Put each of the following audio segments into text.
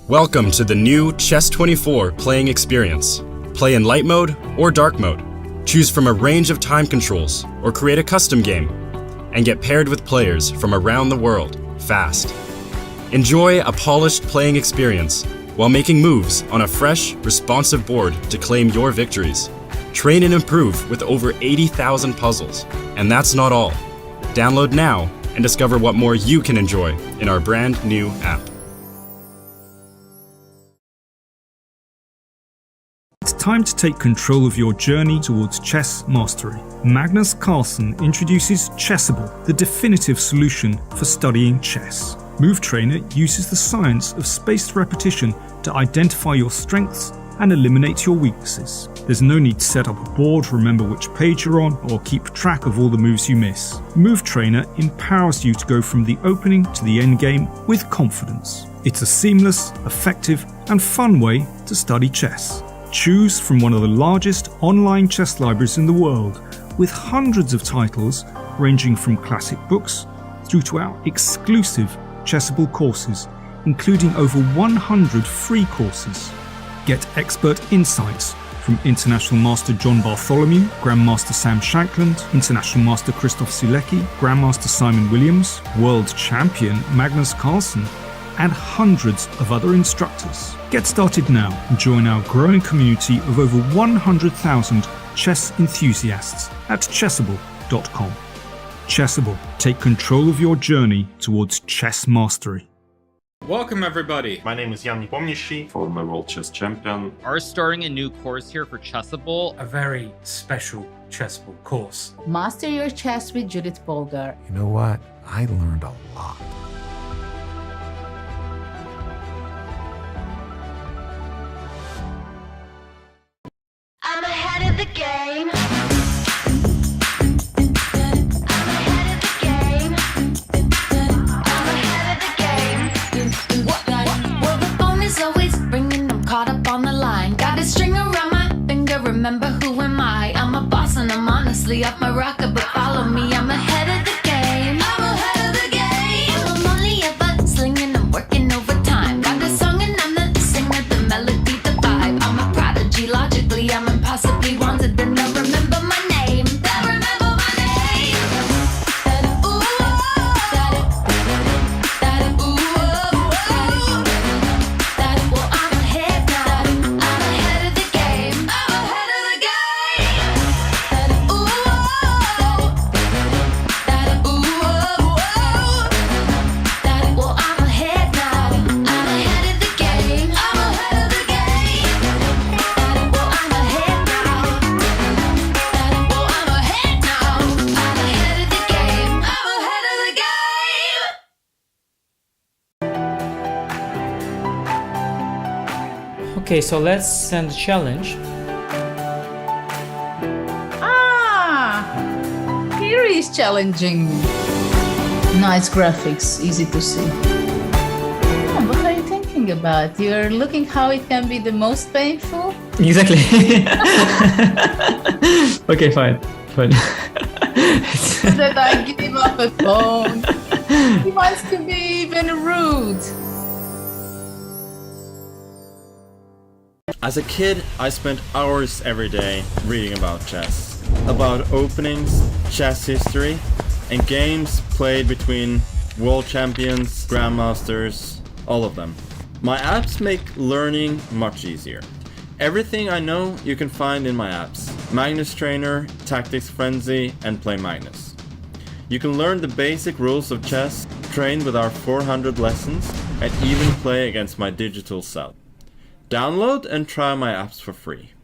Welcome to the new Chess 24 playing experience. Play in light mode or dark mode. Choose from a range of time controls or create a custom game. And get paired with players from around the world, fast. Enjoy a polished playing experience while making moves on a fresh, responsive board to claim your victories. Train and improve with over 80,000 puzzles. And that's not all. Download now and discover what more you can enjoy in our brand new app. It's time to take control of your journey towards chess mastery. Magnus Carlsen introduces Chessable, the definitive solution for studying chess. Move Trainer uses the science of spaced repetition to identify your strengths and eliminate your weaknesses. There's no need to set up a board, remember which page you're on, or keep track of all the moves you miss. Move Trainer empowers you to go from the opening to the end game with confidence. It's a seamless, effective, and fun way to study chess. Choose from one of the largest online chess libraries in the world, with hundreds of titles ranging from classic books through to our exclusive Chessable courses, including over 100 free courses. Get expert insights from International Master John Bartholomew, Grandmaster Sam Shankland, International Master Christoph Sulecki, Grandmaster Simon Williams, World Champion Magnus Carlsen, and hundreds of other instructors. Get started now and join our growing community of over 100,000 chess enthusiasts at chessable.com. Chessable, take control of your journey towards chess mastery. Welcome everybody! My name is Jan Pomnishi, former world chess champion. Are starting a new course here for Chessable. A very special Chessable course. Master your chess with Judith Bolger. You know what? I learned a lot. I'm ahead of the game. Remember who am I? I'm a boss and I'm honestly off my rocker, but follow me, I'm ahead of the game. I'm ahead of the game. I'm only ever slinging, I'm working overtime. Got the song and I'm the singer, the melody, the vibe. I'm a prodigy, logically, I'm impossibly wanted, and they'll remember my name. They'll remember my name. Ooh, well, I'm ahead now. I'm ahead of the game. Okay, so let's send a challenge. Here is challenging. Nice graphics, easy to see. What are you thinking about? You're looking how it can be the most painful? Exactly. Okay, fine. So that I give up a phone. He wants to be even rude. As a kid, I spent hours every day reading about chess. About openings, chess history, and games played between world champions, grandmasters, all of them. My apps make learning much easier. Everything I know you can find in my apps. Magnus Trainer, Tactics Frenzy, and Play Magnus. You can learn the basic rules of chess, train with our 400 lessons, and even play against my digital self. Download and try my apps for free.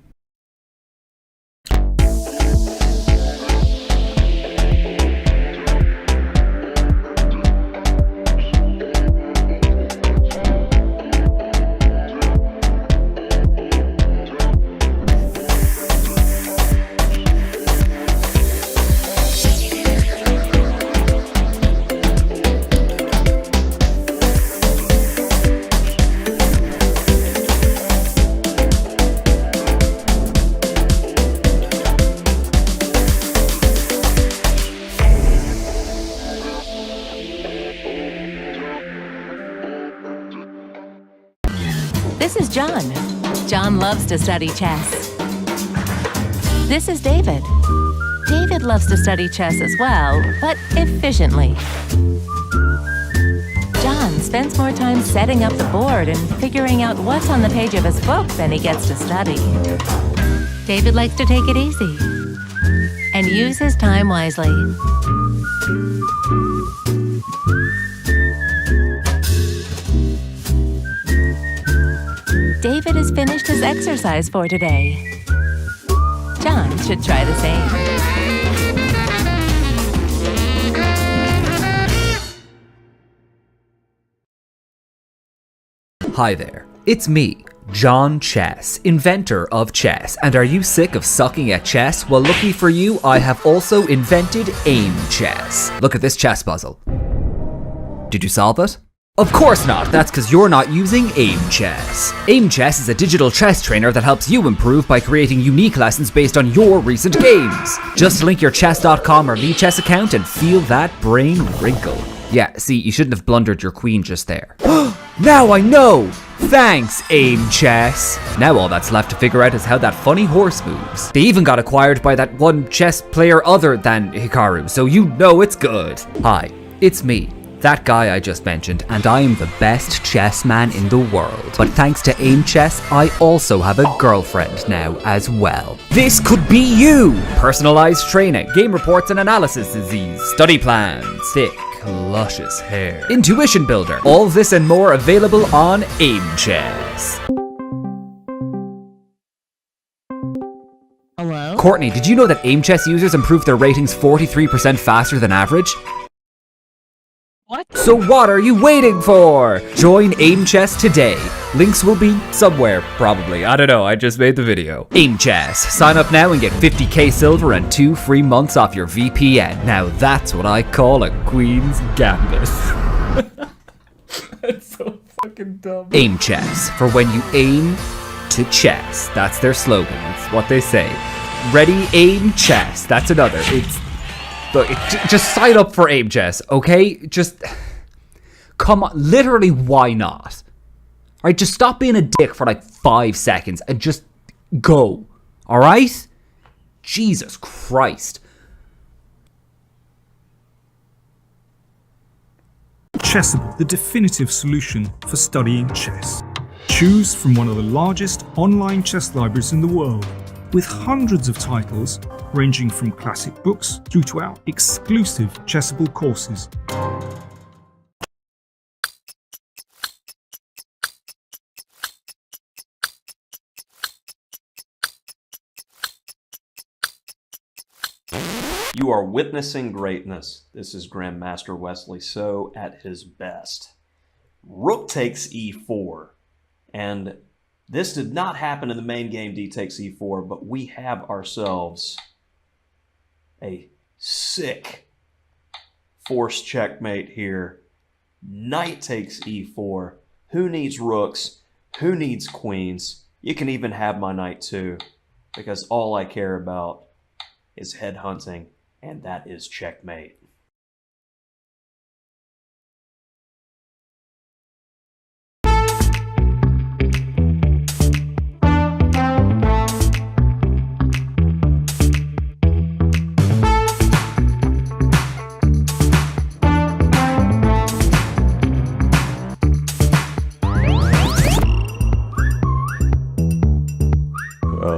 John. John loves to study chess. This is David. David loves to study chess as well, but efficiently. John spends more time setting up the board and figuring out what's on the page of his book than he gets to study. David likes to take it easy and use his time wisely. David has finished his exercise for today. John should try the same. Hi there, it's me, John Chess, inventor of chess. And are you sick of sucking at chess? Well, lucky for you, I have also invented aim chess. Look at this chess puzzle. Did you solve it? Of course not, that's because you're not using aim chess. Aim chess is a digital chess trainer that helps you improve by creating unique lessons based on your recent games. Just link your chess.com or VChess account and feel that brain wrinkle. Yeah, see, you shouldn't have blundered your queen just there. Now I know! Thanks, Aim Chess! Now all that's left to figure out is how that funny horse moves. They even got acquired by that one chess player other than Hikaru, so you know it's good. Hi, it's me, that guy I just mentioned, and I am the best chess man in the world. But thanks to Aim Chess, I also have a girlfriend now as well. This could be you! Personalized training, game reports and analysis disease, study plans, thick, luscious hair, intuition builder, all this and more available on Aim Chess. Hello? Courtney, did you know that Aim Chess users improve their ratings 43% faster than average? What? So what are you waiting for? Join Aim Chess today. Links will be somewhere, probably. I don't know, I just made the video. Aim Chess. Sign up now and get 50k silver and 2 free months off your VPN. Now that's what I call a Queen's Gambit. That's so fucking dumb. Aim Chess, for when you aim to chess. That's their slogan. It's what they say. Ready, aim, chess. That's another. Look, just sign up for Aim Chess, okay? Just, come on, literally, why not? Alright, just stop being a dick for like 5 seconds and just go, alright? Jesus Christ. Chessable, the definitive solution for studying chess. Choose from one of the largest online chess libraries in the world, with hundreds of titles ranging from classic books through to our exclusive Chessable courses. You are witnessing greatness. This is Grandmaster Wesley So at his best. Rook takes e4, and this did not happen in the main game, d takes e4, but we have ourselves a sick forced checkmate here. Knight takes e4. Who needs rooks? Who needs queens? You can even have my knight too, because all I care about is headhunting, and that is checkmate.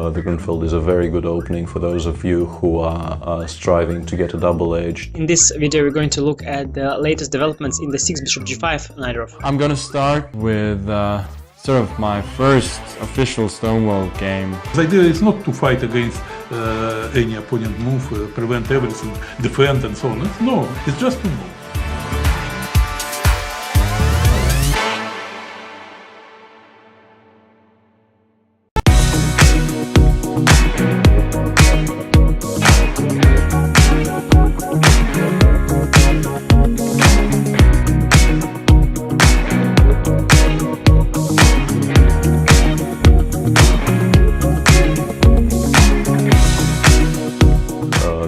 The Grunfeld is a very good opening for those of you who are striving to get a double edge. In this video we're going to look at the latest developments in the 6 bishop g5 Nairov. I'm gonna start with sort of my first official Stonewall game. The idea is not to fight against any opponent move, prevent everything, defend and so on. No, it's just to move.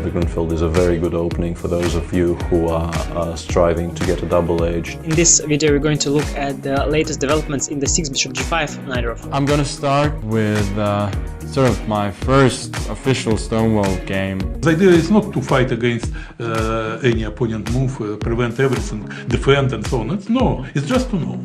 the Grunfeld is a very good opening for those of you who are striving to get a double-edged. In this video we're going to look at the latest developments in the 6 bishop g5 knight row. I'm gonna start with sort of my first official Stonewall game. The idea is not to fight against any opponent move, prevent everything, defend and so on. It's just to know.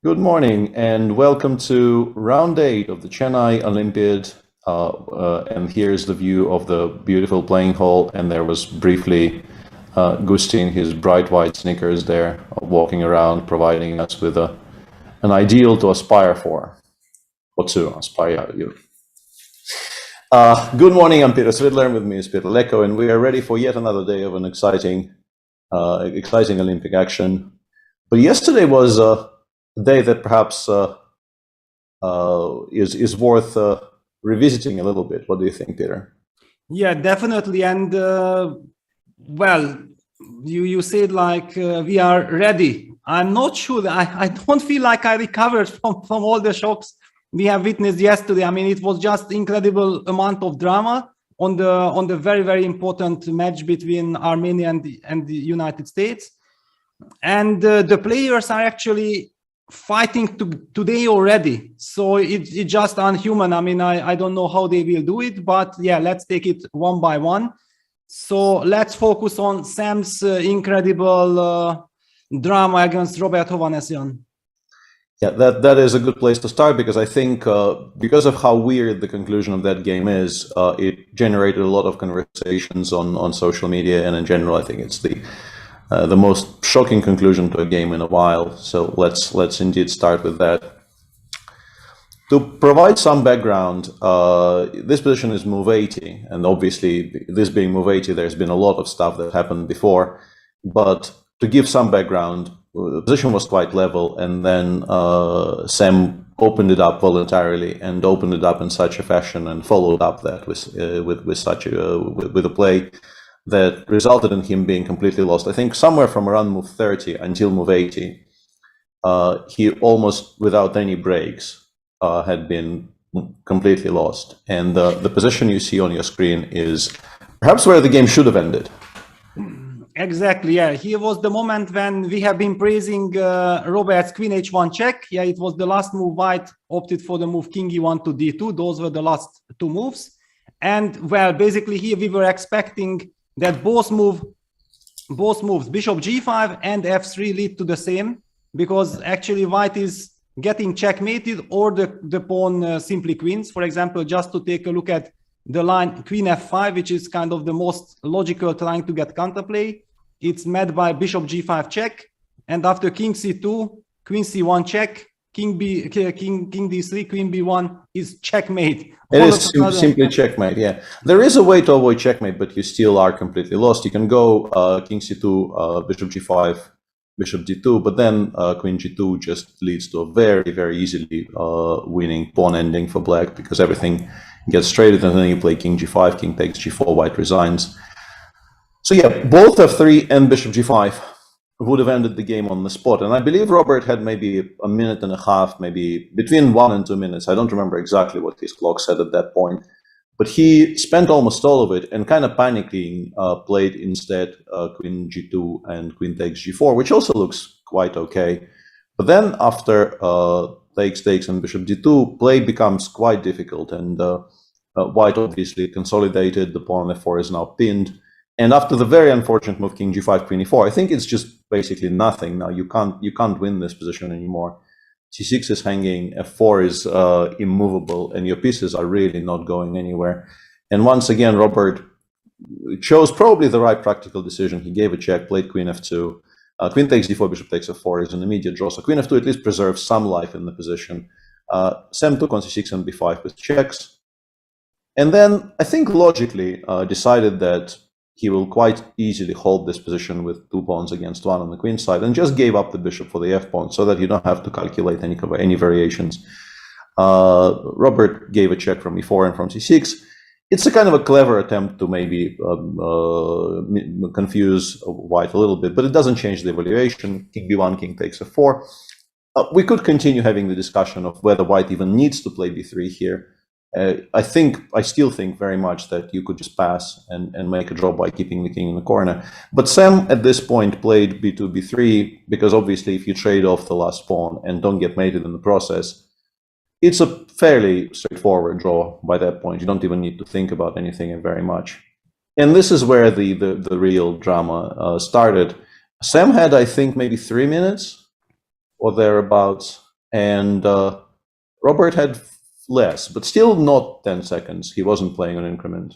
Good morning and welcome to round 8 of the Chennai Olympiad. And here's the view of the beautiful playing hall. And there was briefly Gusti in his bright white sneakers there, walking around, providing us with an ideal to aspire for, or to aspire you. Good morning, I'm Peter Svidler, and with me is Peter Leko, and we are ready for yet another day of an exciting Olympic action. But yesterday was a day that perhaps is worth revisiting a little bit. What do you think, Peter? Yeah, definitely. And well, you said like we are ready. I'm not sure. I don't feel like I recovered from all the shocks we have witnessed yesterday. I mean, it was just incredible amount of drama on the very, very important match between Armenia and the United States. And the players are actually fighting today already, so it's just unhuman. I mean, I don't know how they will do it, but yeah, let's take it one by one. So let's focus on Sam's incredible drama against Robert Hovhannisyan. Yeah, that is a good place to start, because I think because of how weird the conclusion of that game is, it generated a lot of conversations on social media, and in general, I think it's the most shocking conclusion to a game in a while. So let's indeed start with that. To provide some background, this position is move 80, and obviously this being move 80, there's been a lot of stuff that happened before. But to give some background, the position was quite level, and then Sam opened it up voluntarily and opened it up in such a fashion and followed up that with a play that resulted in him being completely lost. I think somewhere from around move 30 until move 80, he almost without any breaks had been completely lost. And the position you see on your screen is perhaps where the game should have ended. Exactly, yeah. Here was the moment when we have been praising Robert's queen h1 check. Yeah, it was the last move. White opted for the move king e1 to d2. Those were the last two moves. And well, basically here we were expecting that both moves, bishop g5 and f3, lead to the same, because actually white is getting checkmated, or the pawn simply queens. For example, just to take a look at the line queen f5, which is kind of the most logical, trying to get counterplay. It's met by bishop g5 check, and after king c2, queen c1 check, king d3, queen b1 is checkmate. It is simply checkmate, yeah. There is a way to avoid checkmate, but you still are completely lost. You can go king c2, bishop g5, bishop d2, but then queen g2 just leads to a very, very easily winning pawn ending for black, because everything gets traded, and then you play king g5, king takes g4, white resigns. So yeah, both f3 and bishop g5 would have ended the game on the spot. And I believe Robert had maybe a minute and a half, maybe between 1 and 2 minutes. I don't remember exactly what his clock said at that point, but he spent almost all of it and kind of panicking played instead queen g2 and queen takes g4, which also looks quite okay. But then after takes and bishop d2, play becomes quite difficult, and white obviously consolidated. The pawn f4 is now pinned. And after the very unfortunate move king g5, queen e4, I think it's just basically nothing now. You can't win this position anymore. c6 is hanging, f4 is immovable, and your pieces are really not going anywhere. And once again, Robert chose probably the right practical decision. He gave a check, played queen f2, Queen takes d4, bishop takes f4 is an immediate draw. So queen f2 at least preserves some life in the position. Sam took on c6 and b5 with checks. And then I think logically decided that he will quite easily hold this position with 2 pawns against 1 on the queen side, and just gave up the bishop for the f-pawn so that you don't have to calculate any variations. Robert gave a check from e4 and from c6. It's a kind of a clever attempt to maybe confuse white a little bit, but it doesn't change the evaluation. King b1, king takes f4. We could continue having the discussion of whether white even needs to play b3 here. I still think very much that you could just pass and make a draw by keeping the king in the corner. But Sam at this point played b2, b3, because obviously if you trade off the last pawn and don't get mated in the process, it's a fairly straightforward draw by that point. You don't even need to think about anything very much. And this is where the real drama started. Sam had, I think, maybe 3 minutes or thereabouts, and Robert had less, but still not 10 seconds. He wasn't playing on increment.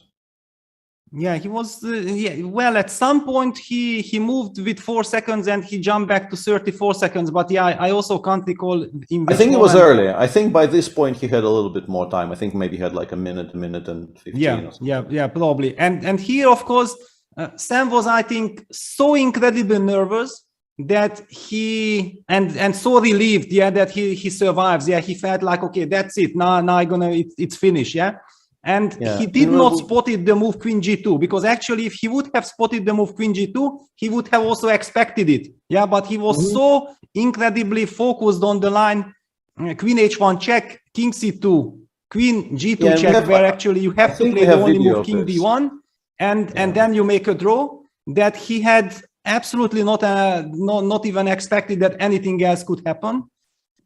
Yeah, he was, well, at some point he moved with 4 seconds and he jumped back to 34 seconds. But yeah, I also can't recall. I think it was earlier. I think by this point he had a little bit more time. I think maybe he had like a minute and 15. Yeah, probably. And here, of course, Sam was, I think, so incredibly nervous that he and so relieved, that he survives. Yeah, he felt like, okay, that's it. Now it's finished. Yeah. And he did not spotted the move queen g2, because actually if he would have spotted the move queen g2, he would have also expected it. Yeah, but he was so incredibly focused on the line queen h1 check, king c2, queen g2 check, where actually you have to play the only move king d1, and then you make a draw, that he had absolutely not even expected that anything else could happen.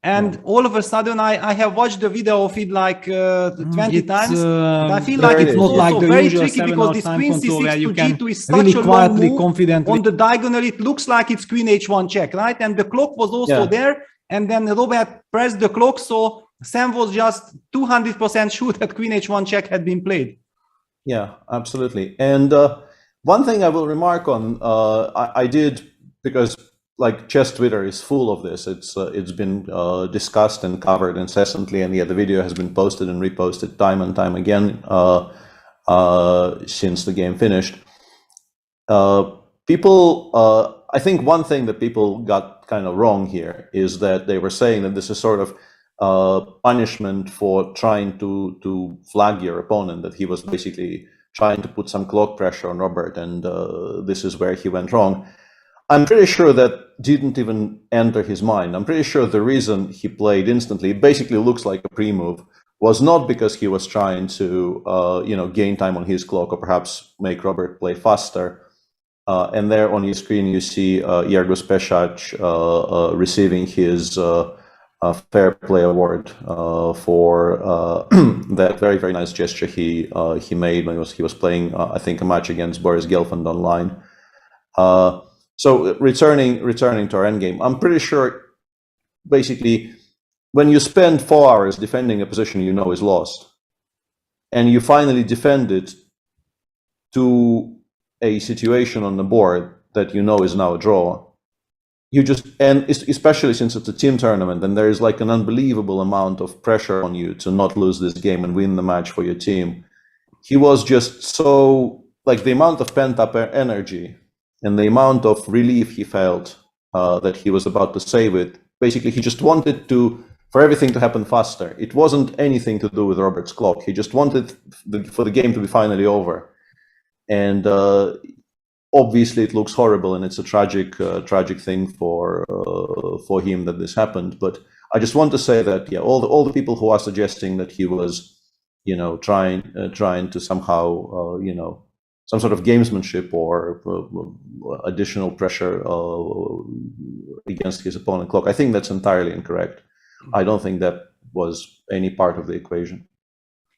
And all of a sudden, I have watched the video of it like 20 times. I feel like it's not like the very tricky, because this queen c6 to g2 is such a long move. On the diagonal, it looks like it's queen h1 check, right? And the clock was also there. And then Robert pressed the clock, so Sam was just 200% sure that queen h1 check had been played. Yeah, absolutely. And one thing I will remark on, I did, because like chess Twitter is full of this. It's been discussed and covered incessantly, and the video has been posted and reposted time and time again since the game finished. I think one thing that people got kind of wrong here is that they were saying that this is sort of punishment for trying to flag your opponent, that he was basically trying to put some clock pressure on Robert, and this is where he went wrong. I'm pretty sure that didn't even enter his mind. I'm pretty sure the reason he played instantly, it basically looks like a pre-move, was not because he was trying to, gain time on his clock or perhaps make Robert play faster. And there on your screen, you see Jergos Pesac receiving his Fair Play Award for that very, very nice gesture he made when he was playing, I think, a match against Boris Gelfand online. So returning to our endgame, I'm pretty sure, basically, when you spend 4 hours defending a position you know is lost, and you finally defend it to a situation on the board that you know is now a draw, and especially since it's a team tournament and there is like an unbelievable amount of pressure on you to not lose this game and win the match for your team, he was just so, like, the amount of pent-up energy and the amount of relief he felt that he was about to save it. Basically, he just wanted for everything to happen faster. It wasn't anything to do with Robert's clock. He just wanted for the game to be finally over. And obviously, it looks horrible, and it's a tragic thing for him that this happened. But I just want to say that all the people who are suggesting that he was, trying to somehow, some sort of gamesmanship or additional pressure against his opponent clock, I think that's entirely incorrect. I don't think that was any part of the equation.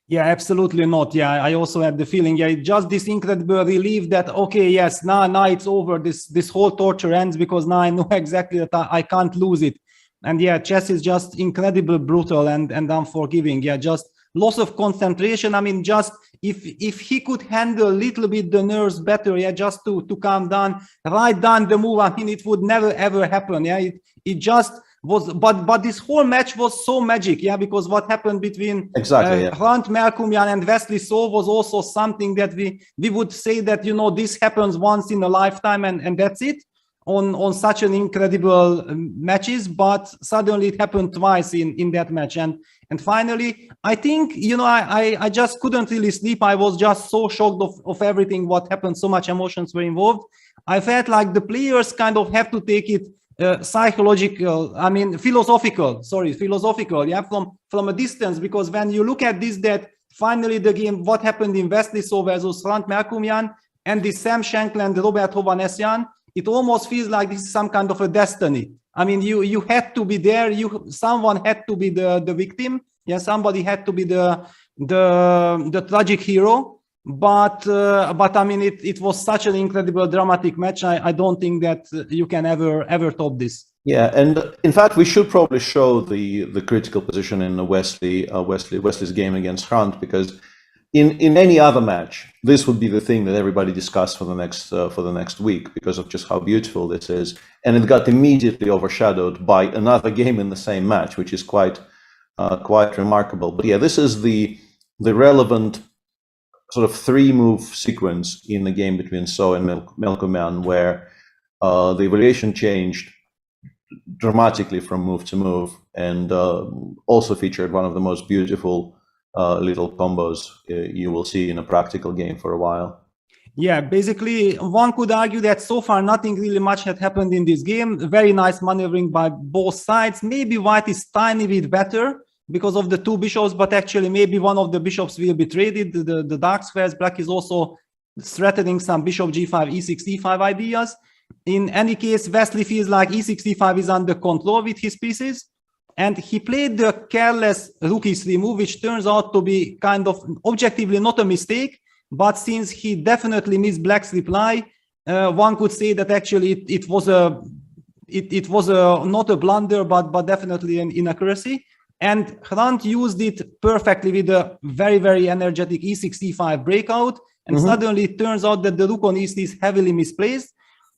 Yeah, absolutely not. Yeah, I also had the feeling, just this incredible relief that, okay, yes, now it's over. This whole torture ends, because now I know exactly that I can't lose it. And chess is just incredibly brutal and unforgiving. Just loss of concentration. I mean, just if he could handle a little bit the nerves better, yeah, just to calm down, write down the move, I mean, it would never ever happen. Yeah, it just was, but this whole match was so magic, yeah, because what happened between Hrant, Melkumyan and Wesley So was also something that we would say that, you know, this happens once in a lifetime and that's it on such an incredible matches, but suddenly it happened twice in that match. And finally, I think, you know, I just couldn't really sleep. I was just so shocked of everything what happened. So much emotions were involved. I felt like the players kind of have to take it philosophical, yeah, from a distance, because when you look at this, that finally the game, what happened in Wesley So versus Hrant Melkumyan and the Sam Shankland, Robert Hovhannisyan, it almost feels like this is some kind of a destiny. I mean, you had to be there. Someone had to be the victim. Yeah, somebody had to be the tragic hero. But I mean, it was such an incredible dramatic match. I don't think that you can ever top this. Yeah, and in fact, we should probably show the critical position in Wesley's game against Hrant, because in any other match, this would be the thing that everybody discussed for the next week, because of just how beautiful this is, and it got immediately overshadowed by another game in the same match, which is quite remarkable. But yeah, this is the relevant sort of 3-move sequence in the game between So and Melkumyan, where the variation changed dramatically from move to move, and also featured one of the most beautiful little combos you will see in a practical game for a while. Yeah, basically one could argue that so far nothing really much had happened in this game. Very nice maneuvering by both sides. Maybe white is tiny bit better because of the 2 bishops, but actually maybe one of the bishops will be traded, the dark squares. Black is also threatening some bishop g5, e6, e5 ideas. In any case, Wesley feels like e6, e5 is under control with his pieces. And he played the careless rook e3 move, which turns out to be kind of objectively not a mistake. But since he definitely missed Black's reply, one could say that actually it was not a blunder, but definitely an inaccuracy. And Hrant used it perfectly with a very, very energetic e6, e5 breakout. And suddenly it turns out that the rook on e3 is heavily misplaced,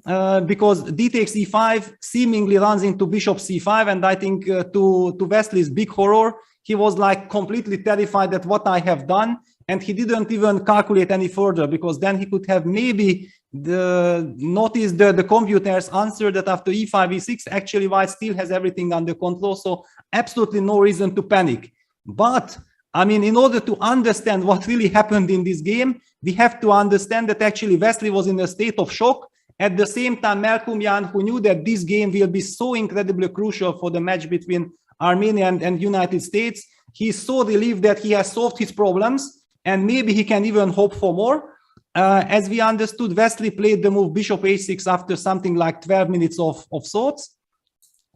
because d takes e5 seemingly runs into bishop c5. And I think to Wesley's big horror, he was like completely terrified at what I have done. And he didn't even calculate any further, because then he could have maybe noticed the computer's answer that after e5, e6, actually white still has everything under control. So absolutely no reason to panic. But I mean, in order to understand what really happened in this game, we have to understand that actually Wesley was in a state of shock. At the same time, Melkumyan, who knew that this game will be so incredibly crucial for the match between Armenia and United States, he's so relieved that he has solved his problems, and maybe he can even hope for more. As we understood, Wesley played the move bishop a6 after something like 12 minutes of thoughts.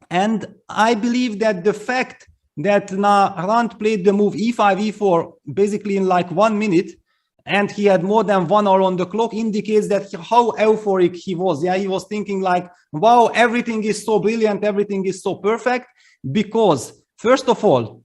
And I believe that the fact that now Hrant played the move e5, e4 basically in like 1 minute, and he had more than 1 hour on the clock, indicates that how euphoric he was. Yeah, he was thinking like, wow, everything is so brilliant, everything is so perfect. Because first of all,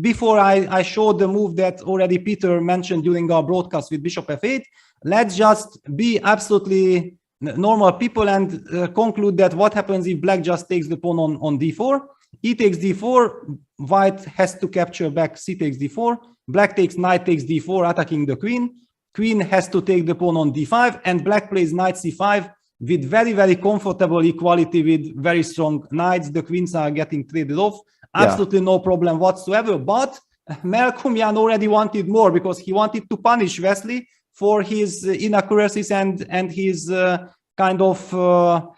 before I showed the move that already Peter mentioned during our broadcast with bishop f8, let's just be absolutely normal people and conclude that what happens if black just takes the pawn on d4, e takes d4, white has to capture back c takes d4, black takes knight takes d4, attacking the queen, queen has to take the pawn on d5, and black plays knight c5 with very, very comfortable equality with very strong knights. The queens are getting traded off. Absolutely no problem whatsoever. But Melkumyan already wanted more, because he wanted to punish Wesley for his inaccuracies and his kind of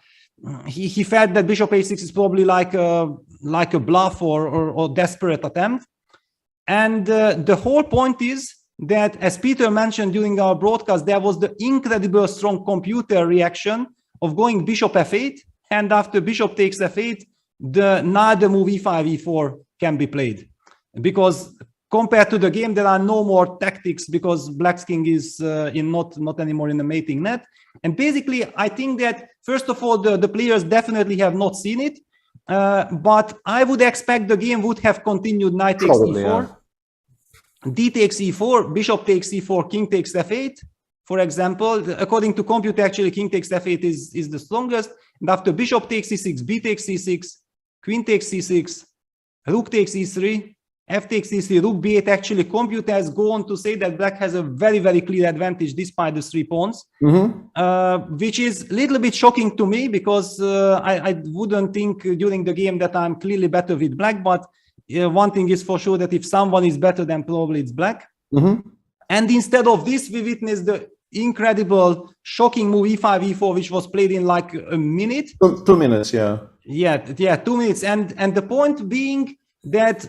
he felt that bishop a6 is probably like a bluff or desperate attempt. And the whole point is that, as Peter mentioned during our broadcast, there was the incredible strong computer reaction of going bishop f8, and after bishop takes f8, neither move e5, e4 can be played, because compared to the game, there are no more tactics, because black's king is not anymore in the mating net. And basically, I think that first of all, the players definitely have not seen it, but I would expect the game would have continued knight takes e4. d takes e4, bishop takes e4, king takes f8. For example, according to compute, actually king takes f8 is the strongest. And after bishop takes e6, b takes c6, queen takes c6, rook takes e3, f takes e3, rook b8. Actually, compute has gone to say that black has a very, very clear advantage despite the 3 pawns, which is a little bit shocking to me because I wouldn't think during the game that I'm clearly better with black. But one thing is for sure that if someone is better, then probably it's black. And instead of this, we witnessed the incredible, shocking move e5, e4, which was played in like a minute. 2 minutes, yeah. Yeah, 2 minutes. And the point being that,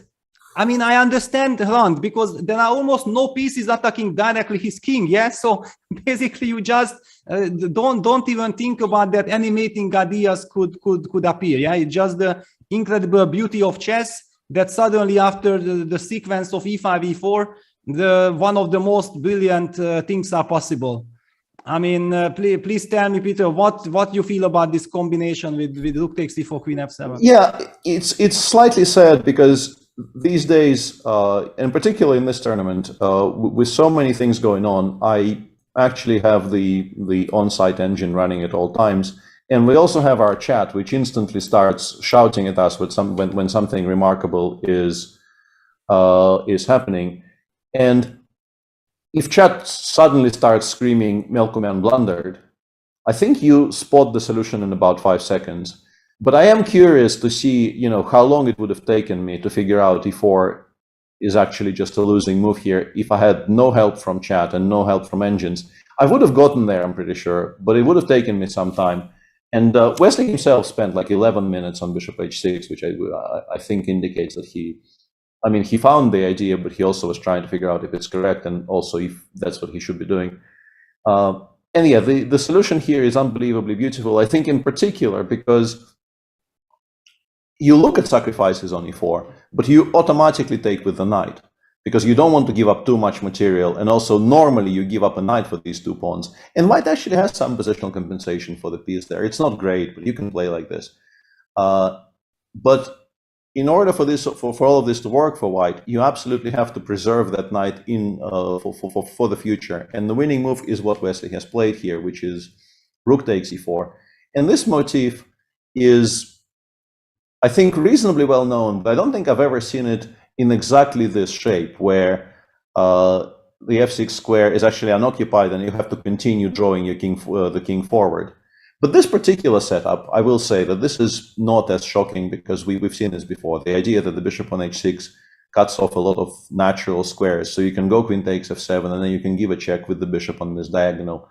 I mean, I understand Hrant because there are almost no pieces attacking directly his king. Yeah, so basically you just don't even think about that animating ideas could appear. Yeah, it's just the incredible beauty of chess that suddenly after the sequence of e5, e4, one of the most brilliant things are possible. I mean, please tell me, Peter, what you feel about this combination with rook takes e4, queen f7. Yeah, it's slightly sad because these days, and particularly in this tournament, with so many things going on, I actually have the on-site engine running at all times. And we also have our chat, which instantly starts shouting at us when something remarkable is happening. And if chat suddenly starts screaming "Melkuman blundered," I think you spot the solution in about 5 seconds. But I am curious to see, you know, how long it would have taken me to figure out e4 is actually just a losing move here. If I had no help from chat and no help from engines, I would have gotten there, I'm pretty sure, but it would have taken me some time. And Wesley himself spent like 11 minutes on bishop h6, which I think indicates that he found the idea, but he also was trying to figure out if it's correct and also if that's what he should be doing. And yeah, the solution here is unbelievably beautiful, I think in particular because you look at sacrifices on e4, but you automatically take with the knight because you don't want to give up too much material. And also normally you give up a knight for these 2 pawns. And white actually has some positional compensation for the piece there. It's not great, but you can play like this. But in order for all of this to work for white, you absolutely have to preserve that knight for the future. And the winning move is what Wesley has played here, which is rook takes e4. And this motif is, I think, reasonably well known, but I don't think I've ever seen it in exactly this shape, where the f6 square is actually unoccupied and you have to continue drawing your the king forward. But this particular setup, I will say that this is not as shocking because we've seen this before. The idea that the bishop on h6 cuts off a lot of natural squares. So you can go queen takes f7 and then you can give a check with the bishop on this diagonal.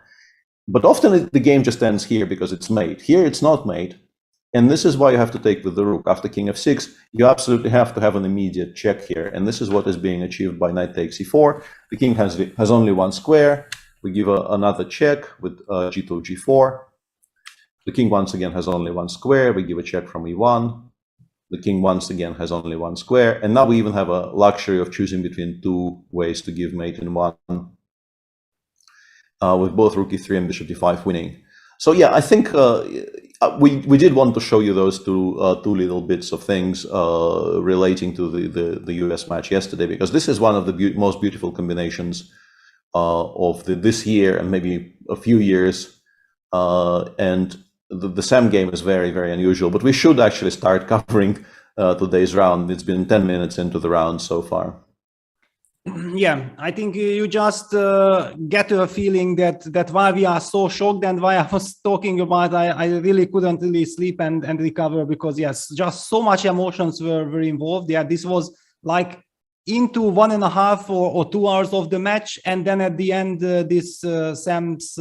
But often the game just ends here because it's mate. Here it's not mate. And this is why you have to take with the rook. After king f6, you absolutely have to have an immediate check here. And this is what is being achieved by knight takes e4. The king has only 1 square. We give another check with g2, g4. The king once again has only 1 square. We give a check from e1. The king once again has only 1 square. And now we even have a luxury of choosing between 2 ways to give mate in one, with both rook e3 and bishop d5 winning. So yeah, I think we did want to show you those two little bits of things relating to the US match yesterday, because this is one of the most beautiful combinations of this year and maybe a few years. And the SAM game is very, very unusual, but we should actually start covering today's round. It's been 10 minutes into the round so far. Yeah, I think you just get a feeling that why we are so shocked and why I was talking about, I really couldn't really sleep and recover because yes, just so much emotions were involved. Yeah, this was like into 1.5 or 2 hours of the match, and then at the end this Sam's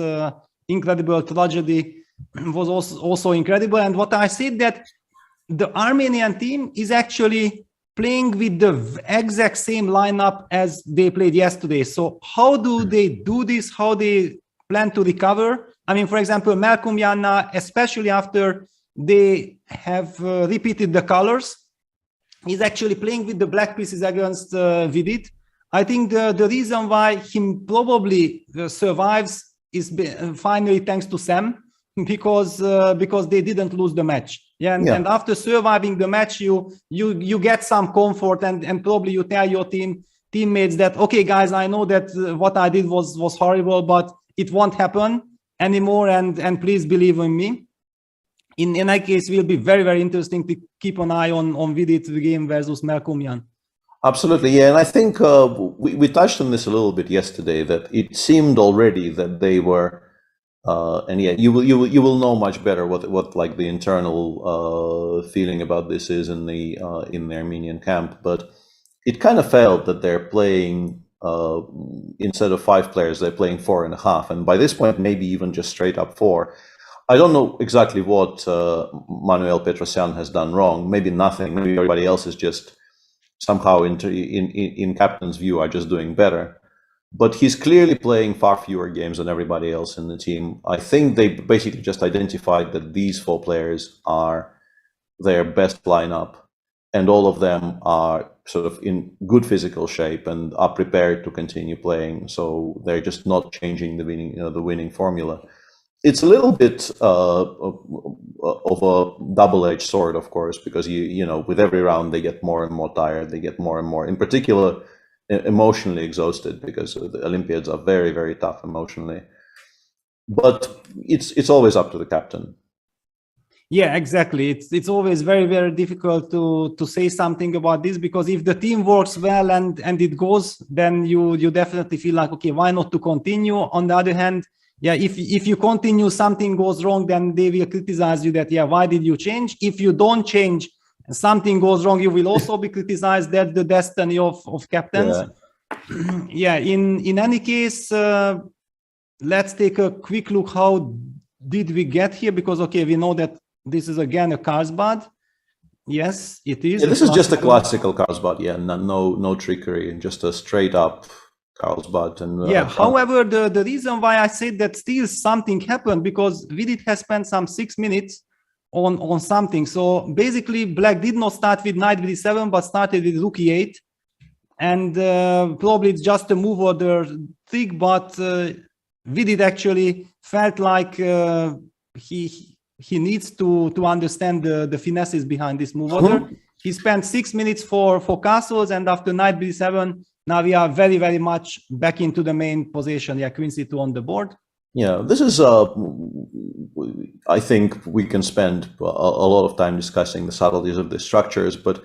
incredible tragedy was also incredible. And what I said, that the Armenian team is actually playing with the exact same lineup as they played yesterday. So how do they do this? How they plan to recover? I mean, for example, Malcolm Yanna, especially after they have repeated the colors, he's actually playing with the black pieces against Vidit. I think the reason why he probably survives is finally thanks to Sam, because they didn't lose the match. Yeah, and after surviving the match, you get some comfort, and probably you tell your team teammates that, okay, guys, I know that what I did was horrible, but it won't happen anymore, and please believe in me. In any case, will be very, very interesting to keep an eye on Vidit game versus Melkomian. Absolutely, yeah, and I think we touched on this a little bit yesterday, that it seemed already that they were, and yeah, you will know much better what like the internal feeling about this is in the Armenian camp, but it kind of felt that they're playing instead of 5 players, they're playing 4.5, and by this point maybe even just straight up 4. I don't know exactly what Manuel Petrosyan has done wrong. Maybe nothing. Maybe everybody else is just somehow in captain's view are just doing better. But he's clearly playing far fewer games than everybody else in the team. I think they basically just identified that these 4 players are their best lineup, and all of them are sort of in good physical shape and are prepared to continue playing. So they're just not changing the winning formula. It's a little bit of a double-edged sword, of course, because you know with every round they get more and more tired. They get more and more, in particular, emotionally exhausted, because the Olympiads are very, very tough emotionally. But it's always up to the captain. Yeah, exactly. It's always very, very difficult to say something about this, because if the team works well and it goes, then you definitely feel like, okay, why not to continue? On the other hand, yeah, if you continue, something goes wrong, then they will criticize you that, yeah, why did you change? If you don't change, something goes wrong, you will also be criticized. That's the destiny of captains. Yeah. In any case, let's take a quick look. How did we get here? Because, okay, we know that this is again a Carlsbad. Yes, it is. Yeah, this is just a classical Carlsbad. Yeah, no trickery, just a straight up Carlsbad. And yeah, however, the reason why I said that still something happened, because Vidit has spent some 6 minutes on something. So basically, Black did not start with knight b7, but started with rook e8, and probably it's just a move order trick. But Vidit actually felt like he needs to understand the finesses behind this move order. He spent 6 minutes for castles, and after knight b7, now we are very, very much back into the main position. Yeah, queen c2 on the board. Yeah, this is, I think we can spend a lot of time discussing the subtleties of the structures, but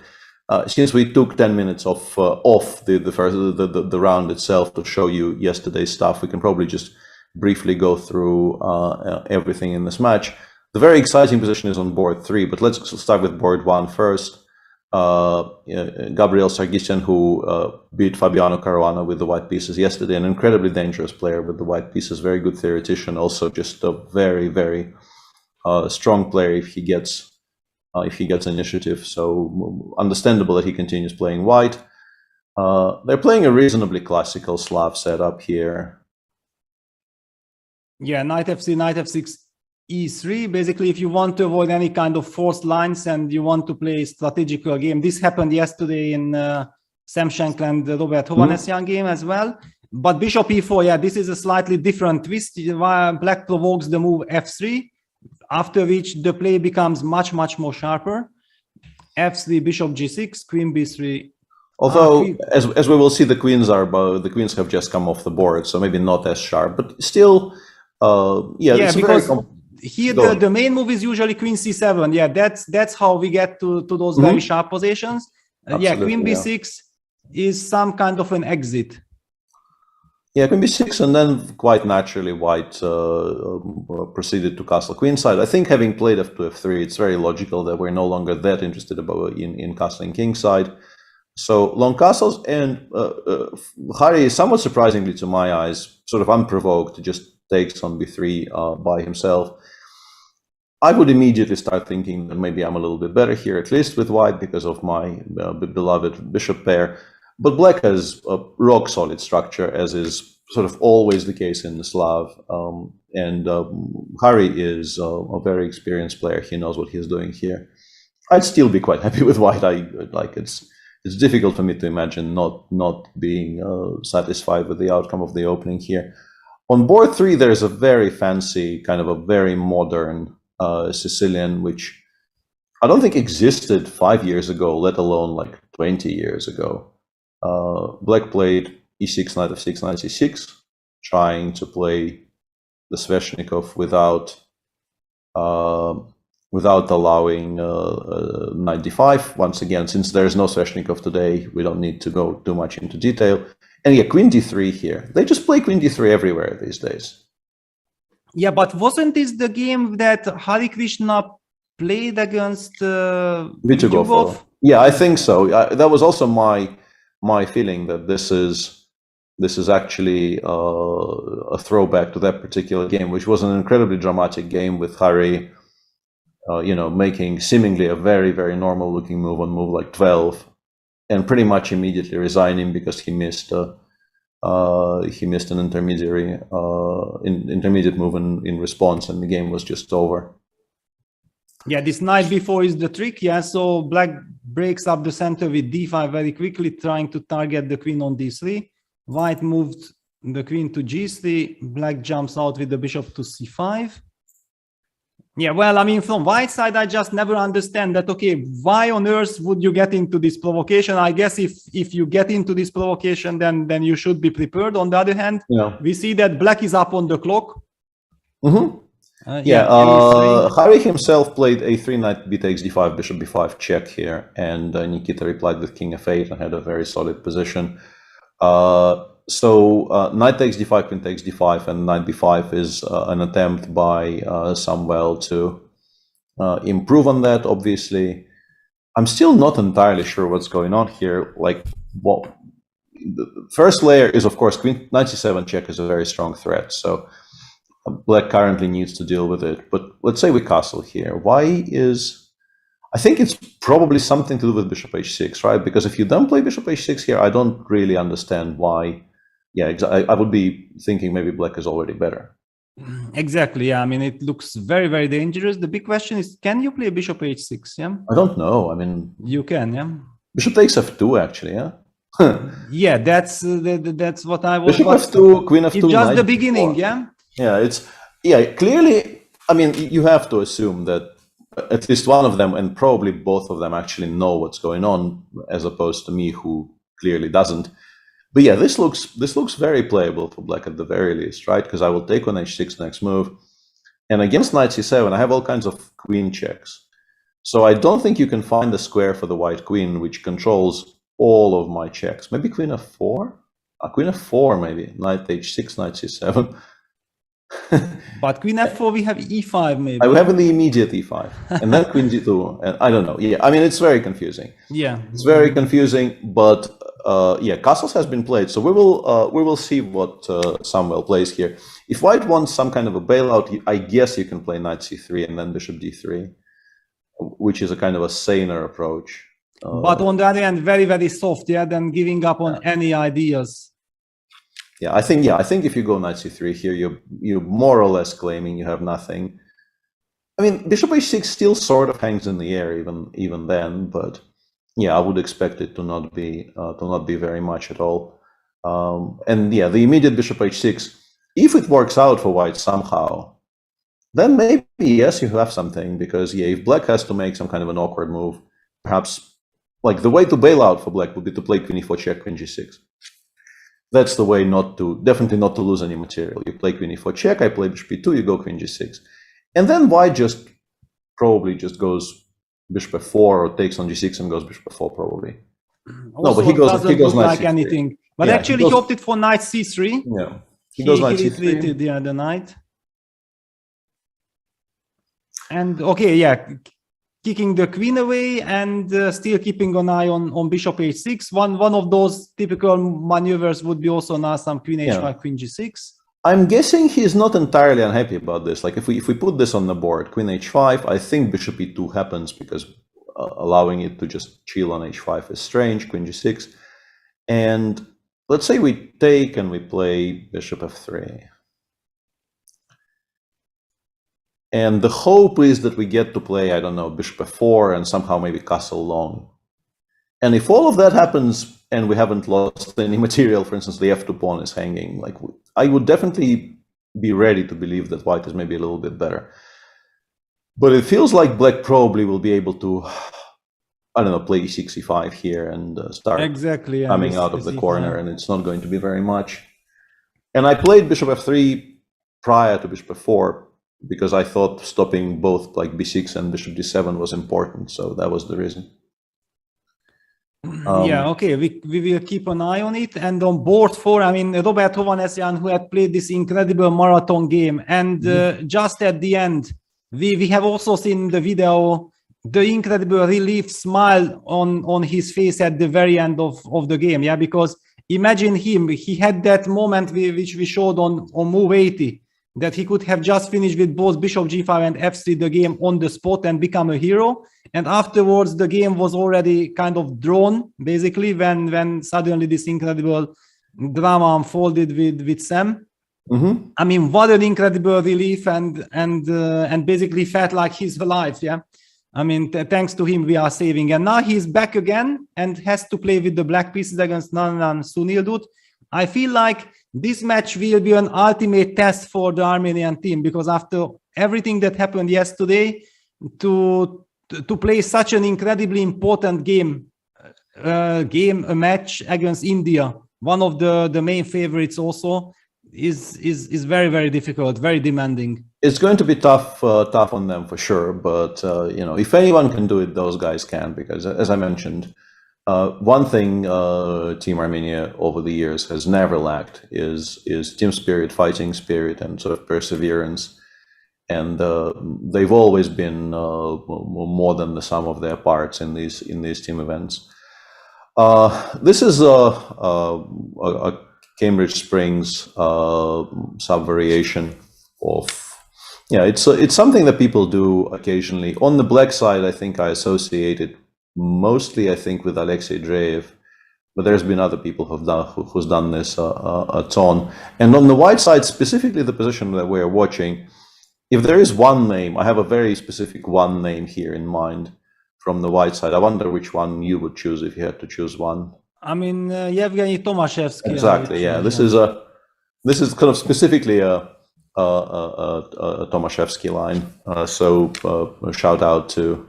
since we took 10 minutes off the round itself to show you yesterday's stuff, we can probably just briefly go through everything in this match. The very exciting position is on board 3, but let's start with board 1 first. Gabriel Sargsyan, who beat Fabiano Caruana with the white pieces yesterday, an incredibly dangerous player with the white pieces, very good theoretician, also just a very, very strong player if he gets initiative. So understandable that he continues playing white. They're playing a reasonably classical Slav setup here. Yeah, knight f3, knight f6, e3. Basically, if you want to avoid any kind of forced lines and you want to play a strategical game, this happened yesterday in Sam Shankland and Robert Hovhannisyan game as well. But bishop e4, yeah, this is a slightly different twist. Black provokes the move f3, after which the play becomes much, much more sharper. f3, bishop g6, queen b3. Although, as we will see, the queens have just come off the board, so maybe not as sharp, but still, yeah, because here the main move is usually queen c7. Yeah, that's how we get to those very sharp positions. Yeah, queen b6 is some kind of an exit. Yeah, queen b6, and then quite naturally white proceeded to castle queenside. I think having played f2, f3, it's very logical that we're no longer that interested in castling kingside. So long castles, and Harry, somewhat surprisingly to my eyes, sort of unprovoked, just takes on b3 by himself. I would immediately start thinking that maybe I'm a little bit better here, at least with white, because of my beloved bishop pair. But black has a rock solid structure, as is sort of always the case in the Slav. And Harry is a very experienced player. He knows what he's doing here. I'd still be quite happy with white. It's difficult for me to imagine not being satisfied with the outcome of the opening here. On board 3, there's a very fancy, kind of a very modern Sicilian, which I don't think existed 5 years ago, let alone like 20 years ago. Black played e6, knight f6, knight c6, trying to play the Sveshnikov without allowing knight d5. Once again, since there is no Sveshnikov today, we don't need to go too much into detail. And yeah, queen d3 here. They just play queen d3 everywhere these days. Yeah, but wasn't this the game that Hari Krishna played against Vitugov? Yeah, I think so. That was also my feeling that this is actually a throwback to that particular game, which was an incredibly dramatic game with Hari, making seemingly a very, very normal looking move on move like 12, and pretty much immediately resigning because he missed an intermediate move in response, and the game was just over. Yeah, this knight b4 is the trick. Yeah, so black breaks up the center with d5 very quickly, trying to target the queen on d3. White moved the queen to g3. Black jumps out with the bishop to c5. Yeah, well, I mean, from white side, I just never understand that. Okay, why on earth would you get into this provocation? I guess if you get into this provocation, then you should be prepared. On the other hand, we see that black is up on the clock. Mm-hmm. Hari himself played a3, knight b takes d5, bishop b5 check here, and Nikita replied with king f8 and had a very solid position. So knight takes d5, queen takes d5, and knight b5 is an attempt by Samuel to improve on that. Obviously, I'm still not entirely sure what's going on here. Like, what the first layer is, of course, queen knight c7 check is a very strong threat. So black currently needs to deal with it. But let's say we castle here. I think it's probably something to do with bishop h6, right? Because if you don't play bishop h6 here, I don't really understand why. Yeah, I would be thinking maybe black is already better. Exactly. Yeah, I mean, it looks very, very dangerous. The big question is, can you play bishop h6? Yeah, I don't know. I mean, you can. Yeah, bishop takes f2 actually. Yeah. Yeah, that's what I was. Bishop f2, queen f2. It's just the beginning. Yeah. Yeah, clearly. I mean, you have to assume that at least one of them, and probably both of them, actually know what's going on, as opposed to me, who clearly doesn't. But yeah, this looks very playable for black at the very least, right? Because I will take on h6 next move, and against knight c7, I have all kinds of queen checks. So I don't think you can find a square for the white queen which controls all of my checks. Maybe queen f4, queen f4, maybe knight h6, knight c7. But queen f4, we have e5 maybe. I have the immediate e5, and then queen d2, and I don't know. Yeah, I mean, it's very confusing. Yeah, it's very confusing. But yeah, castles has been played, so we will see what Samuel plays here. If white wants some kind of a bailout, I guess you can play knight c3 and then bishop d3, which is a kind of a saner approach. But on the other hand, very, very soft. Yeah, than giving up on any ideas. Yeah, I think if you go knight c3 here, you're more or less claiming you have nothing. I mean, bishop h6 still sort of hangs in the air even then, but yeah, I would expect it to not be very much at all. And yeah, the immediate bishop h6, if it works out for white somehow, then maybe yes, you have something, because yeah, if black has to make some kind of an awkward move, perhaps like the way to bail out for black would be to play queen e4 check, queen g6. That's the way definitely not to lose any material. You play queen e4 check, I play bishop e2, you go queen g6. And then white probably just goes bishop f4 or takes on g6 and goes bishop f4 probably. Also, no, but he goes knight like c3. Anything. But yeah, actually he opted for knight c3. Yeah. He goes knight c3. Retreated the knight. And okay, yeah, kicking the queen away and still keeping an eye on bishop h6. One of those typical maneuvers would be also now some queen h5, queen g6. I'm guessing he's not entirely unhappy about this. Like if we put this on the board, queen h5, I think bishop e2 happens because allowing it to just chill on h5 is strange, queen g6. And let's say we take and we play bishop f3. And the hope is that we get to play, I don't know, bishop f4 and somehow maybe castle long. And if all of that happens and we haven't lost any material, for instance, the f2 pawn is hanging, like I would definitely be ready to believe that white is maybe a little bit better. But it feels like black probably will be able to I don't know, play e6, e5 here and start exactly coming out of the corner, and it's not going to be very much. And I played bishop f3 prior to bishop f4 because I thought stopping both like b6 and bishop d7 was important, so that was the reason. Yeah, okay, we will keep an eye on it. And on board 4, I mean, Robert Hovanesyan, who had played this incredible marathon game, and just at the end, we have also seen the video, the incredible relief smile on his face at the very end of the game. Yeah, because imagine him, he had that moment which we showed on move 80, that he could have just finished with both bishop g5 and f3 the game on the spot and become a hero. And afterwards, the game was already kind of drawn, basically, when suddenly this incredible drama unfolded with Sam. I mean, what an incredible relief, and basically felt like he's alive. Yeah, I mean, thanks to him, we are saving. And now he's back again and has to play with the black pieces against Nanan Sunildut. I feel like this match will be an ultimate test for the Armenian team, because after everything that happened yesterday, to play such an incredibly important a match against India, one of the main favorites, also is very, very difficult, very demanding. It's going to be tough on them for sure, but you know, if anyone can do it, those guys can, because as I mentioned, one thing Team Armenia over the years has never lacked is team spirit, fighting spirit, and sort of perseverance. And they've always been more than the sum of their parts in these team events. This is a Cambridge Springs sub-variation of, yeah, it's something that people do occasionally. On the black side, I think I associate it mostly, I think, with Alexei Dreyev, but there's been other people who's done this a ton. And on the white side, specifically the position that we're watching, if there is one name, I have a very specific one name here in mind from the white side. I wonder which one you would choose if you had to choose one. I mean, Yevgeny Tomashevsky. Exactly. Yeah. This is kind of specifically a Tomashevsky line. So a shout out to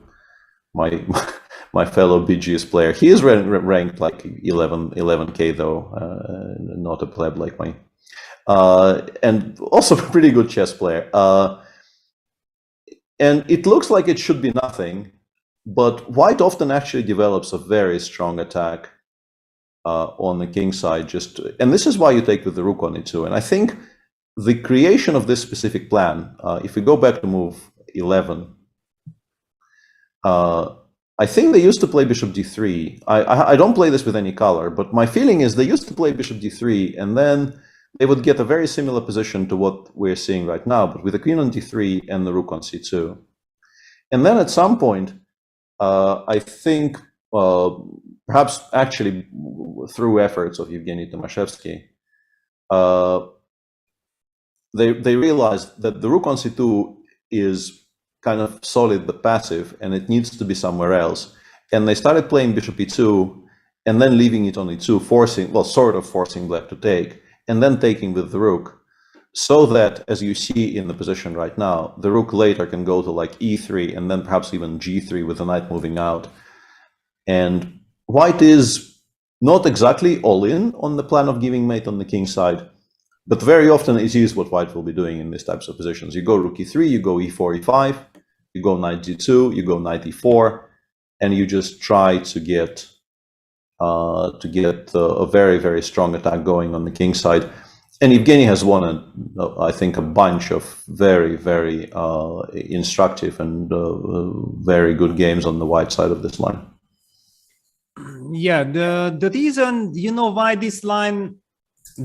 my fellow BGS player. He is ranked like 11K though, not a pleb like me. And also a pretty good chess player. And it looks like it should be nothing, but white often actually develops a very strong attack on the king side. And this is why you take with the rook on e2. And I think the creation of this specific plan, if we go back to move 11, I think they used to play bishop d3. I don't play this with any color, but my feeling is they used to play bishop d3, and then they would get a very similar position to what we're seeing right now, but with the queen on d3 and the rook on c2. And then at some point, I think, perhaps actually through efforts of Yevgeny Tomashevsky, they realized that the rook on c2 is kind of solid but passive, and it needs to be somewhere else. And they started playing bishop e2, and then leaving it on e2, sort of forcing black to take, and then taking with the rook, so that, as you see in the position right now, the rook later can go to like e3, and then perhaps even g3 with the knight moving out. And white is not exactly all in on the plan of giving mate on the king side, but very often it is what white will be doing in these types of positions. You go rook e3, you go e4, e5, you go knight g2, you go knight e4, and you just try to get a very, very strong attack going on the king side. And Evgeny has won, I think, a bunch of very, very instructive and very good games on the white side of this line. Yeah, the reason, why this line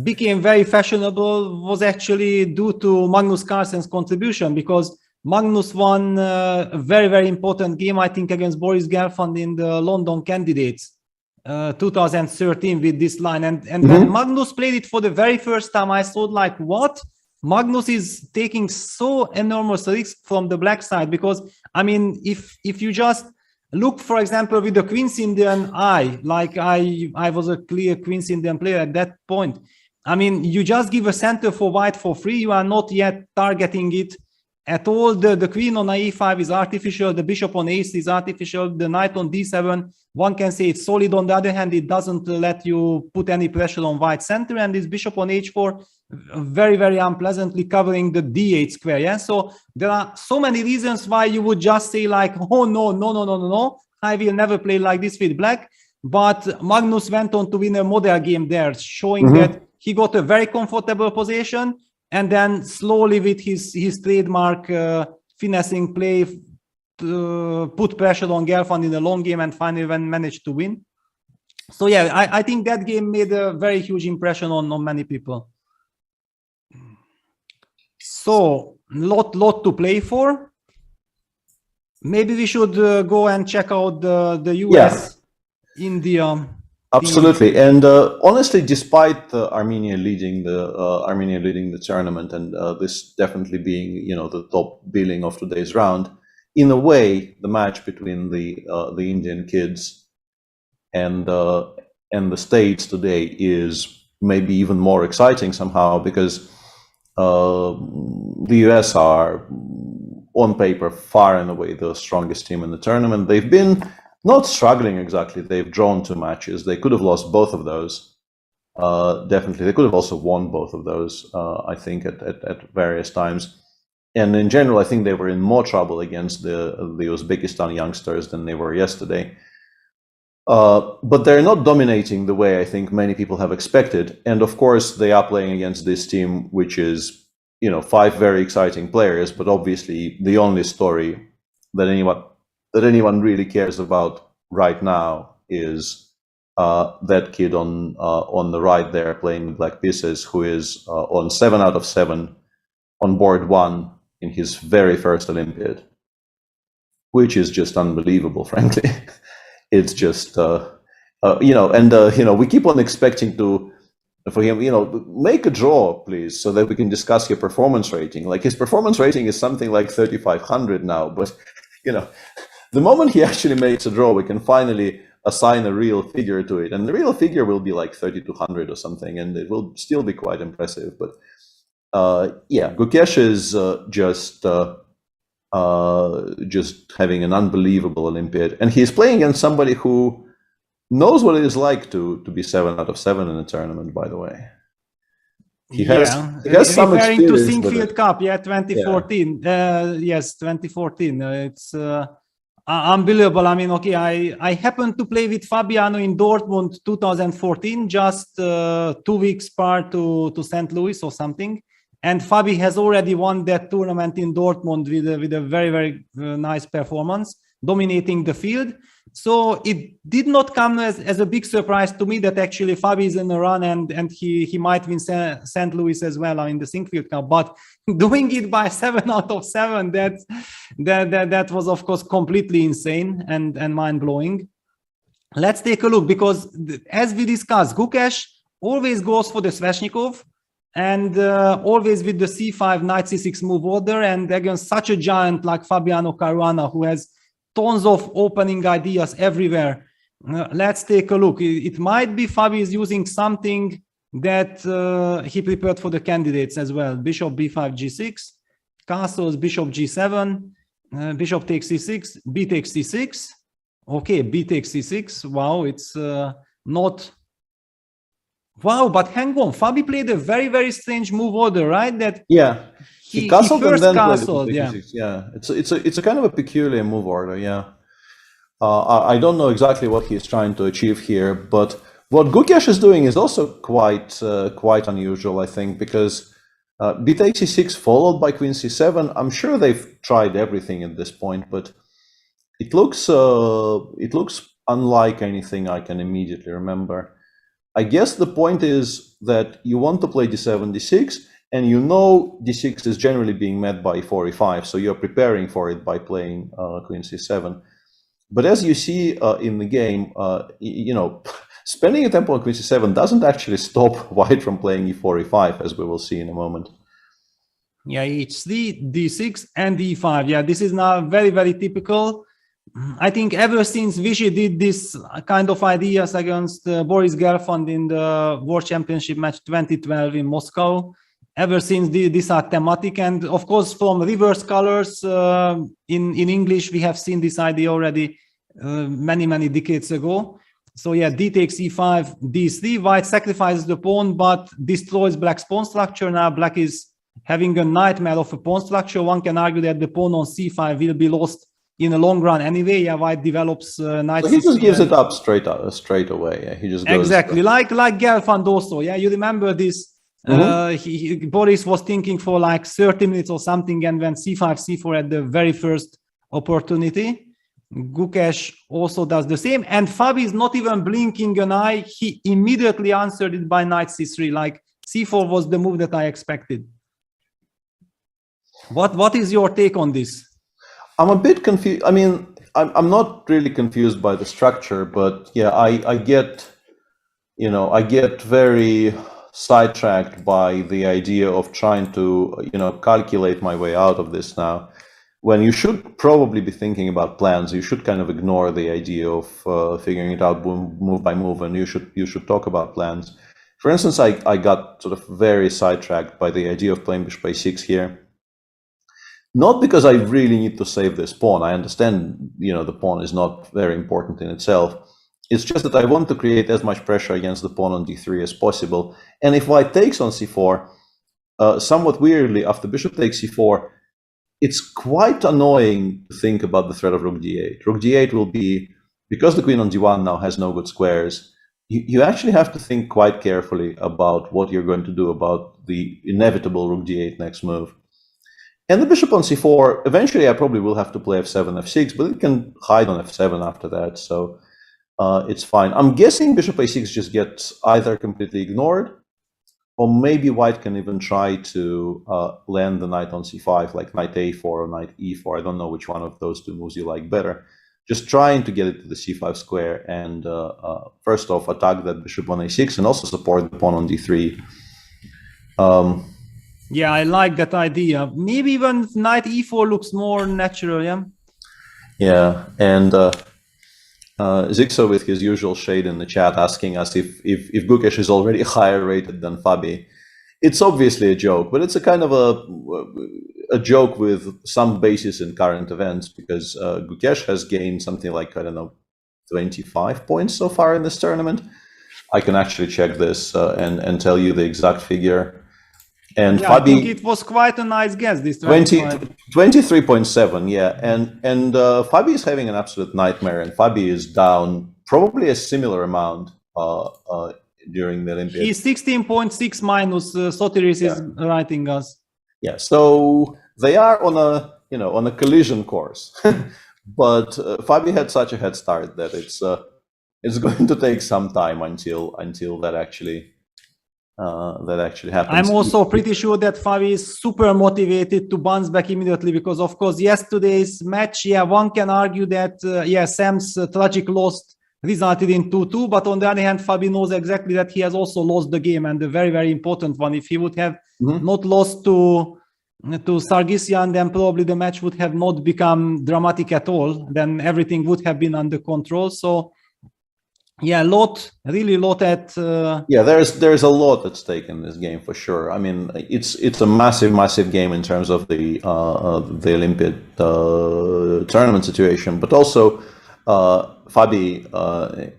became very fashionable was actually due to Magnus Carlsen's contribution, because Magnus won a very, very important game, I think, against Boris Gelfand in the London Candidates 2013 with this line. And when Magnus played it for the very first time, I thought, like, what? Magnus is taking so enormous risk from the black side, because, I mean, if you just look, for example, with the Queen's Indian eye, like I was a clear Queen's Indian player at that point. I mean, you just give a center for white for free. You are not yet targeting it at all. The queen on e5 is artificial, the bishop on a6 is artificial, the knight on d7, one can say it's solid. On the other hand, it doesn't let you put any pressure on white center, and this bishop on h4 very, very unpleasantly covering the d8 square. Yeah, so there are so many reasons why you would just say like, oh no, I will never play like this with black. But Magnus went on to win a model game there, showing that he got a very comfortable position, and then slowly with his trademark finessing play, put pressure on Gelfand in the long game and finally managed to win. So yeah, I think that game made a very huge impression on many people. So lot to play for. Maybe we should go and check out the US, India. Absolutely, and honestly, despite Armenia leading the tournament, and this definitely being the top billing of today's round, in a way, the match between the Indian kids and the States today is maybe even more exciting somehow, because the US are on paper far and away the strongest team in the tournament. They've been not struggling exactly. They've drawn 2 matches. They could have lost both of those. Definitely, they could have also won both of those. I think at various times. And in general, I think they were in more trouble against the Uzbekistan youngsters than they were yesterday. But they're not dominating the way I think many people have expected. And of course, they are playing against this team, which is 5 very exciting players. But obviously, the only story that anyone really cares about right now is that kid on the right there playing with black pieces, who is on 7 out of 7 on board 1 in his very first Olympiad, which is just unbelievable, frankly. It's just we keep on expecting for him, make a draw, please, so that we can discuss your performance rating. Like, his performance rating is something like 3,500 now, but the moment he actually makes a draw, we can finally assign a real figure to it, and the real figure will be like 3,200 or something, and it will still be quite impressive. But Gukesh is just having an unbelievable Olympiad, and he's playing against somebody who knows what it is like to be 7 out of 7 in a tournament, by the way. He has some referring to experience Sinquefield Cup, 2014. Yes, 2014. It's unbelievable. I mean, okay, I happened to play with Fabiano in Dortmund 2014, just 2 weeks prior to St. Louis or something. And Fabi has already won that tournament in Dortmund with a very, very nice performance, dominating the field. So it did not come as a big surprise to me that actually Fabi is in a run and he might win St. Louis as well in the Sinquefield Cup. But doing it by 7 out of 7, that was of course completely insane and mind-blowing. Let's take a look, because as we discussed, Gukesh always goes for the Sveshnikov, and always with the c5 knight c6 move order, and against such a giant like Fabiano Caruana, who has tons of opening ideas everywhere. Let's take a look. It might be Fabi is using something that he prepared for the candidates as well. Bishop b5 g6, castles, bishop g7, bishop takes c6, b takes c6. Okay, b takes c6. Wow, it's not... Wow, but hang on. Fabi played a very, very strange move order, right? That he castled first and then castled, It's a kind of a peculiar move order, I don't know exactly what he's trying to achieve here, but what Gukesh is doing is also quite unusual, I think, because b takes c6 followed by queen c7. I'm sure they've tried everything at this point, but it looks unlike anything I can immediately remember. I guess the point is that you want to play d7, d6, and d6 is generally being met by e4, e5, so you're preparing for it by playing queen c7. But as you see in the game, spending a tempo on queen c7 doesn't actually stop white from playing e4, e5, as we will see in a moment. Yeah, h3, d6, and e5. Yeah, this is now very, very typical. I think ever since Vichy did this kind of ideas against Boris Gelfand in the World Championship match 2012 in Moscow, ever since these are thematic, and of course from reverse colors in English we have seen this idea already many decades ago. So yeah, d takes e5, d3, white sacrifices the pawn but destroys black's pawn structure. Now black is having a nightmare of a pawn structure. One can argue that the pawn on c5 will be lost in the long run anyway. Yeah, white develops knight. So he just gives it up straight away. Yeah, he just goes exactly like Gelfand also. Yeah, you remember this. Boris was thinking for like 30 minutes or something and went c5, c4 at the very first opportunity. Gukesh also does the same, and Fabi is not even blinking an eye. He immediately answered it by knight c3. Like c4 was the move that I expected. What is your take on this? I'm a bit confused. I mean, I'm not really confused by the structure, but yeah, I get, you know, I get very sidetracked by the idea of trying to, you know, calculate my way out of this now. When you should probably be thinking about plans, you should kind of ignore the idea of figuring it out move by move, and you should talk about plans. For instance, I got sort of very sidetracked by the idea of playing bishop a6 here. Not because I really need to save this pawn. I understand, you know, the pawn is not very important in itself. It's just that I want to create as much pressure against the pawn on d3 as possible. And if white takes on c4, somewhat weirdly, after bishop takes c4, it's quite annoying to think about the threat of rook d8. Rook d8 will be, because the queen on d1 now has no good squares, you actually have to think quite carefully about what you're going to do about the inevitable rook d8 next move. And the bishop on c4, eventually I probably will have to play f7, f6, but it can hide on f7 after that, so it's fine. I'm guessing bishop a6 just gets either completely ignored, or maybe white can even try to land the knight on c5, like knight a4 or knight e4. I don't know which one of those two moves you like better. Just trying to get it to the c5 square and first off attack that bishop on a6 and also support the pawn on d3. Yeah, I like that idea. Maybe even knight e4 looks more natural, yeah? Yeah, and Zixo with his usual shade in the chat asking us if Gukesh is already higher rated than Fabi. It's obviously a joke, but it's a kind of a joke with some basis in current events, because Gukesh has gained something like, I don't know, 25 points so far in this tournament. I can actually check this and tell you the exact figure. And yeah, Fabi, I think it was quite a nice guess this time. 23.7, yeah, and Fabi is having an absolute nightmare, and Fabi is down probably a similar amount during the Olympiad. He's 16.6 minus. Sotiris is writing us. Yeah, so they are on a collision course, but Fabi had such a head start that it's going to take some time until that actually. Happens. I'm also pretty sure that Fabi is super motivated to bounce back immediately, because of course yesterday's match, yeah, one can argue that Sam's tragic loss resulted in 2-2, but on the other hand, Fabi knows exactly that he has also lost the game, and the very, very important one. If he would have not lost to Sargsyan, then probably the match would have not become dramatic at all. Then everything would have been under control. So yeah, really a lot at. Yeah, there's a lot at stake in this game for sure. I mean, it's a massive game in terms of the Olympiad tournament situation, but also Fabi,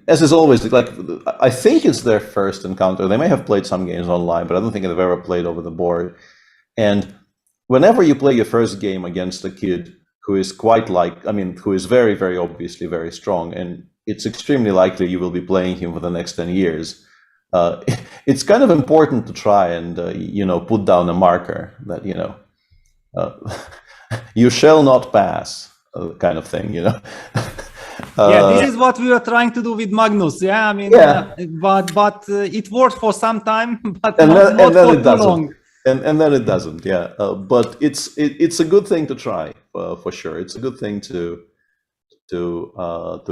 as is always, like, I think it's their first encounter. They may have played some games online, but I don't think they've ever played over the board. And whenever you play your first game against a kid who is who is very, very obviously very strong, and it's extremely likely you will be playing him for the next 10 years. It's kind of important to try and, put down a marker that, you shall not pass, kind of thing, yeah, this is what we were trying to do with Magnus. Yeah, I mean, but it worked for some time, but not for too long. And then it doesn't, yeah. But it's a good thing to try, for sure. It's a good thing to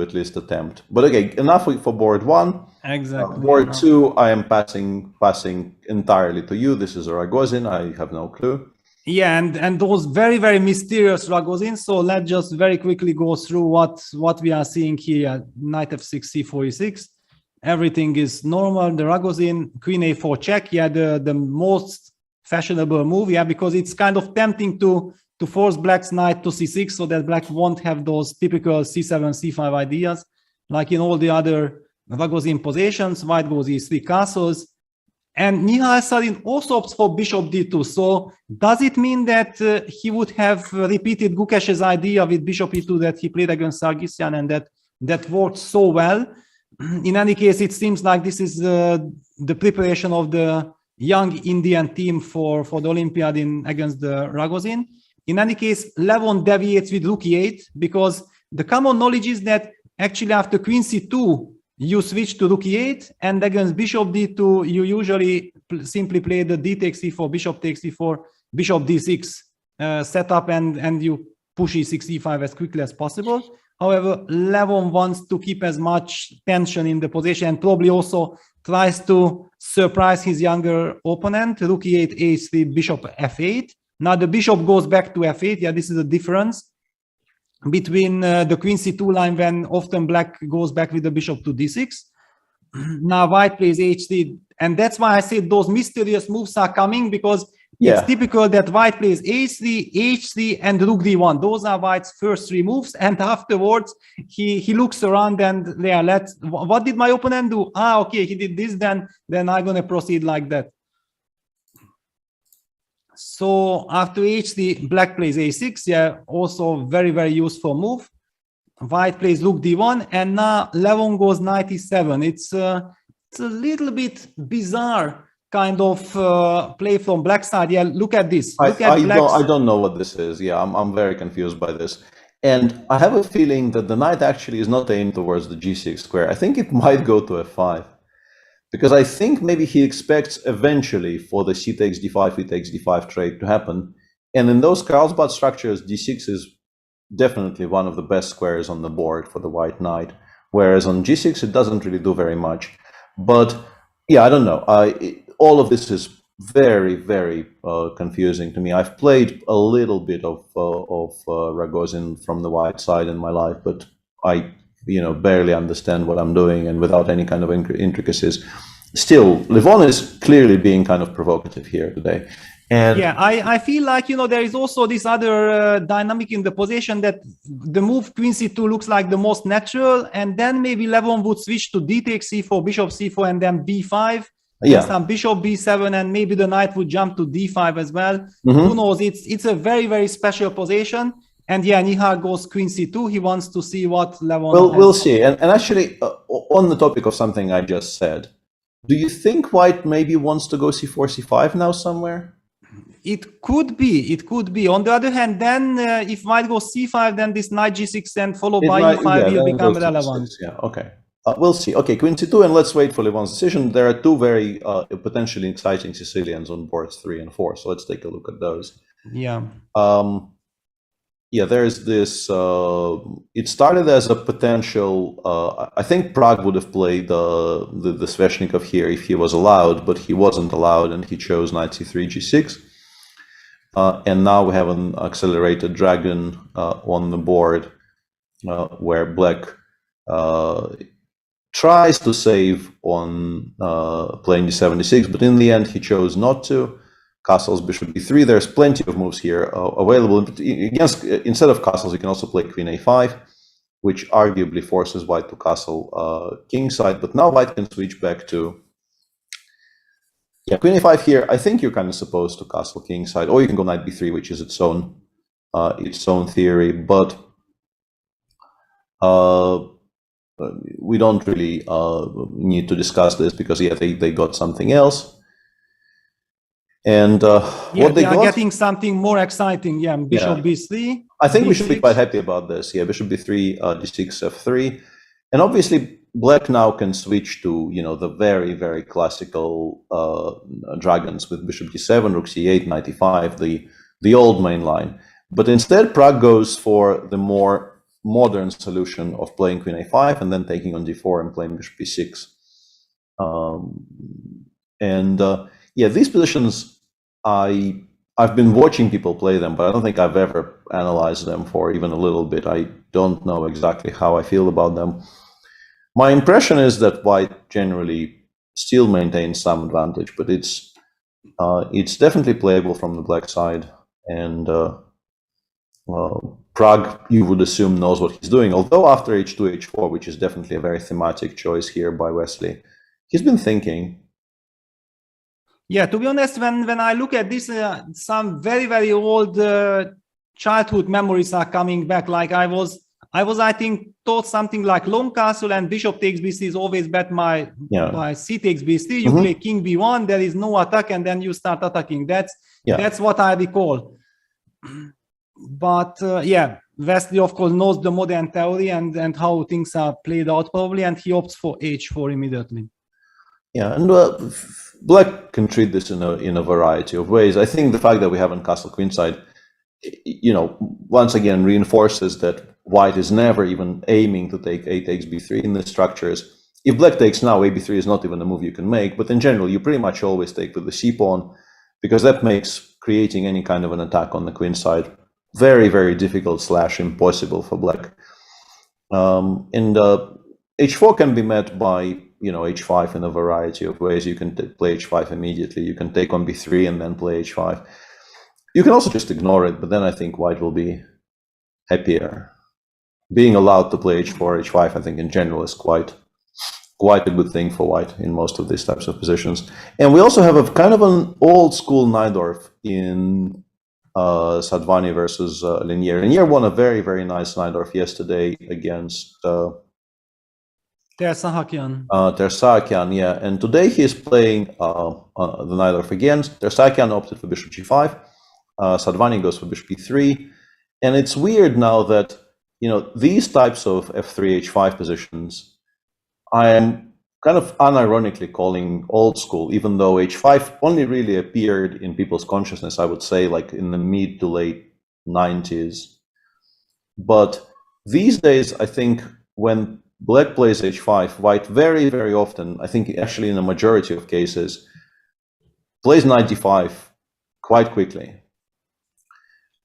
at least attempt. But okay, enough for board one. Exactly. Board two, I am passing entirely to you. This is Ragozin. I have no clue. Yeah, and those very, very mysterious Ragozin. So let's just very quickly go through what we are seeing here. Knight f6, c4, e6. Everything is normal. The Ragozin, queen a4 check. Yeah, the most fashionable move, yeah, because it's kind of tempting to force black's knight to c6 so that black won't have those typical c7, c5 ideas. Like in all the other Ragozin positions, white goes e3 castles. And Nihal Sarin also opts for bishop d2. So does it mean that he would have repeated Gukesh's idea with bishop e2 that he played against Sargsyan and that worked so well? In any case, it seems like this is the preparation of the young Indian team for the Olympiad against the Ragozin. In any case, Levon deviates with rook e8 because the common knowledge is that actually after queen c2, you switch to rook e8, and against bishop d2, you usually simply play the d takes e4, bishop takes e4, bishop d6 setup, and you push e6, e5 as quickly as possible. However, Levon wants to keep as much tension in the position and probably also tries to surprise his younger opponent. Rook e8, a3, bishop f8. Now the bishop goes back to f8. Yeah, this is a difference between the queen c2 line when often black goes back with the bishop to d6. Now white plays h3, and that's why I said those mysterious moves are coming, because it's typical that white plays a3, h3, and rook d1. Those are white's first three moves, and afterwards he looks around and what did my opponent do? Okay, he did this, then I'm gonna proceed like that. So after h3, black plays a6, yeah, also very, very useful move. White plays rook d1, and now Levon goes knight e7. It's a little bit bizarre kind of play from black side. Yeah, look at this. I don't know what this is. Yeah, I'm very confused by this. And I have a feeling that the knight actually is not aimed towards the g6 square. I think it might go to f5. Because I think maybe he expects eventually for the c takes d5, e takes d5 trade to happen. And in those Carlsbad structures, d6 is definitely one of the best squares on the board for the white knight. Whereas on g6, it doesn't really do very much. But yeah, I don't know. All of this is very, very confusing to me. I've played a little bit of Ragozin from the white side in my life, but I barely understand what I'm doing, and without any kind of intricacies. Still, Levon is clearly being kind of provocative here today. And yeah, I feel like, there is also this other dynamic in the position that the move queen c2 looks like the most natural, and then maybe Levon would switch to d takes c4, bishop c4, and then b5. Yeah, some bishop b7, and maybe the knight would jump to d5 as well. Who knows? It's a very, very special position. And yeah, Nihal goes queen c2. He wants to see what Levon. Well, we'll see. And actually, on the topic of something I just said, do you think white maybe wants to go c4, c5 now somewhere? It could be. It could be. On the other hand, then if white goes c5, then this knight g6 and followed by e5 will become relevant. Yeah. Okay. We'll see. Okay, queen c2, and let's wait for Levon's decision. There are two very potentially exciting Sicilians on boards 3 and 4. So let's take a look at those. Yeah. Yeah, there's this, it started as a potential, I think Prague would have played the Sveshnikov here if he was allowed, but he wasn't allowed, and he chose knight c3, g6. And now we have an accelerated dragon on the board where black tries to save on playing d7, d6, but in the end he chose not to. Castles, bishop b3. There's plenty of moves here available. Instead of castles, you can also play queen a5, which arguably forces white to castle kingside. But now white can switch back to queen a5 here. I think you're kind of supposed to castle kingside, or you can go knight b3, which is its own theory. But we don't really need to discuss this because they got something else. And what they are getting something more exciting. Yeah, bishop b3. I think we should be quite happy about this. Yeah, bishop b3, d6, f3, and obviously black now can switch to the very, very classical dragons with bishop d7, rook c8, knight e5, the old main line. But instead, Prague goes for the more modern solution of playing queen a5 and then taking on d4 and playing bishop b6. These positions. I've been watching people play them, but I don't think I've ever analyzed them for even a little bit. I don't know exactly how I feel about them. My impression is that white generally still maintains some advantage, but it's It's definitely playable from the black side, and Prague, you would assume, knows what he's doing. Although after h2, h4, which is definitely a very thematic choice here by Wesley, he's been thinking. Yeah, to be honest, when I look at this, some very old childhood memories are coming back. Like I was I think taught something like long castle and bishop takes b3 is always bet by c takes b3. You play king b1. There is no attack, and then you start attacking. That's what I recall. But yeah, Wesley of course knows the modern theory and how things are played out probably, and he opts for h4 immediately. Yeah, and black can treat this in a variety of ways. I think the fact that we haven't castle queenside, once again reinforces that white is never even aiming to take a takes b3 in the structures. If black takes now, a b3 is not even a move you can make, but in general you pretty much always take with the c pawn, because that makes creating any kind of an attack on the queen side very difficult / impossible for black. And h4 can be met by h5 in a variety of ways. You can play h5 immediately. You can take on b3 and then play h5. You can also just ignore it, but then I think white will be happier. Being allowed to play h4, h5, I think in general is quite a good thing for white in most of these types of positions. And we also have a kind of an old school Najdorf in Sadvani versus Linier. Linier won a very nice Najdorf yesterday against Tersakian. Tersakian, yeah. And today he is playing the Najdorf again. Tersakian opted for bishop g5. Sadvani goes for bishop e3. And it's weird now that, these types of f3, h5 positions, I am kind of unironically calling old school, even though h5 only really appeared in people's consciousness, I would say, like in the mid to late 90s. But these days, I think when black plays h5, white very often, I think actually in a majority of cases, plays knight d5 quite quickly.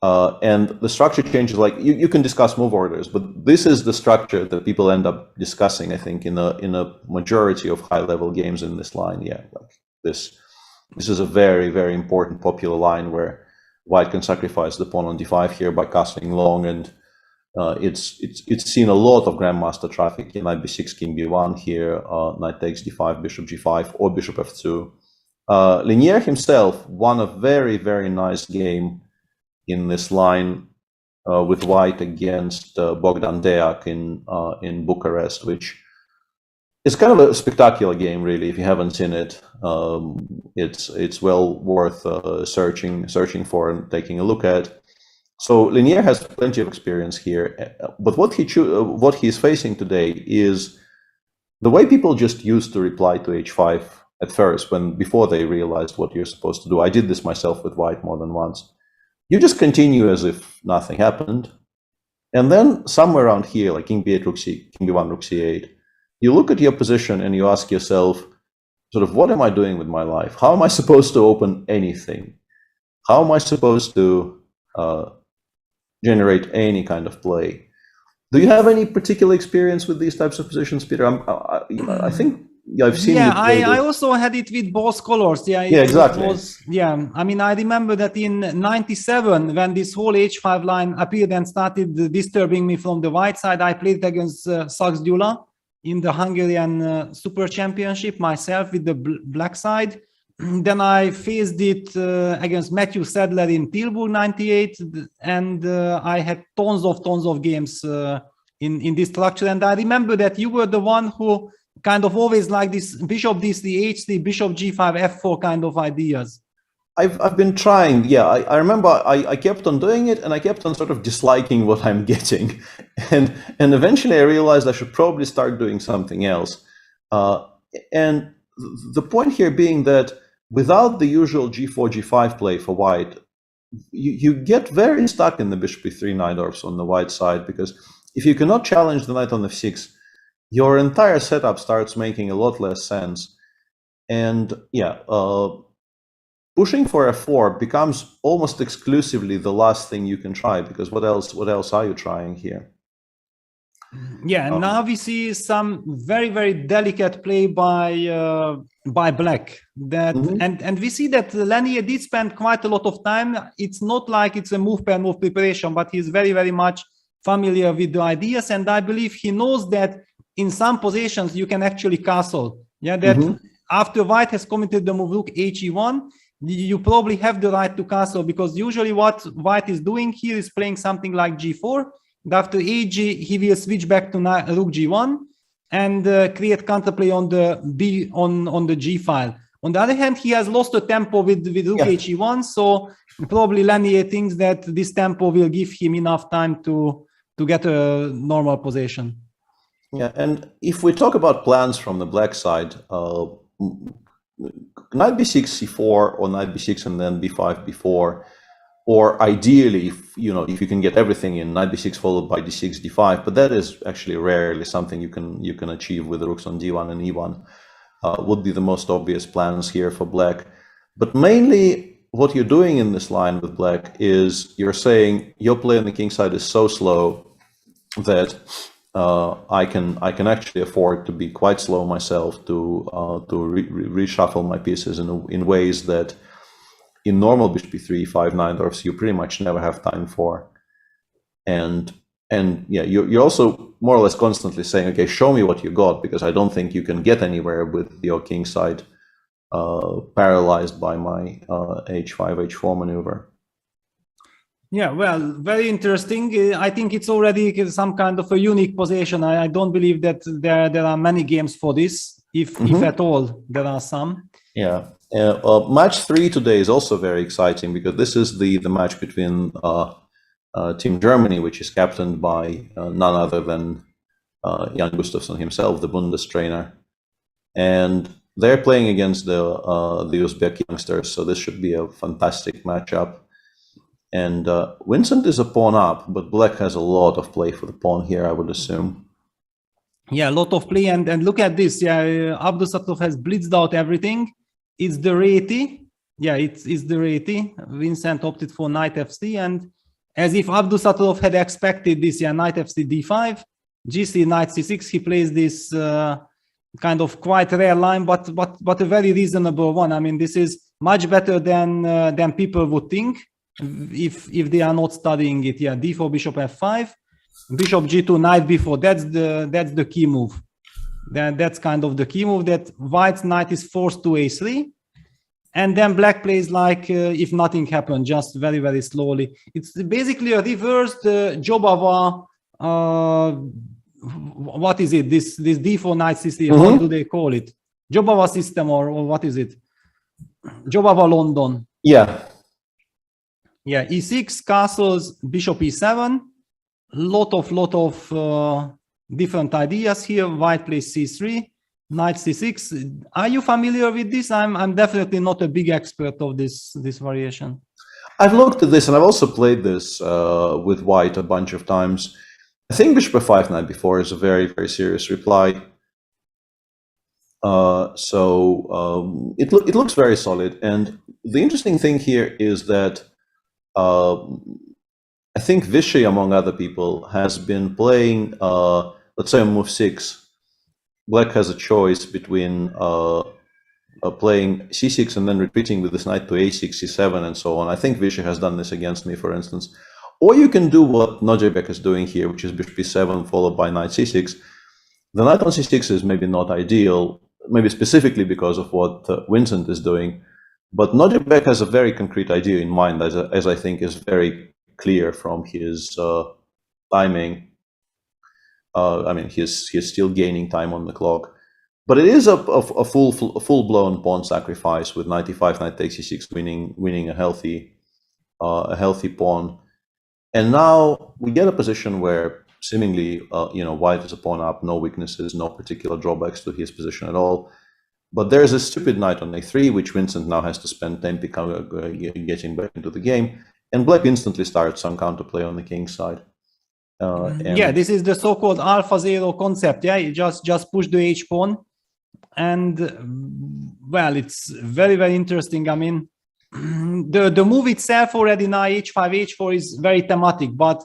And the structure changes, like you can discuss move orders, but this is the structure that people end up discussing, I think, in a majority of high-level games in this line. Yeah, like this is a very important popular line where white can sacrifice the pawn on d5 here by castling long, and it's seen a lot of grandmaster traffic. Knight b6, king b1 here, knight takes d5, bishop g5, or bishop f2. Linier himself won a very nice game in this line with white against Bogdan Deac in Bucharest, which is kind of a spectacular game, really. If you haven't seen it, it's well worth searching for and taking a look at. So Linier has plenty of experience here, but what he's facing today is the way people just used to reply to h5 at first, before they realized what you're supposed to do. I did this myself with white more than once. You just continue as if nothing happened. And then somewhere around here, like king b8, rook c, king b1, rook c8, you look at your position and you ask yourself, sort of, what am I doing with my life? How am I supposed to open anything? How am I supposed to generate any kind of play? Do you have any particular experience with these types of positions, Peter? I think I've seen. Yeah, I also had it with both colors. Yeah, exactly. I mean, I remember that in '97, when this whole h5 line appeared and started disturbing me from the white side, I played against Saks Gyula in the Hungarian Super Championship myself with the black side. Then I faced it against Matthew Sadler in Tilburg '98, and I had tons of games in this structure. And I remember that you were the one who kind of always like this bishop d3, h3, bishop g5, f4 kind of ideas. I've been trying. Yeah, I remember I kept on doing it, and I kept on sort of disliking what I'm getting, and eventually I realized I should probably start doing something else. And the point here being that without the usual g4, g5 play for white, you get very stuck in the bishop e3 Najdorfs on the white side, because if you cannot challenge the knight on f6, your entire setup starts making a lot less sense. And yeah, pushing for f4 becomes almost exclusively the last thing you can try, because what else are you trying here? Yeah, and now we see some very, very delicate play by Black. That and we see that Lanier did spend quite a lot of time. It's not like it's a move per move preparation, but he's very, very much familiar with the ideas, and I believe he knows that in some positions you can actually castle. Yeah, that after White has committed the move Rook HE1, you probably have the right to castle, because usually what White is doing here is playing something like G4. And after AG, he will switch back to Rook G1 and create counterplay on the G file. On the other hand, he has lost the tempo with Rook HE1, so probably Lanier thinks that this tempo will give him enough time to get a normal position. Yeah, and if we talk about plans from the Black side, Knight b6, c4, or Knight b6 and then b5, b4, or ideally, if you can get everything in Knight b6 followed by d6, d5, but that is actually rarely something you can achieve with the rooks on d1 and e1, would be the most obvious plans here for Black. But mainly, what you're doing in this line with Black is you're saying your play on the king side is so slow that I can actually afford to be quite slow myself to reshuffle my pieces in ways that in normal bishop b3, 5, 9 dwarfs you pretty much never have time for. And yeah, you're also more or less constantly saying, okay, show me what you got, because I don't think you can get anywhere with your king side paralyzed by my h5, h4 maneuver. Yeah, well, very interesting. I think it's already some kind of a unique position. I don't believe that there are many games for this, if at all there are some. Yeah, match 3 today is also very exciting, because this is the match between Team Germany, which is captained by none other than Jan Gustafsson himself, the Bundes trainer, and they're playing against the Uzbek youngsters. So this should be a fantastic matchup. And Vincent is a pawn up, but Black has a lot of play for the pawn here, I would assume. Yeah, a lot of play, and look at this. Yeah, Abdusatov has blitzed out everything. It's the Reti. Yeah, it's the Reti. Vincent opted for Knight FC, and as if Abdusatov had expected this, yeah, Knight FC d5, GC Knight c6. He plays this kind of quite rare line, but a very reasonable one. I mean, this is much better than people would think if they are not studying it. Yeah, d4, bishop f5, bishop g2, knight b4. That's the key move. That's kind of the key move, that White's knight is forced to a3, and then Black plays like if nothing happened, just very, very slowly. It's basically a reversed Jobava. What is it? This d4 knight c3. What do they call it? Jobava system, or what is it? Jobava London. Yeah. Yeah, e6, castles, bishop e7. Lot of different ideas here. White plays c3, knight c6. Are you familiar with this? I'm definitely not a big expert of this variation. I've looked at this, and I've also played this with White a bunch of times. I think bishop f5, knight b4 is a very, very serious reply. It looks very solid. And the interesting thing here is that I think Vishy, among other people, has been playing, let's say on move 6. Black has a choice between playing c6 and then retreating with this knight to a6, c7, and so on. I think Vishy has done this against me, for instance. Or you can do what Nojebek is doing here, which is bishop e7 followed by knight c6. The knight on c6 is maybe not ideal, maybe specifically because of what Vincent is doing. But Nojebek has a very concrete idea in mind, as I think is very clear from his timing. I mean, he's still gaining time on the clock. But it is a full-blown pawn sacrifice with knight e5, knight takes e6, winning a healthy pawn. And now we get a position where seemingly, White is a pawn up, no weaknesses, no particular drawbacks to his position at all. But there's a stupid knight on a3, which Vincent now has to spend time getting back into the game. And Black instantly starts some counterplay on the king's side. Yeah, this is the so-called alpha zero concept. Yeah, you just push the h pawn, and well, it's very, very interesting. I mean, the move itself already now h5 h4 is very thematic, but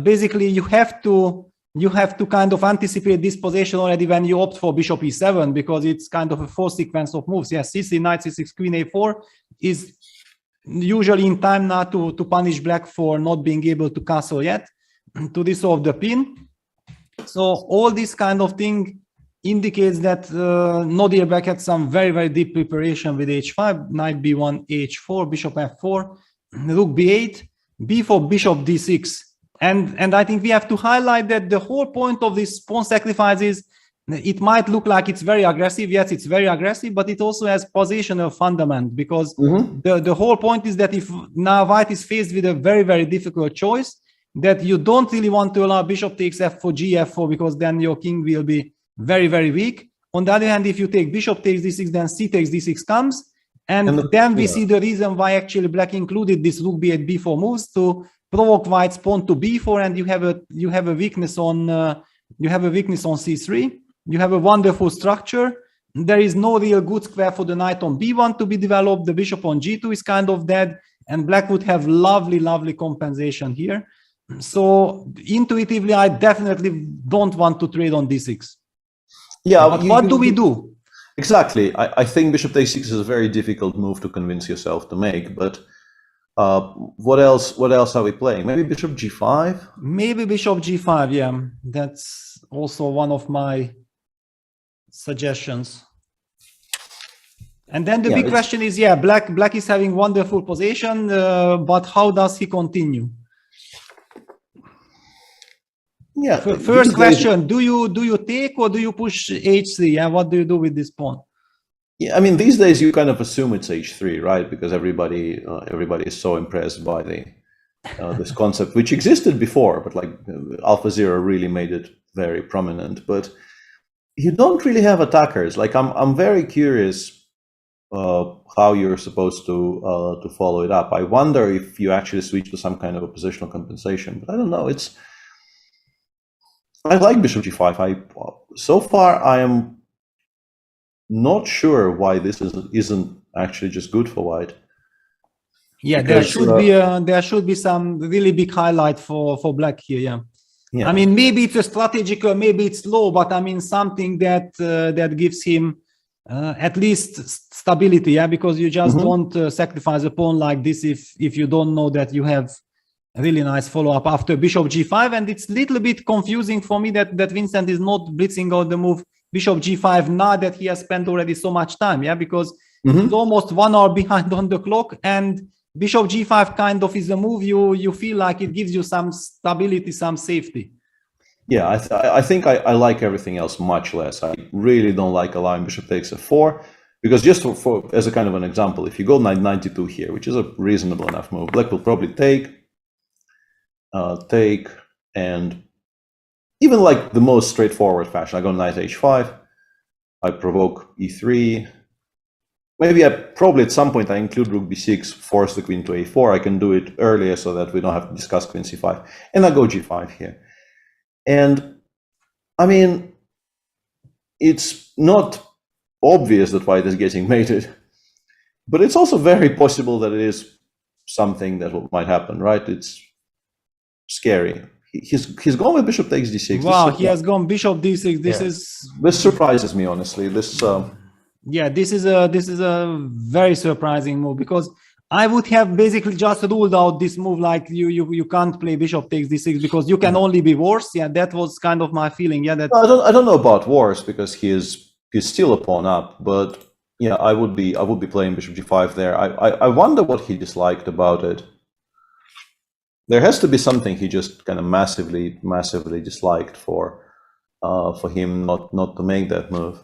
basically you have to you have to kind of anticipate this position already when you opt for bishop e7, because it's kind of a four sequence of moves. Yes, c3, knight c6, queen a4 is usually in time now to punish black for not being able to castle yet, to dissolve the pin. So all this kind of thing indicates that Nadir Bek had some very, very deep preparation with h5, knight b1, h4, bishop f4, rook b8, b4, bishop d6. And I think we have to highlight that the whole point of this pawn sacrifice is, it might look like it's very aggressive. Yes, it's very aggressive, but it also has positional fundament, because the whole point is that if now white is faced with a very, very difficult choice, that you don't really want to allow bishop takes f4, g4, because then your king will be very, very weak. On the other hand, if you take bishop takes d6, then c takes d6 comes. And then we see the reason why actually black included this rook b8, b4 moves to provoke white's pawn to b4, and you have a weakness on c3. You have a wonderful structure. There is no real good square for the knight on b1 to be developed. The bishop on g2 is kind of dead, and black would have lovely, lovely compensation here. So intuitively, I definitely don't want to trade on d6. Yeah, but what do we do? Exactly. I think bishop takes 6 is a very difficult move to convince yourself to make, but what else are we playing? Maybe bishop g5? Maybe bishop g5, yeah. That's also one of my suggestions. And then the big question is, yeah, black is having wonderful position, but how does he continue? Yeah. First question, do you take or do you push h3? And what do you do with this pawn? Yeah, I mean, these days you kind of assume it's h3, right? Because everybody is so impressed by this concept, which existed before, but like AlphaZero really made it very prominent. But you don't really have attackers. Like I'm very curious how you're supposed to follow it up. I wonder if you actually switch to some kind of a positional compensation, but I don't know. I like bishop g5. So far I am not sure why this isn't actually just good for white. Yeah, because, there should be some really big highlight for black here. Yeah. I mean, maybe it's a strategical, maybe it's low, but I mean something that gives him at least stability. Yeah, because you just don't sacrifice a pawn like this if you don't know that you have a really nice follow-up after bishop g5. And it's a little bit confusing for me that Vincent is not blitzing out the move bishop g5 now that he has spent already so much time. Yeah, because he's almost 1 hour behind on the clock, and bishop g5 kind of is a move you feel like it gives you some stability, some safety. Yeah, I think I like everything else much less. I really don't like allowing bishop takes f4, because just for as a kind of an example, if you go knight 92 here, which is a reasonable enough move, black will probably take, and even like the most straightforward fashion, I go knight h5, I provoke e3. Maybe probably at some point I include rook b6, force the queen to a4. I can do it earlier so that we don't have to discuss queen c5. And I go g5 here. And I mean, it's not obvious that white is getting mated, but it's also very possible that it is something that might happen, right? It's scary. He's gone with bishop takes d6. Wow, he has gone bishop d6. This surprises me, honestly. Yeah, this is a very surprising move, because I would have basically just ruled out this move, like you can't play bishop takes d6 because you can only be worse. Yeah, that was kind of my feeling. Yeah, that I don't know about worse, because he's still a pawn up, but yeah, I would be playing bishop g5 there. I wonder what he disliked about it. There has to be something he just kind of massively disliked for him not to make that move.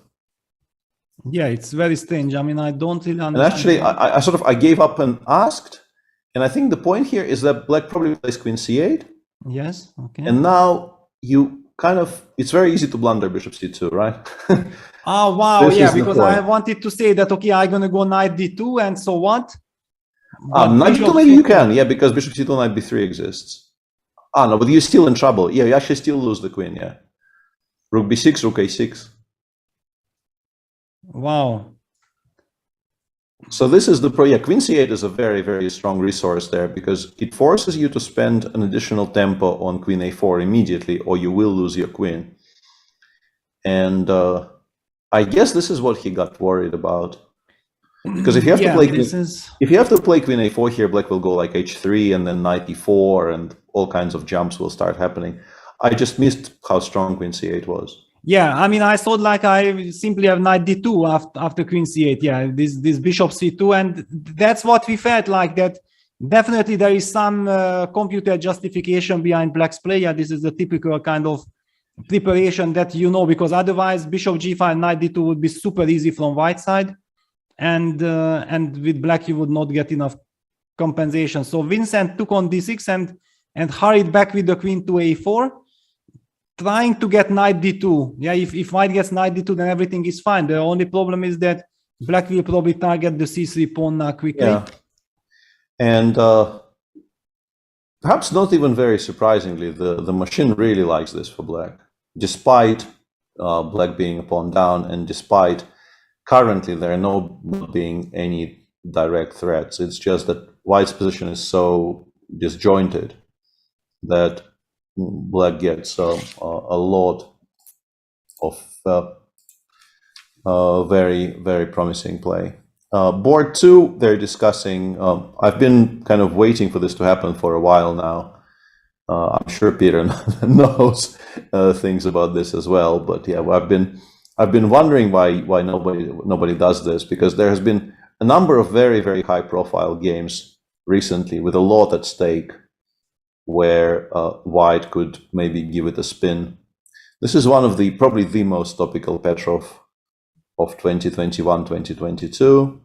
Yeah, it's very strange. I mean, I don't really understand. And actually, I gave up and asked, and I think the point here is that black probably plays queen c8. Yes. Okay. And now it's very easy to blunder bishop c2, right? Oh wow, yeah, because I wanted to say that okay, I'm gonna go knight d2, and so what? Knight d2 maybe you can, yeah, because bishop c2 knight b3 exists. No, but you're still in trouble. Yeah, you actually still lose the queen. Yeah, rook b6, rook a6. Wow. So this is the queen c8 is a very, very strong resource there because it forces you to spend an additional tempo on queen a4 immediately, or you will lose your queen. And I guess this is what he got worried about. Because if you have to play if you have to play queen a4 here, black will go like h3 and then knight e4 and all kinds of jumps will start happening. I just missed how strong queen c8 was. Yeah, I mean, I thought like I simply have knight d2 after queen c8. Yeah, this bishop c2, and that's what we felt like, that definitely there is some computer justification behind black's play. Yeah, this is the typical kind of preparation that you know, because otherwise bishop g5, knight d2 would be super easy from white side, and with black you would not get enough compensation. So Vincent took on d6 and hurried back with the queen to a4. Trying to get knight d2. Yeah, if white gets knight d2, then everything is fine. The only problem is that black will probably target the c3 pawn quickly. Yeah. And perhaps not even very surprisingly, the machine really likes this for black, despite black being a pawn down, and despite currently there not being any direct threats. It's just that white's position is so disjointed that black gets a lot of very, very promising play. Board 2, they're discussing, I've been kind of waiting for this to happen for a while now. I'm sure Peter knows things about this as well, but yeah, I've been wondering why nobody does this, because there has been a number of very, very high profile games recently with a lot at stake, where white could maybe give it a spin. This is one of probably the most topical Petrov of 2021-2022.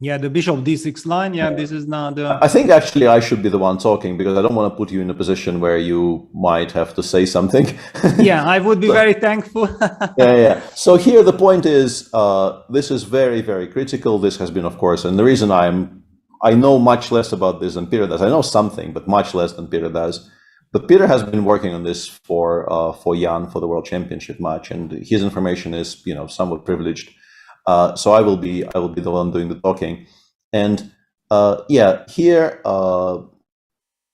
Yeah, the bishop d6 line. Yeah, this is now the... I think actually I should be the one talking, because I don't want to put you in a position where you might have to say something. Yeah, I would be very thankful. Yeah. So here the point is, this is very, very critical. This has been, of course, and the reason I know much less about this than Peter does. I know something, but much less than Peter does. But Peter has been working on this for Jan for the World Championship match, and his information is, you know, somewhat privileged. So I will be the one doing the talking. And yeah, here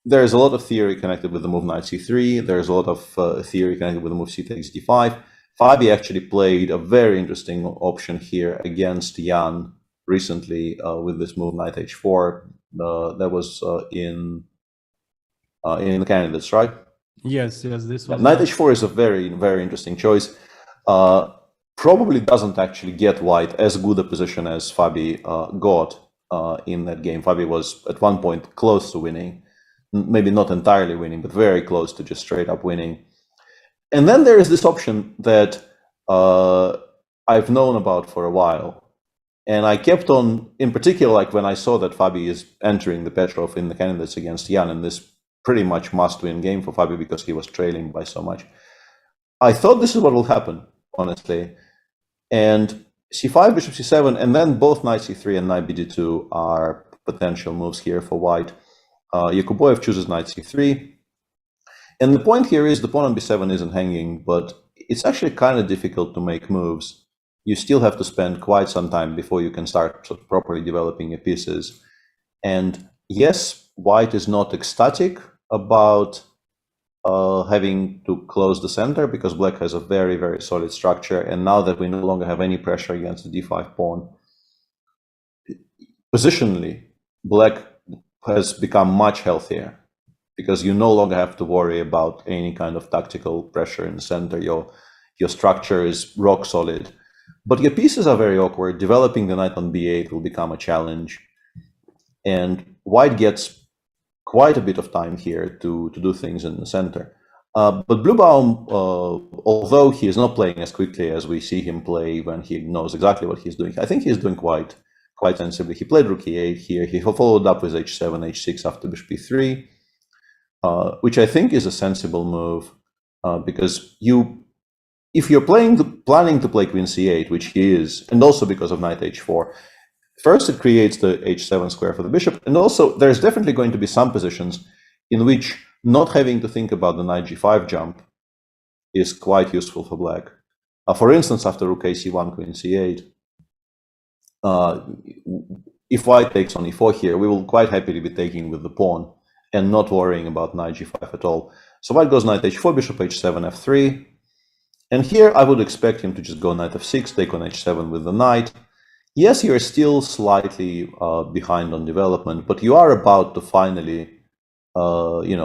there's a lot of theory connected with the move knight c3. There's a lot of theory connected with the move c takes d5. Fabi actually played a very interesting option here against Jan recently with this move knight h4. That was in the candidates, right? Yes, this was knight h4 is a very, very interesting choice. Probably doesn't actually get white as good a position as Fabi got in that game. Fabi was at one point close to winning, maybe not entirely winning, but very close to just straight up winning. And then there is this option that I've known about for a while. And I kept on, in particular, like when I saw that Fabi is entering the Petrov in the candidates against Jan, and this pretty much must-win game for Fabi because he was trailing by so much. I thought this is what will happen, honestly. And c5, bishop c7, and then both knight c3 and knight bd2 are potential moves here for white. Yakuboyev chooses knight c3. And the point here is the pawn on b7 isn't hanging, but it's actually kind of difficult to make moves. You still have to spend quite some time before you can start sort of properly developing your pieces. And yes, white is not ecstatic about having to close the center, because black has a very, very solid structure. And now that we no longer have any pressure against the d5 pawn, positionally, black has become much healthier, because you no longer have to worry about any kind of tactical pressure in the center. Your structure is rock solid. But your pieces are very awkward. Developing the knight on b8 will become a challenge. And white gets quite a bit of time here to do things in the center. But Bluebaum, although he is not playing as quickly as we see him play when he knows exactly what he's doing, I think he's doing quite sensibly. He played rook e8 here. He followed up with h7, h6 after bishop e3, which I think is a sensible move, because if you're planning to play queen c8, which he is, and also because of knight h4, first it creates the h7 square for the bishop, and also there's definitely going to be some positions in which not having to think about the knight g5 jump is quite useful for black. For instance, after rook a c1, queen c8, if white takes on e4 here, we will quite happily be taking with the pawn and not worrying about knight g5 at all. So white goes knight h4, bishop h7, f3. And here I would expect him to just go knight f6, take on h7 with the knight. Yes, you're still slightly behind on development, but you are about to finally,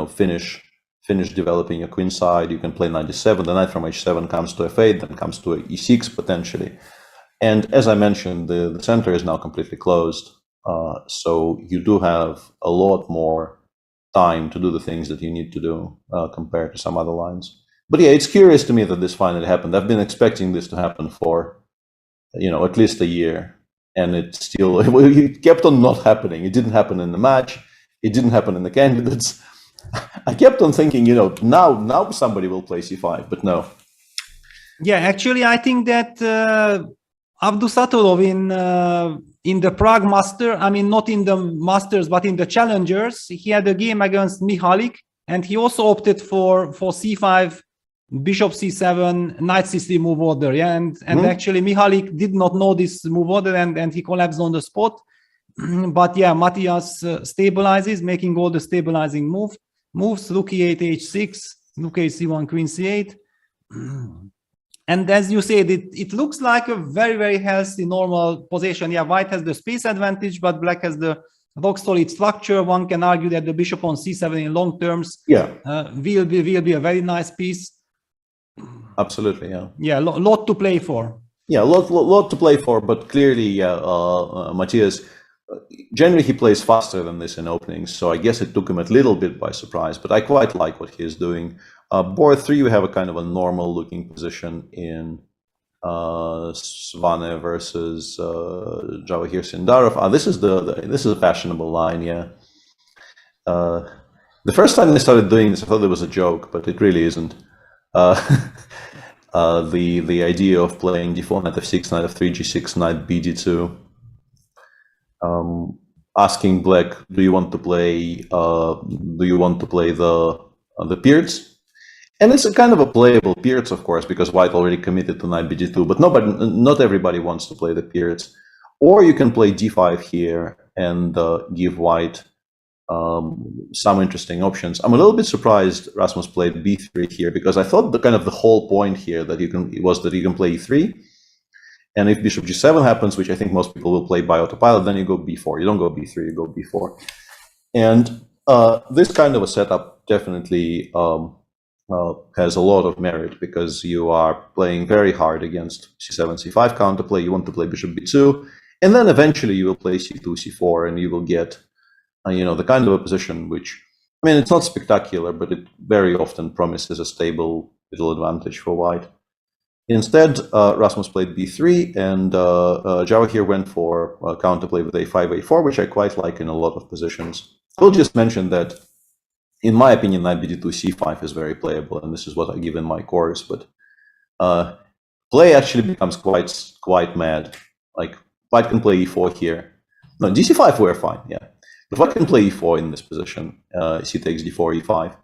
finish developing your queen side. You can play knight d7, the knight from h7 comes to f8, then comes to e6 potentially. And as I mentioned, the center is now completely closed, so you do have a lot more time to do the things that you need to do compared to some other lines. But yeah, it's curious to me that this finally happened. I've been expecting this to happen for, at least a year, and it kept on not happening. It didn't happen in the match. It didn't happen in the candidates. I kept on thinking, now somebody will play c5, but no. Yeah, actually, I think that Abdusatulov in the Prague Master, I mean, not in the Masters, but in the Challengers, he had a game against Mihalik, and he also opted for c5, bishop c7, knight c3 move order. Yeah, and actually Mihalik did not know this move order, and he collapsed on the spot. But yeah, Matthias stabilizes, making all the stabilizing moves, rook e8, h6, rook a c1, queen c8. And as you said, it looks like a very, very healthy, normal position. Yeah, white has the space advantage, but black has the rock solid structure. One can argue that the bishop on c7 in long terms will be a very nice piece. Absolutely, yeah. Yeah, lot to play for. Yeah, lot to play for, but clearly, Matthias, generally he plays faster than this in openings, so I guess it took him a little bit by surprise, but I quite like what he is doing. Board 3, we have a kind of a normal looking position in Svane versus Jawahir Sindarov. This is a fashionable line, yeah. The first time they started doing this, I thought it was a joke, but it really isn't. The idea of playing d4, knight f6, knight f3, g6, knight bd2, asking black, do you want to play the Peerts? And it's a kind of a playable Peerts, of course, because white already committed to knight bd2, but not everybody wants to play the Peerts. Or you can play d5 here and give white some interesting options. I'm a little bit surprised Rasmus played b3 here, because I thought the whole point here that you can play e3, and if bishop g7 happens, which I think most people will play by autopilot, then you go b4. You don't go b3, you go b4. And this kind of a setup definitely has a lot of merit, because you are playing very hard against c7, c5 counterplay. You want to play bishop b2, and then eventually you will play c2, c4, and you will get the kind of a position which, I mean, it's not spectacular, but it very often promises a stable little advantage for white. Instead, Rasmus played b3, and Jawahir went for counterplay with a5, a4, which I quite like in a lot of positions. I'll just mention that, in my opinion, knight bd2, c5 is very playable, and this is what I give in my course, but play actually becomes quite mad. Like, white can play e4 here. No, dc5 we're fine, yeah. But white can play e4 in this position, c takes d4, e5.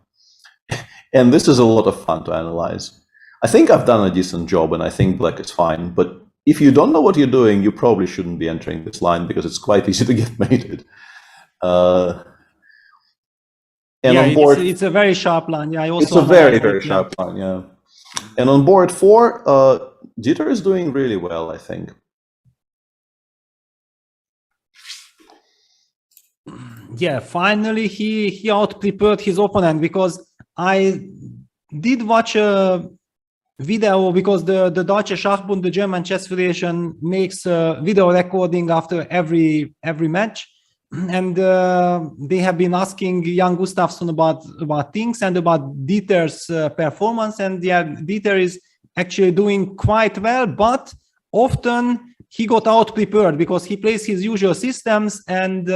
And this is a lot of fun to analyze. I think I've done a decent job, and I think black is fine, but if you don't know what you're doing, you probably shouldn't be entering this line, because it's quite easy to get mated. And on board, it's a very sharp line. Yeah, it's a very, very sharp line, yeah. And on board 4, Dieter is doing really well, I think. Yeah, finally he out-prepared his opponent, because I did watch a video, because the Deutsche Schachbund, the German Chess Federation, makes a video recording after every match, and they have been asking Jan Gustafsson about things and about Dieter's performance, and yeah, Dieter is actually doing quite well, but often he got out prepared, because he plays his usual systems, and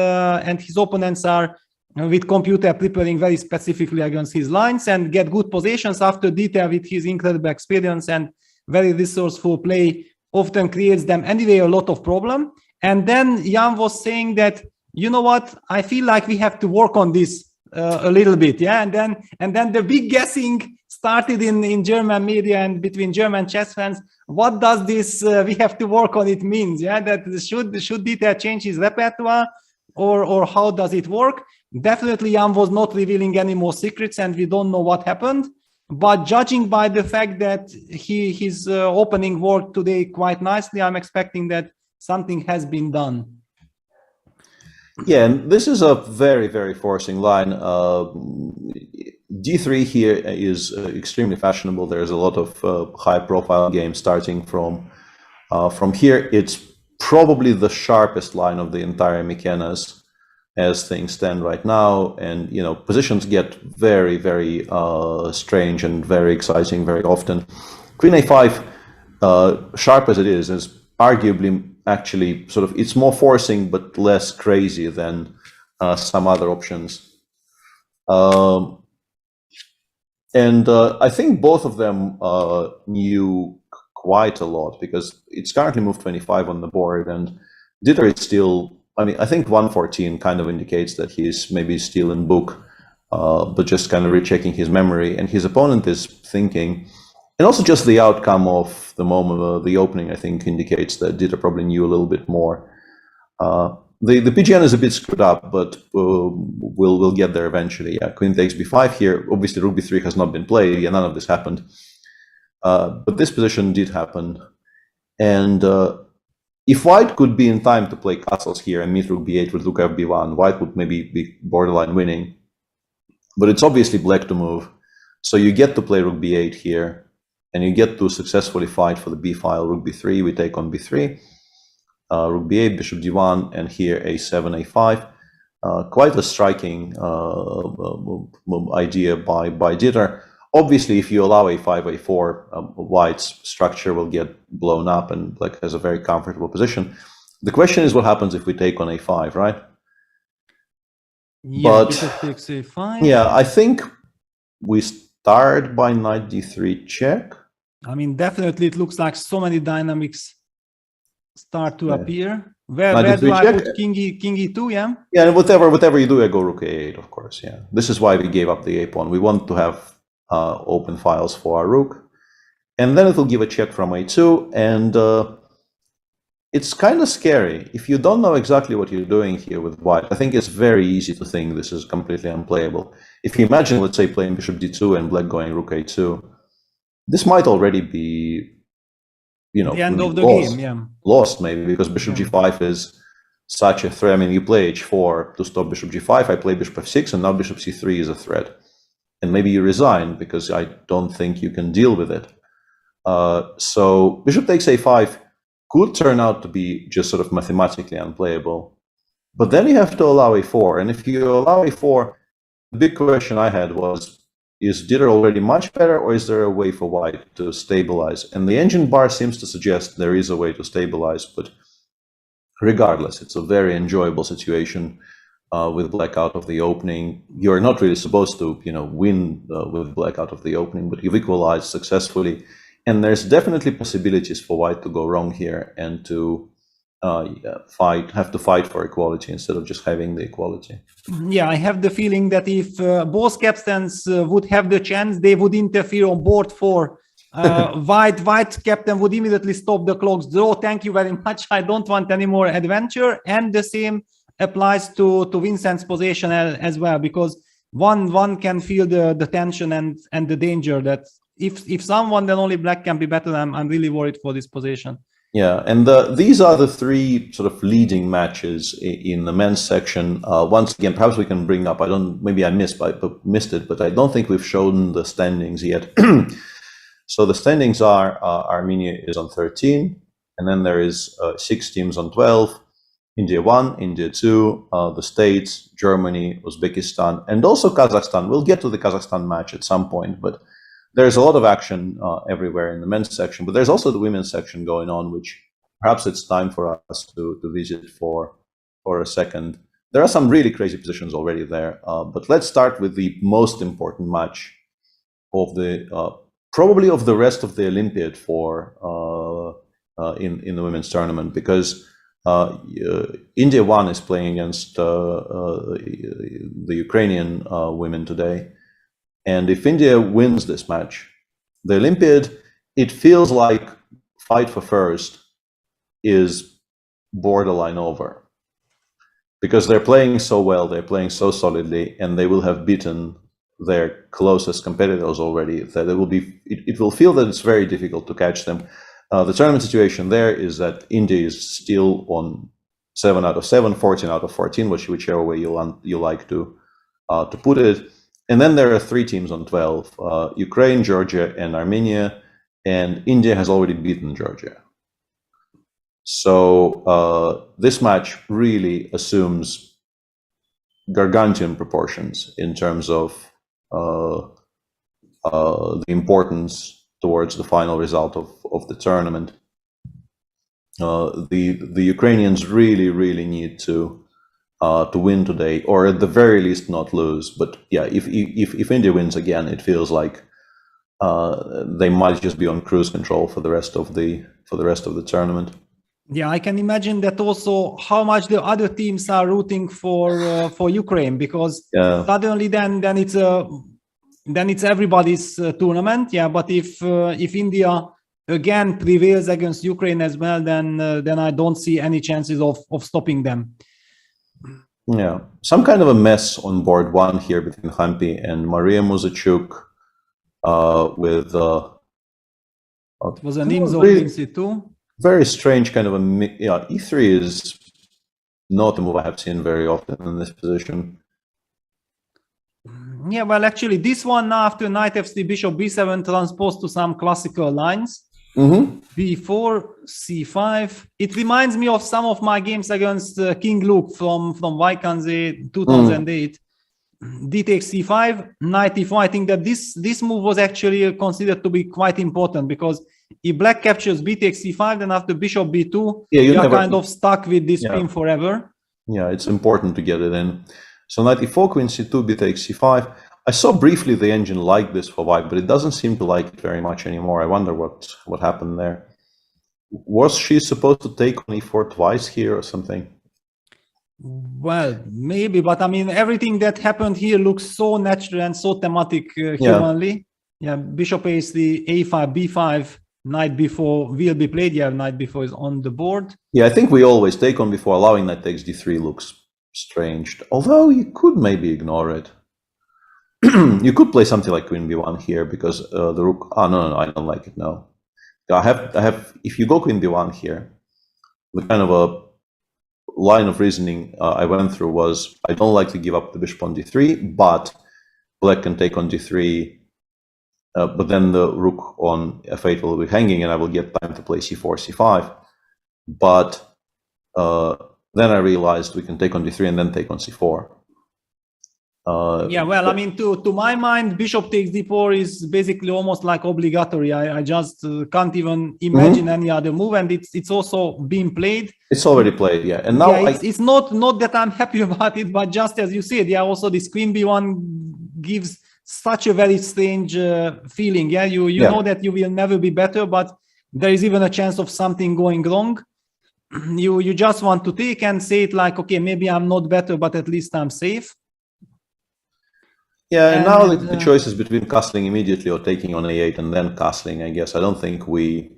his opponents are with computer preparing very specifically against his lines, and get good positions. After Dieter, with his incredible experience and very resourceful play, often creates them anyway a lot of problem. And then Jan was saying that, you know what, I feel like we have to work on this a little bit, yeah, and then the big guessing started in German media and between German chess fans. What does this we have to work on it means? Yeah, that should Dieter change his repertoire, or how does it work? Definitely, Jan was not revealing any more secrets, and we don't know what happened. But judging by the fact that his opening worked today quite nicely, I'm expecting that something has been done. Yeah, and this is a very, very forcing line. D3 here is extremely fashionable. There's a lot of high-profile games starting from here. It's probably the sharpest line of the entire Mykonos as things stand right now, and positions get very, very strange and very exciting very often. Queen A5, sharp as it is arguably actually it's more forcing but less crazy than some other options. And I think both of them knew quite a lot, because it's currently moved 25 on the board, and Dieter is still, I think 114 kind of indicates that he's maybe still in book, but just kind of rechecking his memory, and his opponent is thinking. And also just the outcome of the moment, the opening, I think, indicates that Dieter probably knew a little bit more. The PGN is a bit screwed up, but we'll get there eventually. Yeah, Queen takes B5 here. Obviously, Rook B3 has not been played. Yeah, none of this happened. But this position did happen. And if White could be in time to play castles here and meet Rook B8 with Rook FB1, White would maybe be borderline winning. But it's obviously black to move. So you get to play Rook B8 here, and you get to successfully fight for the B file. Rook B3, we take on B3. Rook B8, Bishop D1, and here A7, A5. Quite a striking idea by Dieter. Obviously, if you allow A5, A4, White's structure will get blown up, and Black has a very comfortable position. The question is what happens if we take on A5, right? Yeah, but Bishop takes A5. Yeah, I think we start by Knight D3 check. Definitely, it looks like so many dynamics start to appear. Where do I put King E2? Yeah. Yeah, and whatever you do, I go Rook A8, of course. Yeah, this is why we gave up the A pawn. We want to have open files for our Rook, and then it will give a check from A2, and it's kind of scary if you don't know exactly what you're doing here with White. I think it's very easy to think this is completely unplayable. If you imagine, let's say, playing Bishop D2 and Black going Rook A2. This might already be, the end of the lost, game, yeah. Lost maybe, because Bishop G5 is such a threat. You play H4 to stop Bishop G5, I play Bishop F6, and now Bishop C3 is a threat. And maybe you resign, because I don't think you can deal with it. So Bishop takes A5 could turn out to be just mathematically unplayable. But then you have to allow A4, and if you allow A4, the big question I had was, is Dieter already much better, or is there a way for White to stabilize? And the engine bar seems to suggest there is a way to stabilize, but regardless, it's a very enjoyable situation with Black out of the opening. You're not really supposed to, win with Black out of the opening, but you've equalized successfully. And there's definitely possibilities for White to go wrong here and to have to fight for equality instead of just having the equality. Yeah, I have the feeling that if both captains would have the chance, they would interfere on board 4. White captain would immediately stop the clock's draw. Thank you very much. I don't want any more adventure. And the same applies to Vincent's position as well, because one can feel the tension and the danger that if someone, then only Black can be better. I'm really worried for this position. Yeah, and these are the 3 leading matches in the men's section. Once again, perhaps we can bring up, maybe I missed it, but I don't think we've shown the standings yet. So the standings are Armenia is on 13, and then there is 6 teams on 12, India 1, India 2, the States, Germany, Uzbekistan, and also Kazakhstan. We'll get to the Kazakhstan match at some point, but there's a lot of action everywhere in the men's section, but there's also the women's section going on, which perhaps it's time for us to visit for a second. There are some really crazy positions already there, but let's start with the most important match of the probably of the rest of the Olympiad in the women's tournament, because India 1 is playing against the Ukrainian women today. And if India wins this match, the Olympiad, it feels like fight for first is borderline over. Because they're playing so well, they're playing so solidly, and they will have beaten their closest competitors already, that it will feel that it's very difficult to catch them. The tournament situation there is that India is still on 7 out of 7, 14 out of 14, whichever way you like to put it. And then there are 3 teams on 12, Ukraine, Georgia, and Armenia, and India has already beaten Georgia. So this match really assumes gargantuan proportions in terms of the importance towards the final result of the tournament. The Ukrainians really need to win today, or at the very least not lose. But yeah, if India wins again, it feels like they might just be on cruise control for the rest of the tournament. Yeah, I can imagine that also how much the other teams are rooting for Ukraine, because suddenly then it's everybody's tournament. Yeah, but if India again prevails against Ukraine as well, then I don't see any chances of stopping them. Yeah, some kind of a mess on board 1 here between Hampi and Maria Muzachuk with was an E2. Very strange kind of a E3 is not a move I have seen very often in this position. Yeah, well, actually, this one after knight f3, bishop b7 transposed to some classical lines. B4, c5. It reminds me of some of my games against King Luke from Vaikanze 2008. D takes c5, knight e4. I think that this move was actually considered to be quite important, because if black captures b takes c5, then after bishop b2, you are kind of stuck with this pin forever. Yeah, it's important to get it in. So knight e4, queen c2, b takes c5. I saw briefly the engine like this for white, but it doesn't seem to like it very much anymore. I wonder what happened there. Was she supposed to take on e4 twice here or something? Well, maybe, but I mean, everything that happened here looks so natural and so thematic humanly. Yeah, bishop a3, a5, b5, knight b4 will be played. Yeah, knight b4 is on the board. Yeah, I think we always take on before. Allowing knight takes d3 looks strange, although you could maybe ignore it. You could play something like queen b1 here, because the rook. Oh no, I don't like it. No, I have. If you go queen b1 here, the kind of a line of reasoning I went through was, I don't like to give up the bishop on d3, but black can take on d3, but then the rook on f8 will be hanging, and I will get time to play c4, c5. But then I realized we can take on d3 and then take on c4. Yeah, well, I mean, to my mind, bishop takes d4 is basically almost like obligatory. I just can't even imagine any other move, and it's also being played. It's already played, yeah. And now it's not that I'm happy about it, but just as you said, yeah, also this queen b1 gives such a very strange feeling. Yeah, you know that you will never be better, but there is even a chance of something going wrong. You just want to take and say it like, okay, maybe I'm not better, but at least I'm safe. Yeah, and now the choice is between castling immediately or taking on a8 and then castling. I guess I don't think we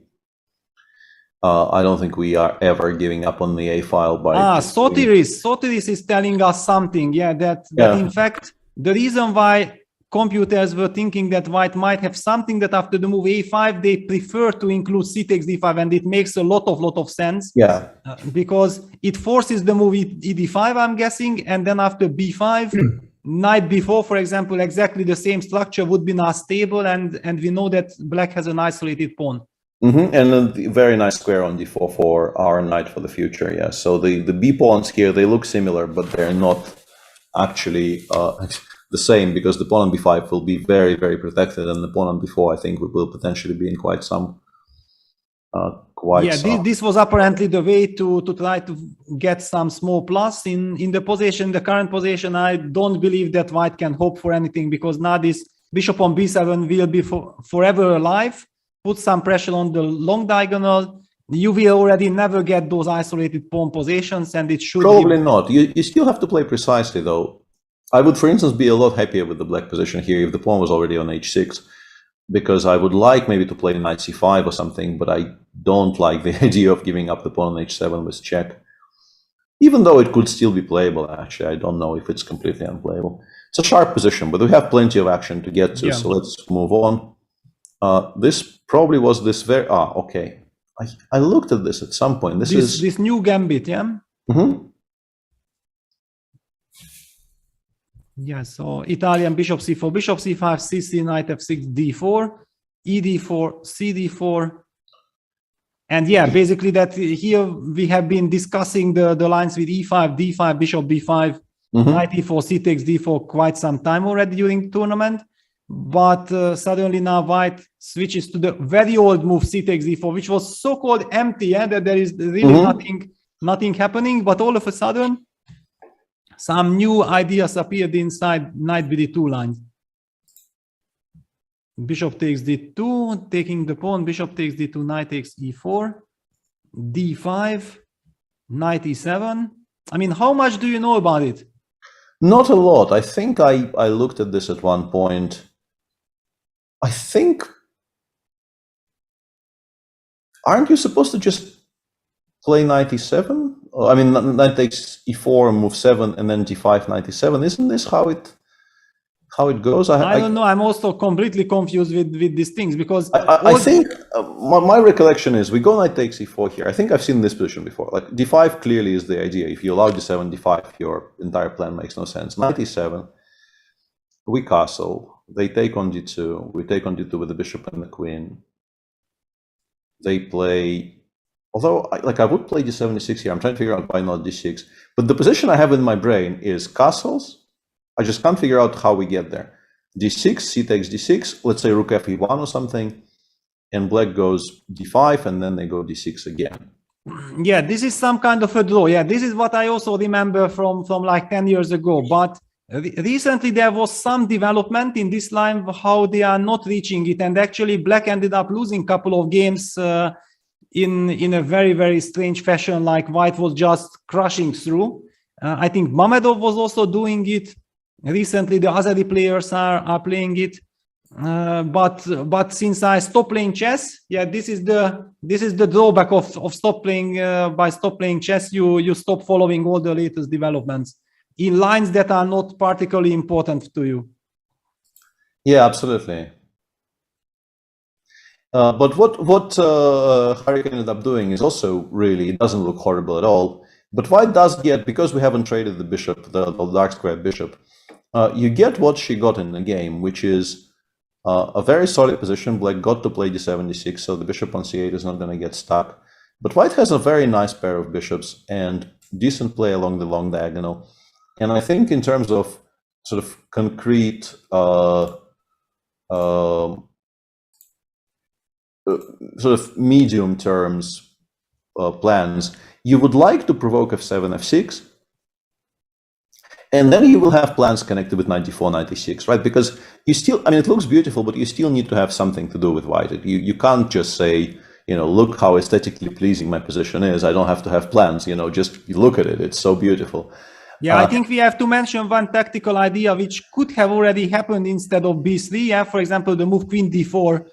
are ever giving up on the a file by. Sotiris is telling us something. Yeah, that in fact the reason why computers were thinking that white might have something, that after the move a5 they prefer to include c takes d5, and it makes a lot of sense. Yeah, because it forces the move e5, I'm guessing, and then after b5. Knight b4, for example, exactly the same structure would be now stable, and we know that black has an isolated pawn. And a very nice square on d4 for our knight for the future. Yeah, so the b pawns here, they look similar, but they're not actually the same, because the pawn on b5 will be very protected, and the pawn on b4, I think, will potentially be in quite some. This was apparently the way to try to get some small plus in the position. The current position, I don't believe that white can hope for anything, because now this bishop on b7 will be forever alive, put some pressure on the long diagonal, you will already never get those isolated pawn positions, and it should probably not. You still have to play precisely, though. I would, for instance, be a lot happier with the black position here if the pawn was already on h6, because I would like maybe to play knight c5 or something, but I don't like the idea of giving up the pawn on h7 with check. Even though it could still be playable, actually, I don't know if it's completely unplayable. It's a sharp position, but we have plenty of action to get to, so let's move on. This probably was this very... okay. I looked at this at some point. This is... This new gambit, yeah? Mm-hmm. Yeah, so Italian bishop c4, bishop c5, cc, knight f6, d4, ed4, cd4. And yeah, basically that here we have been discussing the lines with e5, d5, bishop b5, knight e4, c takes d4 quite some time already during the tournament. But suddenly now white switches to the very old move c takes d4, which was so-called empty, that there is really nothing happening. But all of a sudden, some new ideas appeared inside knight bd2 lines. Bishop takes d2, taking the pawn, bishop takes d2, knight takes e4, d5, knight e7. I mean, how much do you know about it? Not a lot. I think I looked at this at one point. I think... Aren't you supposed to just play knight e7? I mean, knight takes e4, move 7, and then d5, knight e7. Isn't this how it goes? I don't know. I'm also completely confused with these things, because I think my recollection is we go knight takes e4 here. I think I've seen this position before. Like d5 clearly is the idea. If you allow d7, d5, your entire plan makes no sense. Knight e7, we castle. They take on d2. We take on d2 with the bishop and the queen. They play... Although, I would play d7, d6 here. I'm trying to figure out why not d6. But the position I have in my brain is castles. I just can't figure out how we get there. d6, c takes d6. Let's say rook fe1 or something. And black goes d5, and then they go d6 again. Yeah, this is some kind of a draw. Yeah, this is what I also remember from like 10 years ago. But recently there was some development in this line, how they are not reaching it. And actually black ended up losing a couple of games in a very, very strange fashion, like white was just crushing through. I think Mamedov was also doing it. Recently the other players are playing it. But since I stopped playing chess, yeah, this is the drawback of stop playing chess. You stop following all the latest developments in lines that are not particularly important to you. Yeah, absolutely. But what Hurricane ended up doing is also really, it doesn't look horrible at all. But white does get, because we haven't traded the bishop, the dark square bishop, you get what she got in the game, which is a very solid position. Black got to play d7, d6, so the bishop on c8 is not going to get stuck. But white has a very nice pair of bishops and decent play along the long diagonal. And I think in terms of sort of concrete sort of medium terms plans, you would like to provoke f7, f6, and then you will have plans connected with 94, 96, right? Because you still, I mean, it looks beautiful, but you still need to have something to do with white. You can't just say, look how aesthetically pleasing my position is. I don't have to have plans, just look at it. It's so beautiful. Yeah, I think we have to mention one tactical idea which could have already happened instead of b3. Yeah, for example, the move queen d4.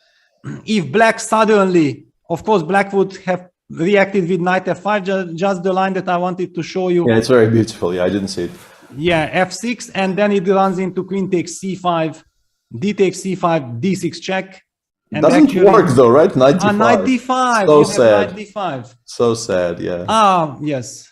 If black suddenly, of course, black would have reacted with knight f5, just the line that I wanted to show you. Yeah, it's very beautiful. Yeah, I didn't see it. Yeah, f6, and then it runs into queen takes c5, d takes c5, d6 check. And doesn't actually work though, right? Knight d5. Knight d5. So sad. Knight d5. So sad, yeah. Yes.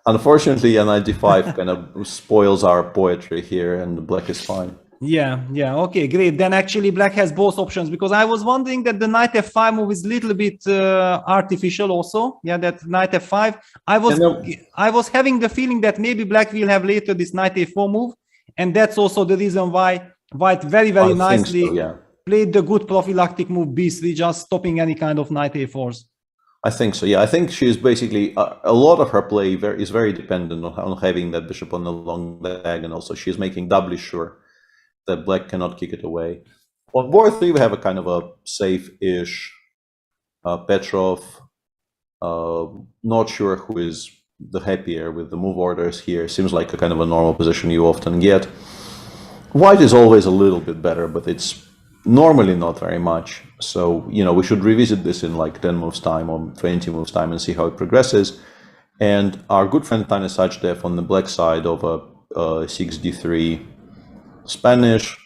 Unfortunately, a knight d5 kind of spoils our poetry here, and black is fine. Yeah, okay, great. Then actually black has both options, because I was wondering that the knight f5 move is a little bit artificial also. Yeah, that knight f5. I was having the feeling that maybe black will have later this knight a4 move, and that's also the reason why white very, very nicely played the good prophylactic move b3, just stopping any kind of knight a4s. I think so, yeah. I think she's basically, a lot of her play is very dependent on having that bishop on the long diagonal, so she's making doubly sure that black cannot kick it away. On board 3, we have a kind of a safe-ish Petrov. Not sure who is the happier with the move orders here. Seems like a kind of a normal position you often get. White is always a little bit better, but it's normally not very much. So, we should revisit this in like 10 moves time or 20 moves time and see how it progresses. And our good friend Tanya Sachdev on the black side of a 6d3 Spanish.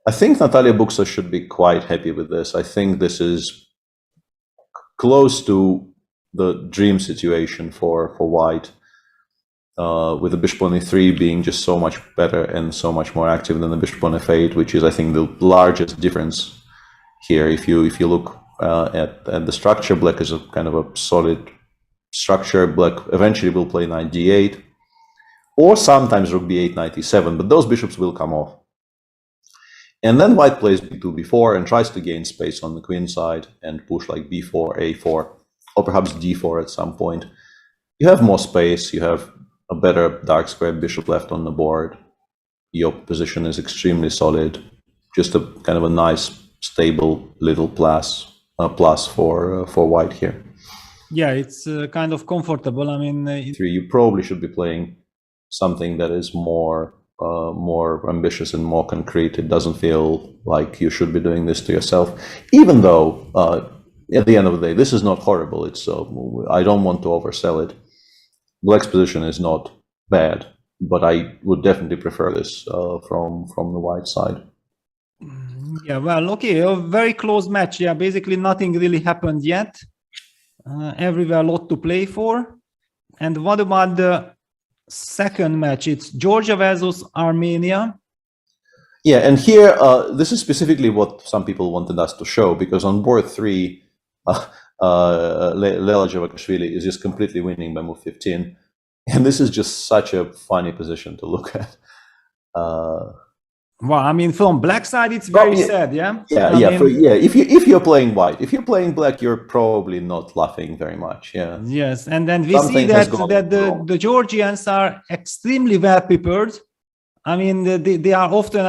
I think Natalia Buxa should be quite happy with this. I think this is close to the dream situation for White, with the bishop on e3 being just so much better and so much more active than the bishop on f8, which is, I think, the largest difference here. If you look at the structure, black is a kind of a solid structure. Black eventually will play knight d8, or sometimes rook b8, knight e7, but those bishops will come off. And then white plays b2, b4, and tries to gain space on the queen side and push like b4, a4, or perhaps d4 at some point. You have more space, you have a better dark square bishop left on the board. Your position is extremely solid. Just a kind of a nice, stable little plus for white here. Yeah, it's kind of comfortable. I mean, you probably should be playing something that is more ambitious and more concrete. It doesn't feel like you should be doing this to yourself, even though at the end of the day, this is not horrible. It's I don't want to oversell it. Black's position is not bad, but I would definitely prefer this from the white side. Yeah, well, okay, a very close match. Yeah, basically nothing really happened yet. Everywhere a lot to play for. And what about the second match? It's Georgia versus Armenia. Yeah, and here, this is specifically what some people wanted us to show, because on board 3, Lela Javakashvili is just completely winning by move 15. And this is just such a funny position to look at. Well, I mean, from black side, it's very sad, yeah? If you're playing white. If you're playing black, you're probably not laughing very much, yeah. Yes, and then we see that the Georgians are extremely well prepared. I mean, they are often,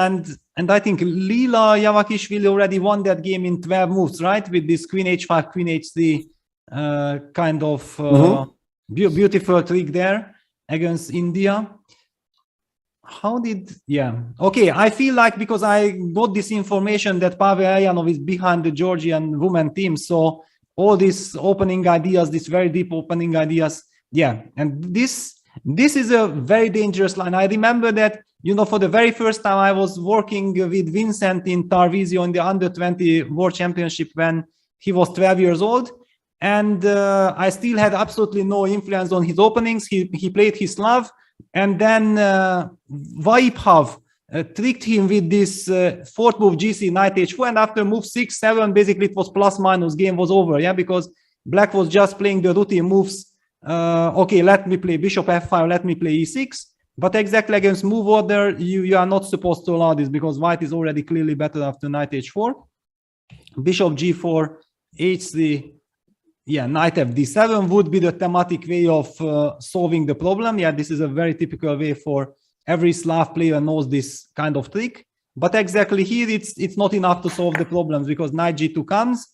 and I think Lila Yavakishvili already won that game in 12 moves, right? With this queen h5, queen h3 kind of beautiful trick there against India. Okay, I feel like, because I got this information that Pavel Elyanov is behind the Georgian women team, so all these opening ideas, these very deep opening ideas, and this is a very dangerous line. I remember that, for the very first time I was working with Vincent in Tarvisio in the under-20 World Championship when he was 12 years old, and I still had absolutely no influence on his openings. He played his Slav, and then Vaiphav tricked him with this fourth move GC knight h4, and after move 6, 7, basically it was plus minus, game was over, because black was just playing the routine moves. Okay, let me play bishop f5, let me play e6, but exactly against move order, you are not supposed to allow this, because white is already clearly better after knight h4. Bishop g4, h3, knight fd7 would be the thematic way of solving the problem. This is a very typical way for every Slav player knows this kind of trick. But exactly here, it's not enough to solve the problems, because knight g2 comes,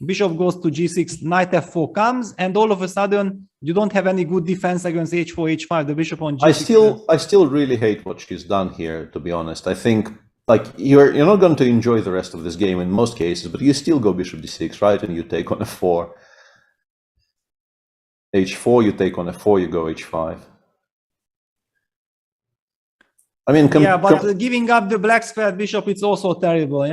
bishop goes to g6, knight f4 comes, and all of a sudden you don't have any good defense against h4, h5. The bishop on g6. I still really hate what she's done here, to be honest. I think like you're not going to enjoy the rest of this game in most cases, but you still go bishop d6, right? And you take on f4. h4, you take on f4, you go h5. I mean, but giving up the black square bishop, it's also terrible,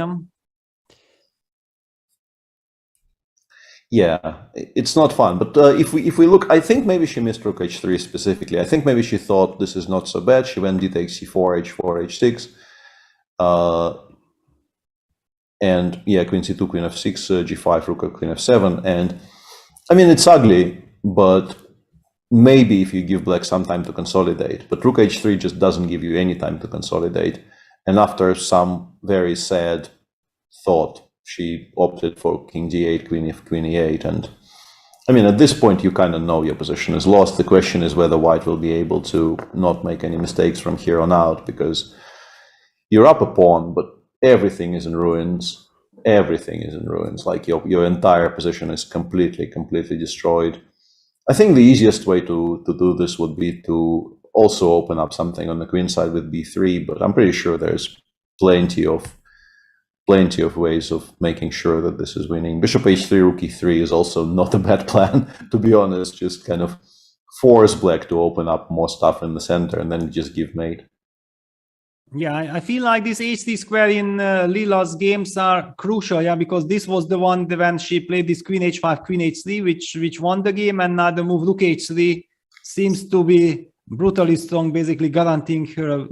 Yeah, it's not fun. But if we look, I think maybe she missed rook h3 specifically. I think maybe she thought this is not so bad. She went d takes c4, h4, h6. And queen c2, queen f6, g5, rook, queen f7. And I mean, it's ugly, but maybe if you give black some time to consolidate. But rook h3 just doesn't give you any time to consolidate. And after some very sad thought, she opted for king d8, queen e8. And I mean, at this point, you kind of know your position is lost. The question is whether white will be able to not make any mistakes from here on out, because you're up a pawn, but everything is in ruins. everything is in ruins. Like your entire position is completely destroyed. I think the easiest way to do this would be to also open up something on the queen side with b3, but I'm pretty sure there's plenty of ways of making sure that this is winning. Bishop h3, rook e3 is also not a bad plan, to be honest. Just kind of force black to open up more stuff in the center and then just give mate. Yeah, I feel like this h3 square in Lila's games are crucial, yeah, because this was the one when she played this queen h5, queen h3, which won the game, and now the move rook h3 seems to be brutally strong, basically guaranteeing her a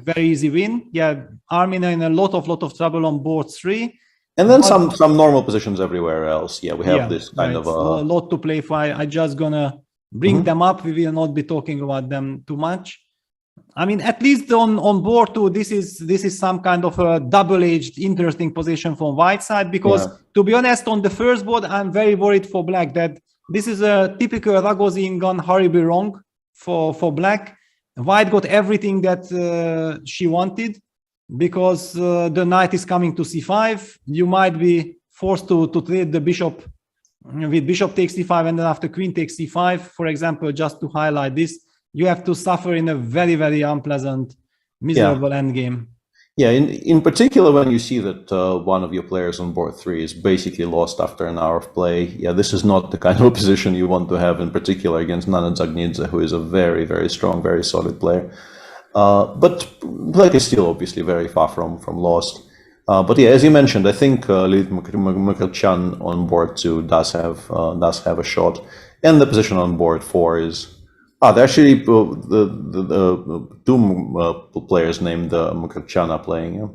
very easy win. Yeah, Armina in a lot of trouble on board 3. And then some normal positions everywhere else. Yeah, we have this kind of a lot to play for. I just gonna bring them up. We will not be talking about them too much. I mean, at least on board 2, this is some kind of a double-edged, interesting position from white side, because to be honest, on the first board, I'm very worried for black that this is a typical Ragozin gone horribly wrong for black. White got everything that she wanted, because the knight is coming to c5. You might be forced to trade the bishop with bishop takes c5, and then after queen takes c5, for example, just to highlight this. You have to suffer in a very unpleasant, miserable endgame. Yeah, in particular, when you see that one of your players on board 3 is basically lost after an hour of play, yeah, this is not the kind of position you want to have, in particular against Nana Dzagnidze, who is a very strong, very solid player. But black is still obviously very far from lost. But yeah, as you mentioned, I think Lilith Mukhirchan on board 2 does have a shot, and the position on board 4 is. Actually, the two players named Mukhirchan are playing. Yeah?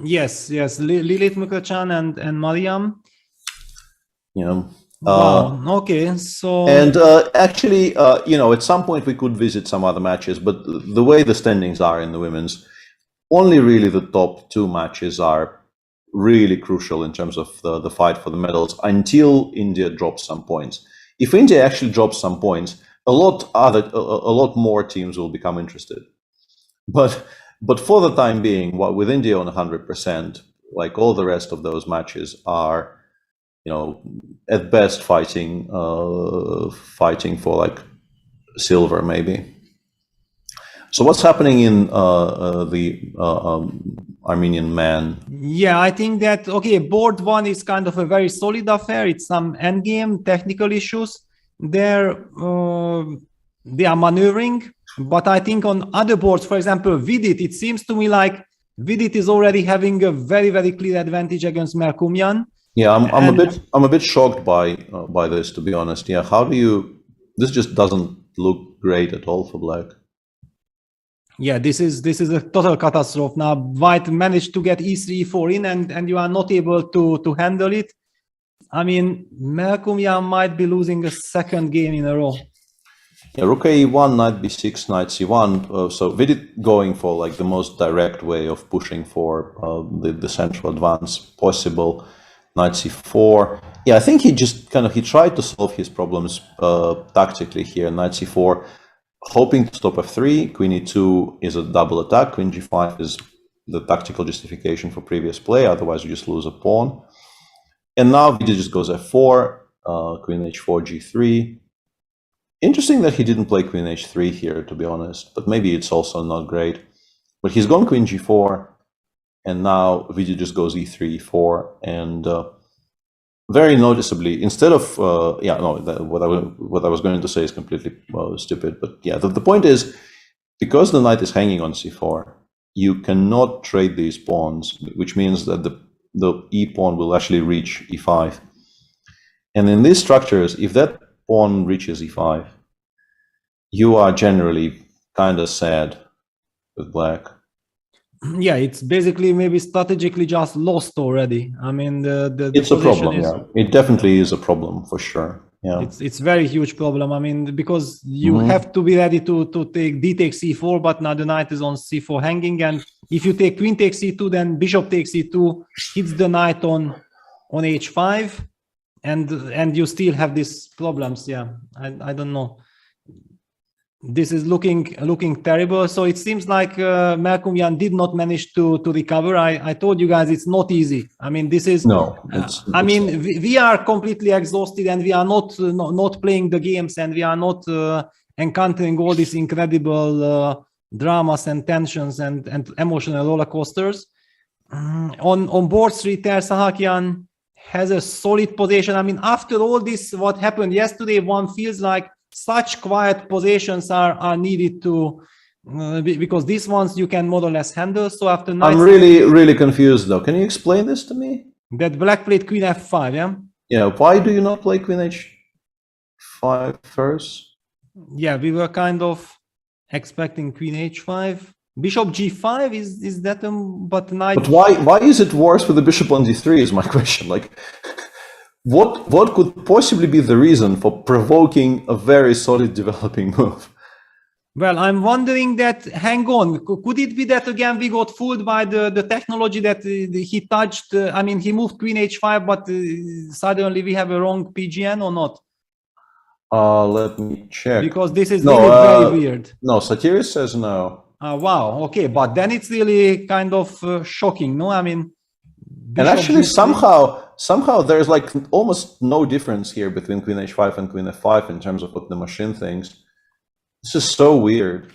Yes, Lilith Mukhirchan and Mariam. Yeah. Wow. Okay, so. And actually, at some point we could visit some other matches, but the way the standings are in the women's, only really the top 2 matches are really crucial in terms of the fight for the medals until India drops some points. If India actually drops some points, a lot more teams will become interested, but for the time being, with India on 100%, like all the rest of those matches are, at best fighting for like silver maybe. So what's happening in the Armenian man? Yeah, I think that board 1 is kind of a very solid affair. It's some endgame technical issues. They are maneuvering, but I think on other boards, for example, Vidit, it seems to me like Vidit is already having a very clear advantage against Merkumyan. Yeah, I'm a bit shocked by this, to be honest. Yeah, this just doesn't look great at all for black. Yeah, this is a total catastrophe. Now white managed to get e3, e4 in, and you are not able to handle it. I mean, Merkumyan might be losing a second game in a row. Yeah, rook e1, knight b6, knight c1. So Vidit going for like the most direct way of pushing for the central advance possible. Knight c4. Yeah, I think he just he tried to solve his problems tactically here. Knight c4, hoping to stop f3. Queen e2 is a double attack. Queen g5 is the tactical justification for previous play. Otherwise, you just lose a pawn. And now Vidit just goes f4, queen h4, g3. Interesting that he didn't play queen h3 here, to be honest, but maybe it's also not great. But he's gone queen g4, and now Vidit just goes e3, e4, and very noticeably, instead of, what I was going to say is completely stupid, but yeah, the point is, because the knight is hanging on c4, you cannot trade these pawns, which means that the e pawn will actually reach e5. And in these structures, if that pawn reaches e5, you are generally kind of sad with black. Yeah, it's basically maybe strategically just lost already. I mean, it's a problem. Yeah, it definitely is a problem for sure. Yeah, it's very huge problem. I mean, because you have to be ready to take d takes c4, but now the knight is on c4 hanging, and if you take queen takes c2, then bishop takes c2 hits the knight on h5, and you still have these problems. Yeah, I don't know. this is looking terrible. So it seems like Melkumyan did not manage to recover. I told you guys it's not easy. I mean, this is I mean, we are completely exhausted, and we are not playing the games, and we are not encountering all these incredible dramas and tensions and emotional roller coasters. On board 3, Ter Sahakian has a solid position. I mean, after all this, what happened yesterday, one feels like such quiet positions are needed to because these ones you can more or less handle. So after I'm really confused though. Can you explain this to me? That black played queen f5, yeah? Yeah, why do you not play queen h5 first? Yeah, we were kind of expecting queen h5. Bishop g5 is that but knight. But why is it worse with the bishop on d3 is my question. Like what could possibly be the reason for provoking a very solid developing move? Well, I'm wondering that, hang on, could it be that again we got fooled by the technology that he touched, I mean, he moved queen h5, but suddenly we have a wrong PGN or not? Let me check. Because this is really very weird. No, Satiris says no. Wow, okay, but then it's really kind of shocking, no? I mean... And actually somehow there's like almost no difference here between queen h5 and queen f5 in terms of what the machine thinks. This is so weird.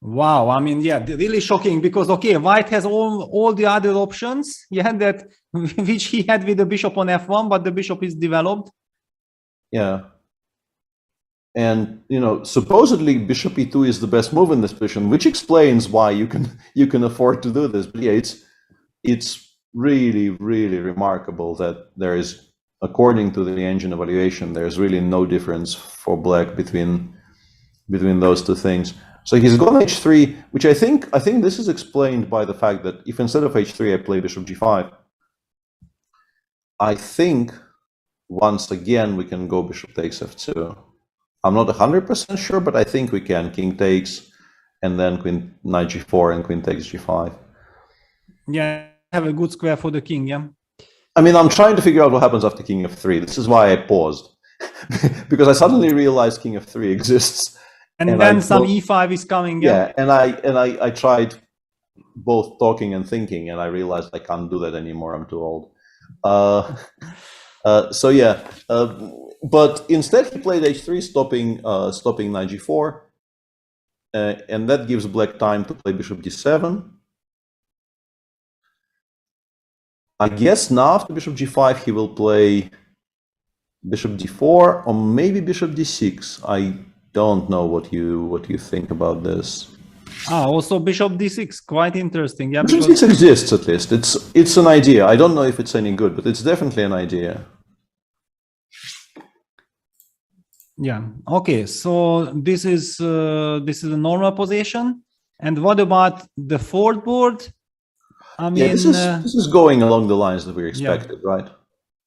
Wow, I mean, yeah, really shocking because, okay, white has all the other options, yeah, that which he had with the bishop on f1, but the bishop is developed. Yeah. And, you know, supposedly bishop e2 is the best move in this position, which explains why you can afford to do this. But yeah, it's really remarkable that there is, according to the engine evaluation, there's really no difference for black between those two things. So he's gone h3, which I think this is explained by the fact that if instead of h3 I play bishop g5, I think once again we can go bishop takes f2. I'm not 100% sure, but I think we can. King takes, and then queen knight g4 and queen takes g5. Yeah, have a good square for the king, yeah. I mean, I'm trying to figure out what happens after king f3. This is why I paused, because I suddenly realized king f3 exists. And then some e5 is coming. Yeah, and I tried both talking and thinking, and I realized I can't do that anymore. I'm too old. So yeah, but instead he played h3, stopping knight g4, and that gives black time to play bishop d7. I guess now after bishop g5 he will play bishop d4 or maybe bishop d6. I don't know what you think about this. Also bishop d6, quite interesting. Yeah, bishop d6 exists at least. It's an idea. I don't know if it's any good, but it's definitely an idea. Yeah. Okay. So this is a normal position. And what about the fourth board? I mean, yeah, this is going along the lines that we expected, right?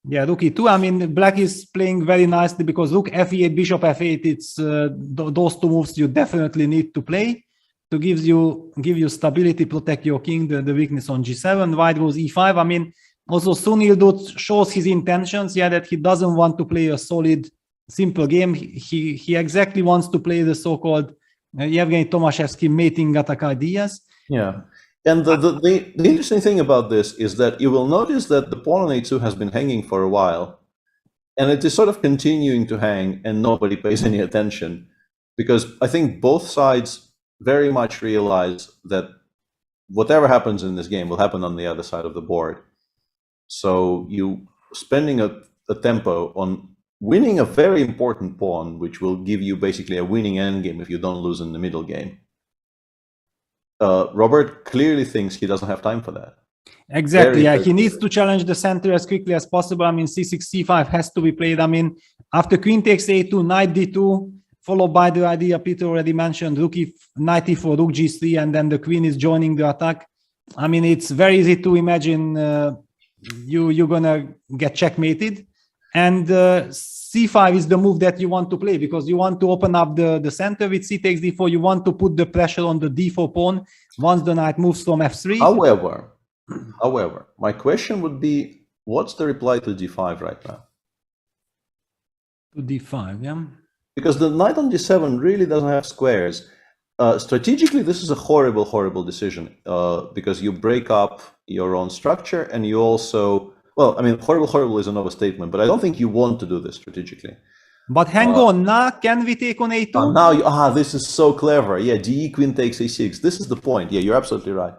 Yeah, rook e2. I mean, black is playing very nicely because rook f8, bishop f8. It's those two moves you definitely need to play to give you stability, protect your king. The weakness on g7. White goes e5. I mean, also Sunil Dutt shows his intentions. Yeah, that he doesn't want to play a solid, simple game. He exactly wants to play the so-called Yevgeny Tomashevsky mating attack ideas. Yeah. And the interesting thing about this is that you will notice that the pawn on a2 has been hanging for a while, and it is sort of continuing to hang, and nobody pays any attention, because I think both sides very much realize that whatever happens in this game will happen on the other side of the board. So you spending a tempo on winning a very important pawn, which will give you basically a winning endgame if you don't lose in the middle game. Robert clearly thinks he doesn't have time for that. Exactly. Yeah, he needs to challenge the center as quickly as possible. I mean, c6, c5 has to be played. I mean, after queen takes a2, knight d2, followed by the idea Peter already mentioned, knight e4, rook g3, and then the queen is joining the attack. I mean, it's very easy to imagine you're gonna get checkmated, and c5 is the move that you want to play because you want to open up the center with c takes d4. You want to put the pressure on the d4 pawn once the knight moves from f3. However, my question would be, what's the reply to d5 right now? To d5, yeah. because the knight on d7 really doesn't have squares. Strategically, this is a horrible, horrible decision because you break up your own structure, and you also, well, I mean, horrible, horrible is an overstatement, but I don't think you want to do this strategically. But hang on, now can we take on a2? Now, this is so clever. Yeah, de queen takes a6. This is the point. Yeah, you're absolutely right.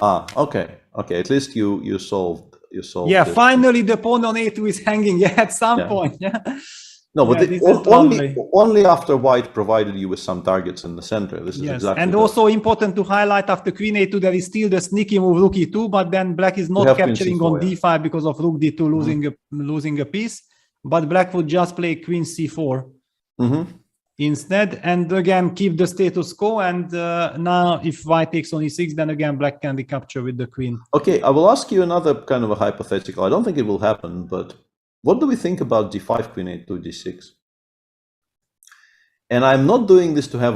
Okay. At least you solved. Yeah, this. finally the pawn on a2 is hanging. Yeah, at some point. Yeah. No, but Yeah, only after white provided you with some targets in the center. This is exactly. And also important to highlight, after queen a2 there is still the sneaky move rook e2, but then black is not capturing on d5 because of rook d2 losing a piece. But black would just play queen c4 instead, and again keep the status quo. And now if white takes on e6, then again black can be captured with the queen. Okay, I will ask you another kind of a hypothetical. I don't think it will happen, but what do we think about d5, queen a2, d6? And I'm not doing this to have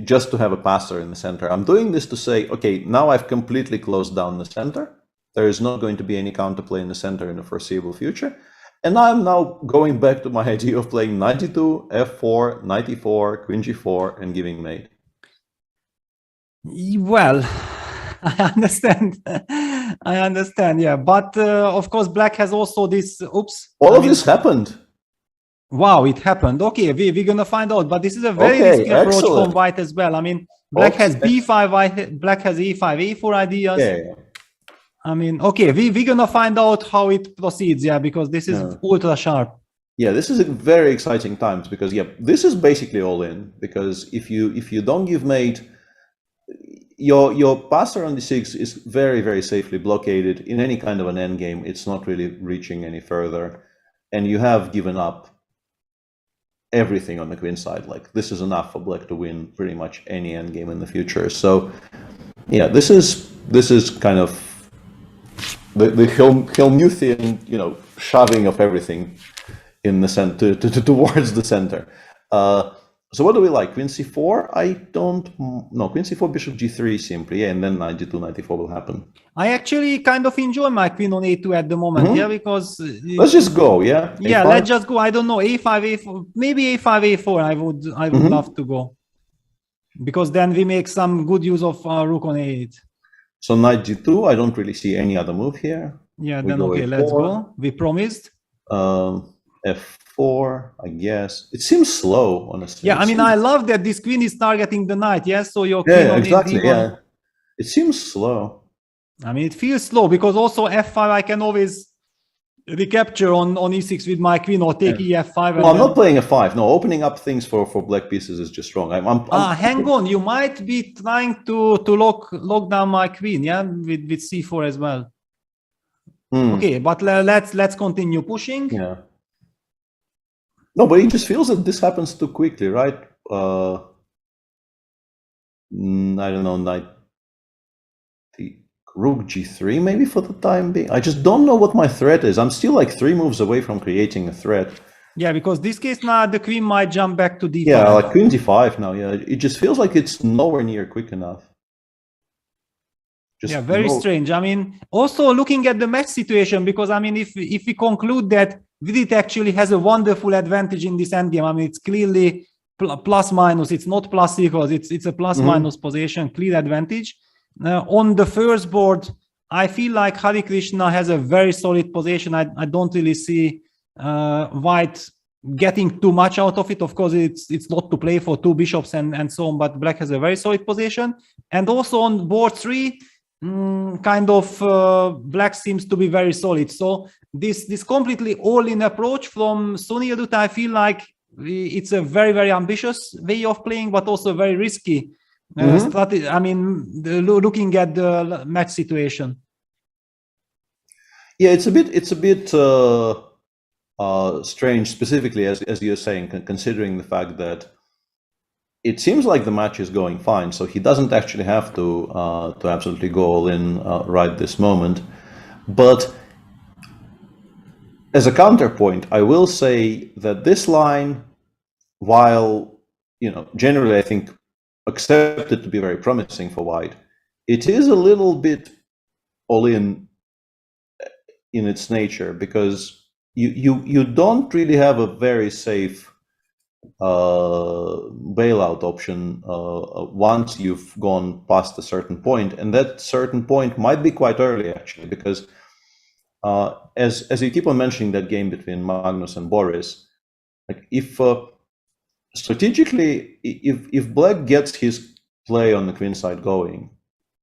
just to have a passer in the center. I'm doing this to say, okay, now I've completely closed down the center. There is not going to be any counterplay in the center in the foreseeable future. And I'm now going back to my idea of playing knight e2, f4, knight e4, queen g4, and giving mate. Well, I understand, yeah. But of course, black has also this, All of this happened. Wow, it happened. Okay, we're going to find out. But this is a very risky approach from white as well. I mean, black has b5, black has e5, a4 ideas. Yeah. I mean, okay, we're going to find out how it proceeds, yeah, because this is ultra sharp. Yeah, this is a very exciting times because, yeah, this is basically all in. Because if you don't give mate, your passer on d6 is very, very safely blockaded in any kind of an endgame. It's not really reaching any further. And you have given up everything on the queen side. Like, this is enough for black to win pretty much any endgame in the future. So, yeah, this is kind of the Helmuthian, shoving of everything in the center towards the center. So what do we like? Queen c4? Queen c4, bishop g3 simply, and then knight g2, knight e4 will happen. I actually kind of enjoy my queen on a2 at the moment, yeah, because let's just go, yeah. Yeah, let's just go. I don't know, a5, a4, maybe a5, a4. I would love to go, because then we make some good use of rook on a8. So knight g2, I don't really see any other move here. Yeah, then okay, let's go. We promised. F4, I guess. It seems slow, honestly. Yeah, I mean, I love that this queen is targeting the knight, yes? So your queen on exactly, d1. yeah. It seems slow. I mean, it feels slow because also f5, I can always recapture on e6 with my queen or take ef5. No, I'm not playing f5. No, opening up things for black pieces is just wrong. Hang on. You might be trying to lock down my queen, yeah, with c4 as well. Okay, but let's continue pushing. Yeah. No, but it just feels that this happens too quickly, right? I don't know, knight rook g3 maybe for the time being. I just don't know what my threat is. I'm still like 3 moves away from creating a threat. Yeah, because this case now the queen might jump back to d5. Yeah, like queen d5 now. Yeah, it just feels like it's nowhere near quick enough. Yeah, very strange. I mean, also looking at the match situation, because I mean, if we conclude that Vidit actually has a wonderful advantage in this endgame, I mean, it's clearly plus minus. It's not plus equals. It's a plus minus position, clear advantage. On the first board, I feel like Hari Krishna has a very solid position. I don't really see white getting too much out of it. Of course, it's not to play for 2 bishops and so on, but black has a very solid position. And also on board 3, black seems to be very solid. So this completely all-in approach from Sunil Dutta, I feel like it's a very, very ambitious way of playing, but also very risky strategy. I mean, looking at the match situation. Yeah, it's a bit strange, specifically as you're saying, considering the fact that it seems like the match is going fine, so he doesn't actually have to absolutely go all in right this moment. But as a counterpoint, I will say that this line, while generally I think accepted to be very promising for white, it is a little bit all in its nature, because you don't really have a very safe bailout option once you've gone past a certain point, and that certain point might be quite early actually, because as you keep on mentioning that game between Magnus and Boris, like if strategically, if Black gets his play on the queen side going,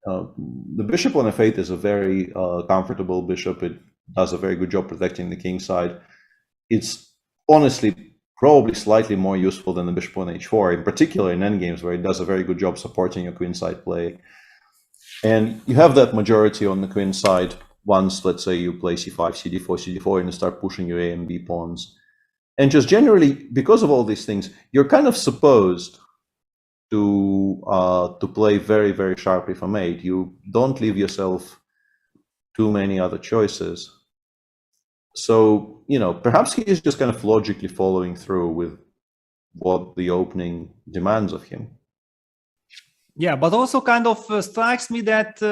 the bishop on f8 is a very comfortable bishop. It does a very good job protecting the king side. It's honestly probably slightly more useful than the bishop on h4, in particular in endgames where it does a very good job supporting your queen side play. And you have that majority on the queen side once, let's say, you play c5, cd4, cd4, and you start pushing your a and b pawns. And just generally, because of all these things, you're kind of supposed to play very, very sharply from 8. You don't leave yourself too many other choices. So, you know, perhaps he is just kind of logically following through with what the opening demands of him. Yeah, but also kind of strikes me that,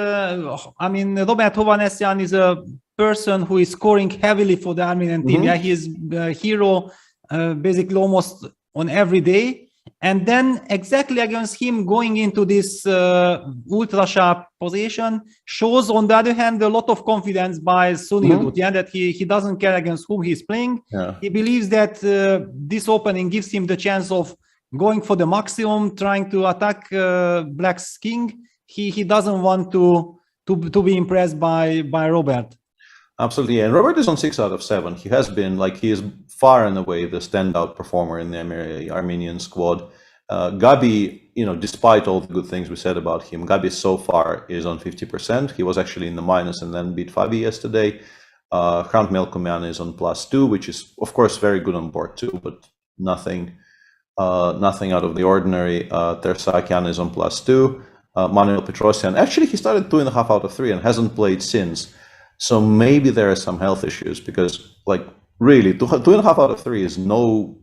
I mean, Robert Hovhannisyan is a person who is scoring heavily for the Armenian team. Yeah, he is a hero basically almost on every day. And then exactly against him going into this ultra sharp position shows, on the other hand, a lot of confidence by Sunil Dutt, yeah, that he doesn't care against whom he's playing. Yeah. He believes that this opening gives him the chance of going for the maximum, trying to attack Black's king. He doesn't want to be impressed by Robert. Absolutely, and Robert is on 6 out of 7. He has been, like, he is far and away the standout performer in the Armenian squad. Gabi, you know, despite all the good things we said about him, Gabi so far is on 50%. He was actually in the minus and then beat Fabi yesterday. Hrant Melkomian is on +2, which is, of course, very good on board too, but nothing out of the ordinary. Tersakian is on +2. Manuel Petrosyan, actually, he started 2.5 out of 3 and hasn't played since. So maybe there are some health issues, because, like, really, 2.5 out of 3 is no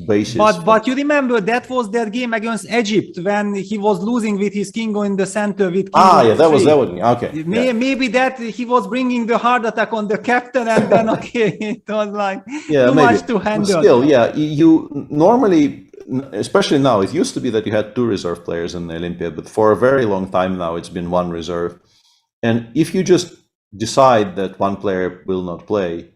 basis. But you remember that was that game against Egypt when he was losing with his king in the center with king. Yeah, that was okay. Maybe that he was bringing the heart attack on the captain, and then it was like too much to handle. But still, yeah, you normally, especially now, it used to be that you had 2 reserve players in the Olympiad, but for a very long time now it's been 1 reserve. And if you just decide that 1 player will not play,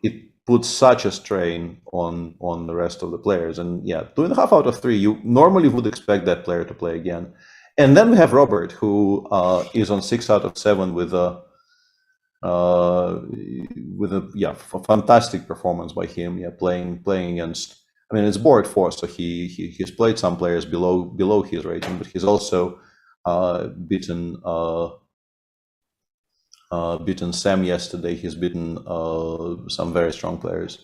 it puts such a strain on the rest of the players. And yeah, 2.5 out of 3, you normally would expect that player to play again. And then we have Robert, who is on 6 out of 7 with a fantastic performance by him. Yeah, playing against, I mean, it's board 4, so he's played some players below his rating, but he's also beaten Sam yesterday. He's beaten some very strong players.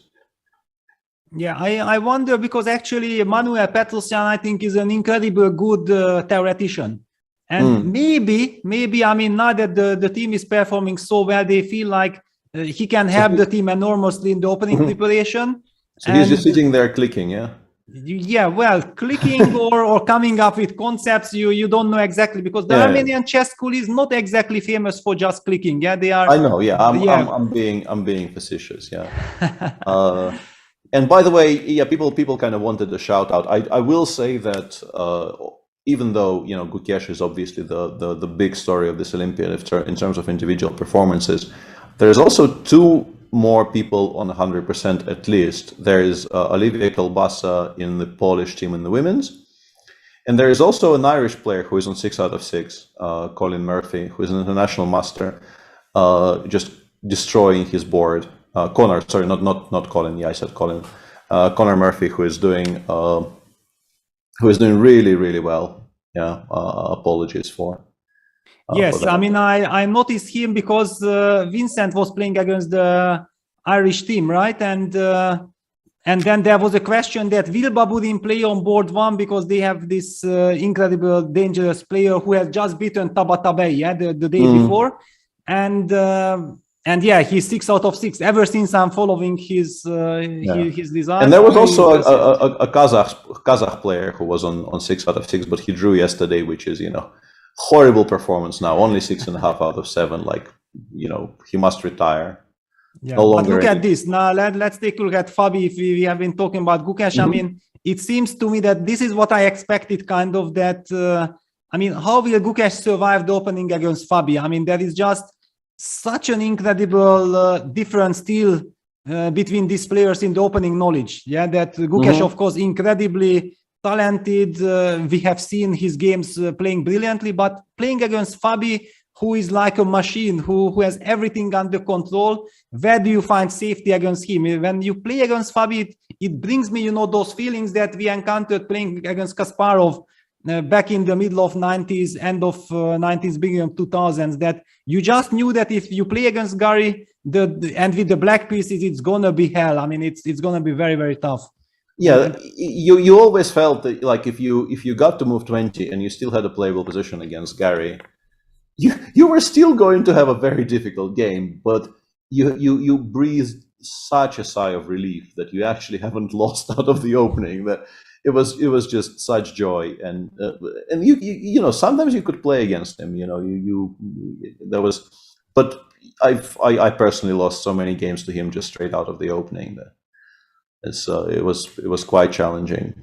Yeah, I wonder, because actually Manuel Petrosyan, I think, is an incredibly good theoretician. And maybe, I mean, now that the team is performing so well, they feel like he can help the team enormously in the opening preparation. So he's just sitting there clicking, yeah? Yeah, well, clicking or coming up with concepts you don't know exactly, because the Armenian chess school is not exactly famous for just clicking. Yeah, they are. I know. Yeah, I'm being facetious. Yeah. And by the way, yeah, people kind of wanted a shout out. I will say that even though, you know, Gukesh is obviously the big story of this Olympiad in terms of individual performances, there's also 2 more people on 100% at least. There is Olivier Kolbasa in the Polish team in the women's, and there is also an Irish player who is on 6 out of 6, Colin Murphy, who is an international master, just destroying his board. Connor, sorry, not Colin. Yeah, I said Colin. Connor Murphy, who is doing really, really well. Yeah, apologies for. Yes, I mean, I noticed him because Vincent was playing against the Irish team, right? And then there was a question that will Baburin play on board 1 because they have this incredible, dangerous player who has just beaten Tabatabei, yeah, the day before. And yeah, he's 6 out of 6 ever since I'm following his design. And there was also a Kazakh player who was on 6 out of 6, but he drew yesterday, which is, you know, horrible performance now, only 6.5 out of 7. Like, you know, he must retire. Yeah, no longer. But look at this. Now let's take a look at Fabi. If we have been talking about Gukesh, I mean, it seems to me that this is what I expected, kind of, that, I mean, how will Gukesh survive the opening against Fabi? I mean, there is just such an incredible difference still between these players in the opening knowledge. Yeah, that Gukesh, of course, incredibly talented. We have seen his games playing brilliantly, but playing against Fabi, who is like a machine, who has everything under control, where do you find safety against him? When you play against Fabi, it brings me, those feelings that we encountered playing against Kasparov back in the middle of 90s, end of 90s, beginning of 2000s, that you just knew that if you play against Gary, and with the black pieces, it's gonna be hell. I mean, it's gonna be very, very tough. Yeah, you always felt that, like, if you got to move 20 and you still had a playable position against Gary, you were still going to have a very difficult game, but you breathed such a sigh of relief that you actually haven't lost out of the opening. That it was just such joy, and you sometimes you could play against him. There was, but I personally lost so many games to him just straight out of the opening that it was quite challenging.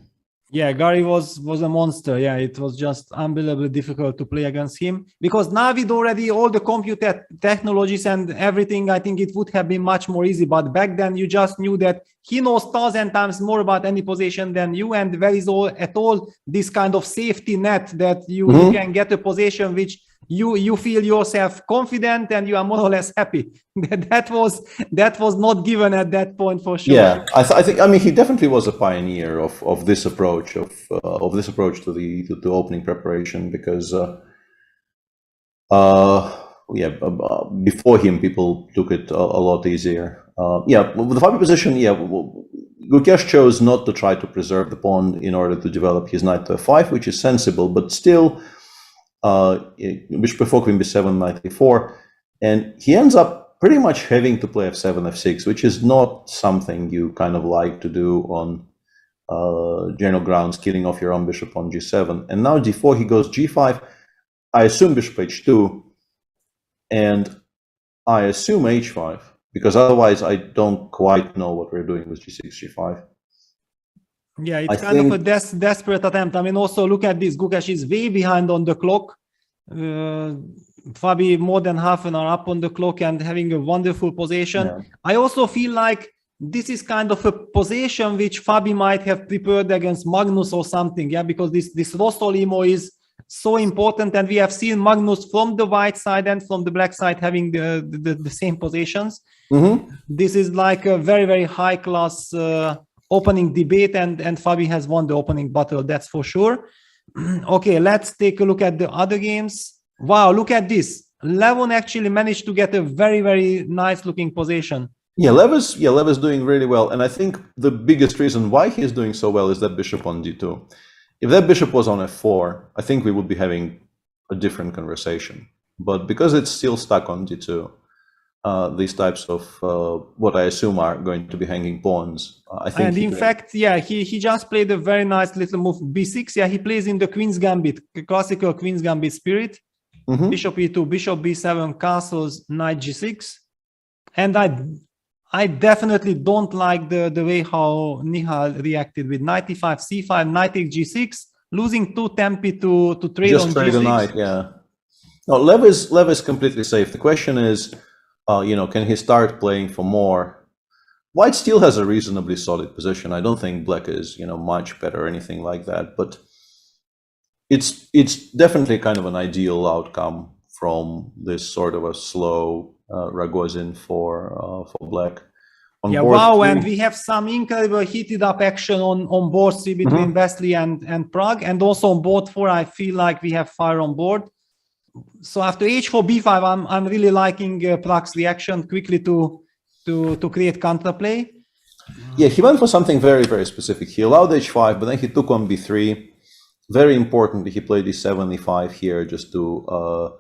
Yeah, Gary was a monster. Yeah, it was just unbelievably difficult to play against him, because now with already all the computer technologies and everything, I think it would have been much more easy. But back then, you just knew that he knows 1,000 times more about any position than you, and there is at all this kind of safety net that you can get a position which you feel yourself confident and you are more or less happy. That was not given at that point, for sure. Yeah, I think, I mean, he definitely was a pioneer of this approach to the opening preparation, because before him people took it a lot easier. With the Fabi position, Gukesh chose not to try to preserve the pawn in order to develop his knight to f5, which is sensible, but still. Bishop f4, queen b7, knight a4, and he ends up pretty much having to play f7, f6, which is not something you kind of like to do on general grounds, killing off your own bishop on g7. And now d4, he goes g5, I assume bishop h2, and I assume h5, because otherwise I don't quite know what we're doing with g6, g5. Yeah, it's kind of a desperate attempt. I mean, also look at this. Gukesh is way behind on the clock. Fabi more than half an hour up on the clock and having a wonderful position. Yeah. I also feel like this is kind of a position which Fabi might have prepared against Magnus or something. Yeah, because this Rostolimo is so important, and we have seen Magnus from the white side and from the black side having the same positions. This is like a very, very high class opening debate, and Fabi has won the opening battle, that's for sure. Okay, let's take a look at the other games. Wow, look at this. Levon actually managed to get a very, very nice looking position. Yeah, Lev is doing really well, and I think the biggest reason why he's doing so well is that bishop on d2. If that bishop was on f4, I think we would be having a different conversation. But because it's still stuck on d2, these types of what I assume are going to be hanging pawns. I think. And in fact, yeah, he just played a very nice little move, b6. Yeah, he plays in the Queen's Gambit, classical Queen's Gambit spirit. Bishop e2, bishop b7, castles, knight g6. And I definitely don't like the way how Nihal reacted with knight e5, c5, knight takes g6, losing too tempi to trade just on trade g6. Knight, yeah. No, Lev is completely safe. The question is, can he start playing for more? White still has a reasonably solid position. I don't think black is, much better or anything like that. But it's definitely kind of an ideal outcome from this sort of a slow Ragozin for black. Yeah, wow, and we have some incredible heated up action on board 3 between Wesley and Prague, and also on board 4. I feel like we have fire on board. So after h4 b5, I'm really liking Prague's reaction quickly to create counterplay. Yeah, he went for something very, very specific. He allowed h5, but then he took on b3. Very importantly, he played e7, e5 here just to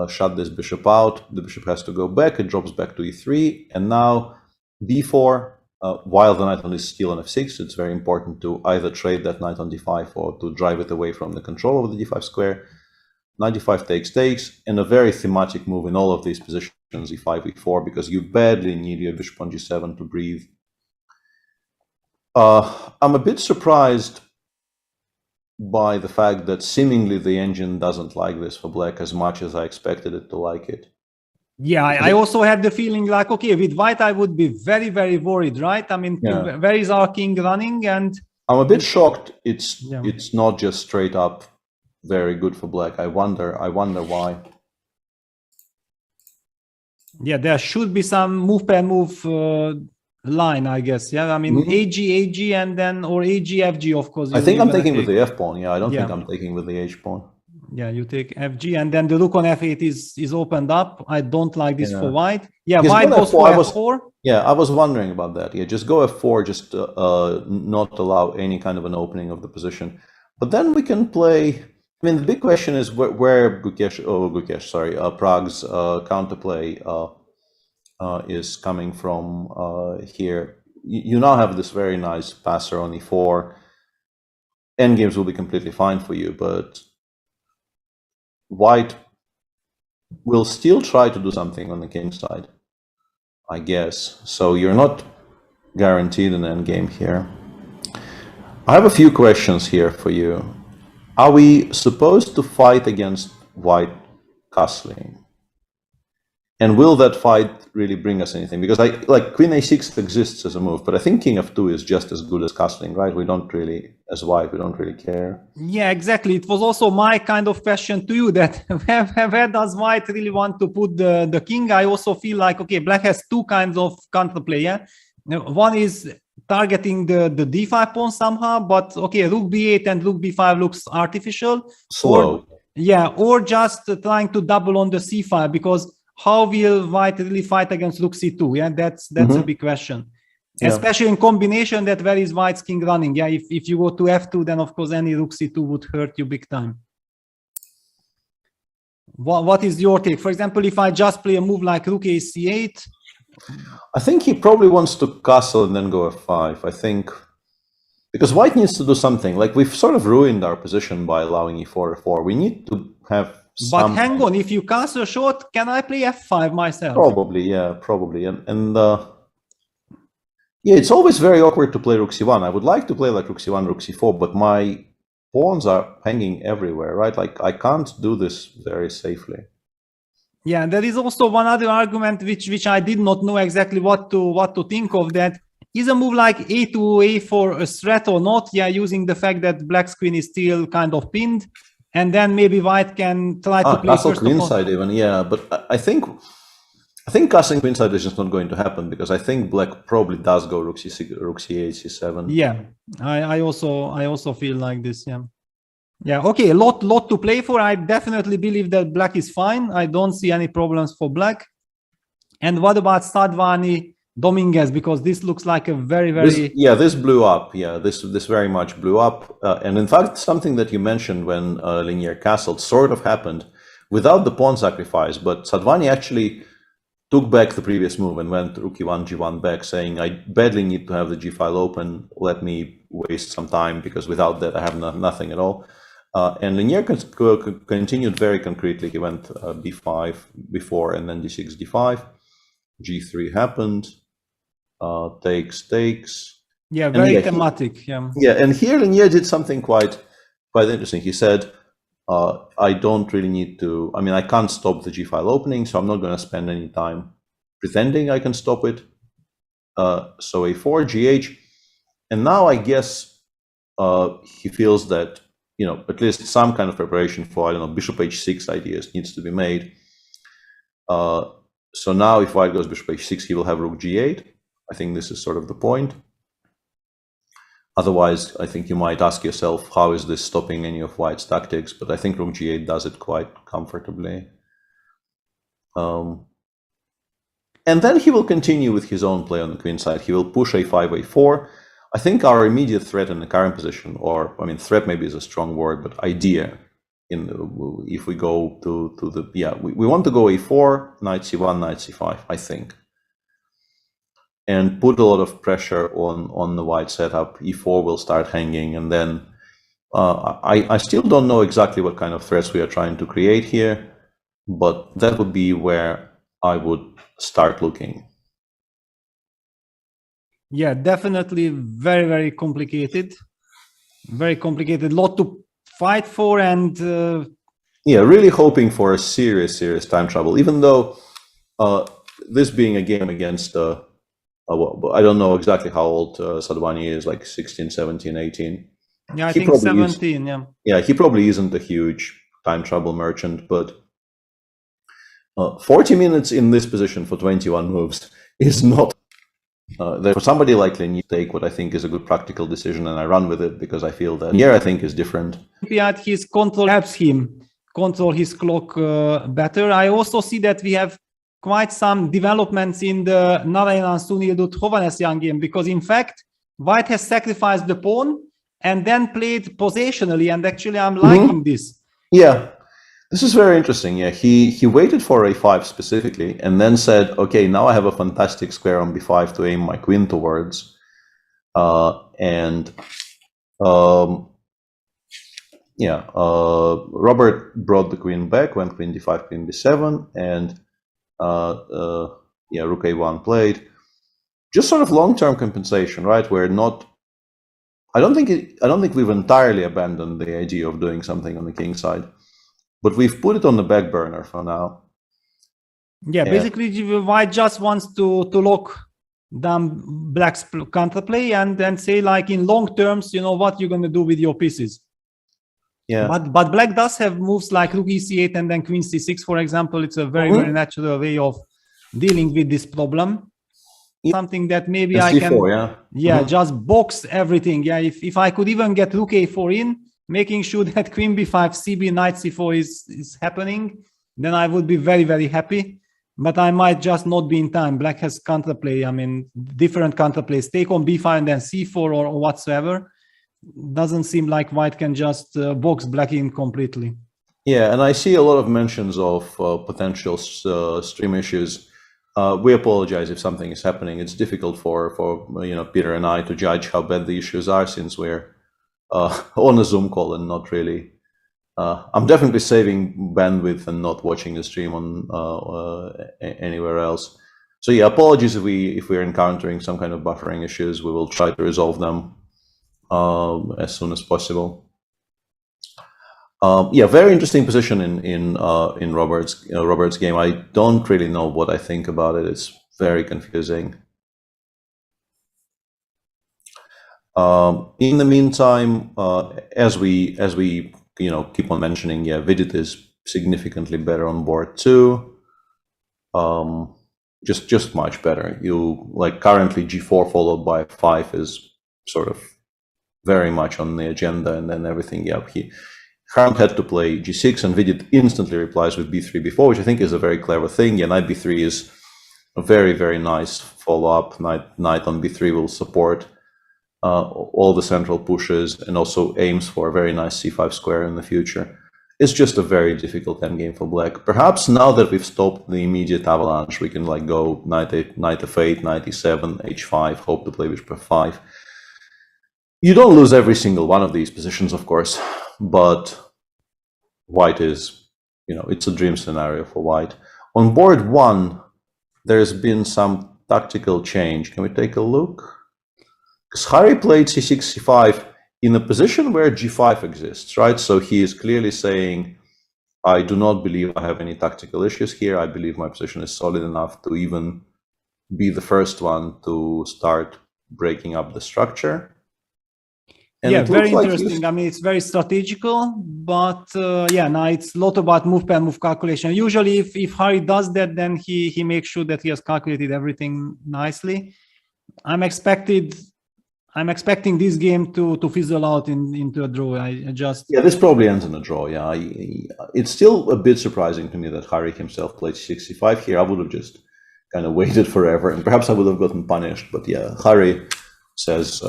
shut this bishop out. The bishop has to go back. It drops back to e3, and now b4. While the knight is still on f6, it's very important to either trade that knight on d5 or to drive it away from the control of the d5 square. Knight d5 takes, and a very thematic move in all of these positions, e5, e4, because you badly need your bishop on g7 to breathe. I'm a bit surprised by the fact that seemingly the engine doesn't like this for black as much as I expected it to like it. Yeah, I also had the feeling like, okay, with white, I would be very, very worried, right? I mean, Yeah. where is our king running? And I'm a bit shocked it's not just straight up very good for black. I wonder why. Yeah, there should be some move per move line, I guess. Yeah, I mean, AG, and then, or AG, FG, of course. I think I'm taking with the F pawn. Yeah, I don't think I'm taking with the H pawn. Yeah, you take FG, and then the rook on F8 is opened up. I don't like this for white. Yeah, Just white goes for F4. Yeah, I was wondering about that. Yeah, just go F4, just not allow any kind of an opening of the position. But then we can play. I mean, the big question is where Prague's counterplay is coming from here. You now have this very nice passer on E4. Endgames will be completely fine for you, but white will still try to do something on the king side, I guess. So you're not guaranteed an endgame here. I have a few questions here for you. Are we supposed to fight against white castling? And will that fight really bring us anything? Because like Queen A6 exists as a move, but I think King F2 is just as good as castling, right? We don't really, as white, we don't really care. Yeah, exactly. It was also my kind of question to you that where does white really want to put the king? I also feel like, okay, black has two kinds of counterplay. Yeah, one is targeting the d5 pawn somehow, but okay, rook b8 and rook b5 looks artificial. Slow. Or just trying to double on the c5, because how will white really fight against rook c2? Yeah, that's a big question. Yeah. Especially in combination that where is white's king running? Yeah, if you go to f2, then of course any rook c2 would hurt you big time. What is your take? For example, if I just play a move like rook a c8, I think he probably wants to castle and then go f5. I think because white needs to do something. Like we've sort of ruined our position by allowing e4 f4. We need to have. But hang on, if you castle short, can I play f5 myself? Probably, yeah, probably. And yeah, it's always very awkward to play rook c1. I would like to play like rook c1, rook c4, but my pawns are hanging everywhere, right? Like I can't do this very safely. Yeah, there is also one other argument which I did not know exactly what to think of. That is a move like a2, a4 a threat or not? Yeah, using the fact that black's queen is still kind of pinned. And then maybe white can try to play castle queenside even, yeah. But I think castling queenside is just not going to happen because I think black probably does go rook c6, rook c8, c7. Yeah, I also feel like this. Yeah. Okay, a lot to play for. I definitely believe that black is fine. I don't see any problems for black. And what about Stradvani Dominguez, because this looks like a very this blew up. Yeah, this very much blew up. And in fact, something that you mentioned when Linear castled sort of happened without the pawn sacrifice, but Stradvani actually took back the previous move and went rook e1, g1 back, saying, I badly need to have the g file open, let me waste some time, because without that I have nothing at all. And Linear continued very concretely. He went b5 before and then d6, d5, g3 happened. Takes. Yeah, very thematic. Yeah, and here Linear did something quite interesting. He said, I don't really need to, I mean, I can't stop the G file opening, so I'm not going to spend any time pretending I can stop it. So a4, GH, and now I guess he feels that, you know, at least some kind of preparation for, I don't know, bishop h6 ideas needs to be made. So now if white goes bishop h6, he will have rook g8. I think this is sort of the point. Otherwise, I think you might ask yourself, how is this stopping any of white's tactics? But I think rook g8 does it quite comfortably. And then he will continue with his own play on the queen side. He will push a5, a4. I think our immediate threat in the current position, or I mean, threat maybe is a strong word, but idea, if we go to the, we want to go a4, knight c1, knight c5, I think. And put a lot of pressure on the white setup. e4 will start hanging, and then I still don't know exactly what kind of threats we are trying to create here, but that would be where I would start looking. Yeah, definitely very, very complicated. Very complicated. Lot to fight for, and yeah, really hoping for a serious time trouble. Even though this being a game against, well, I don't know exactly how old Sadhvani is, like 16, 17, 18. Yeah, I think 17. Yeah, he probably isn't a huge time trouble merchant, but 40 minutes in this position for 21 moves is not. For somebody like Lenier, take what I think is a good practical decision, and I run with it because I feel that Lenier, I think, is different. Olympiad, his control helps him control his clock better. I also see that we have quite some developments in the Narayanan Sunil Hovhannisyan game, because in fact, White has sacrificed the pawn and then played positionally, and actually I'm liking this. Yeah, this is very interesting. Yeah, he waited for a5 specifically, and then said, okay, now I have a fantastic square on b5 to aim my queen towards. Robert brought the queen back, went queen d5, queen b7, and rook a1 played. Just sort of long-term compensation, right? We're not. I don't think we've entirely abandoned the idea of doing something on the king side, but we've put it on the back burner for now. Yeah, basically White just wants to lock down Black's counterplay and then say, like, in long terms, you know what you're going to do with your pieces. Yeah. But Black does have moves like rook e8 and then queen c6, for example. It's a very, very natural way of dealing with this problem. Something that maybe I can just box everything. Yeah, if I could even get rook a4 in, making sure that queen b5, cb, knight c4 is happening, then I would be very, very happy. But I might just not be in time. Black has counterplay. I mean, different counterplays. Take on b5 and then c4 or whatsoever. Doesn't seem like White can just box Black in completely. Yeah, and I see a lot of mentions of potential stream issues. We apologize if something is happening. It's difficult for Peter and I to judge how bad the issues are, since we're on a Zoom call and not really. I'm definitely saving bandwidth and not watching the stream on anywhere else. So yeah, apologies if we're encountering some kind of buffering issues. We will try to resolve them as soon as possible. Very interesting position in Robert's game. I don't really know what I think about it. It's very confusing. In the meantime, as we keep on mentioning, Vidit is significantly better on board too. Just much better. Currently g4 followed by 5 is sort of very much on the agenda, and then everything. Harm had to play g6, and Vidit instantly replies with b3, b4, which I think is a very clever thing. Knight b3 is a very, very nice follow-up. Knight on b3 will support all the central pushes and also aims for a very nice c5 square in the future. It's just a very difficult endgame for Black. Perhaps now that we've stopped the immediate avalanche, we can go knight f8, knight e7, h5, hope to play bishop f5. You don't lose every single one of these positions, of course, but White is, it's a dream scenario for White. On board 1, there's been some tactical change. Can we take a look? Because Harry played c6, c5 in a position where g5 exists, right? So he is clearly saying, I do not believe I have any tactical issues here. I believe my position is solid enough to even be the first one to start breaking up the structure. And very interesting. I mean, it's very strategical, but now it's a lot about move per move calculation. Usually, if Harry does that, then he makes sure that he has calculated everything nicely. I'm expecting this game to fizzle out into a draw. This probably ends in a draw. Yeah, it's still a bit surprising to me that Harry himself played c6, c5 here. I would have just kind of waited forever, and perhaps I would have gotten punished. But yeah, Harry says.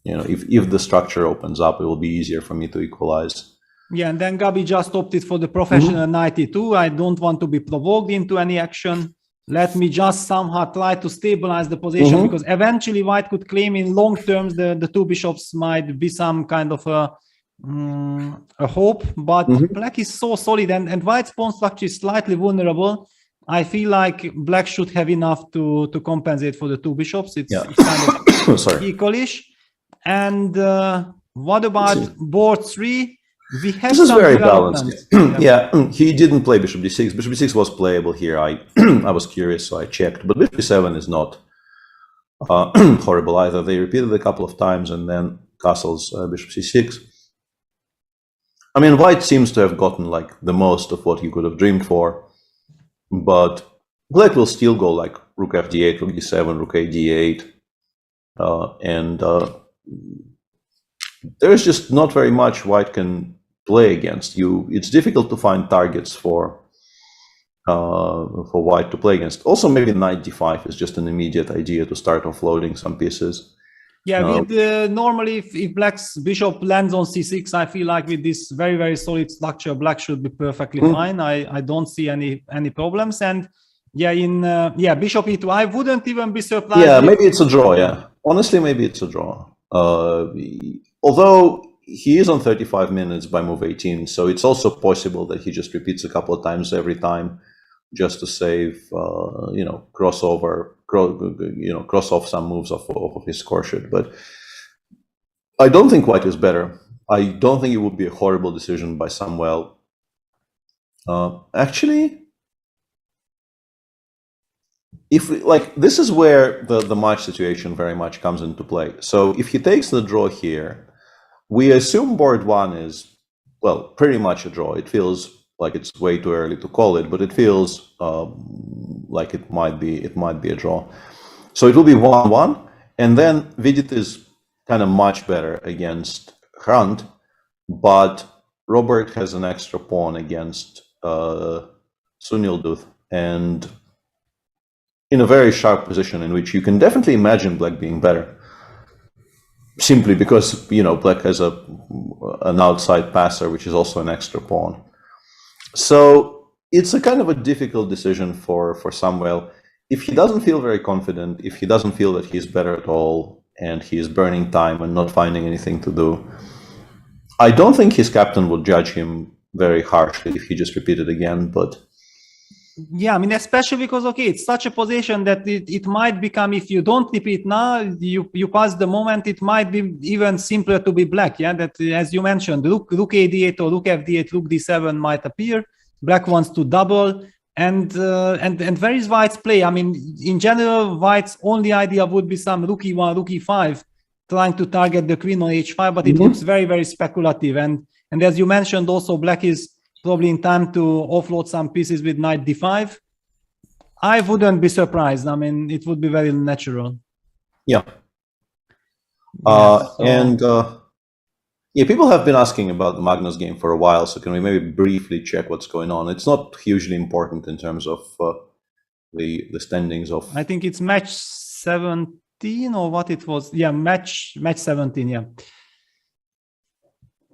If the structure opens up, it will be easier for me to equalize. Yeah, and then Gabi just opted for the professional knight e2. I don't want to be provoked into any action. Let me just somehow try to stabilize the position, because eventually White could claim in long terms the two bishops might be some kind of a hope. But Black is so solid, and White's pawn structure is slightly vulnerable. I feel like black should have enough to compensate for the two bishops. It's kind of equalish. And what about board 3? We have this is some very balanced. Yeah. He didn't play bishop d6. Bishop d6 was playable here. I I was curious, so I checked. But bishop d7 is not horrible either. They repeated a couple of times, and then castles bishop c6. I mean, white seems to have gotten like the most of what he could have dreamed for, but black will still go like rook f d8, rook d7, rook a d8, and there's just not very much white can play against you. It's difficult to find targets for white to play against. Also, maybe knight d5 is just an immediate idea to start offloading some pieces. Yeah, with normally if black's bishop lands on c6, I feel like with this very, very solid structure, black should be perfectly fine. I don't see any problems. And yeah, in bishop e2, I wouldn't even be surprised. Yeah, maybe it's a draw. Yeah, honestly, maybe it's a draw. Although he is on 35 minutes by move 18, so it's also possible that he just repeats a couple of times every time, just to save, cross off some moves of his score sheet. But I don't think white is better. I don't think it would be a horrible decision by Samuel. Actually, this is where the match situation very much comes into play. So if he takes the draw here, we assume board 1 is, well, pretty much a draw. It feels like it's way too early to call it, but it feels like it might be a draw. So it will be 1-1, and then Vidit is kind of much better against Hrant, but Robert has an extra pawn against Sunilduth, and in a very sharp position in which you can definitely imagine black being better, simply because black has an outside passer, which is also an extra pawn. So it's a kind of a difficult decision for Samuel. If he doesn't feel very confident, if he doesn't feel that he's better at all, and he is burning time and not finding anything to do, I don't think his captain would judge him very harshly if he just repeated again. But yeah, I mean, especially because, okay, it's such a position that it might become, if you don't repeat now, you pass the moment, it might be even simpler to be black. Yeah, that, as you mentioned, rook a8 or rook f8, rook d7 might appear. Black wants to double, and where is white's play? I mean, in general, white's only idea would be some rook e1, rook e5, trying to target the queen on h5, but it looks very, very speculative. And as you mentioned, also black is probably in time to offload some pieces with knight d5. I wouldn't be surprised. I mean, it would be very natural. Yeah. People have been asking about the Magnus game for a while, so can we maybe briefly check what's going on? It's not hugely important in terms of the standings of... I think it's match 17 or what it was. Yeah, match 17, yeah.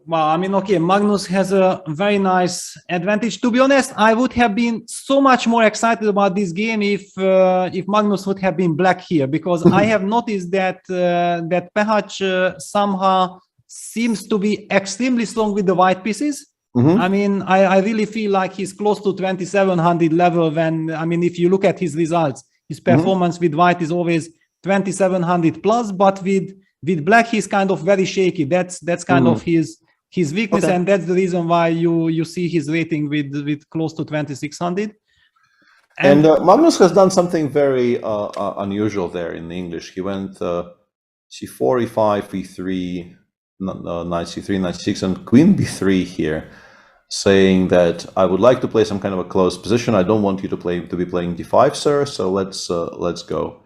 Well, I mean, okay, Magnus has a very nice advantage. To be honest, I would have been so much more excited about this game if Magnus would have been black here, because I have noticed that Pehac somehow seems to be extremely strong with the white pieces. I mean, I really feel like he's close to 2700 level when, I mean, if you look at his results, his performance with white is always 2700 plus, but with black, he's kind of very shaky. That's kind of his weakness, and that's the reason why you see his rating with close to 2600. And Magnus has done something very unusual there in the English. He went c4, e5, e3, knight c3, knight c6, and queen b3 here, saying that I would like to play some kind of a close position. I don't want you to be playing d5, sir. So let's go.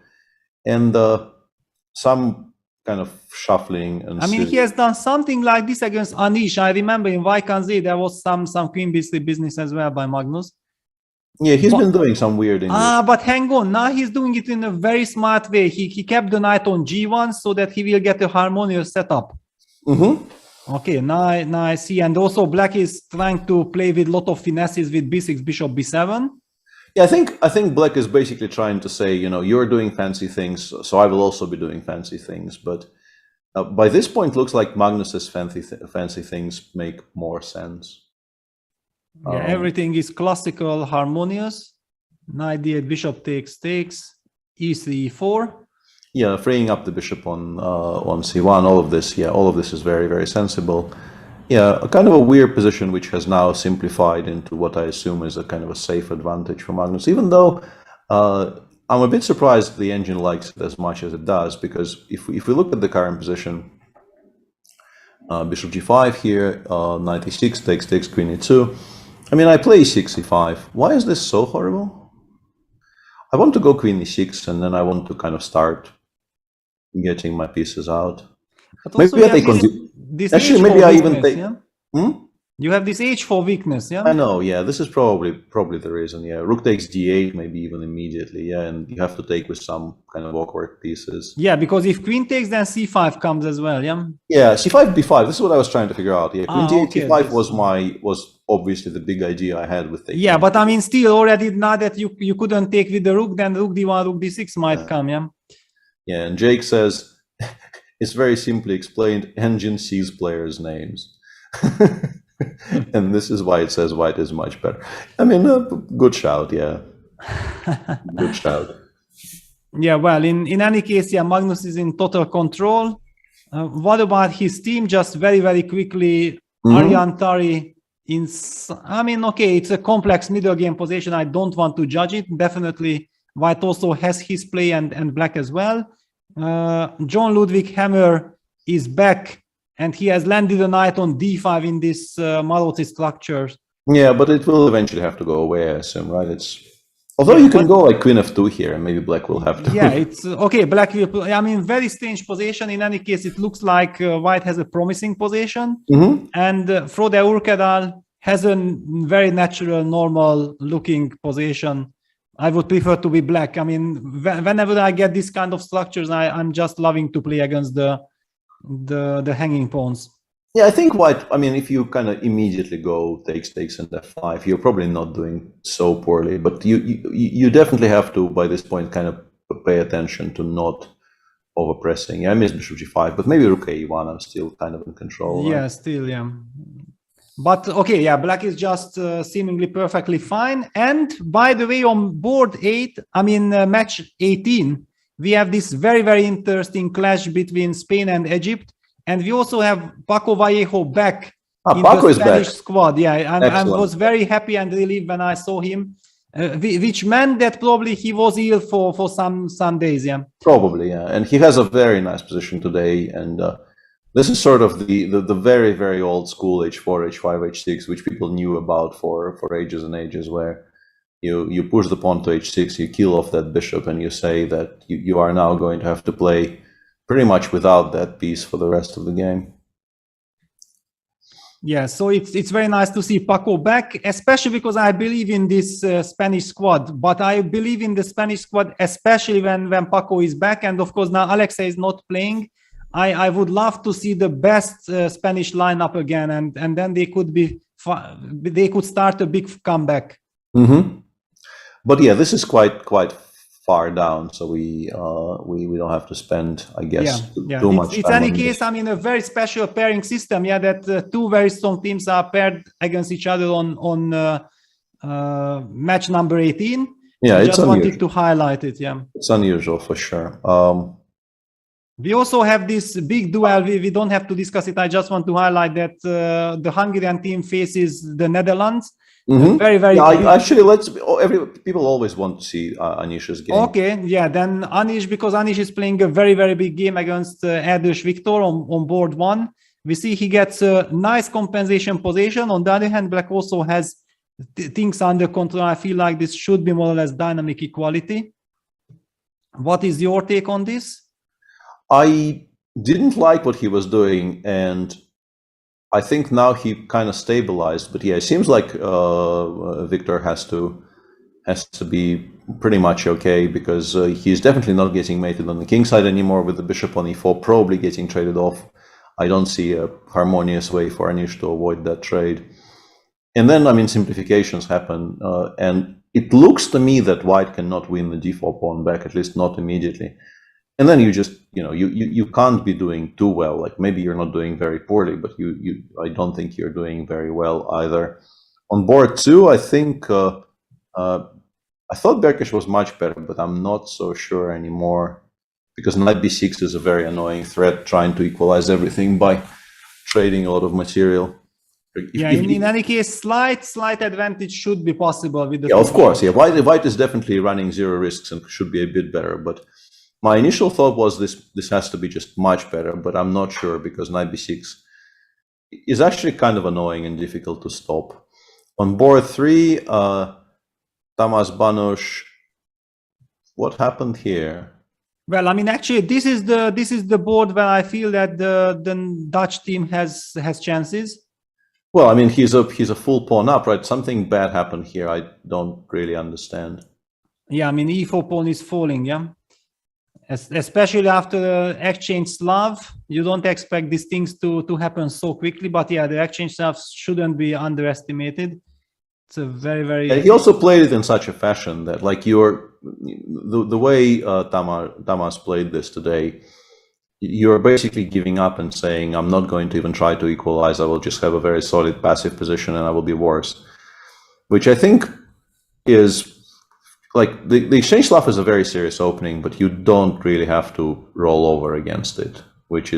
And some kind of shuffling. And I mean, he has done something like this against Anish. I remember in Vaikanzi there was some queen b3 business as well by Magnus. Yeah, he's been doing some weird English. But hang on, now he's doing it in a very smart way. He kept the knight on g1 so that he will get a harmonious setup. Okay, now I see. And also black is trying to play with a lot of finesses with b6, bishop b7. Yeah, I think black is basically trying to say, you're doing fancy things, so I will also be doing fancy things. But by this point, looks like Magnus's fancy things make more sense. Yeah, everything is classical, harmonious. Knight d8, bishop takes, e3, e4. Yeah, freeing up the bishop on c1, all of this, all of this is very, very sensible. Yeah, a kind of a weird position which has now simplified into what I assume is a kind of a safe advantage for Magnus, even though I'm a bit surprised the engine likes it as much as it does, because if we look at the current position, bishop g5 here, knight e6, takes, queen e2. I mean, I play e6, e5. Why is this so horrible? I want to go queen e6, and then I want to kind of start getting my pieces out. But also maybe I take on this actually, maybe I even take. Yeah? Hmm? You have this h4 weakness, yeah? I know, yeah. This is probably the reason. Yeah, rook takes d8, maybe even immediately. Yeah, and you have to take with some kind of awkward pieces. Yeah, because if queen takes, then c5 comes as well. Yeah. Yeah, c5, b5. This is what I was trying to figure out. Yeah, queen d8, okay. c5 was obviously the big idea I had with taking. Yeah, but I mean, still already now that you couldn't take with the rook, then rook d1, rook d6 might come. Yeah. Yeah, and Jake says it's very simply explained. Engine sees players' names. And this is why it says white is much better. I mean, good shout, yeah. Good shout. Yeah, well, in any case, yeah, Magnus is in total control. What about his team? Just very, very quickly, Aryan Tari I mean, okay, it's a complex middle game position. I don't want to judge it. Definitely, white also has his play and black as well. John Ludwig Hammer is back, and he has landed a knight on d5 in this Maroczy structure. Yeah, but it will eventually have to go away, I assume, right? Although you can go like queen f2 here, and maybe black will have to. Yeah, it's okay. Black will. I mean, very strange position. In any case, it looks like white has a promising position, and Frode Urkedal has a very natural, normal-looking position. I would prefer to be black. I mean, whenever I get this kind of structures, I'm just loving to play against the hanging pawns. Yeah, I think white, I mean, if you kind of immediately go takes and f5, you're probably not doing so poorly, but you definitely have to, by this point, kind of pay attention to not overpressing. Yeah, I miss bishop g5, but maybe rook a1, I'm still kind of in control. Yeah, right? still, yeah. But okay, yeah, black is just seemingly perfectly fine. And by the way, on board 8, I mean, match 18, we have this very, very interesting clash between Spain and Egypt. And we also have Paco Vallejo back in Paco the Spanish back. Squad. Yeah, and I Excellent. was very happy and relieved when I saw him, which meant that probably he was ill for some days. Yeah, Probably, yeah. And he has a very nice position today. And this is sort of the very, very old school h4, h5, h6, which people knew about for ages and ages, where you push the pawn to h6, you kill off that bishop, and you say that you are now going to have to play pretty much without that piece for the rest of the game. yeah. So it's very nice to see Paco back, especially because I believe in this Spanish squad. But I believe in the Spanish squad, especially when Paco is back. And of course, now Alexei is not playing. I would love to see the best Spanish lineup again, and then they could start a big comeback. But yeah, this is quite far down, so we don't have to spend, I guess, too much It's time any on case, this. I mean, a very special pairing system. Yeah, that two very strong teams are paired against each other on match number 18. Yeah, I it's just unusual. wanted to highlight it. Yeah. It's unusual for sure. We also have this big duel. We don't have to discuss it. I just want to highlight that the Hungarian team faces the Netherlands. Very, very. Yeah, actually, people always want to see Anish's game. Okay, yeah. Then Anish, because Anish is playing a very, very big game against Erdős Viktor on board 1. We see he gets a nice compensation position. On the other hand, Black also has things under control. I feel like this should be more or less dynamic equality. What is your take on this? I didn't like what he was doing, and I think now he kind of stabilized. But yeah, it seems like Victor has to be pretty much okay, because he's definitely not getting mated on the king side anymore with the bishop on e4, probably getting traded off. I don't see a harmonious way for Anish to avoid that trade. And then, I mean, simplifications happen, and it looks to me that white cannot win the d4 pawn back, at least not immediately. And then you just, you can't be doing too well. Like, maybe you're not doing very poorly, but I don't think you're doing very well either. On board 2, I think I thought Berkish was much better, but I'm not so sure anymore, because knight b6 is a very annoying threat, trying to equalize everything by trading a lot of material. In any case, slight advantage should be possible with the. Yeah, of course. Yeah, White is definitely running zero risks and should be a bit better. But my initial thought was this has to be just much better, but I'm not sure, because knight b6 is actually kind of annoying and difficult to stop. On board 3, Tamas Banos. What happened here? Well, I mean, actually, this is the board where I feel that the Dutch team has chances. Well, I mean, he's a full pawn up, right? Something bad happened here. I don't really understand. Yeah, I mean, e4 pawn is falling. Yeah, especially after the exchange Slav, you don't expect these things to happen so quickly. But yeah, the exchange Slav shouldn't be underestimated. It's a very. And he also played it in such a fashion that, like, the way Tamas played this today, you're basically giving up and saying, I'm not going to even try to equalize. I will just have a very solid passive position and I will be worse. Which I think is, like, the exchange Slav is a very serious opening, but you don't really have to roll over against it, which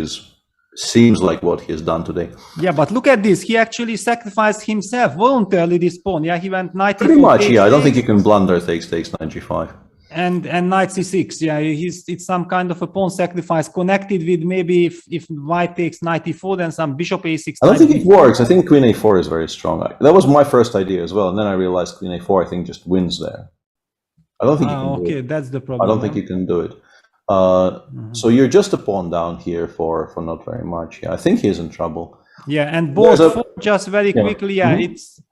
seems like what he has done today. Yeah, but look at this. He actually sacrificed himself voluntarily this pawn. Yeah, he went knight. Pretty much, yeah. I don't think you can blunder takes knight g5. And knight c6, yeah, it's some kind of a pawn sacrifice connected with maybe if white takes knight e4, then some bishop a6. I don't think it works. I think queen a4 is very strong. That was my first idea as well, and then I realized queen a4, I think, just wins there. I don't think you can do it. Okay, that's the problem. I don't think you can do it. So you're just a pawn down here for not very much. Yeah, I think he's in trouble. Yeah, and board 4, just very quickly, yeah,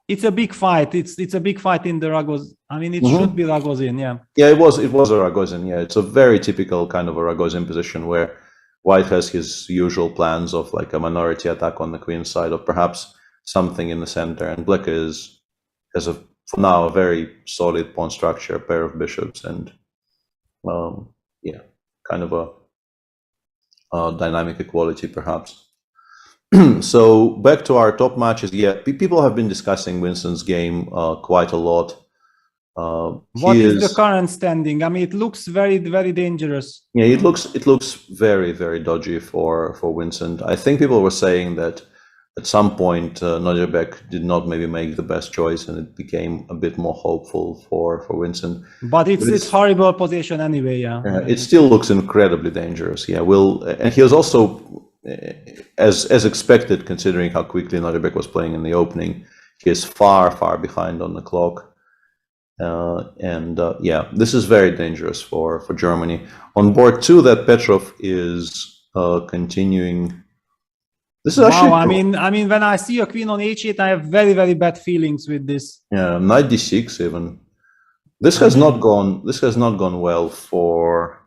it's a big fight. It's a big fight in the Ragozin. I mean, it should be Ragozin, yeah. Yeah, it was a Ragozin, yeah. It's a very typical kind of a Ragozin position where White has his usual plans of, like, a minority attack on the queen side, or perhaps something in the center, and Black has for now a very solid pawn structure, a pair of bishops, and yeah, kind of a dynamic equality perhaps. So back to our top matches. Yeah, people have been discussing Winston's game quite a lot. What is the current standing? I mean, it looks very dangerous. Yeah, it looks very dodgy for Winston. I think people were saying that at some point Nodjabek did not maybe make the best choice, and it became a bit more hopeful for Winston. But it's horrible position anyway. Yeah, it still looks incredibly dangerous. Yeah, and he was also, as expected, considering how quickly Nodjabek was playing in the opening, he is far behind on the clock. Yeah, this is very dangerous for Germany. On board 2, that Petrov is continuing. This is actually. I mean, when I see a queen on h8, I have very bad feelings with this. Yeah, knight d6 even. This has not gone well for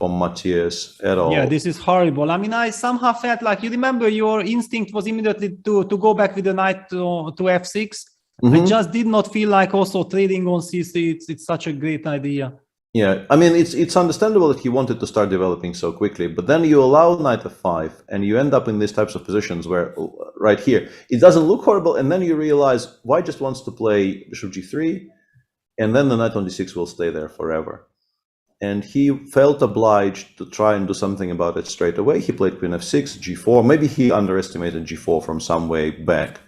Matthias at all. Yeah, this is horrible. I mean, I somehow felt like, you remember, your instinct was immediately to go back with the knight to f6. I just did not feel like also trading on c3. It's such a great idea. Yeah, I mean, it's understandable that he wanted to start developing so quickly, but then you allow knight f5, and you end up in these types of positions where, right here, it doesn't look horrible, and then you realize White just wants to play bishop g3, and then the knight on d6 will stay there forever. And he felt obliged to try and do something about it straight away. He played queen f6, g4. Maybe he underestimated g4 from some way back.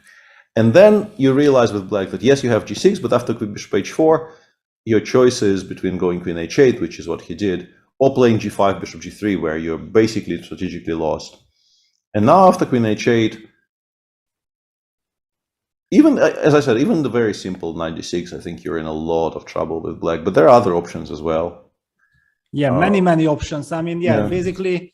And then you realize with Black that, yes, you have g6, but after bishop h4, your choice is between going queen h8, which is what he did, or playing g5, bishop g3, where you're basically strategically lost. And now after queen h8, even, as I said, even the very simple knight d6, I think you're in a lot of trouble with Black, but there are other options as well. Yeah, many options. I mean, yeah, basically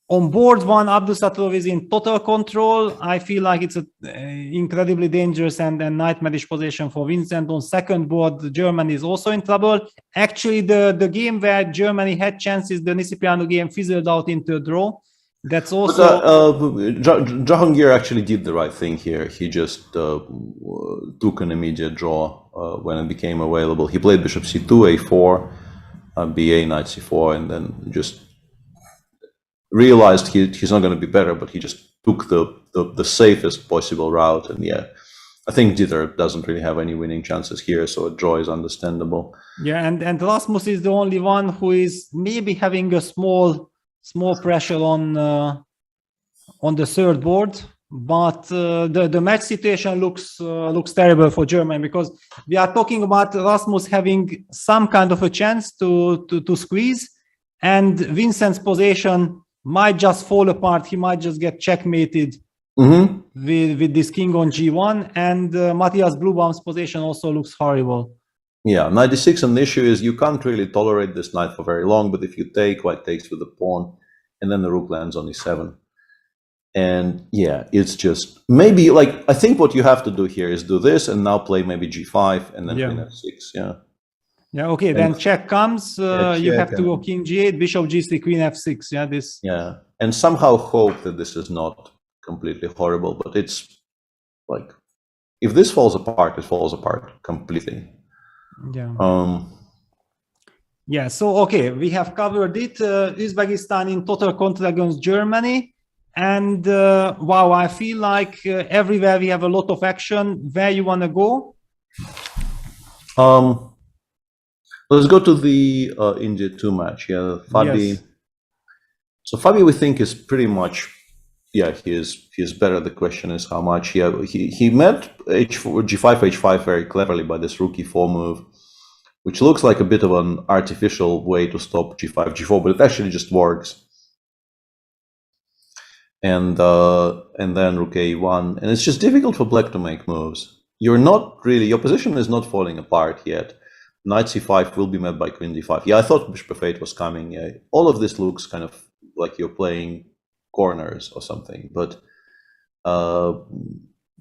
on board 1, Abdusattorov is in total control. I feel like it's an incredibly dangerous and nightmarish position for Vincent. On second board, Germany is also in trouble. Actually, the game where Germany had chances, the Nisipiano game, fizzled out into a draw. That's also... Jahangir actually did the right thing here. He just took an immediate draw when it became available. He played bishop c2, a4, ba, knight c4, and then just realized he's not going to be better, but he just took the safest possible route. And yeah, I think Dieter doesn't really have any winning chances here, so a draw is understandable. Yeah, and Rasmus is the only one who is maybe having a small pressure on the third board, but the match situation looks terrible for Germany, because we are talking about Rasmus having some kind of a chance to squeeze, and Vincent's position might just fall apart. He might just get checkmated with this king on g1, and Matthias Blubaum's position also looks horrible. Yeah, 96, and the issue is you can't really tolerate this knight for very long, but if you take, white takes with the pawn, and then the rook lands on e7. And yeah, it's just, maybe, like, I think what you have to do here is do this, and now play maybe g5, and then queen f6, yeah. Yeah, okay, and then check comes, you have to go king g8, bishop g3, queen f6, yeah, this. Yeah, and somehow hope that this is not completely horrible, but it's like, if this falls apart, it falls apart completely. Yeah. Yeah, so okay, we have covered it. Uzbekistan in total control against Germany, and wow, I feel like everywhere we have a lot of action. Where you want to go? Let's go to the India 2 match. Yeah, Fabi. Yes. So Fabi, we think, is pretty much, yeah, he is better. The question is how much. Yeah, he met g5 h5 very cleverly by this rook e4 move, which looks like a bit of an artificial way to stop g5 g4, but it actually just works. And then rook a1, and it's just difficult for black to make moves. You're not really, your position is not falling apart yet. Knight c5 will be met by queen d5. Yeah, I thought bishop f8 was coming. Yeah, all of this looks kind of like you're playing corners or something, but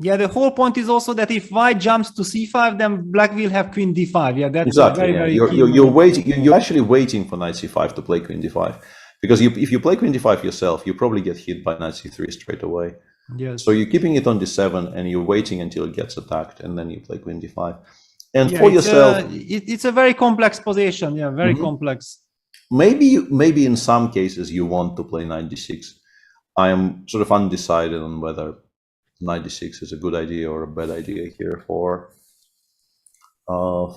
yeah, the whole point is also that if white jumps to c5, then black will have queen d5. Yeah, that's exactly. very You're waiting. You're actually waiting for knight c5 to play queen d5, because if you play queen d5 yourself, you probably get hit by knight c3 straight away. Yes. So you're keeping it on d7, and you're waiting until it gets attacked, and then you play queen d5. And yeah, for yourself, it's a very complex position. Yeah, very complex. Maybe in some cases you want to play knight d6. I am sort of undecided on whether knight d6 is a good idea or a bad idea here for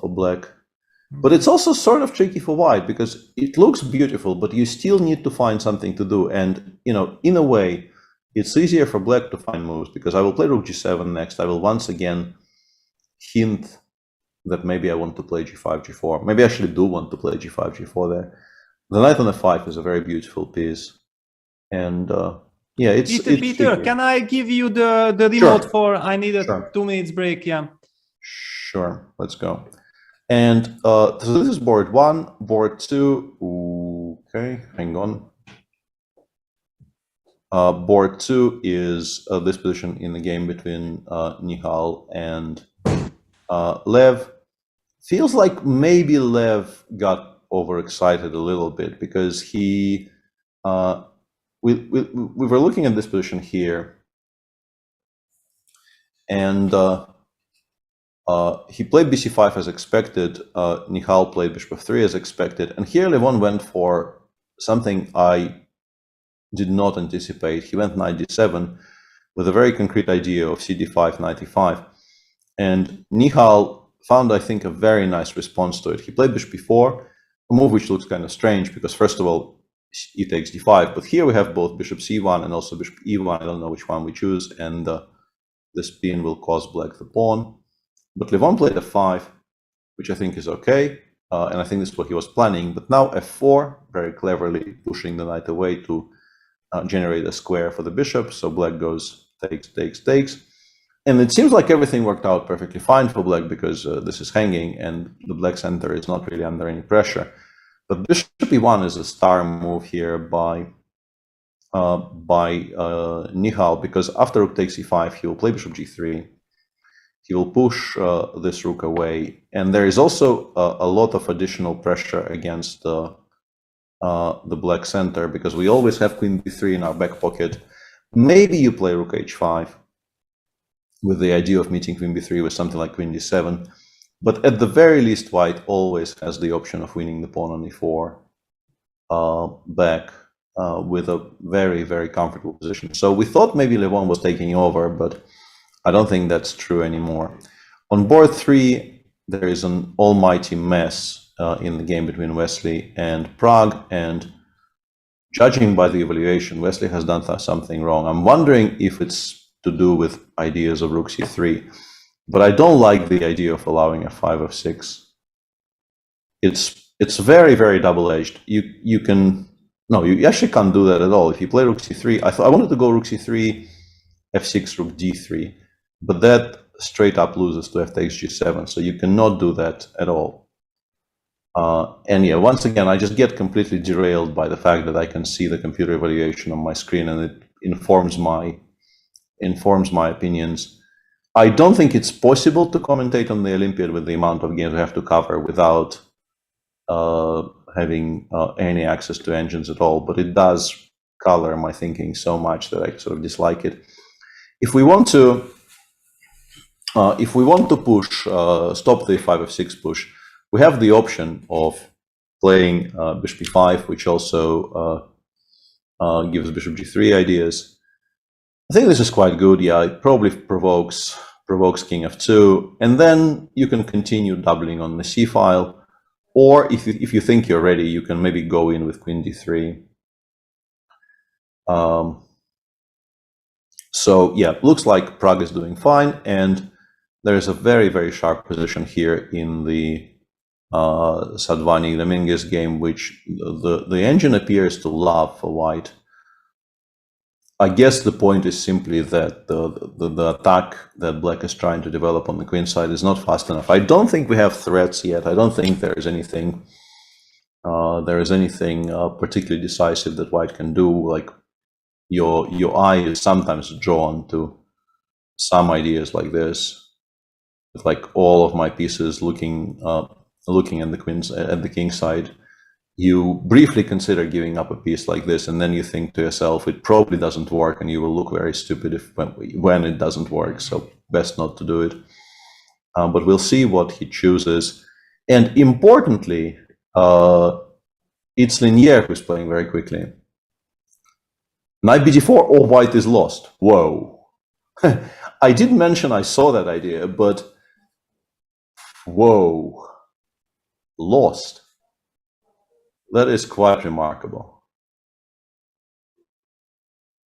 black. But it's also sort of tricky for white, because it looks beautiful, but you still need to find something to do. And, you know, in a way, it's easier for black to find moves, because I will play rook g7 next. I will once again hint that maybe I want to play g5, g4. Maybe I actually do want to play g5, g4 there. The knight on f5 is a very beautiful piece. And yeah, it's Peter, can I give you the remote for, I need a 2 minutes break, yeah. Sure, let's go. And so this is board 1, board 2, okay, hang on. Board 2 is this position in the game between Nihal and Lev. Feels like maybe Lev got overexcited a little bit, because he we were looking at this position here, and he played bc5 as expected. Nihal played bishop f3 as expected, and here Levon went for something I did not anticipate. He went knight d7 with a very concrete idea of cd5, knight e5, and Nihal found, I think, a very nice response to it. He played bishop b4, a move which looks kind of strange, because first of all, e takes d5, but here we have both bishop c1 and also bishop e1. I don't know which one we choose, and this pin will cost black the pawn. But Levon played f5, which I think is okay, and I think this is what he was planning. But now f4, very cleverly pushing the knight away to generate a square for the bishop. So black goes takes, takes, takes. And it seems like everything worked out perfectly fine for black, because this is hanging and the black center is not really under any pressure. But bishop e1 is a star move here by Nihal, because after rook takes e5, he will play bishop g3. He will push this rook away, and there is also a lot of additional pressure against the black center, because we always have queen b3 in our back pocket. Maybe you play rook h5 with the idea of meeting queen b3 with something like queen d7, but at the very least, white always has the option of winning the pawn on e4 back with a very, very comfortable position. So we thought maybe Levon was taking over, but I don't think that's true anymore. On board 3, there is an almighty mess in the game between Wesley and Prague, and judging by the evaluation, Wesley has done something wrong. I'm wondering if it's to do with ideas of rook c3, but I don't like the idea of allowing f5 f6. It's very, very double-edged. You actually can't do that at all. If you play rook c3, I wanted to go rook c3, f6, rook d3, but that straight up loses to f takes g7, so you cannot do that at all. And yeah, once again, I just get completely derailed by the fact that I can see the computer evaluation on my screen, and it informs my opinions. I don't think it's possible to commentate on the Olympiad with the amount of games we have to cover without having any access to engines at all, but it does color my thinking so much that I sort of dislike it. If we want to push, stop the 5f6 push, we have the option of playing bishop e5, which also gives bishop g3 ideas. I think this is quite good. Yeah, it probably provokes king f2, and then you can continue doubling on the c file, or if you think you're ready, you can maybe go in with queen d3. So yeah, looks like Prague is doing fine, and there's a very, very sharp position here in the Sadvani Dominguez game, which the engine appears to love for white. I guess the point is simply that the attack that Black is trying to develop on the queen side is not fast enough. I don't think we have threats yet. I don't think there is anything particularly decisive that white can do. Like your eye is sometimes drawn to some ideas like this, with like all of my pieces looking at the king side. You briefly consider giving up a piece like this, and then you think to yourself, it probably doesn't work, and you will look very stupid when it doesn't work, so best not to do it. But we'll see what he chooses. And importantly, it's Linier who's playing very quickly. Knight bd4, oh, white is lost. Whoa. I did mention I saw that idea, but whoa. Lost. That is quite remarkable.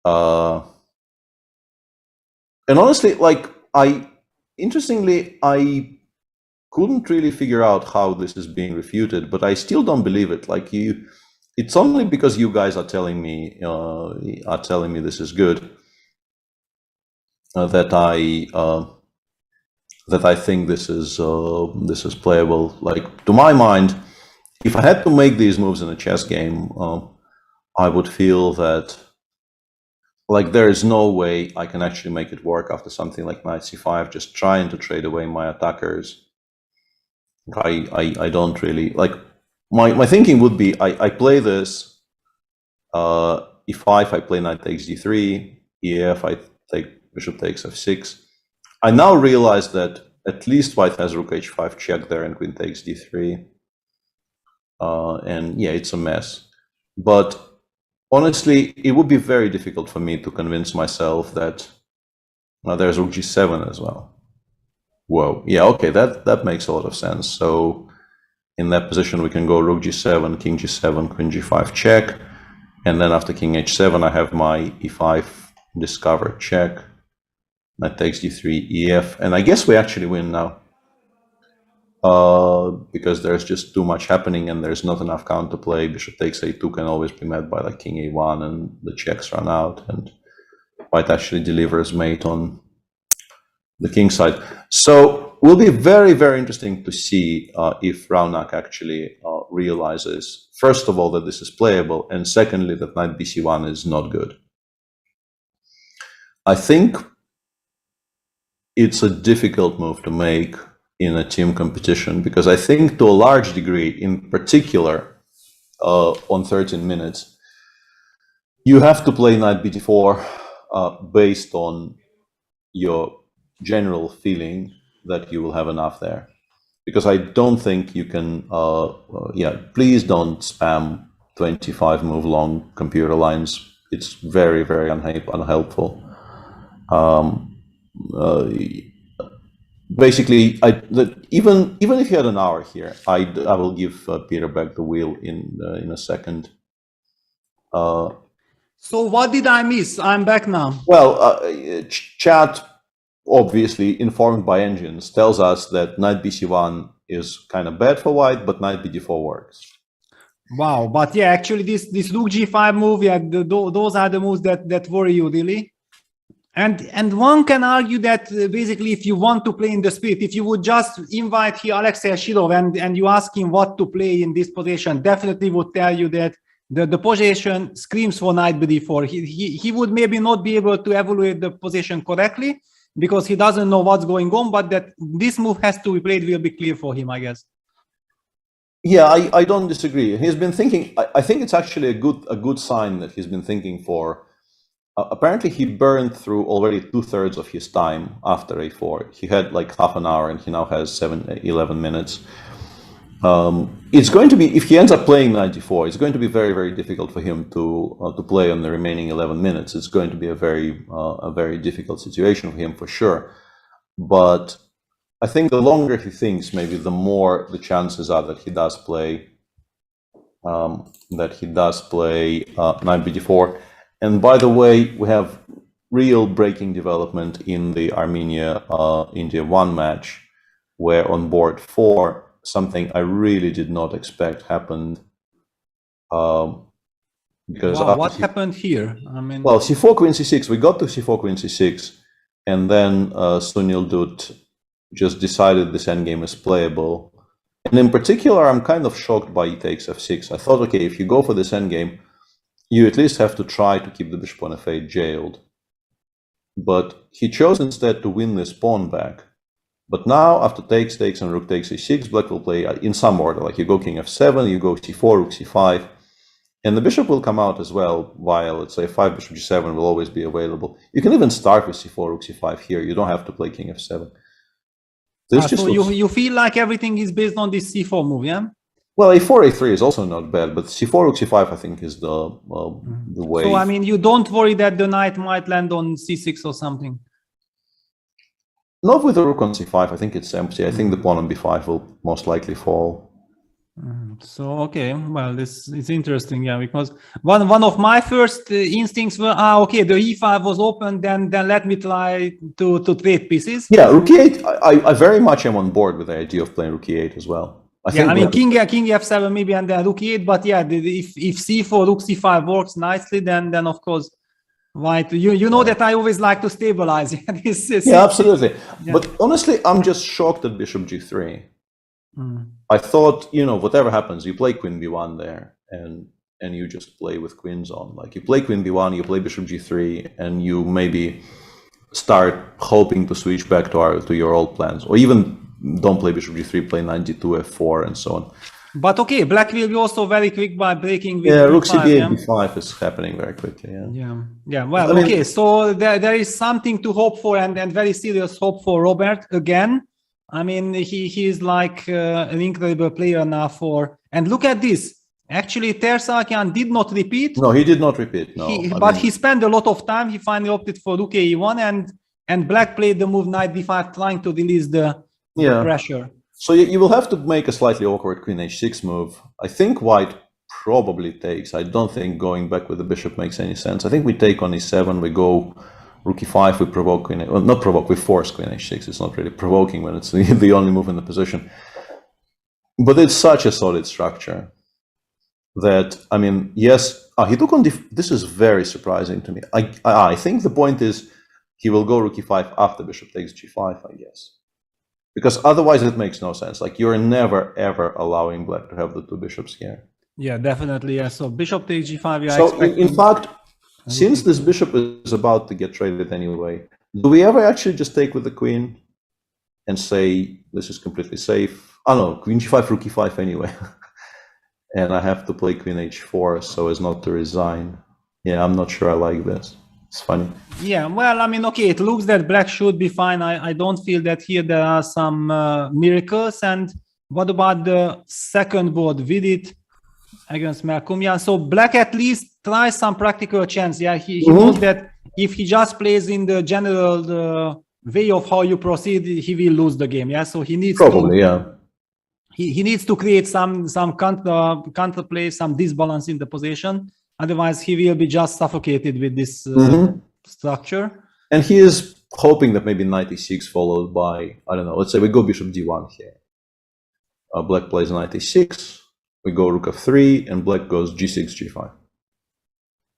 And honestly, interestingly, I couldn't really figure out how this is being refuted, but I still don't believe it. It's only because you guys are telling me this is good that I think this is playable. Like, to my mind, if I had to make these moves in a chess game, I would feel that there is no way I can actually make it work after something like knight c5, just trying to trade away my attackers. I don't really like. My thinking would be I play this e5, I play knight takes d3, ef, I take bishop takes f6. I now realize that at least white has rook h5 check there and queen takes d3. And yeah, it's a mess. But honestly, it would be very difficult for me to convince myself that there's rook g7 as well. Whoa, yeah, okay, that makes a lot of sense. So in that position, we can go rook g7, king g7, queen g5 check, and then after king h7, I have my e5 discovered check. Knight takes d3, ef, and I guess we actually win now. Because there's just too much happening and there's not enough counterplay. Bishop takes a2 can always be met by king a1, and the checks run out, and white actually delivers mate on the king side. So will be very, very interesting to see if Raunak actually realizes, first of all, that this is playable, and secondly, that knight bc1 is not good. I think it's a difficult move to make in a team competition, because I think to a large degree, in particular on 13 minutes, you have to play knight bd4 based on your general feeling that you will have enough there. Because I don't think you can, please don't spam 25 move long computer lines. It's very, very unhelpful. basically, even if you had an hour here, I will give Peter back the wheel in a second. So what did I miss? I'm back now. Well, chat, obviously informed by engines, tells us that knight bc1 is kind of bad for white, but knight bd4 works. Wow, but yeah, actually this rook g5 move, yeah, those are the moves that worry you really. And one can argue that basically if you want to play in the spirit, if you would just invite here Alexei Shirov and you ask him what to play in this position, definitely would tell you that the position screams for knight bd4. He would maybe not be able to evaluate the position correctly because he doesn't know what's going on, but that this move has to be played will be clear for him, I guess. Yeah, I don't disagree. He's been thinking. I think it's actually a good sign that he's been thinking for. Apparently, he burned through already 2/3 of his time after a4. He had like half an hour, and he now has 11 minutes. It's going to be, if he ends up playing knight d4, it's going to be very, very difficult for him to play on the remaining 11 minutes. It's going to be a very difficult situation for him for sure. But I think the longer he thinks, maybe the more the chances are that he does play knight bd4. And by the way, we have real breaking development in the Armenia-India 1 match, where on board 4, something I really did not expect happened. Because what happened here? I mean, well, c4 queen c6. We got to c4 queen c6, and then Sunil Dutt just decided this endgame is playable. And in particular, I'm kind of shocked by e takes f6. I thought, okay, if you go for this endgame, you at least have to try to keep the bishop on f8 jailed. But he chose instead to win this pawn back. But now, after takes, and rook takes a6, black will play in some order. Like you go king f7, you go c4, rook c5, and the bishop will come out as well via, let's say, 5 bishop g7 will always be available. You can even start with c4, rook c5 here. You don't have to play king f7. So you feel like everything is based on this c4 move, yeah? Well, a4, a3 is also not bad, but c4, rook c5, I think, is the way. So, I mean, you don't worry that the knight might land on c6 or something? Not with the rook on c5. I think it's empty. I think the pawn on b5 will most likely fall. So, okay, well, this is interesting, yeah, because one of my first instincts were, okay, the e5 was open, then let me try to trade pieces. Yeah, rook e8, I very much am on board with the idea of playing rook e8 as well. I mean, king f7 maybe, and then rook e8, but yeah, if c4, rook c5 works nicely, then of course, white, you know that I always like to stabilize. Yeah, absolutely. Yeah. But honestly, I'm just shocked at bishop g3. I thought, whatever happens, you play queen b1 there, and you just play with queens on. Like you play queen b1, you play bishop g3, and you maybe start hoping to switch back to your old plans, or even don't play bishop g3, play knight d2, f4, and so on. But okay, black will be also very quick by breaking with rook c8, b5 is happening very quickly. Yeah. Well, okay, so there is something to hope for, and very serious hope for Robert again. I mean, he is like an incredible player now and look at this. Actually, Tersakyan did not repeat. No, he did not repeat. No, but he spent a lot of time. He finally opted for rook e1, and black played the move knight d5, trying to release the pressure. So you will have to make a slightly awkward queen h6 move. I think white probably takes. I don't think going back with the bishop makes any sense. I think we take on e7, we go rook e5, we provoke queen, well, not provoke, we force queen h6. It's not really provoking when it's the only move in the position. But it's such a solid structure that, I mean, yes, he took on this is very surprising to me. I think the point is he will go rook e5 after bishop takes g5, I guess. Because otherwise it makes no sense. Like you're never, ever allowing black to have the two bishops here. Yeah, definitely. Yeah. So bishop takes g5. So in fact, since this bishop is about to get traded anyway, do we ever actually just take with the queen and say this is completely safe? Oh no, queen g5, rook e5 anyway. And I have to play queen h4 so as not to resign. Yeah, I'm not sure I like this. It's funny. Yeah, well, I mean, okay, it looks that black should be fine. I don't feel that here there are some miracles. And what about the second board, Vidit against Melkumyan? So black at least tries some practical chance. Yeah, he knows that if he just plays in the general way of how you proceed, he will lose the game. Yeah, so he needs probably, yeah. He needs to create some counterplay, some disbalance in the position. Otherwise, he will be just suffocated with this structure. And he is hoping that maybe knight e6 followed by, I don't know, let's say we go bishop d1 here. Black plays knight e6, we go rook f3, and black goes g6, g5.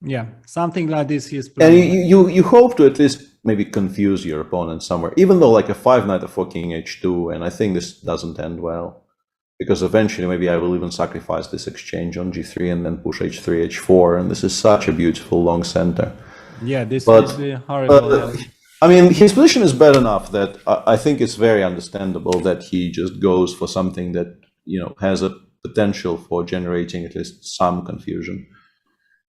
Yeah, something like this he is playing. And you hope to at least maybe confuse your opponent somewhere, even though like a 5 knight f4 king h2, and I think this doesn't end well. Because eventually maybe I will even sacrifice this exchange on g3 and then push h3, h4, and this is such a beautiful long center. Yeah, this is horrible. I mean, his position is bad enough that I think it's very understandable that he just goes for something that, you know, has a potential for generating at least some confusion.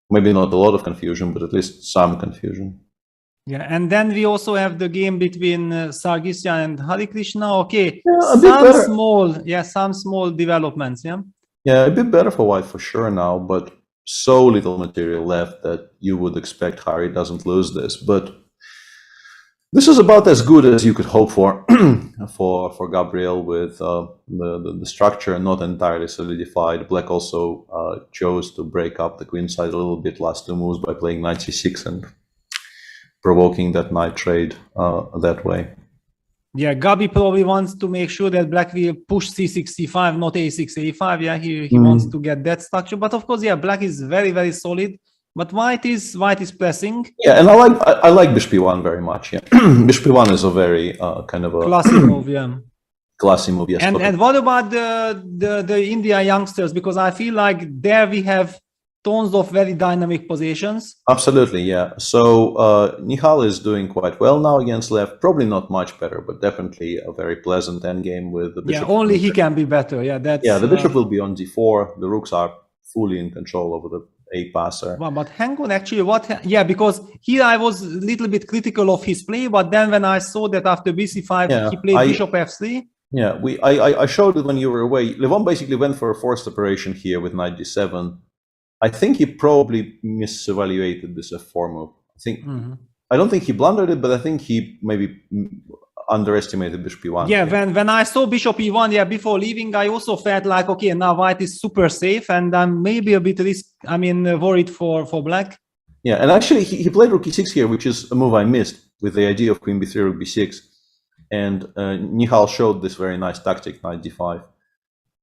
Maybe not a lot of confusion, but at least some confusion. Yeah, and then we also have the game between Sargisyan and Hari Krishna. Okay, yeah, some small developments. Yeah. Yeah, a bit better for white for sure now, but so little material left that you would expect Hari doesn't lose this. But this is about as good as you could hope for for Gabriel, with the structure not entirely solidified. Black also chose to break up the queen side a little bit last two moves by playing knight c6 and provoking that knight trade that way. Yeah, Gabi probably wants to make sure that black will push c6, c5, not a6, a5. Yeah, he wants to get that structure. But of course, yeah, black is very, very solid. But white is pressing. Yeah, and I like bishop e1 very much. Yeah, bishop e1 is a very kind of a classy move. Yeah, classy move. Yes. And what about the India youngsters? Because I feel like there we have tons of very dynamic positions. Absolutely, yeah. So Nihal is doing quite well now against left. Probably not much better, but definitely a very pleasant endgame with the bishop. Yeah, only he can be better. Yeah, that's. Yeah, the bishop will be on d4. The rooks are fully in control over the a passer. Well, but hang on, actually, yeah, because here I was a little bit critical of his play, but then when I saw that after bc5 he played bishop f3. Yeah, I showed it when you were away. Levon basically went for a forced operation here with knight d7. I think he probably misevaluated this f4 move. I don't think he blundered it, but I think he maybe underestimated bishop e1. Yeah, when I saw bishop e1, yeah, before leaving, I also felt like, okay, now white is super safe, and I'm maybe a bit worried for black. Yeah, and actually he played rook e6 here, which is a move I missed, with the idea of queen b3, rook b6, and Nihal showed this very nice tactic, knight d5,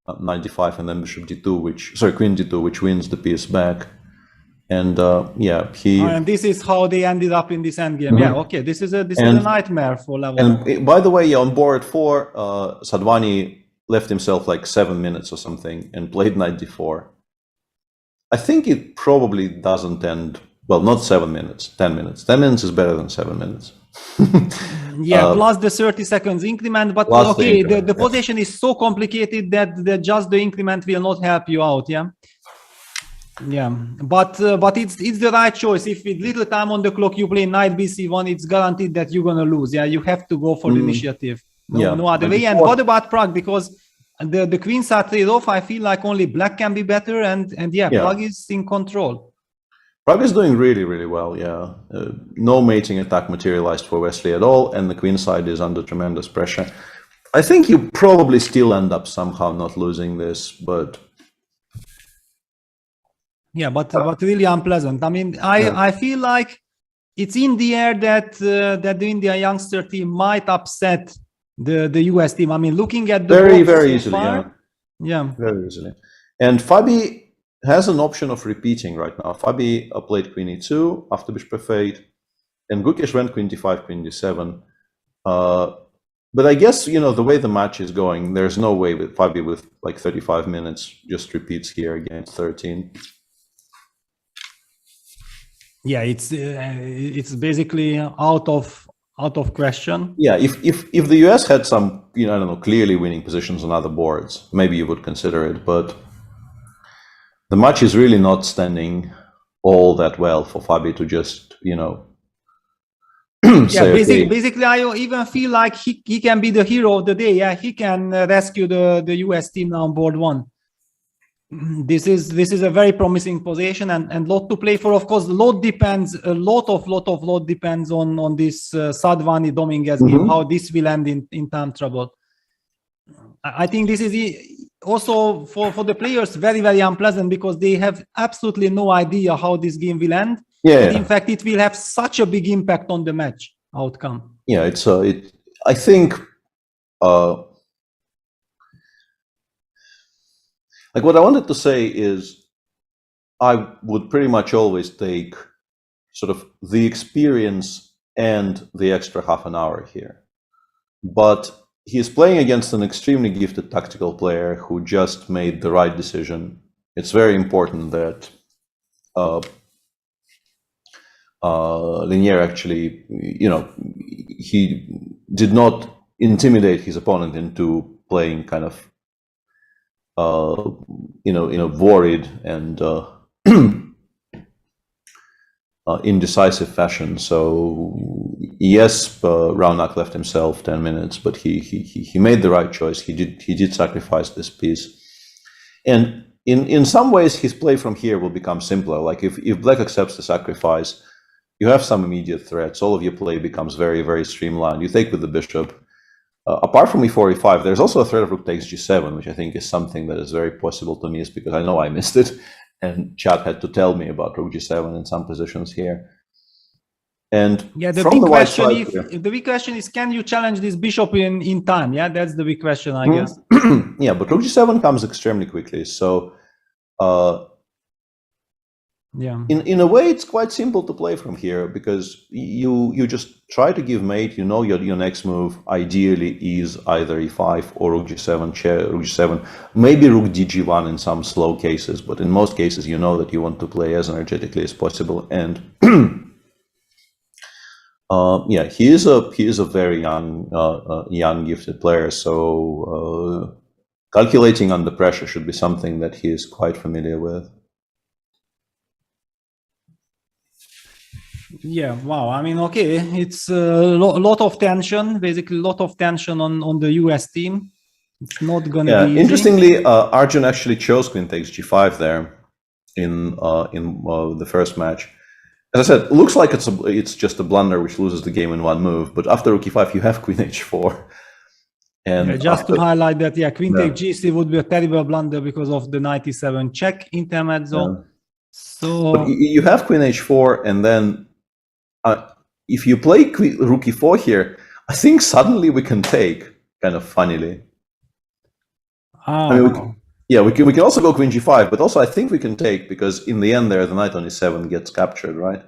and then bishop d2, queen d2, which wins the piece back. And yeah, and this is how they ended up in this endgame. Yeah, okay, this is a nightmare for level. And by the way, on board 4, Sadhvani left himself like 7 minutes or something and played knight d4. I think it probably doesn't end well. Not 7 minutes, 10 minutes. 10 minutes is better than 7 minutes. Yeah, plus the 30 seconds increment. But okay, the position is so complicated that just the increment will not help you out. Yeah. Yeah, but it's the right choice. If with little time on the clock you play knight bc1, it's guaranteed that you're gonna lose. Yeah, you have to go for the initiative. No other way. And what about Prague? Because the queens are trade off. I feel like only black can be better, and Prague is in control. Prague is doing really, really well. Yeah, no mating attack materialized for Wesley at all, and the queen side is under tremendous pressure. I think you probably still end up somehow not losing this, but. Yeah, but really unpleasant. I mean, I feel like it's in the air that the India youngster team might upset the US team. I mean, looking at the very easily, yeah, very easily. And Fabi has an option of repeating right now. Fabi played queen e2 after bishop f8, and Gukesh went queen d5, queen d7. But I guess, you know, the way the match is going, there's no way with Fabi with like 35 minutes just repeats here against 13. Yeah, it's basically out of question. Yeah, if the US had some, you know, I don't know, clearly winning positions on other boards, maybe you would consider it, but the match is really not standing all that well for Fabi to just, you know, yeah, basically I even feel like he can be the hero of the day. Yeah, he can rescue the US team now on board 1. this is a very promising position and lot to play for. Of course, a lot depends on this Sadvani Dominguez game, how this will end in time trouble. I think this is also for the players very, very unpleasant because they have absolutely no idea how this game will end. Yeah. In fact, it will have such a big impact on the match outcome. Yeah, I think like what I wanted to say is I would pretty much always take sort of the experience and the extra half an hour here. But he's playing against an extremely gifted tactical player who just made the right decision. It's very important that Linier actually, he did not intimidate his opponent into playing kind of in a worried and indecisive fashion. So yes, Raunak left himself 10 minutes, but he made the right choice. He did sacrifice this piece, and in some ways his play from here will become simpler. Like if Black accepts the sacrifice, you have some immediate threats. All of your play becomes very, very streamlined. You take with the bishop. Apart from e4, e5, there's also a threat of rook takes g7, which I think is something that is very possible to miss because I know I missed it, and chat had to tell me about rook g7 in some positions here. And yeah, the big question is, can you challenge this bishop in time? Yeah, that's the big question, I guess. Yeah, but rook g7 comes extremely quickly, so yeah. In a way, it's quite simple to play from here because you just try to give mate. You know your next move ideally is either e5 or rook g7, rook g7, maybe rook dg1 in some slow cases, but in most cases you know that you want to play as energetically as possible. And yeah, he is a very young gifted player. So calculating under pressure should be something that he is quite familiar with. Yeah, wow. I mean, okay, it's a lot of tension, basically a lot of tension on the US team. It's not going to be easy. Interestingly, Arjun actually chose queen takes g5 there in the first match. As I said, it looks like it's just a blunder which loses the game in one move, but after rook e5 you have queen h4. And just to highlight that, yeah, queen take g3 would be a terrible blunder because of the knight e7 check intermezzo. Yeah. So but you have queen h4, and then if you play rook e4 here, I think suddenly we can take, kind of funnily. I mean, we can also go queen g5, but also I think we can take, because in the end there the knight on e7 gets captured, right?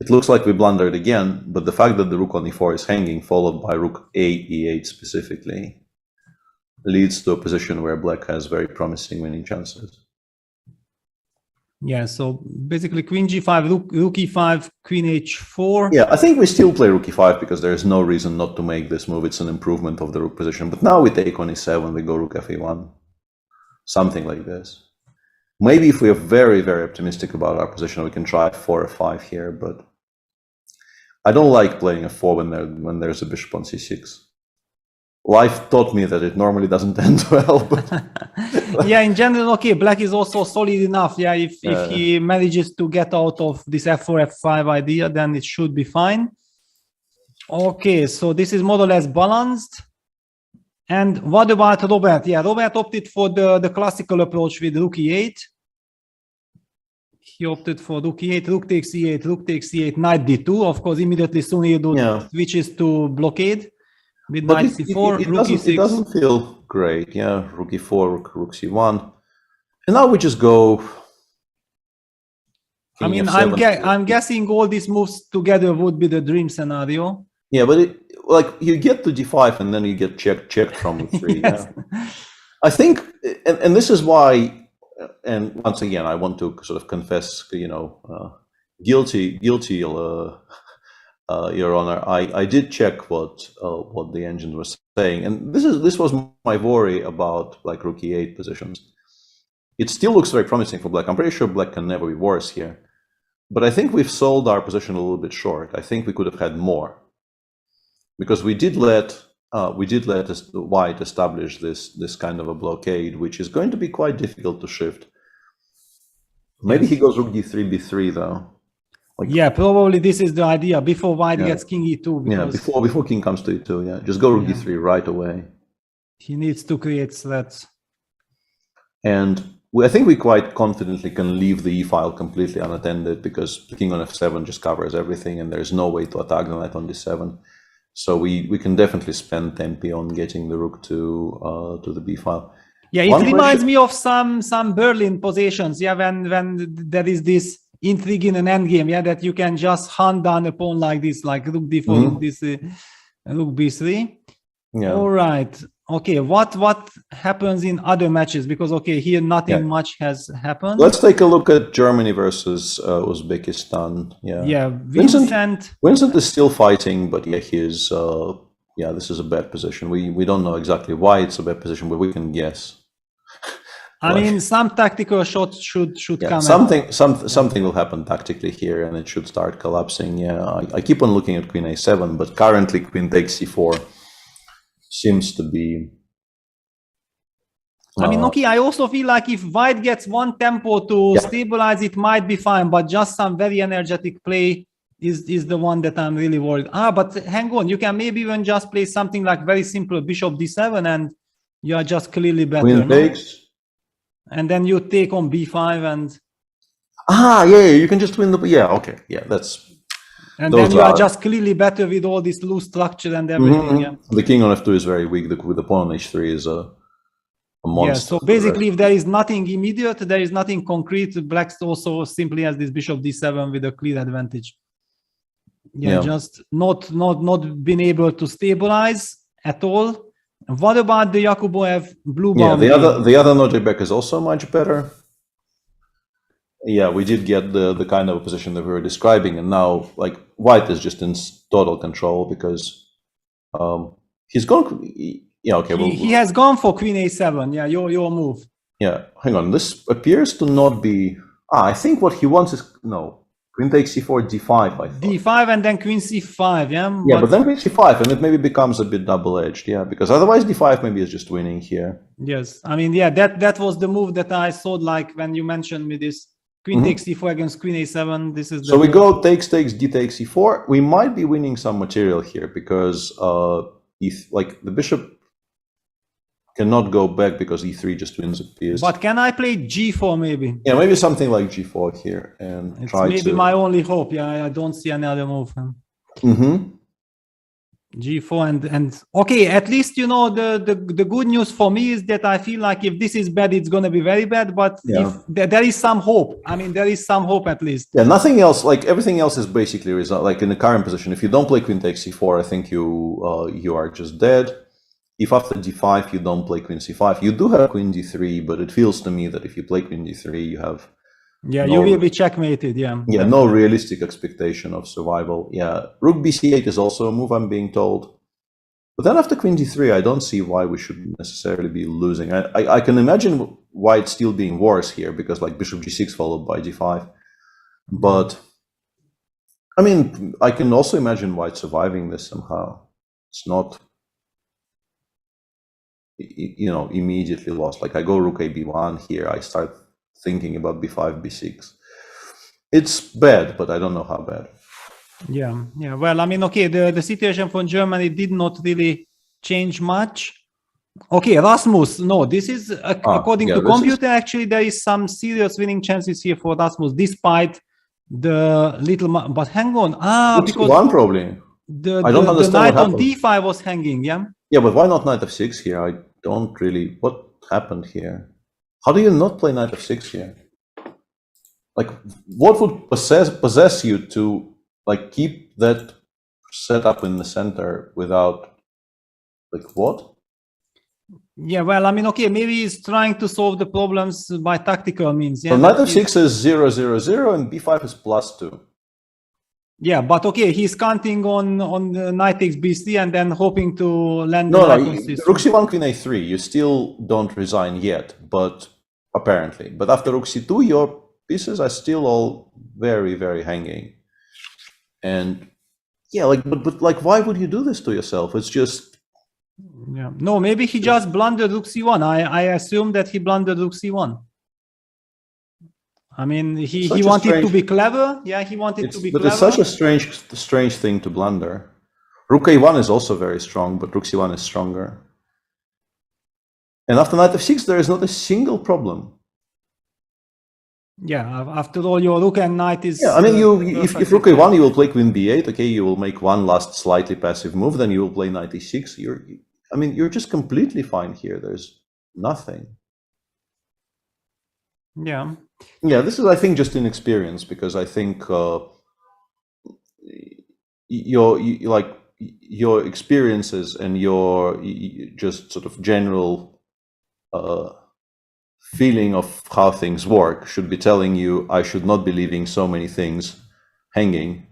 It looks like we blundered again, but the fact that the rook on e4 is hanging, followed by rook a e8 specifically, leads to a position where Black has very promising winning chances. Yeah, so basically queen g5, rook e5, queen h4. Yeah, I think we still play rook e5 because there is no reason not to make this move. It's an improvement of the rook position. But now we take on e7, we go rook fe1. Something like this. Maybe if we are very, very optimistic about our position, we can try 4 f5 here, but I don't like playing f4 when there's a bishop on c6. Life taught me that it normally doesn't end well, but yeah, in general, okay, Black is also solid enough. Yeah, if he manages to get out of this f4 f5 idea, then it should be fine. Okay, so this is more or less balanced. And what about Robert? Yeah, Robert opted for the classical approach with rook e8. He opted for rook e8, rook takes e8, rook takes e8, knight d2. Of course, immediately soon he switches to blockade. With knight c4, rook e6. It doesn't feel great. Yeah, rook e4, rook c1. And now we just go. I mean, I'm guessing all these moves together would be the dream scenario. Yeah, but like you get to d5 and then you get checked from 3. Yes. Yeah. I think, and this is why, and once again, I want to sort of confess, guilty, Your Honor. I did check what the engine was saying, and this was my worry about like rook e8 positions. It still looks very promising for Black. I'm pretty sure Black can never be worse here, but I think we've sold our position a little bit short. I think we could have had more, because we did let we did let white establish this kind of a blockade, which is going to be quite difficult to shift. Maybe he goes rook d3, b3 though. Yeah, probably this is the idea before white gets king e2. Because before king comes to e2. Yeah, just go rook d3 right away. He needs to create threats. And I think we quite confidently can leave the e file completely unattended because the king on f7 just covers everything, and there's no way to attack the knight on d7. So we can definitely spend tempi on getting the rook to the b file. Yeah, it reminds me of some Berlin positions. Yeah, when there is this intrigue in an endgame. Yeah, that you can just hunt down a pawn like this, like rook d4, rook d3, rook b3. Yeah. All right. Okay. What happens in other matches? Because here nothing much has happened. Let's take a look at Germany versus Uzbekistan. Yeah. Yeah. Vincent is still fighting, but yeah, he is. This is a bad position. We don't know exactly why it's a bad position, but we can guess. I mean, some tactical shots should come. Something will happen tactically here, and it should start collapsing. Yeah, I keep on looking at Queen A7, but currently Queen takes C4 seems to be. I mean, I also feel like if white gets one tempo to stabilize, it might be fine. But just some very energetic play is the one that I'm really worried. But hang on, you can maybe even just play something like very simple Bishop D7, and you are just clearly better. Queen takes. And then you take on b5 and you can just win the okay, that's, and then you are just clearly better with all this loose structure and everything. The king on f2 is very weak. With the pawn on h3 is a monster. So basically, if there is nothing immediate, there is nothing concrete, black also simply has this bishop d7 with a clear advantage. Just not being able to stabilize at all. What about the Yakuboev blue boundary? The other Nojibek is also much better. Yeah, we did get the kind of position that we were describing, and now like white is just in total control because he's gone. Yeah, okay. He has gone for Queen A7. Yeah, your move. Yeah, hang on. This appears to not be. I think what he wants is Queen takes c4, d5, I thought. d5 and then queen c5, yeah? Yeah, but then queen c5, and it maybe becomes a bit double-edged, yeah, because otherwise d5 maybe is just winning here. Yes, I mean, that was the move that I thought, like, when you mentioned me this. Queen takes c4 against queen a7, this is the... So we go takes, d takes c4. We might be winning some material here, because like the bishop cannot go back because e3 just wins a piece. But can I play g4 maybe? Yeah, maybe something like g4 here and it's maybe my only hope. Yeah, I don't see any other move. G4 and okay, at least the good news for me is that I feel like if this is bad, it's going to be very bad. But if there is some hope, I mean, there is some hope at least. Yeah, nothing else. Like everything else is basically like in the current position. If you don't play queen takes c4, I think you are just dead. If after d5 you don't play queen c5, you do have queen d3, but it feels to me that if you play queen d3, you have you will be checkmated. Yeah, no realistic expectation of survival. Yeah, rook bc8 is also a move, I'm being told. But then after queen d3, I don't see why we should necessarily be losing. I can imagine white still being worse here because like bishop g6 followed by d5. But I mean, I can also imagine white surviving this somehow. It's not immediately lost. Like I go rook a b1 here, I start thinking about b5, b6. It's bad, but I don't know how bad. Yeah. Well, I mean, okay, the situation for Germany did not really change much. Okay, Rasmus, no, this is according to computer, actually there is some serious winning chances here for Rasmus, despite the little, but hang on, because one probably. I don't understand the knight on d5 was hanging, yeah? Yeah, but why not knight f6 here? I don't really... What happened here? How do you not play knight f6 here? Like, what would possess you to like keep that setup in the center without... Like, what? Yeah, well, I mean, okay, maybe he's trying to solve the problems by tactical means. Yeah, so knight f6 is 0, 0, 0, and b5 is +2. Yeah, but okay, he's counting on knight takes b3 and then hoping to land. Rook c1, queen a3. You still don't resign yet, but apparently. But after rook c2, your pieces are still all very, very hanging. And yeah, like, but like, why would you do this to yourself? It's just Yeah. No, maybe he just blundered rook c1. I assume that he blundered rook c1. I mean, he wanted to be clever. Yeah, he wanted to be clever. But it's such a strange thing to blunder. Rook a1 is also very strong, but rook c1 is stronger. And after knight f6, there is not a single problem. Yeah, after all, your rook and knight is... Yeah, I mean, if rook a1, you will play queen b8, okay, you will make one last slightly passive move, then you will play knight e6. You're just completely fine here. There's nothing. Yeah. Yeah, this is, I think, just inexperience, because I think your experiences and your just sort of general feeling of how things work should be telling you I should not be leaving so many things hanging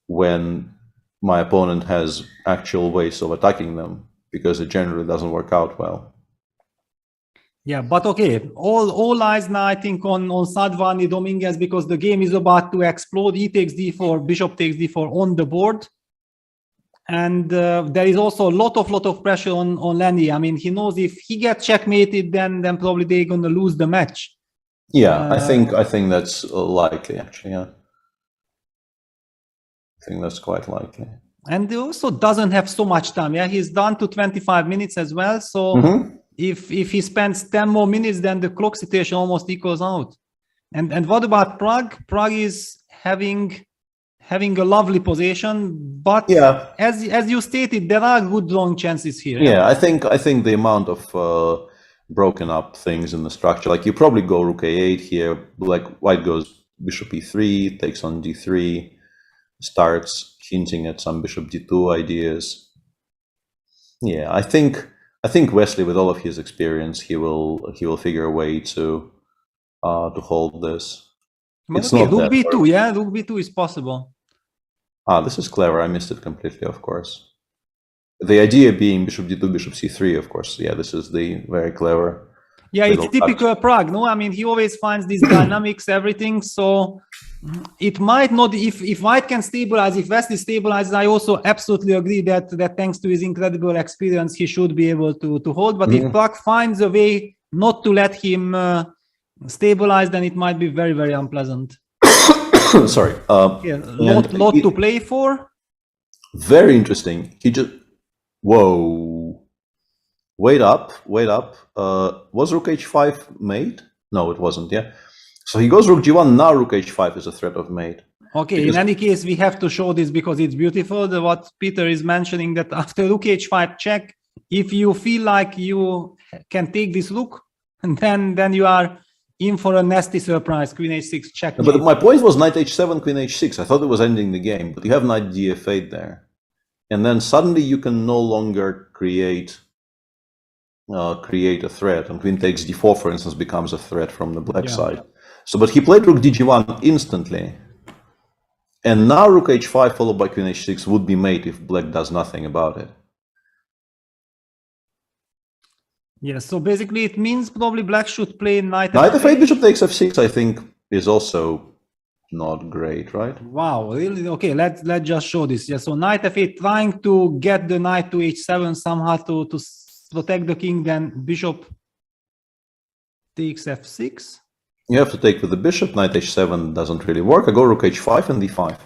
when my opponent has actual ways of attacking them, because it generally doesn't work out well. Yeah, but okay, all eyes now, I think, on Sadvani Dominguez, because the game is about to explode. E takes d4, bishop takes d4 on the board. And there is also a lot of pressure on Lenny. I mean, he knows if he gets checkmated, then probably they're going to lose the match. Yeah, I think that's likely, actually, yeah. I think that's quite likely. And he also doesn't have so much time. Yeah, he's down to 25 minutes as well. So if he spends 10 more minutes, then the clock situation almost equals out. And what about Prague? Prague is having a lovely position, but yeah, as you stated, there are good long chances here. Yeah, I think the amount of broken up things in the structure, like you probably go rook a8 here, white goes bishop e3, takes on d3, starts hinting at some bishop d2 ideas. Yeah, I think Wesley, with all of his experience, he will figure a way to hold this. But okay, rook b2, yeah, rook b2 is possible. Ah, this is clever. I missed it completely, of course. The idea being bishop d2, bishop c3, of course. Yeah, this is the very clever. Yeah, it's typical Prague, no? I mean, he always finds these dynamics, everything. So it might not, if white can stabilize, if Wesley stabilizes, I also absolutely agree that thanks to his incredible experience, he should be able to hold. But if Prague finds a way not to let him stabilize, then it might be very, very unpleasant. Sorry. Yeah, lot to play for. Very interesting. He just... Whoa. Wait up. Was rook h5 mate? No, it wasn't, yeah. So he goes rook g1, now rook h5 is a threat of mate. Okay, in any case, we have to show this because it's beautiful. What Peter is mentioning, that after rook h5 check, if you feel like you can take this rook, then you are in for a nasty surprise. Queen h6 check. But my point was knight h7, queen h6. I thought it was ending the game, but you have knight df8 there. And then suddenly you can no longer create a threat, and queen takes d4, for instance, becomes a threat from the black side. So, but he played rook dg1 instantly, and now rook h5 followed by queen h6 would be mate if black does nothing about it. Yeah, so basically it means probably black should play knight f8, bishop takes f6, I think, is also not great, right? Wow, really? Okay, let's just show this. Yeah, so knight f8, trying to get the knight to h7 somehow to protect the king, then bishop takes f6. You have to take with the bishop. Knight h7 doesn't really work. I go rook h5 and d5.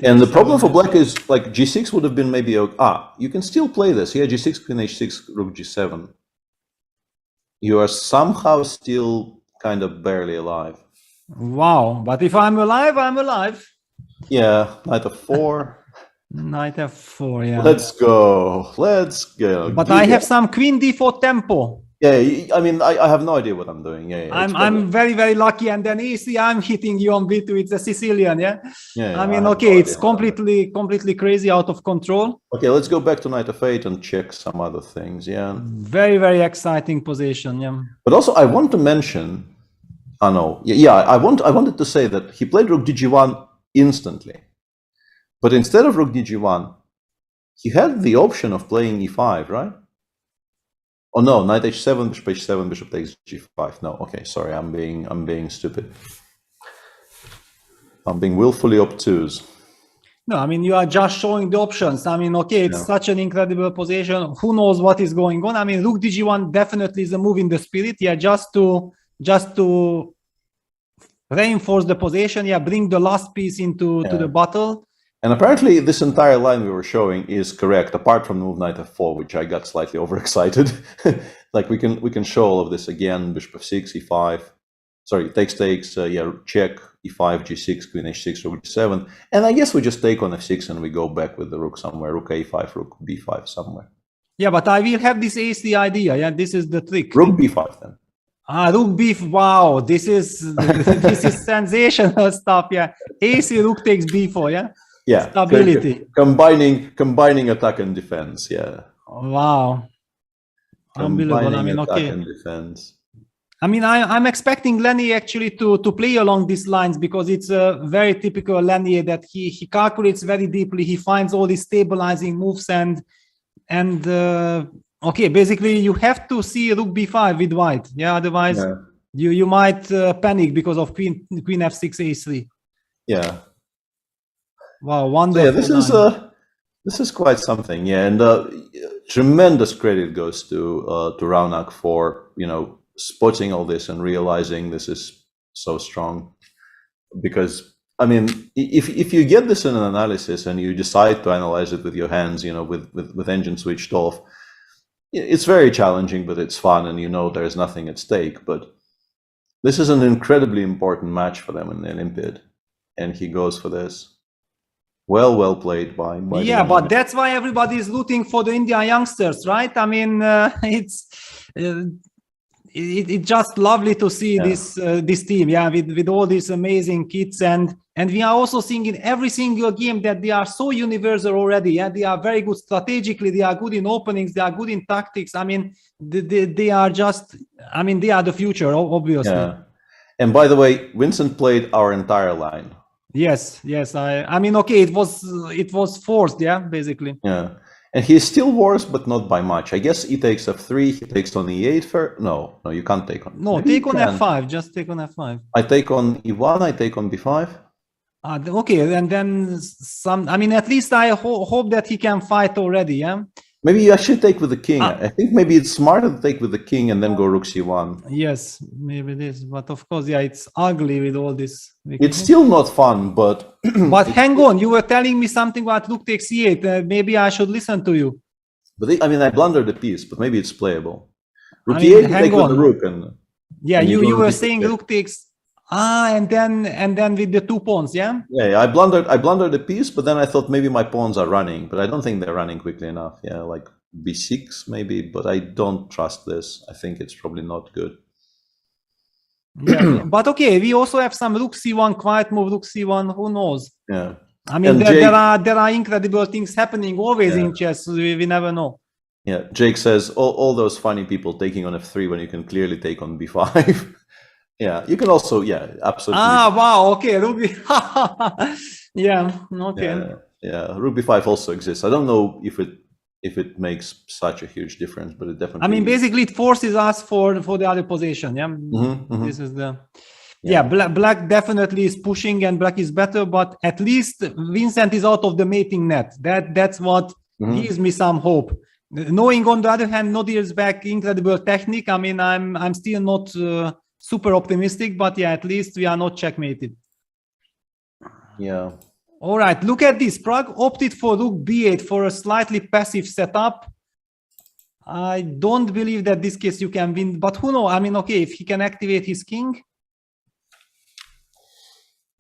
And the problem for black is, like, g6 would have been maybe... you can still play this. Yeah, g6, queen h6, rook g7. You are somehow still kind of barely alive. Wow, but if I'm alive, I'm alive. Yeah, knight f4. Knight f4, yeah. Let's go. But I have some queen d4 tempo. Yeah, I mean, I have no idea what I'm doing. Yeah, I'm very, very lucky, and then you see I'm hitting you on b2. It's a Sicilian, yeah. Yeah, I mean, okay, it's completely crazy, out of control. Okay, let's go back to knight f8 and check some other things. Yeah. Very, very exciting position. Yeah. But also, I want to mention. I wanted to say that he played rook dg1 instantly, but instead of rook dg1, he had the option of playing e5, right? Oh no, knight h7, bishop h7, bishop takes g5. No, okay, sorry, I'm being stupid. I'm being willfully obtuse. No, I mean, you are just showing the options. I mean, okay, it's such an incredible position. Who knows what is going on? I mean, Rook DG1 definitely is a move in the spirit. Yeah, just to reinforce the position. Yeah, bring the last piece into the battle. And apparently this entire line we were showing is correct, apart from move knight f4, which I got slightly overexcited. Like we can show all of this again, bishop f6, e5, sorry, takes, check, e5, g6, queen h6, rook g7. And I guess we just take on f6 and we go back with the rook somewhere, rook a5, rook b5 somewhere. Yeah, but I will have this AC idea. Yeah, this is the trick. Rook b5 then. Rook b5. Wow, this is this is sensational stuff. Yeah, AC rook takes b4. Yeah. Yeah, stability. Combining attack and defense. Yeah. Wow. Unbelievable. I mean, okay. And defense. I mean, I'm expecting Lenny actually to play along these lines because it's a very typical Lenny that he calculates very deeply. He finds all these stabilizing moves and okay, basically you have to see rook b5 with white. Yeah, otherwise you might panic because of queen f6 a3. Yeah. Wow, wonderful. So yeah, this is quite something. Yeah, and tremendous credit goes to Raunak for spotting all this and realizing this is so strong. Because I mean, if you get this in an analysis and you decide to analyze it with your hands, with engine switched off, it's very challenging, but it's fun, and there's nothing at stake. But this is an incredibly important match for them in the Olympiad, and he goes for this. Well played by yeah, but that's why everybody is rooting for the India youngsters, right? I mean, it's just lovely to see this team, with all these amazing kids, and we are also seeing in every single game that they are so universal already. Yeah, they are very good strategically, they are good in openings, they are good in tactics. I mean, they are just, I mean, they are the future, obviously. Yeah. And by the way, Vincent played our entire line. Yes. I mean, okay, it was forced, yeah, basically. Yeah, and he's still worse, but not by much. I guess he takes f3, he takes on e8. No, you can't take on. No, take on f5. Just take on f5. I take on e1. I take on b5. Okay, and then some. I mean, at least I hope that he can fight already. Yeah. Maybe you actually take with the king. I think maybe it's smarter to take with the king and then go rook c1. Yes, maybe it is. But of course, yeah, it's ugly with all this. It's still not fun, but... But hang on, you were telling me something about rook takes e8. Maybe I should listen to you. But I mean, I blundered the piece, but maybe it's playable. Rook e8, take with the rook. Yeah, you were saying rook takes... and then with the 2 pawns, yeah? Yeah, I blundered the piece, but then I thought maybe my pawns are running, but I don't think they're running quickly enough. Yeah, like b6 maybe, but I don't trust this. I think it's probably not good. Yeah, but okay, we also have some rook c1, quiet move, rook c1, who knows? Yeah. I mean, there are incredible things happening always in chess, we never know. Yeah, Jake says, all those funny people taking on f3 when you can clearly take on b5. Yeah, you can also, absolutely. Wow, okay, Ruby. Yeah, okay. Yeah, rook b5 also exists. I don't know if it makes such a huge difference, but it definitely. I mean, basically, it forces us for the other position. Yeah, this is the. Yeah, black definitely is pushing, and black is better, but at least Vincent is out of the mating net. That's what gives me some hope. Knowing, on the other hand, Nodir's back, incredible technique. I mean, I'm still not. Super optimistic, but yeah, at least we are not checkmated. Yeah. All right, look at this. Prague opted for rook b8 for a slightly passive setup. I don't believe that this case you can win, but who knows? I mean, okay, if he can activate his king.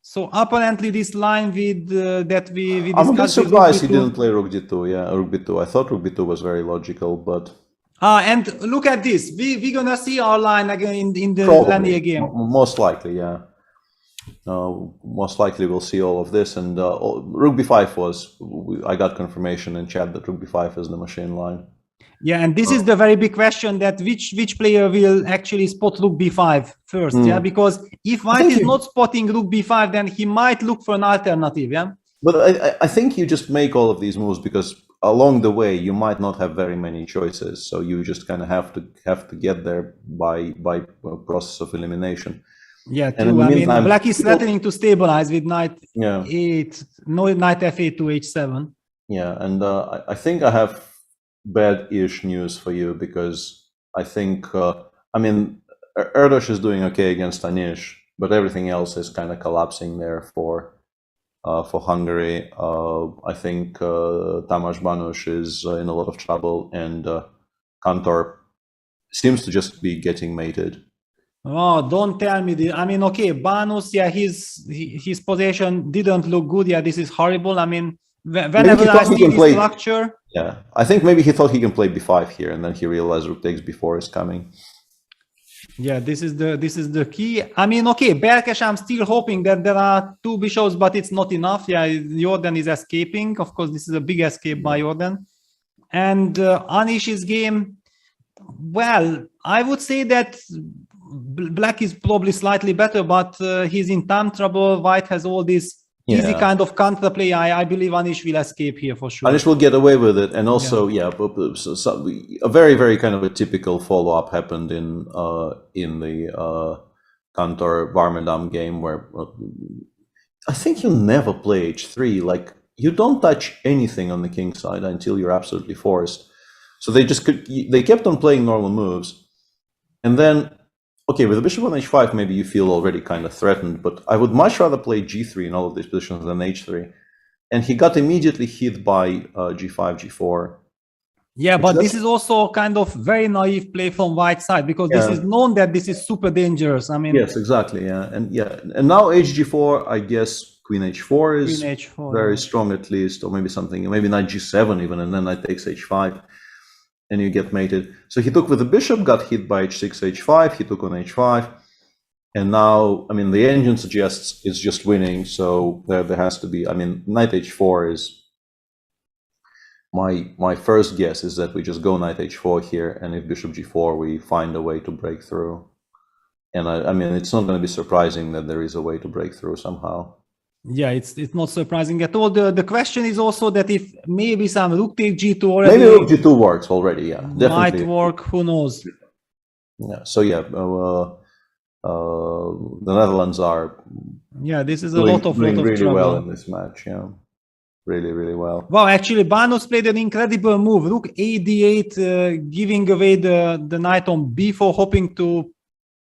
So apparently this line with that we discussed. I'm a bit surprised he didn't play rook d2. Yeah, rook b2. I thought rook b2 was very logical, but. And look at this. We're gonna see our line again in the Lanier game. Most likely, yeah. Most likely we'll see all of this. And rook b5 was. I got confirmation in chat that rook b5 is the machine line. Yeah, and this is the very big question: that which player will actually spot rook b5 first? Yeah, because if white is not spotting rook b5, then he might look for an alternative. Yeah. But I think you just make all of these moves because along the way you might not have very many choices, so you just kind of have to get there by process of elimination. Yeah, And in true. the I mean, meantime, black is threatening to stabilize with knight Yeah. 8, no knight f8 to h7. Yeah, and I think I have bad-ish news for you because I think, I mean, Erdos is doing okay against Anish, but everything else is kind of collapsing there for Hungary. I think Tamás Banos is in a lot of trouble, and Kantor seems to just be getting mated. Oh, don't tell me this. I mean, okay, Banos, yeah, his position didn't look good. Yeah, this is horrible. I mean, whenever I see this structure. Yeah, I think maybe he thought he can play b5 here, and then he realized rook takes b4 is coming. Yeah, this is the key. I mean, okay, Berkes, I'm still hoping that there are 2 bishops, but it's not enough. Yeah, Jordan is escaping. Of course, this is a big escape by Jordan. And Anish's game, well, I would say that black is probably slightly better, but he's in time trouble. White has all this easy kind of counterplay. I believe Anish will escape here for sure. Anish will get away with it, and also, a very, very kind of a typical follow-up happened in the Kantor Warmerdam game, where I think you never play h3. Like, you don't touch anything on the king side until you're absolutely forced. So they kept on playing normal moves, and then. Okay, with the bishop on h5, maybe you feel already kind of threatened, but I would much rather play g3 in all of these positions than h3. And he got immediately hit by g5, g4. Yeah, but this is also kind of very naive play from white side, because this is known that this is super dangerous. I mean, yes, exactly. Yeah, and now hg4, I guess queen h4 is very strong at least, or maybe something, maybe knight g7 even, and then knight takes h5. And you get mated. So he took with the bishop, got hit by h6, h5, he took on h5. And now, I mean, the engine suggests it's just winning, so there has to be, I mean, knight h4 is, my first guess is that we just go knight h4 here, and if bishop g4, we find a way to break through. And I mean, it's not going to be surprising that there is a way to break through somehow. Yeah, it's not surprising at all. The question is also that if maybe some rook take g2 already. Maybe rook g2 works already, yeah. Definitely. Might work, who knows? Yeah, so yeah, the Netherlands are this is a lot of really trouble. well in this match, yeah. Really, really well. Wow, actually, Banos played an incredible move. Rook a8, giving away the knight on b4, hoping to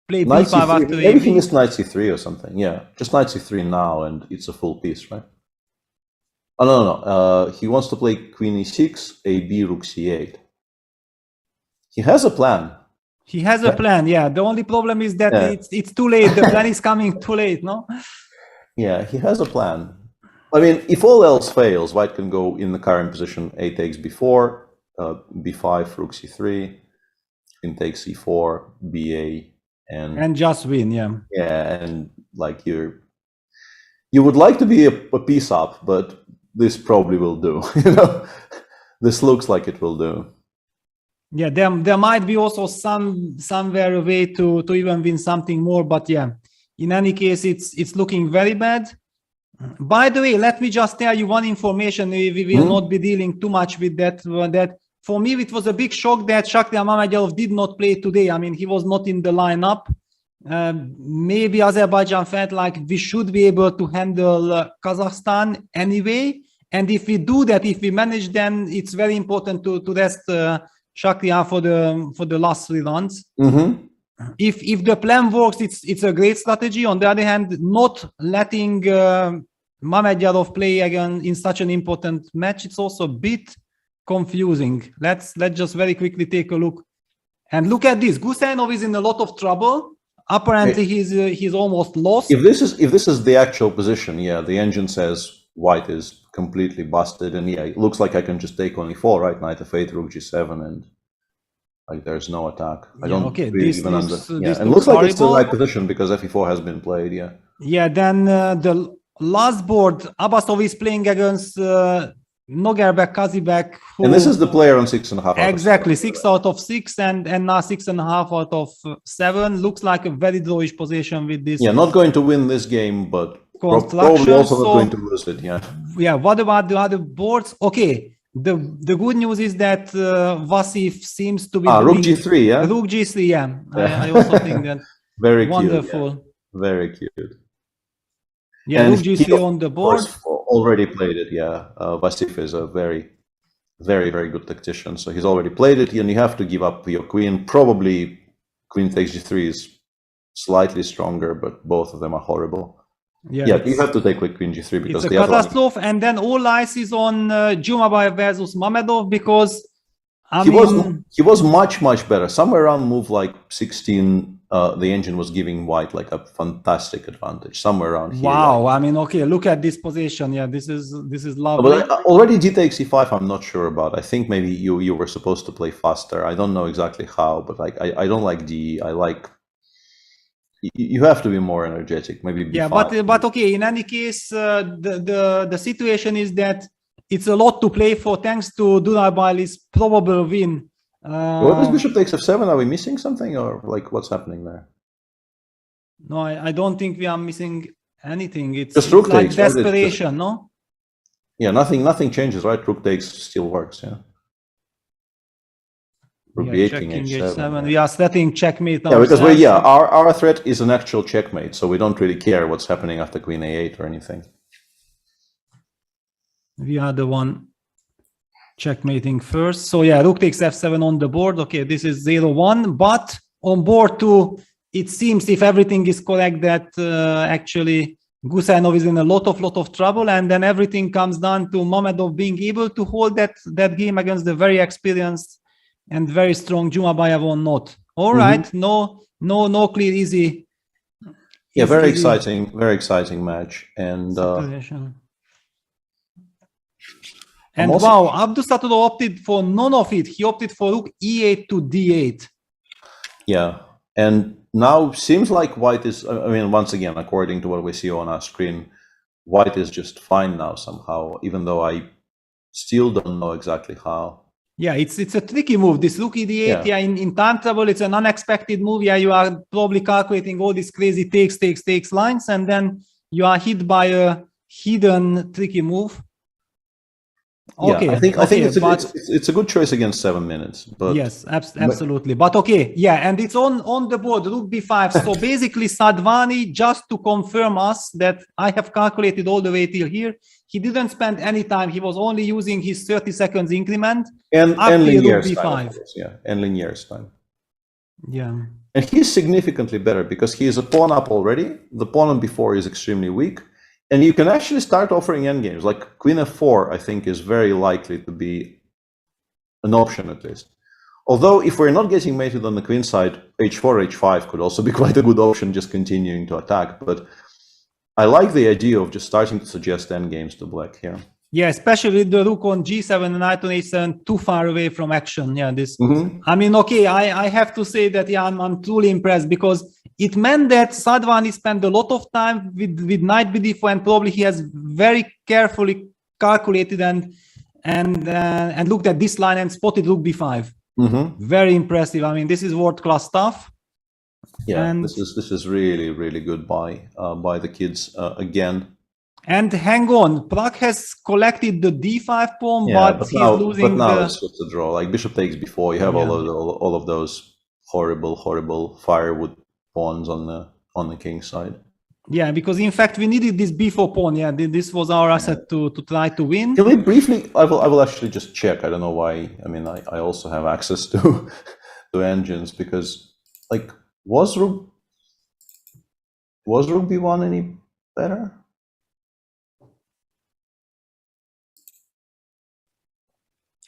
play knight b5 c3. after Maybe a8. he missed knight c3 or something. Yeah, just knight c3 now, and it's a full piece, right? Oh no. He wants to play queen e6, ab, rook c8. He has a plan. He has a plan. Yeah. The only problem is that it's too late. The plan is coming too late. No. Yeah, he has a plan. I mean, if all else fails, white can go in the current position: a takes b4, b5, rook c3, queen takes c4, ba. And just win, and like you would like to be a piece up, but this probably will do. This looks like it will do. Yeah, there might be also somewhere a way to even win something more, but yeah, in any case, it's looking very bad. By the way, let me just tell you one information. We will not be dealing too much with that. For me, it was a big shock that Shakhtar Mamedov did not play today. I mean, he was not in the lineup. Maybe Azerbaijan felt like we should be able to handle Kazakhstan anyway. And if we do that, if we manage, then it's very important to rest Shakhtar for the last 3 rounds. If the plan works, it's a great strategy. On the other hand, not letting Mamedov play again in such an important match, it's also a bit confusing. Let's just very quickly take a look. And look at this. Gusainov is in a lot of trouble. Apparently, he's almost lost. If this is the actual position, the engine says white is completely busted, and it looks like I can just take only 4, right? Knight f8, rook g7, and like there's no attack. I don't really even understand. And looks like it's the right position because fe4 has been played. Yeah. Then the last board, Abbasov is playing against Nogerbek Kazibek. And this is the player on 6.5. Exactly, 6 out of 6, and now 6.5 out of 7. Looks like a very drawish position with this. Yeah, not going to win this game, but probably also not going to lose it. Yeah. What about the other boards? Okay. The good news is that Vasif seems to be rook g3. Rook g3. I also think that very wonderful. Cute, Very cute. Yeah, and rook he, g3 of on the course, board. already played it. Yeah, Vasif is a very, very good tactician. So he's already played it, and you have to give up your queen. Probably queen takes g3 is slightly stronger, but both of them are horrible. Yeah, you have to take with queen g3 because it's a the other one. catastrophe. And then all eyes is on Jumabayev versus Mamedov because he was much better. Somewhere around move like 16, the engine was giving white like a fantastic advantage. Somewhere around here. Wow, I mean, okay, look at this position. Yeah, this is lovely. But already d takes e5. I'm not sure about. I think maybe you were supposed to play faster. I don't know exactly how, but like I don't like d. I like. You have to be more energetic. Maybe b5. Yeah, but okay. In any case, the situation is that it's a lot to play for. Thanks to Dunaybaili's probable win. What is bishop takes f7? Are we missing something, or like what's happening there? No, I don't think we are missing anything. It's just rook like takes, desperation, right? no? Yeah, nothing changes, right? Rook takes still works. Yeah. Rook b8, king h7. We are setting checkmate. Yeah, because our threat is an actual checkmate, so we don't really care what's happening after queen a8 or anything. We are the one checkmating first. So yeah, rook takes f7 on the board. Okay, this is 0-1, but on board 2, it seems if everything is correct that actually Gusainov is in a lot of trouble, and then everything comes down to Mamedov being able to hold that game against the very experienced and very strong Jumabayev or not. All right, no clear easy. Yeah, very exciting match. And and wow, Abdusattorov opted for none of it. He opted for rook e8 to d8. Yeah, and now seems like white is, I mean, once again, according to what we see on our screen, white is just fine now somehow, even though I still don't know exactly how. Yeah, it's a tricky move. This rook e8, in time trouble, it's an unexpected move. Yeah, you are probably calculating all these crazy takes lines, and then you are hit by a hidden tricky move. Okay, yeah, I think it's a good choice against 7 minutes. But yes, absolutely. But okay, yeah, and it's on the board, rook b5. So basically, Sadvani, just to confirm us that I have calculated all the way till here, he didn't spend any time. He was only using his 30 seconds increment and linear b5. Time, yeah, and linear time. Yeah, and he's significantly better because he is a pawn up already. The pawn on b4 is extremely weak. And you can actually start offering endgames, like queen f4, I think, is very likely to be an option at least. Although, if we're not getting mated on the queen side, h4, h5 could also be quite a good option, just continuing to attack. But I like the idea of just starting to suggest endgames to black here. Yeah, especially with the rook on g7 and knight on h7 too far away from action. Yeah, this. I mean, okay, I have to say that I'm truly impressed because it meant that Sadvani spent a lot of time with knight bd4, and probably he has very carefully calculated and looked at this line and spotted rook b5. Very impressive. I mean, this is world-class stuff. Yeah, and this is really good by the kids again. And hang on, Prag has collected the d5 pawn, but he's losing. But now it's just a draw. Like bishop takes b4, you have all of those horrible firewood pawns on the king side. Yeah, because in fact we needed this b4 pawn. Yeah, this was our asset to try to win. Can we briefly? I will actually just check. I don't know why. I mean, I also have access to engines because, like, was rook b1 any better?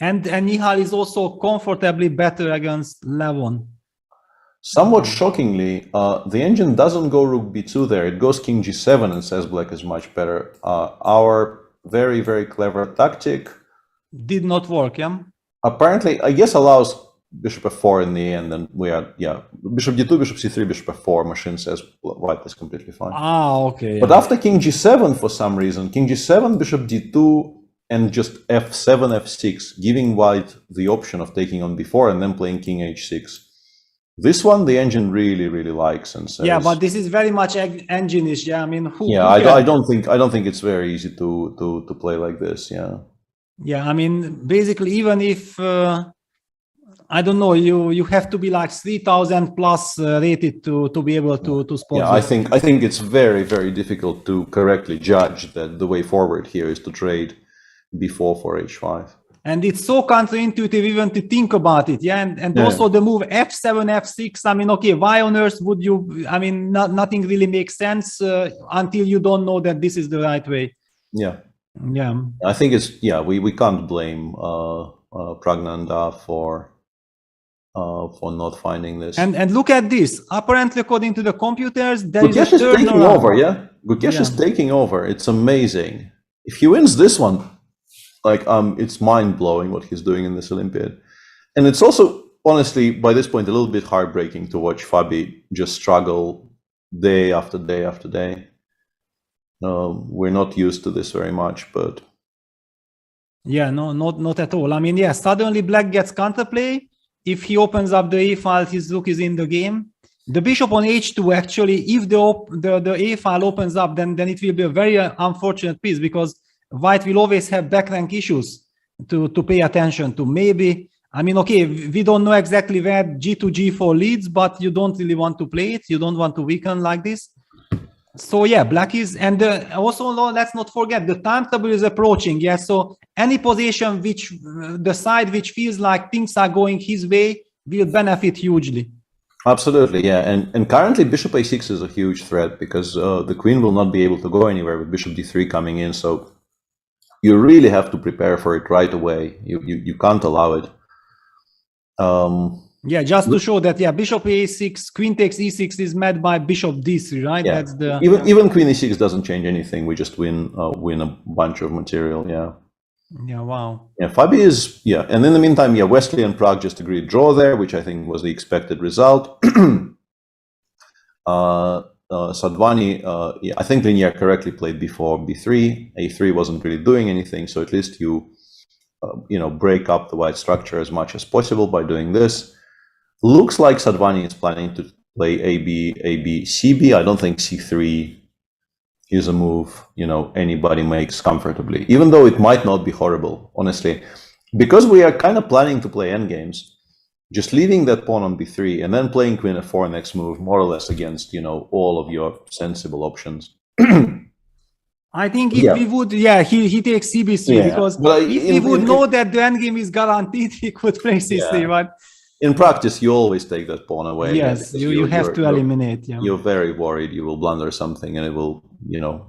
And Nihal is also comfortably better against Levon. Somewhat shockingly, the engine doesn't go rook b2 there. It goes king g7 and says black is much better. Our very clever tactic did not work, yeah? Apparently, I guess allows bishop f4 in the end, and we are, bishop d2, bishop c3, bishop f4, machine says white is completely fine. Okay. But after king g7, for some reason, king g7, bishop d2, and just f7, f6, giving white the option of taking on b4 and then playing king h6. This one, the engine really likes and says. Yeah, but this is very much engine-ish. Yeah, I mean, I don't think it's very easy to play like this. Yeah. Yeah, I mean, basically, even if I don't know. You have to be like 3,000 plus rated to be able to spot. Yeah, I think it's very, very difficult to correctly judge that the way forward here is to trade before for h5. And it's so counterintuitive even to think about it, yeah. And also the move f7, f6. I mean, okay, why on earth would you? I mean, nothing really makes sense until you don't know that this is the right way. Yeah, yeah. I think it's we can't blame Pragnanda for not finding this. And look at this. Apparently, according to the computers, there Gukesh is taking over. Yeah, Gukesh is taking over. It's amazing. If he wins this one, like it's mind-blowing what he's doing in this Olympiad. And it's also, honestly, by this point, a little bit heartbreaking to watch Fabi just struggle day after day after day. We're not used to this very much, but yeah, no, not at all. I mean, yeah, suddenly Black gets counterplay. If he opens up the a file, his rook is in the game. The bishop on h2, actually, if the a file opens up, then it will be a very unfortunate piece, because White will always have backrank issues to pay attention to. Maybe, I mean, okay, we don't know exactly where g2, g4 leads, but you don't really want to play it. You don't want to weaken like this. So yeah, Black is, and also let's not forget the timetable is approaching. Yeah, so any position which the side which feels like things are going his way will benefit hugely. Absolutely, yeah, and currently bishop a6 is a huge threat because the queen will not be able to go anywhere with bishop d3 coming in. So you really have to prepare for it right away. You can't allow it. Yeah, just to show that, yeah, bishop a6, queen takes e6 is met by bishop d3, right? Yeah. That's the even queen e6 doesn't change anything. We just win a bunch of material. Yeah. Yeah. Wow. Yeah, Fabi is and in the meantime, yeah, Wesley and Prague just agreed draw there, which I think was the expected result. Sadvani, I think Linear correctly played before b3. a3 wasn't really doing anything, so at least you break up the white structure as much as possible by doing this. Looks like Sadvani is planning to play AB, CB. I don't think C3 is a move anybody makes comfortably, even though it might not be horrible, honestly, because we are kind of planning to play endgames. Just leaving that pawn on b3 and then playing queen f4 next move, more or less against all of your sensible options. I think if we would, he takes CB3 because if he would know that the endgame is guaranteed, he could play C3. But in practice, you always take that pawn away. Yes, you have to eliminate. Yeah. You're very worried you will blunder something and it will,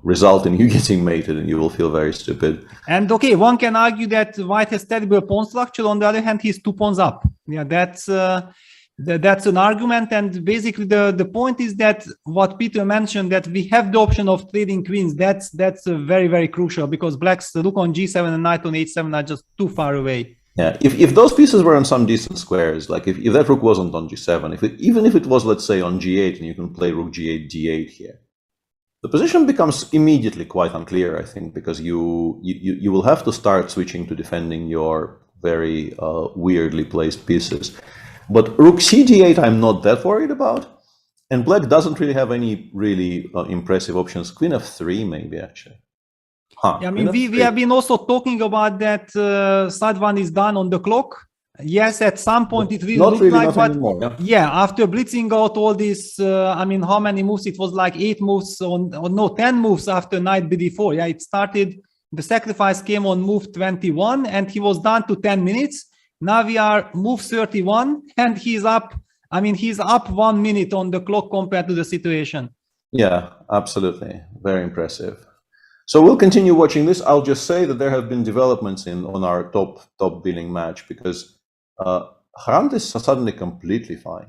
result in you getting mated and you will feel very stupid. And okay, one can argue that White has terrible pawn structure. On the other hand, he's 2 pawns up. Yeah, that's an argument. And basically, the point is that what Peter mentioned, that we have the option of trading queens. That's very, very crucial because Black's rook on g7 and knight on h7 are just too far away. Yeah, if those pieces were on some decent squares, like if that rook wasn't on g7, even if it was, let's say, on g8, and you can play rook g8, d8 here, the position becomes immediately quite unclear, I think, because you will have to start switching to defending your very weirdly placed pieces. But rook c d8, I'm not that worried about, and Black doesn't really have any really impressive options. Queen f3, maybe, actually. Yeah, I mean, we have been also talking about that side one is done on the clock. Yes, at some point it really looked like, but yeah, after blitzing out all this, I mean, how many moves? It was like 8 moves or no, 10 moves after knight bd4. Yeah, it started, the sacrifice came on move 21 and he was done to 10 minutes. Now we are move 31 and he's up. I mean, he's up 1 minute on the clock compared to the situation. Yeah, absolutely. Very impressive. So we'll continue watching this. I'll just say that there have been developments on our top billing match because Hrant is suddenly completely fine.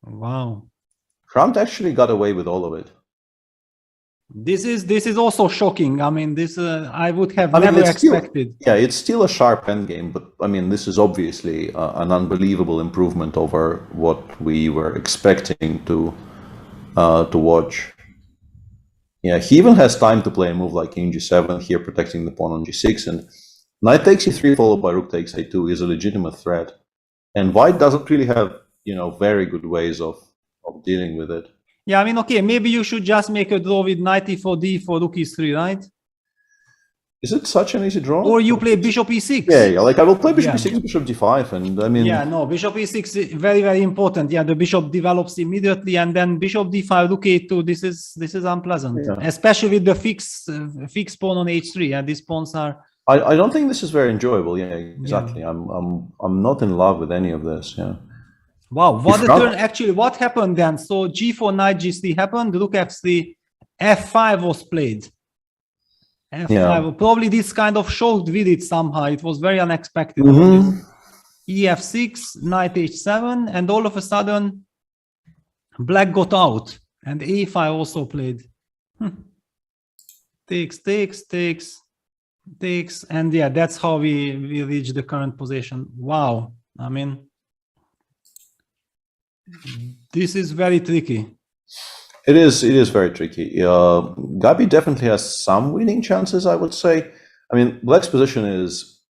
Wow. Hrant actually got away with all of it. This is also shocking. I mean, this I would have never expected. It's still a sharp endgame, but I mean, this is obviously an unbelievable improvement over what we were expecting to watch. Yeah, he even has time to play a move like king g7 here, protecting the pawn on g6, and knight takes e3 followed by rook takes a2 is a legitimate threat. And White doesn't really have, very good ways of dealing with it. Yeah, I mean, okay, maybe you should just make a draw with knight e4 d4 rook e3, right? Is it such an easy draw? Or you play bishop e6. Yeah, like I will play bishop e6, bishop d5, and I mean... Yeah, no, bishop e6 is very, very important. Yeah, the bishop develops immediately, and then bishop d5, rook a2. This is unpleasant, especially with the fixed pawn on h3. Yeah, these pawns are... I don't think this is very enjoyable. Yeah, exactly. Yeah. I'm not in love with any of this. Yeah. Wow, what a turn! Actually, what happened then? So g4, knight g3 happened. Rook f3, f5 was played. F5. Probably this kind of shocked with it somehow. It was very unexpected. ef6, knight h7, and all of a sudden, black got out, and a5 also played. Takes, and yeah, that's how we reach the current position. Wow, I mean, this is very tricky. It is very tricky. Gabi definitely has some winning chances, I would say. I mean, black's position is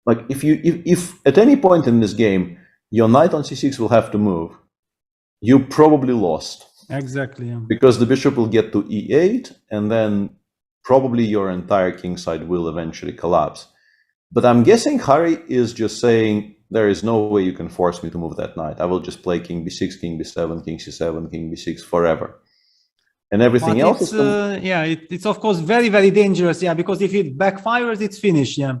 like if at any point in this game your knight on c6 will have to move, you probably lost. Exactly. Yeah. Because the bishop will get to e8, and then probably your entire king side will eventually collapse. But I'm guessing Harry is just saying, there is no way you can force me to move that knight. I will just play king b6, king b7, king c7, king b6 forever. And everything else is... it's of course very, very dangerous, yeah, because if it backfires, it's finished, yeah.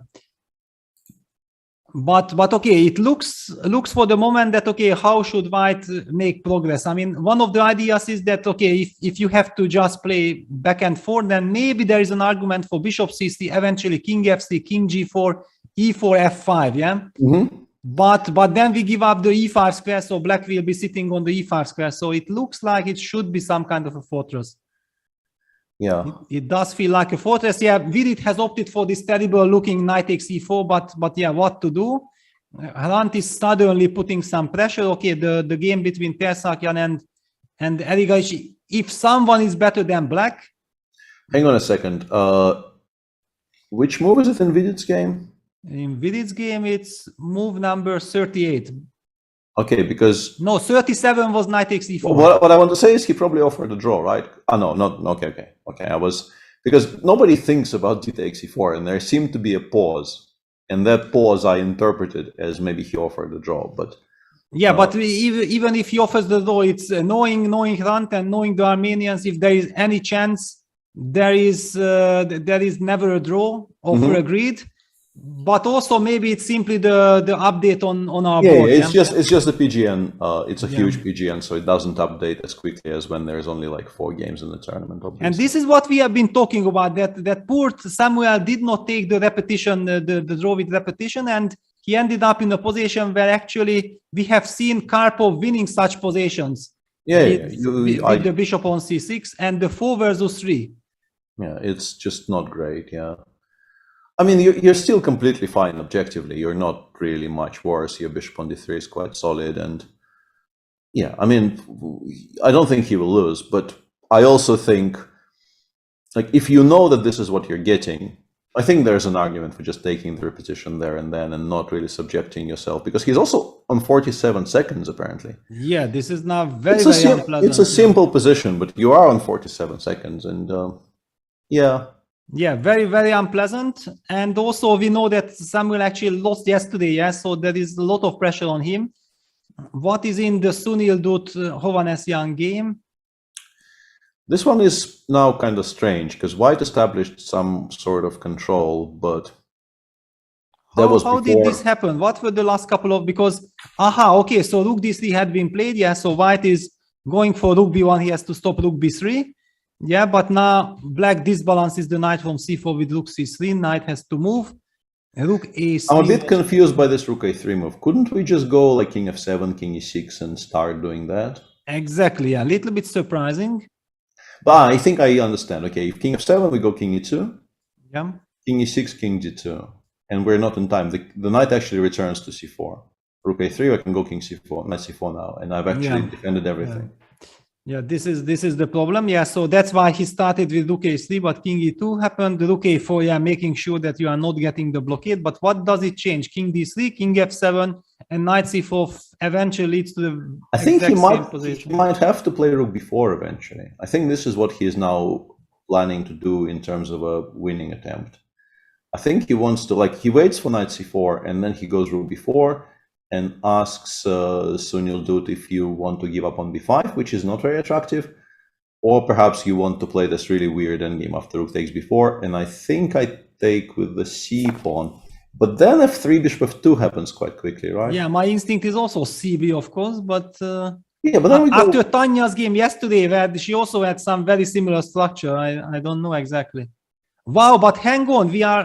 But okay, it looks for the moment that, okay, how should white make progress? I mean, one of the ideas is that, okay, if you have to just play back and forth, then maybe there is an argument for bishop c3, eventually king f3, king g4, e4, f5, yeah? But then we give up the e5 square, so black will be sitting on the e5 square. So it looks like it should be some kind of a fortress. Yeah, it does feel like a fortress. Yeah, Vidit has opted for this terrible looking knight takes e4, but yeah, what to do? Hrant is suddenly putting some pressure. Okay, the game between Tersakyan and Erigaic, if someone is better than black. Hang on a second. Which move is it in Vidit's game? In Vidit's game, it's move number 38. Okay, because... No, 37 was knight takes e4. What I want to say is he probably offered a draw, right? Oh, no, not... Okay. I was... Because nobody thinks about d takes e4, and there seemed to be a pause. And that pause I interpreted as maybe he offered a draw, but... Yeah, but even if he offers the draw, it's knowing Hrant and knowing the Armenians, if there is any chance, there is never a draw, offer agreed. But also maybe it's simply the update on our board. It's just the PGN. It's a huge PGN, so it doesn't update as quickly as when there's only like 4 games in the tournament. Obviously. And this is what we have been talking about. That poor Samuel did not take the repetition, the draw with repetition, and he ended up in a position where actually we have seen Karpov winning such positions. With the bishop on c6 and the 4 versus 3. Yeah, it's just not great. Yeah. I mean, you're still completely fine objectively. You're not really much worse. Your bishop on d3 is quite solid. And yeah, I mean, I don't think he will lose. But I also think, like, if you know that this is what you're getting, I think there's an argument for just taking the repetition there and then and not really subjecting yourself. Because he's also on 47 seconds, apparently. Yeah, this is now very unpleasant. It's a simple position, but you are on 47 seconds. And yeah. Yeah, very, very unpleasant. And also we know that Samuel actually lost yesterday, yeah, so there is a lot of pressure on him. What is in the Sunil Dutt Hovhannisyan game? This one is now kind of strange because white established some sort of control, but how did this happen? What were the last couple of, because okay, so rook d3 had been played, yeah, so white is going for rook b1, he has to stop rook b3. Yeah, but now black disbalances the knight from c4 with rook c3. Knight has to move. Rook a3. I'm a bit confused by this rook a3 move. Couldn't we just go like king f7, king e6 and start doing that? Exactly, yeah. A little bit surprising. But I think I understand. Okay, if king f7, we go king e2. Yeah. King e6, king g2. And we're not in time. The knight actually returns to c4. Rook a3, I can go king c4, knight c4 now. And I've actually defended everything. Yeah, this is the problem. Yeah, so that's why he started with rook a3, but king e2 happened. Rook a4, yeah, making sure that you are not getting the blockade. But what does it change? King d3, king f7, and knight c4 eventually leads to the I think he might have to play rook b4 eventually. I think this is what he is now planning to do in terms of a winning attempt. I think he wants to, like, he waits for knight c4 and then he goes rook b4 and asks Sunil Dutt if you want to give up on b5, which is not very attractive, or perhaps you want to play this really weird endgame after rook takes b4, and I think I take with the c pawn. But then f3 bishop f2 happens quite quickly, right? Yeah, my instinct is also cb, of course, but yeah, but then we after Tanya's game yesterday, where she also had some very similar structure, I don't know exactly. Wow, but hang on, we are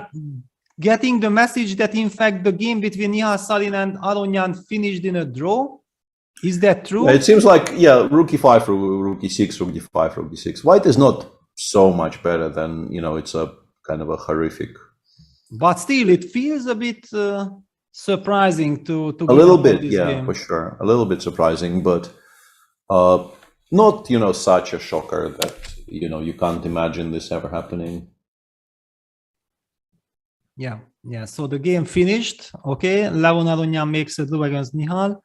getting the message that in fact the game between Nihal Sarin and Aronian finished in a draw. Is that true? It seems like, yeah, rook e5, rook e6, rook d5, rook d6. White is not so much better than, you know, it's a kind of a horrific. But still, it feels a bit surprising to a little bit, yeah, game. For sure, a little bit surprising, but not, you know, such a shocker that, you know, you can't imagine this ever happening. Yeah. So the game finished. Okay, Levon Aronian makes a draw against Nihal.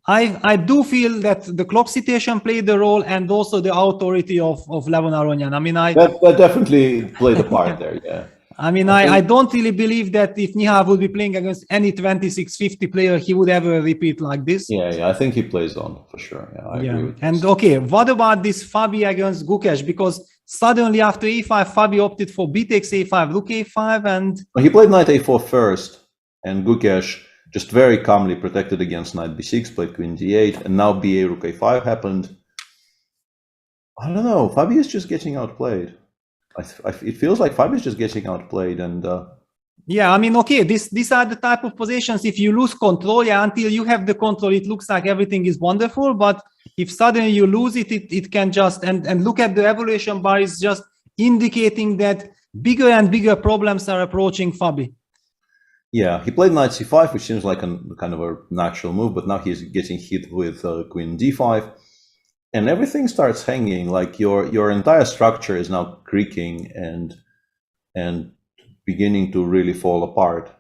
I do feel that the clock situation played a role, and also the authority of Levon Aronian. I mean, that definitely played a part there. Yeah. I mean, I don't really believe that if Nihal would be playing against any 26-50 player, he would ever repeat like this. Yeah, I think he plays on for sure. Yeah, I agree with and okay, what about this Fabi against Gukesh? Because suddenly after e5, Fabi opted for b takes a5, rook a5, and he played knight a4 first, and Gukesh just very calmly protected against knight b6, played queen d8, and now ba rook a5 happened. I don't know. Fabi is just getting outplayed. It feels like Fabi is just getting outplayed, and yeah, I mean, okay, these are the type of positions. If you lose control, yeah, until you have the control, it looks like everything is wonderful. But if suddenly you lose it, it can just and look at the evaluation bar is just indicating that bigger and bigger problems are approaching Fabi. Yeah, he played knight c5, which seems like a kind of a natural move, but now he's getting hit with queen d5. And everything starts hanging, like your entire structure is now creaking and beginning to really fall apart.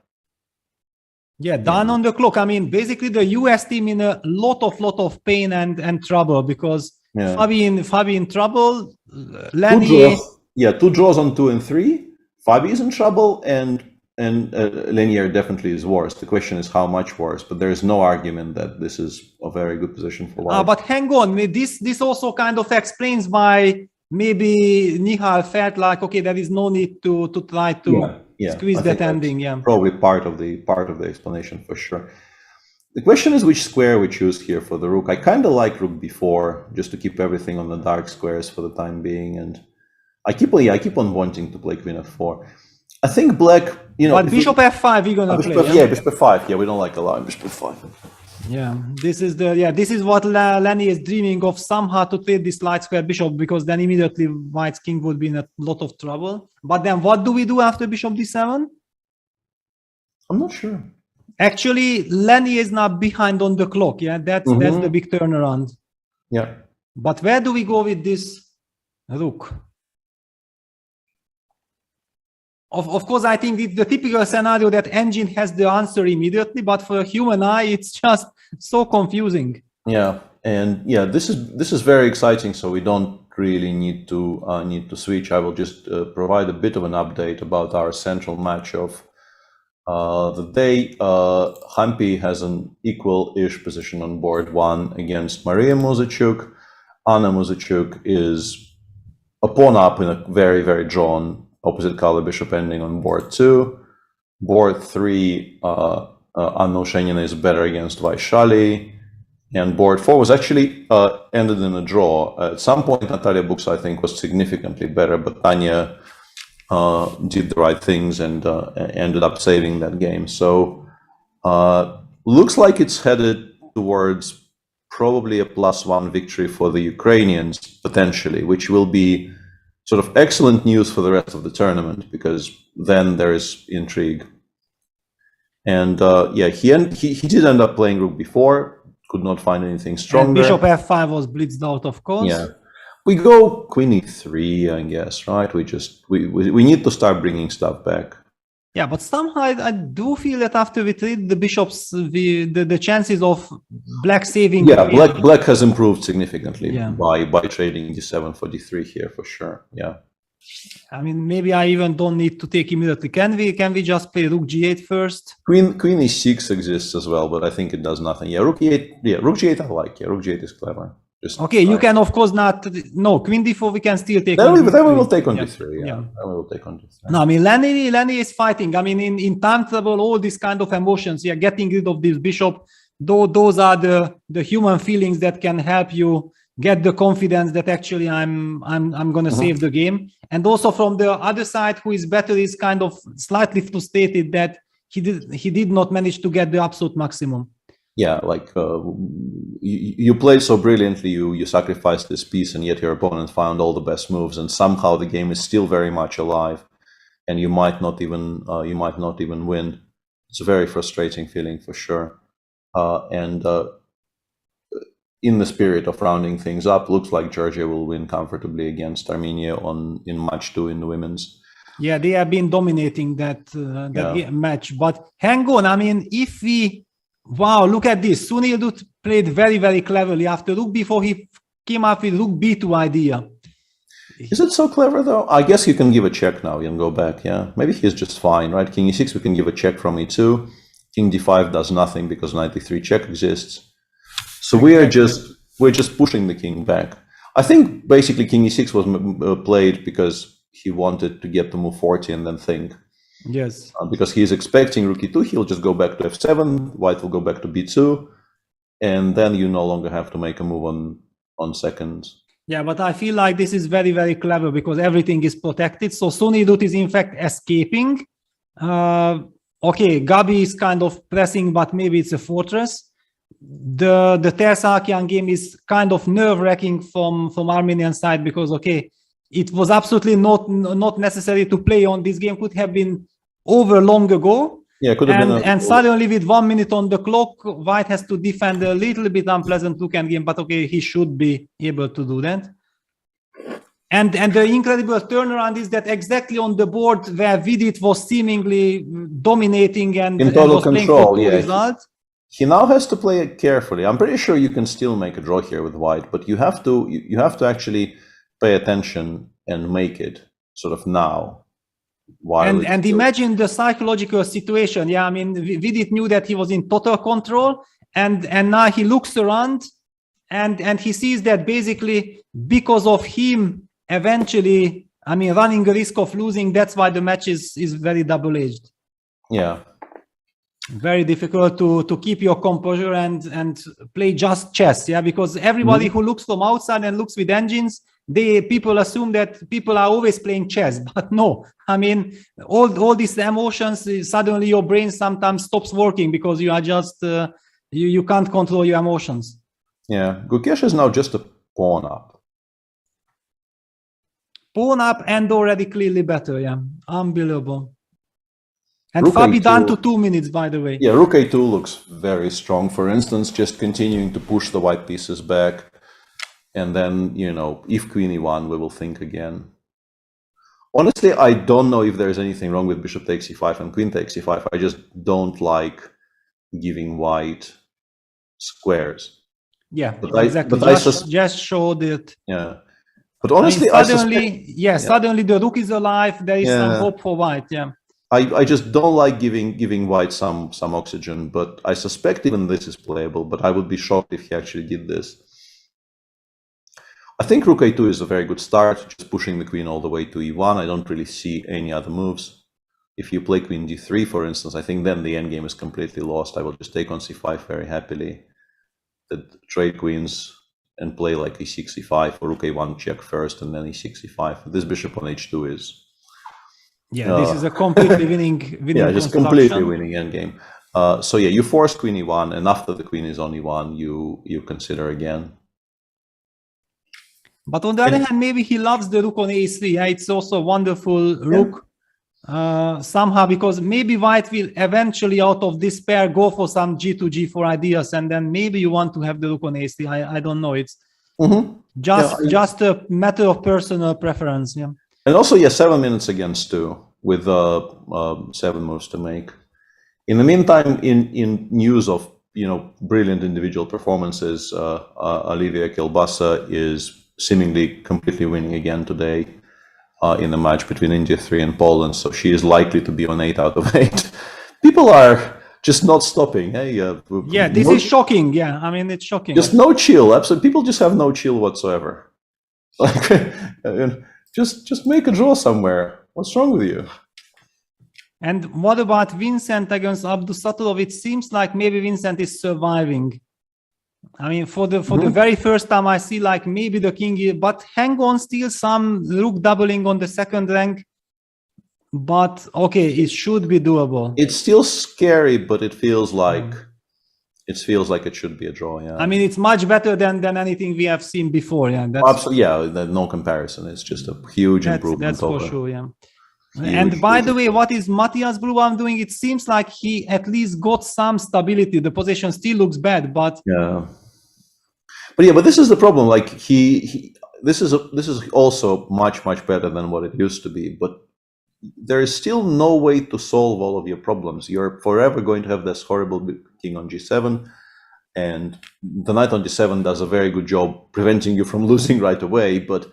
Yeah, down on the clock. I mean, basically the US team in a lot of pain and trouble, because Fabi in trouble. Lenny, two draws on 2 and 3. Fabi is in trouble, and Lenier definitely is worse. The question is how much worse, but there is no argument that this is a very good position for White. But hang on, this also kind of explains why maybe Nihal felt like, okay, there is no need to try to squeeze that ending. Yeah, probably part of the explanation for sure. The question is which square we choose here for the rook. I kind of like rook b4 just to keep everything on the dark squares for the time being, and I keep on wanting to play queen f4. I think black, you know, but bishop f5 we're gonna play. Bishop f5. Yeah, we don't like allowing bishop f5. Yeah, this is what Lenny is dreaming of, somehow to trade this light square bishop, because then immediately White's king would be in a lot of trouble. But then what do we do after bishop d7? I'm not sure. Actually, Lenny is now behind on the clock. Yeah, that's the big turnaround. Yeah. But where do we go with this rook? Of course, I think it's the typical scenario that engine has the answer immediately, but for a human eye, it's just so confusing. Yeah, and yeah, this is very exciting. So we don't really need to switch. I will just provide a bit of an update about our central match of the day. Hampi has an equal-ish position on board 1 against Maria Muzichuk. Anna Muzichuk is a pawn up in a very, very drawn opposite color bishop ending on board 2. Board 3, Anna Oshenina is better against Vaishali. And board 4 was actually ended in a draw. At some point, Natalia Buksa, I think, was significantly better, but Tanya did the right things and ended up saving that game. So looks like it's headed towards probably a +1 victory for the Ukrainians, potentially, which will be sort of excellent news for the rest of the tournament, because then there is intrigue. And yeah, he did end up playing rook b4, could not find anything stronger. And bishop f5 was blitzed out, of course. Yeah, we go queen e3, I guess, right? We need to start bringing stuff back. Yeah, but somehow I do feel that after we trade the bishops, the chances of black saving. Yeah, black has improved significantly by trading d7 for d3 here for sure. Yeah. I mean, maybe I even don't need to take immediately. Can we just play rook g8 first? Queen e6 exists as well, but I think it does nothing. Yeah, rook e8. Yeah, rook g8 I like. Yeah, rook g8 is clever. Just okay, you can of course not. No, queen d4 we can still take. Then we will take on d3. Yeah. Then we will take on d3. No, I mean Lenny is fighting. I mean in time travel, all these kind of emotions. Yeah, getting rid of this bishop. Though those are the human feelings that can help you get the confidence that actually I'm gonna save the game. And also from the other side, who is better is kind of slightly frustrated that he did not manage to get the absolute maximum. Yeah, like you played so brilliantly, you sacrificed this piece, and yet your opponent found all the best moves, and somehow the game is still very much alive, and you might not even win. It's a very frustrating feeling for sure. And in the spirit of rounding things up, looks like Georgia will win comfortably against Armenia in match 2 in the women's. Yeah, they have been dominating that match. But hang on, I mean, if we... Wow, look at this. Sunil played very, very cleverly. After rook b4, he came up with rook b2 idea. Is it so clever, though? I guess you can give a check now. You can go back, yeah. Maybe he's just fine, right? King e6, we can give a check from e2. King d5 does nothing because knight d3 check exists. So we're just pushing the king back. I think basically king e6 was played because he wanted to get to move 40 and then think. Yes. Because he is expecting rook e2, he'll just go back to f7, white will go back to b2, and then you no longer have to make a move on seconds. Yeah, but I feel like this is very, very clever because everything is protected. So Sunil is in fact escaping. Okay, Gabi is kind of pressing, but maybe it's a fortress. The Tersakian game is kind of nerve-wracking from Armenian side because, okay, it was absolutely not necessary to play on. This game could have been over long ago. Yeah, could have been. And suddenly with 1 minute on the clock, White has to defend a little bit unpleasant look-end game, but okay, he should be able to do that. And the incredible turnaround is that exactly on the board where Vidit was seemingly dominating and in total was control, playing for result. He now has to play it carefully. I'm pretty sure you can still make a draw here with White, but you have to actually pay attention and make it sort of now. And imagine the psychological situation. Yeah, I mean, Vidit knew that he was in total control, and now he looks around and he sees that basically because of him, eventually, I mean, running a risk of losing. That's why the match is very double-edged. Yeah. Very difficult to keep your composure and play just chess. Yeah, because everybody who looks from outside and looks with engines, people assume that people are always playing chess, but no. I mean, all these emotions, suddenly your brain sometimes stops working because you are just you can't control your emotions. Yeah, Gukesh is now just a pawn up. Pawn up and already clearly better. Yeah, unbelievable. And Rook Fabi A2. down to 2 minutes, by the way. Yeah, Rook A2 looks very strong. For instance, just continuing to push the white pieces back. And then, you know, if Queen E1, we will think again. Honestly, I don't know if there's anything wrong with Bishop takes E5 and Queen takes E5. I just don't like giving white squares. Yeah, but exactly. Just showed it. Yeah. But honestly, I mean, suddenly the rook is alive. There is some hope for white. Yeah. I just don't like giving white some oxygen, but I suspect even this is playable, but I would be shocked if he actually did this. I think Rook A2 is a very good start, just pushing the queen all the way to E1. I don't really see any other moves. If you play Queen D3, for instance, I think then the endgame is completely lost. I will just take on C5 very happily. Trade queens and play like E6, E5, or Rook A1 check first, and then E6, E5. This bishop on H2 is... Yeah, this is a completely winning yeah, just completely winning endgame. So yeah, you force Queen E1, and after the queen is on E1, you consider again. But on the other hand, maybe he loves the rook on A3. Yeah, it's also a wonderful rook somehow, because maybe white will eventually, out of this pair, go for some G2, G4 ideas, and then maybe you want to have the rook on A3. I don't know. It's just a matter of personal preference. Yeah. And also, 7 minutes against 2 with 7 moves to make. In the meantime, in news of brilliant individual performances, Olivia Kilbasa is seemingly completely winning again today. in a match between India 3 and Poland, so she is likely to be on 8 out of 8. People are just not stopping. Hey, yeah, this is shocking. Yeah, I mean, it's shocking. Just no chill. Absolutely, people just have no chill whatsoever. Like, just make a draw somewhere. What's wrong with you? And what about Vincent against Abdusatulov? It seems like maybe Vincent is surviving. I mean, for the very first time, I see like maybe the king, but hang on, still some rook doubling on the second rank. But okay, it should be doable. It's still scary, but it feels like it should be a draw. Yeah. I mean, it's much better than anything we have seen before. Yeah, that's absolutely. Yeah, no comparison. It's just a huge improvement. That's for sure. Yeah. And by the way, what is Matthias Blubaum doing? It seems like he at least got some stability. The position still looks bad, but but this is the problem. Like this is also much better than what it used to be. But there is still no way to solve all of your problems. You're forever going to have this horrible king on g7, and the knight on d7 does a very good job preventing you from losing right away. But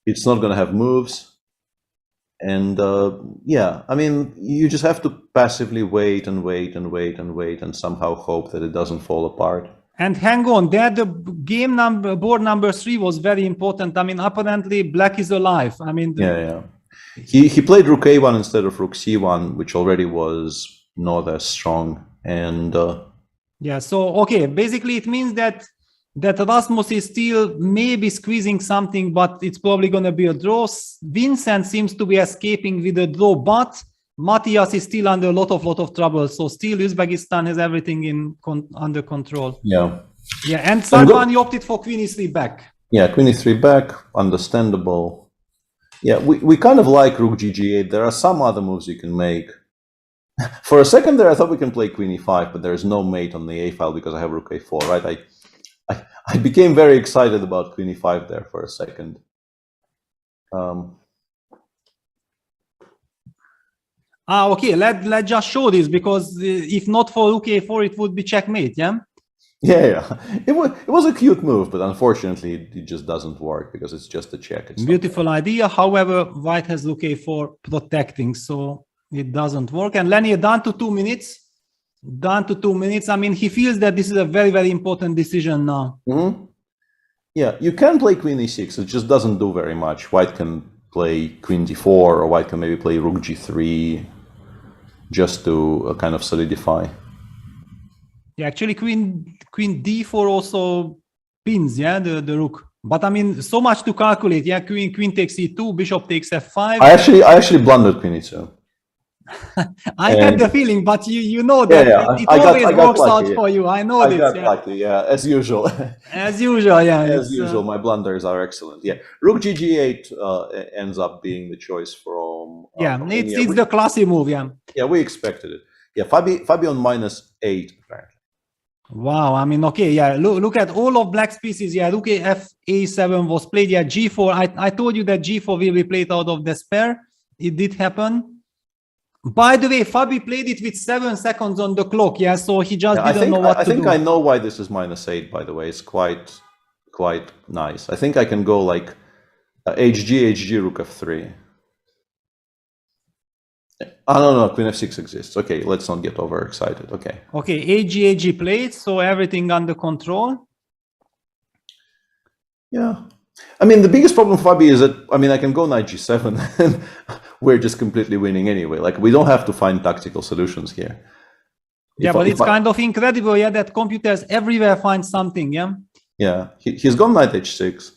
it's not going to have moves. And yeah, I mean, you just have to passively wait and somehow hope that it doesn't fall apart. And hang on, there the board number 3 was very important. I mean, apparently black is alive. I mean, he played rook a1 instead of rook c1, which already was not as strong. And yeah, so okay, basically it means that Rasmus is still maybe squeezing something, but it's probably going to be a draw. Vincent seems to be escaping with a draw, but Matthias is still under a lot of trouble. So still Uzbekistan has everything under control. Yeah. And Sarvan, you opted for queen e3 back. Yeah, queen e3 back, understandable. Yeah, we kind of like rook gg8. There are some other moves you can make. For a second there, I thought we can play queen e5, but there's no mate on the a file because I have rook a4, right? I became very excited about queen e5 there for a second. Okay, let's just show this, because if not for rook a4, it would be checkmate, yeah? Yeah. It was a cute move, but unfortunately it just doesn't work because it's just a check. It's beautiful idea. However, white has rook a4 protecting, so it doesn't work. And Lenny, down to 2 minutes. Down to 2 minutes. I mean, he feels that this is a very important decision now. Yeah, you can play queen e6. It just doesn't do very much. White can play queen d4, or white can maybe play rook g3 just to kind of solidify. Yeah, actually queen d4 also pins, yeah, the rook. But I mean, so much to calculate. Yeah, queen takes e2, bishop takes f5. I actually blundered queen e2. I had the feeling, but you know that it always works out for you. I know this. I got lucky, yeah, as usual. As usual, yeah. As usual, my blunders are excellent. Yeah, rook gg8 ends up being the choice from. It's the classy move. Yeah, we expected it. Yeah, Fabian -8 apparently. Wow, I mean, okay, yeah. Look at all of black's pieces. Yeah, rook a7 was played. Yeah, g4. I told you that g4 will be played out of despair. It did happen. By the way, Fabi played it with 7 seconds on the clock, yeah, so he just didn't know what to do. I think I know why this is -8, by the way. It's quite nice. I think I can go like hg, rook f3. No, queen f6 exists. Okay, let's not get overexcited. Okay, hg played, so everything under control. Yeah. I mean, the biggest problem for Fabi is that, I mean, I can go knight g7 and we're just completely winning anyway. Like, we don't have to find tactical solutions here. Yeah, but it's kind of incredible, yeah, that computers everywhere find something, yeah? Yeah, he's gone knight h6.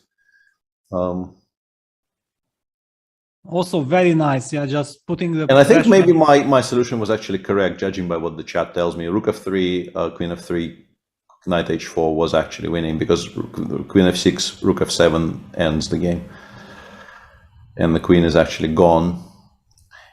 Also very nice, yeah, just putting the... And I think maybe my solution was actually correct, judging by what the chat tells me. Rook f3, queen f3, knight h4 was actually winning, because queen f6, rook f7 ends the game, and the queen is actually gone.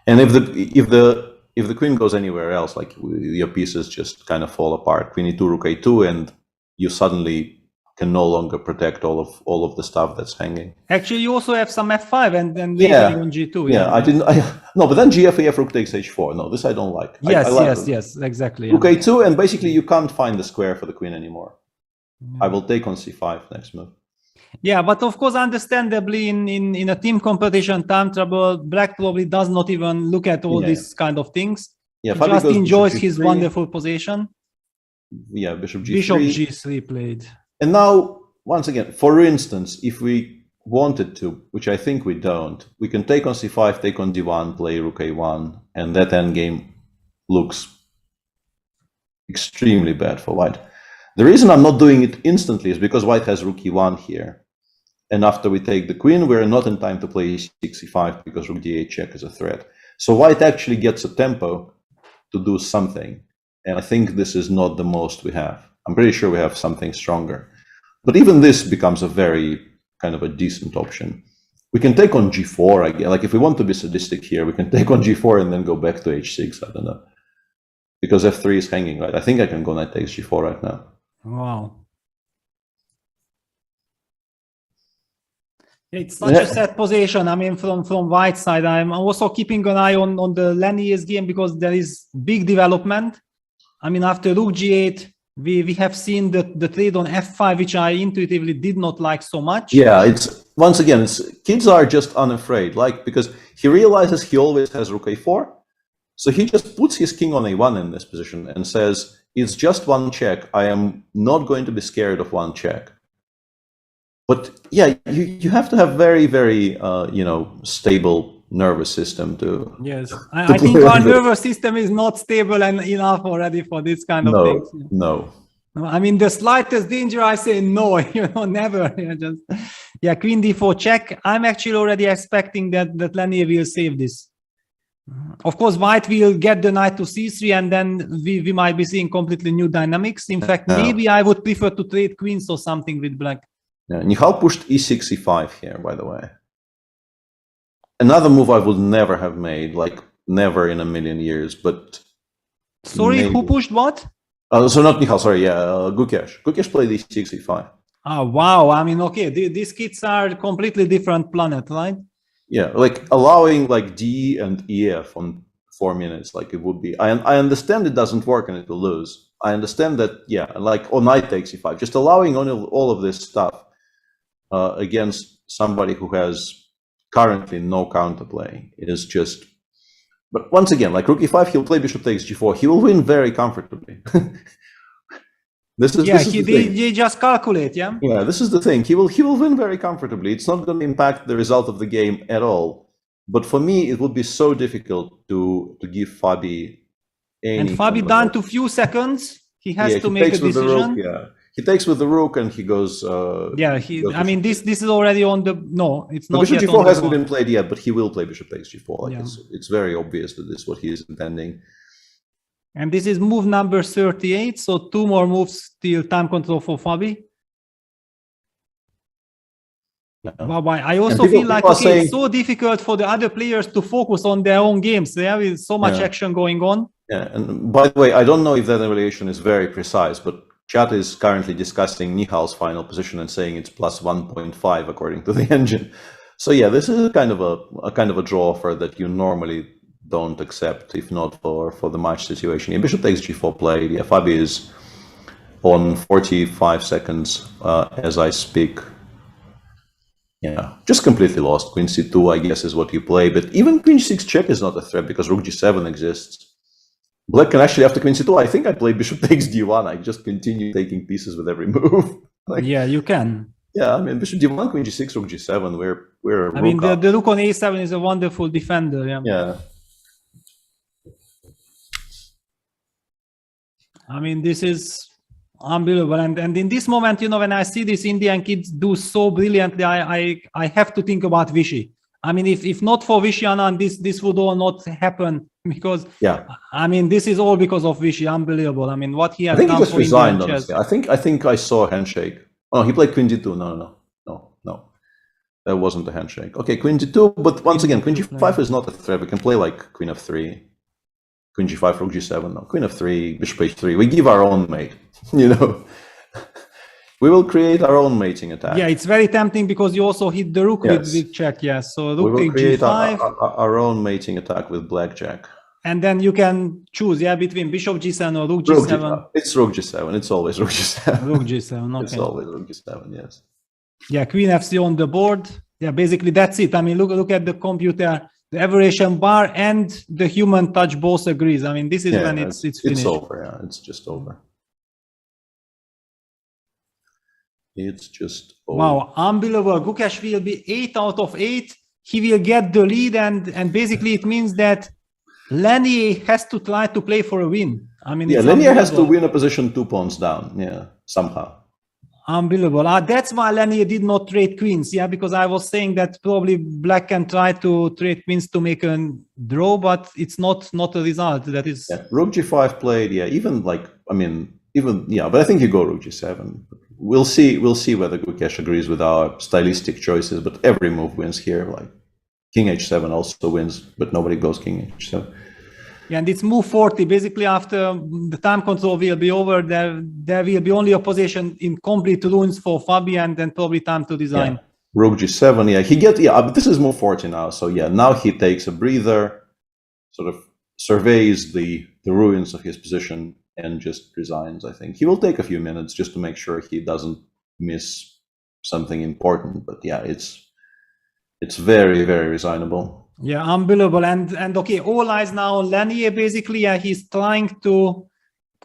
And if the queen goes anywhere else, like your pieces just kind of fall apart. Queen e2, rook a2, and you suddenly can no longer protect all of the stuff that's hanging. Actually, you also have some f5 and then later on g2. Yeah, no, but then gf rook takes h4. No, this I don't like. Yes, exactly. Rook a2, and basically you can't find the square for the queen anymore. I will take on c5 next move. Yeah, but of course, understandably, in a team competition, time trouble, Black probably does not even look at all these kind of things. Yeah, he Fabi just goes enjoys bishop his G3. wonderful position. Yeah, bishop G3. Bishop G3 played. And now, once again, for instance, if we wanted to, which I think we don't, we can take on C5, take on D1, play Rook A1, and that endgame looks extremely bad for White. The reason I'm not doing it instantly is because White has Rook E1 here. And after we take the queen, we're not in time to play E6, E5 because Rook D8 check is a threat. So White actually gets a tempo to do something. And I think this is not the most we have. I'm pretty sure we have something stronger. But even this becomes a very kind of a decent option. We can take on G4 again. Like if we want to be sadistic here, we can take on G4 and then go back to H6. I don't know. Because F3 is hanging, right? I think I can go knight takes G4 right now. Wow. It's such a sad position. I mean, from White side, I'm also keeping an eye on the Lanier's game because there is big development. I mean, after Rook G8, we have seen the trade on F5, which I intuitively did not like so much. Yeah, it's once again, kids are just unafraid, like because he realizes he always has Rook A4, so he just puts his king on A1 in this position and says, "It's just one check. I am not going to be scared of one check." But yeah, you have to have very, very stable nervous system to. Yes, I think our nervous system is not stable and enough already for this kind of things. No. I mean, the slightest danger, I say no. Never. Queen D4 check. I'm actually already expecting that Lanier will save this. Of course, White will get the knight to C3, and then we might be seeing completely new dynamics. In fact, maybe I would prefer to trade queens or something with Black. Yeah, Nihal pushed E6, E5 here, by the way. Another move I would never have made, like never in a million years, but... Sorry, maybe. Who pushed what? So not Nihal, sorry, Gukesh. Gukesh played E6, E5. Oh, wow. I mean, okay, these kids are completely different planet, right? Yeah, like allowing like D and EF on 4 minutes, like it would be. I understand it doesn't work and it will lose. I understand that, yeah, like, or knight takes E5. Just allowing all of this stuff against somebody who has currently no counterplay is just. But once again, like Rook E5, he'll play Bishop takes G4. He will win very comfortably. They just calculate, yeah. Yeah, this is the thing. He will win very comfortably. It's not going to impact the result of the game at all. But for me, it would be so difficult to give Fabi any. And Fabi down to few seconds. He has to make a decision. He takes with the rook and he goes. I mean, this is already on the. No, it's not. Bishop yet G4 on hasn't the been played yet, but he will play Bishop takes G4. Like it's very obvious that this is what he is intending. And this is move number 38. So 2 more moves till time control for Fabi. Wow, I also feel like it's so difficult for the other players to focus on their own games. There is so much action going on. Yeah, and by the way, I don't know if that evaluation is very precise, but chat is currently discussing Nihal's final position and saying it's plus 1.5 according to the engine. So yeah, this is a kind of a draw offer that you normally don't accept if not for the match situation. Yeah, Bishop takes G4 played. Yeah, Fabi is on 45 seconds as I speak. Yeah, just completely lost. Queen C2, I guess, is what you play. But even Queen G6 check is not a threat because Rook G7 exists. Black can actually, after Queen C2, I think I played Bishop takes D1. I just continue taking pieces with every move. Yeah, you can. Yeah, I mean, Bishop D1, Queen G6, Rook G7, we're I mean, the Rook on A7 is a wonderful defender. Yeah. I mean, this is unbelievable. And in this moment, when I see these Indian kids do so brilliantly, I have to think about Vishy. I mean, if not for Vishy Anand, this would all not happen because, I mean, this is all because of Vishy. Unbelievable. I mean, what he has done for Indian chess. I think he just resigned, honestly. I think I saw a handshake. Oh, he played Queen D2. No. That wasn't a handshake. Okay, Queen D2, but once again, Queen G5 is not a threat. We can play like Queen F3. Queen G5, Rook G7, no. Queen F3, Bishop H3. We give our own mate, We will create our own mating attack. Yeah, it's very tempting because you also hit the rook with check, yes. So rook we will create G5. Our own mating attack with blackjack. And then you can choose, between Bishop G7 or Rook G7. It's Rook G7. It's always Rook G7. Rook G7, okay. It's always Rook G7, yes. Yeah, Queen FC on the board. Yeah, basically that's it. I mean, look at the computer, the aberration bar and the human touch both agrees. I mean, this is when it's finished. It's over. Yeah, it's just over. It's just over. Wow, unbelievable. Gukesh will be 8 out of 8. He will get the lead, and basically it means that Lenier has to try to play for a win. I mean, yeah, Lenier has to win a position 2 pawns down. Yeah, somehow. Unbelievable. That's why Lenier did not trade queens. Yeah, because I was saying that probably Black can try to trade queens to make a draw, but it's not a result. That is. Yeah, Rook G5 played. Yeah, even like but I think you go Rook G7. We'll see whether Gukesh agrees with our stylistic choices, but every move wins here. Like King H7 also wins, but nobody goes King H7. Yeah, and it's move 40. Basically, after the time control will be over, there will be only a position in complete ruins for Fabi, and then probably time to design. Yeah. Rook G7. Yeah, but this is move 40 now. So yeah, now he takes a breather, sort of surveys the ruins of his position, and just resigns. I think he will take a few minutes just to make sure he doesn't miss something important. But yeah, it's very, very resignable. Yeah, unbelievable. And okay, all eyes now on Lenier. Basically, he's trying to.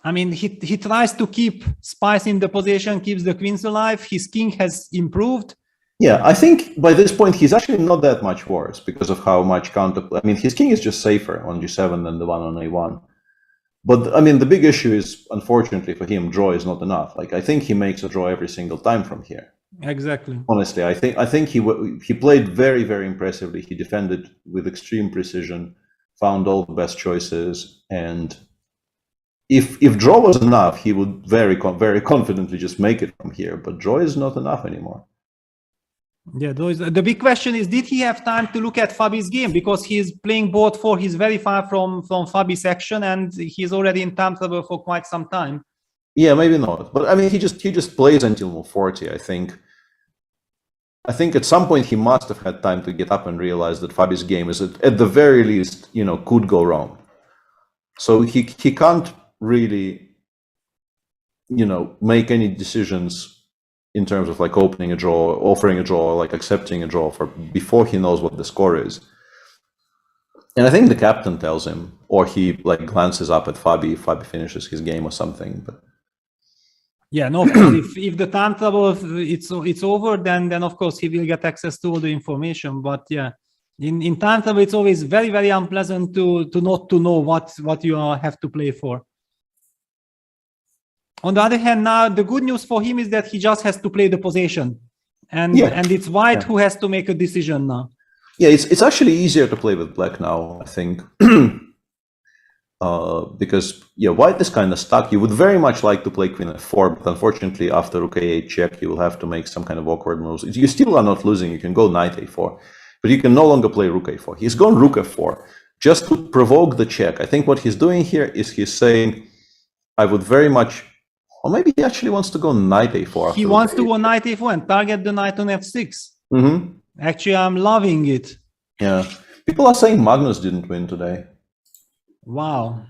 I mean, he tries to keep spice in the position, keeps the queens alive. His king has improved. Yeah, I think by this point he's actually not that much worse because of how much counterplay. I mean, his king is just safer on G7 than the one on A1. But I mean, the big issue is, unfortunately for him, draw is not enough. Like, I think he makes a draw every single time from here. Exactly. Honestly, I think he played very, very impressively. He defended with extreme precision, found all the best choices, and if draw was enough, he would very confidently just make it from here. But draw is not enough anymore. Yeah, the big question is, did he have time to look at Fabi's game? Because he's playing board 4, he's very far from Fabi's section, and he's already in time trouble for quite some time. Yeah, maybe not. But I mean, he just plays until move 40, I think. I think at some point he must have had time to get up and realize that Fabi's game is at the very least, could go wrong. So he can't really, make any decisions in terms of like opening a draw, offering a draw, like accepting a draw before he knows what the score is. And I think the captain tells him, or he like glances up at Fabi if Fabi finishes his game or something. But yeah, no, of course, if the time trouble it's over, then of course he will get access to all the information. But yeah, in time trouble it's always very, very unpleasant to not to know what you have to play for. On the other hand, now the good news for him is that he just has to play the position, and it's White who has to make a decision now. Yeah, it's actually easier to play with Black now, I think, because White is kind of stuck. You would very much like to play Queen F4, but unfortunately, after Rook A8 check, you will have to make some kind of awkward moves. You still are not losing. You can go Knight A4, but you can no longer play Rook A4. He's gone Rook F4 just to provoke the check. I think what he's doing here is he's saying, I would very much. Or maybe he actually wants to go Knight A4. He wants to go Knight A4 and target the Knight on F6. Mm-hmm. Actually, I'm loving it. Yeah. People are saying Magnus didn't win today. Wow.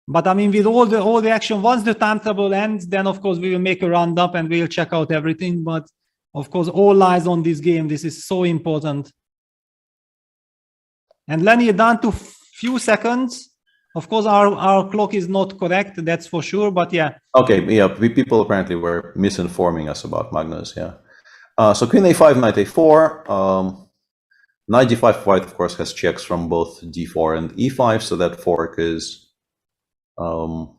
But I mean, with all the action, once the time trouble ends, then of course we will make a roundup and we'll check out everything. But of course, all eyes on this game. This is so important. And Lenier down to few seconds. Of course, our clock is not correct, that's for sure, but yeah. Okay, yeah, people apparently were misinforming us about Magnus, yeah. So Queen A5, Knight A4, Knight D5 White, of course, has checks from both D4 and E5, so that fork is... Well,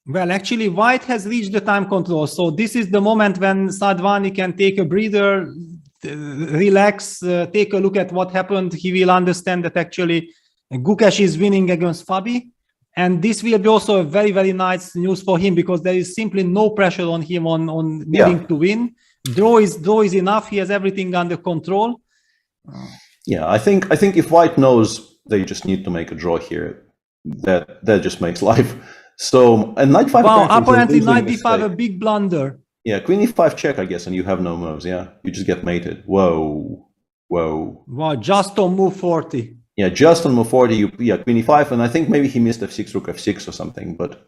actually, White has reached the time control, so this is the moment when Sadvani can take a breather, relax, take a look at what happened. He will understand that actually Gukesh is winning against Fabi, and this will be also a very, very nice news for him because there is simply no pressure on him on needing to win. Draw is enough. He has everything under control. Yeah, I think if White knows they just need to make a draw here, that just makes life so. And Knight 5. Wow, apparently Knight D5 a big blunder. Yeah, Queen E5 check, I guess, and you have no moves. Yeah, you just get mated. Whoa. Wow, just on move 40. Yeah, just on move 40, Queen E5, and I think maybe he missed F6, Rook F6 or something, but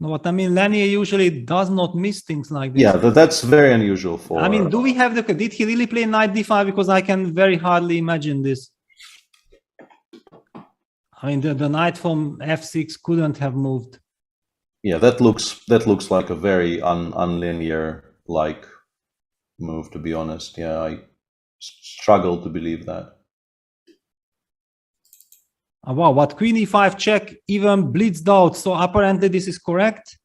No, but I mean, Lanier usually does not miss things like this. Yeah, that's very unusual for. I mean, do we have the? Did he really play knight d5? Because I can very hardly imagine this. I mean, the knight from f6 couldn't have moved. Yeah, that looks like a very unlinear like move, to be honest. Yeah, I struggle to believe that. Oh, wow, but queen e5 check even blitzed out. So apparently this is correct.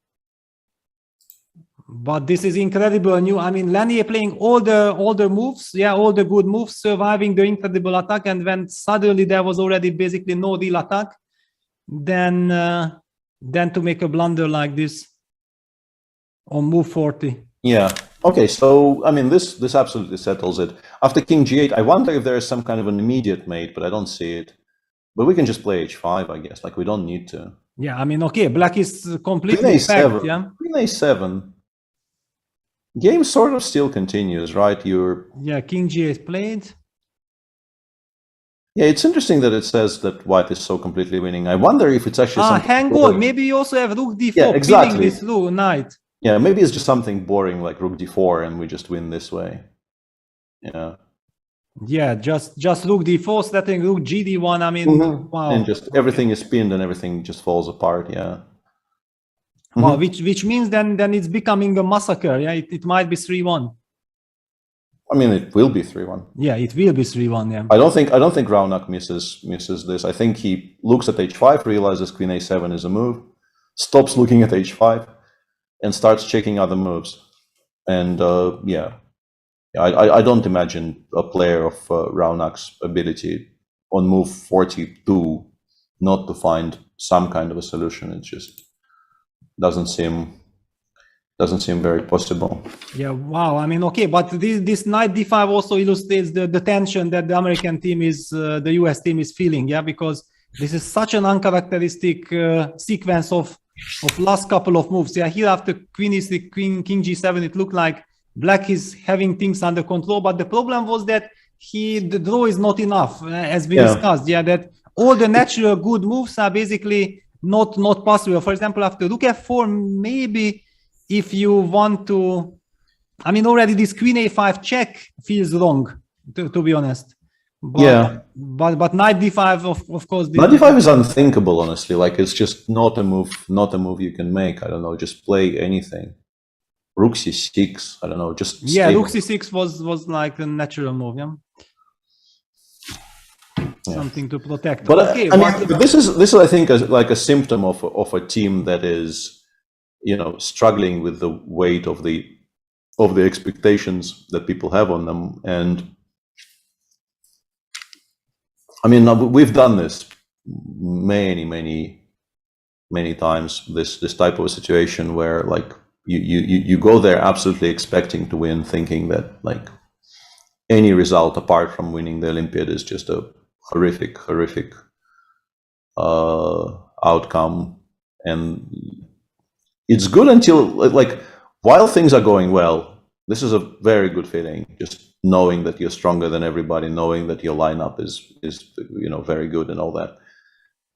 But this is incredible new. I mean, Lanier playing all the moves, yeah, all the good moves, surviving the incredible attack, and when suddenly there was already basically no real attack, then to make a blunder like this on move 40. Yeah. Okay. So I mean, this absolutely settles it. After king g8, I wonder if there is some kind of an immediate mate, but I don't see it. But we can just play h5, I guess. Like, we don't need to. Yeah, I mean, okay, black is completely packed, yeah. Queen a7. Game sort of still continues, right? Yeah, king g8 played. Yeah, it's interesting that it says that white is so completely winning. I wonder if it's actually hang on, maybe you also have rook d4, yeah, exactly. this knight. Yeah, maybe it's just something boring like rook d4 and we just win this way. Yeah. Yeah, just rook d4, setting rook gd1. I mean, wow. And just everything is pinned and everything just falls apart. Yeah. Wow, which means then it's becoming a massacre. Yeah, it might be 3-1. I mean, it will be 3-1. Yeah, it will be 3-1. Yeah. I don't think Raunak misses this. I think he looks at h5, realizes queen a7 is a move, stops looking at h5, and starts checking other moves. And yeah. I don't imagine a player of Raunak's ability on move 42 not to find some kind of a solution. It just doesn't seem very possible. Yeah, wow. I mean, okay, but this knight d5 also illustrates the tension that the American team the US team is feeling. Yeah, because this is such an uncharacteristic sequence of last couple of moves. Yeah, here after queen e6, king g7, it looked like black is having things under control, but the problem was that the draw is not enough, as we discussed. Yeah, that all the natural good moves are basically not possible. For example, after rook f4, maybe if you want to, I mean, already this queen a5 check feels wrong, to be honest. But, yeah. But knight d5, of course. Knight d5 is unthinkable, honestly. Like, it's just not a move you can make. I don't know. Just play anything. Rook c6, I don't know, just rook c6 was like a natural move, something to protect. But okay, I mean, this is I think like a symptom of a team that is, you know, struggling with the weight of the expectations that people have on them. And I mean, we've done this many times. This type of a situation where like. You go there absolutely expecting to win, thinking that like any result apart from winning the Olympiad is just a horrific outcome. And it's good until like while things are going well, this is a very good feeling. Just knowing that you're stronger than everybody, knowing that your lineup is you know, very good and all that.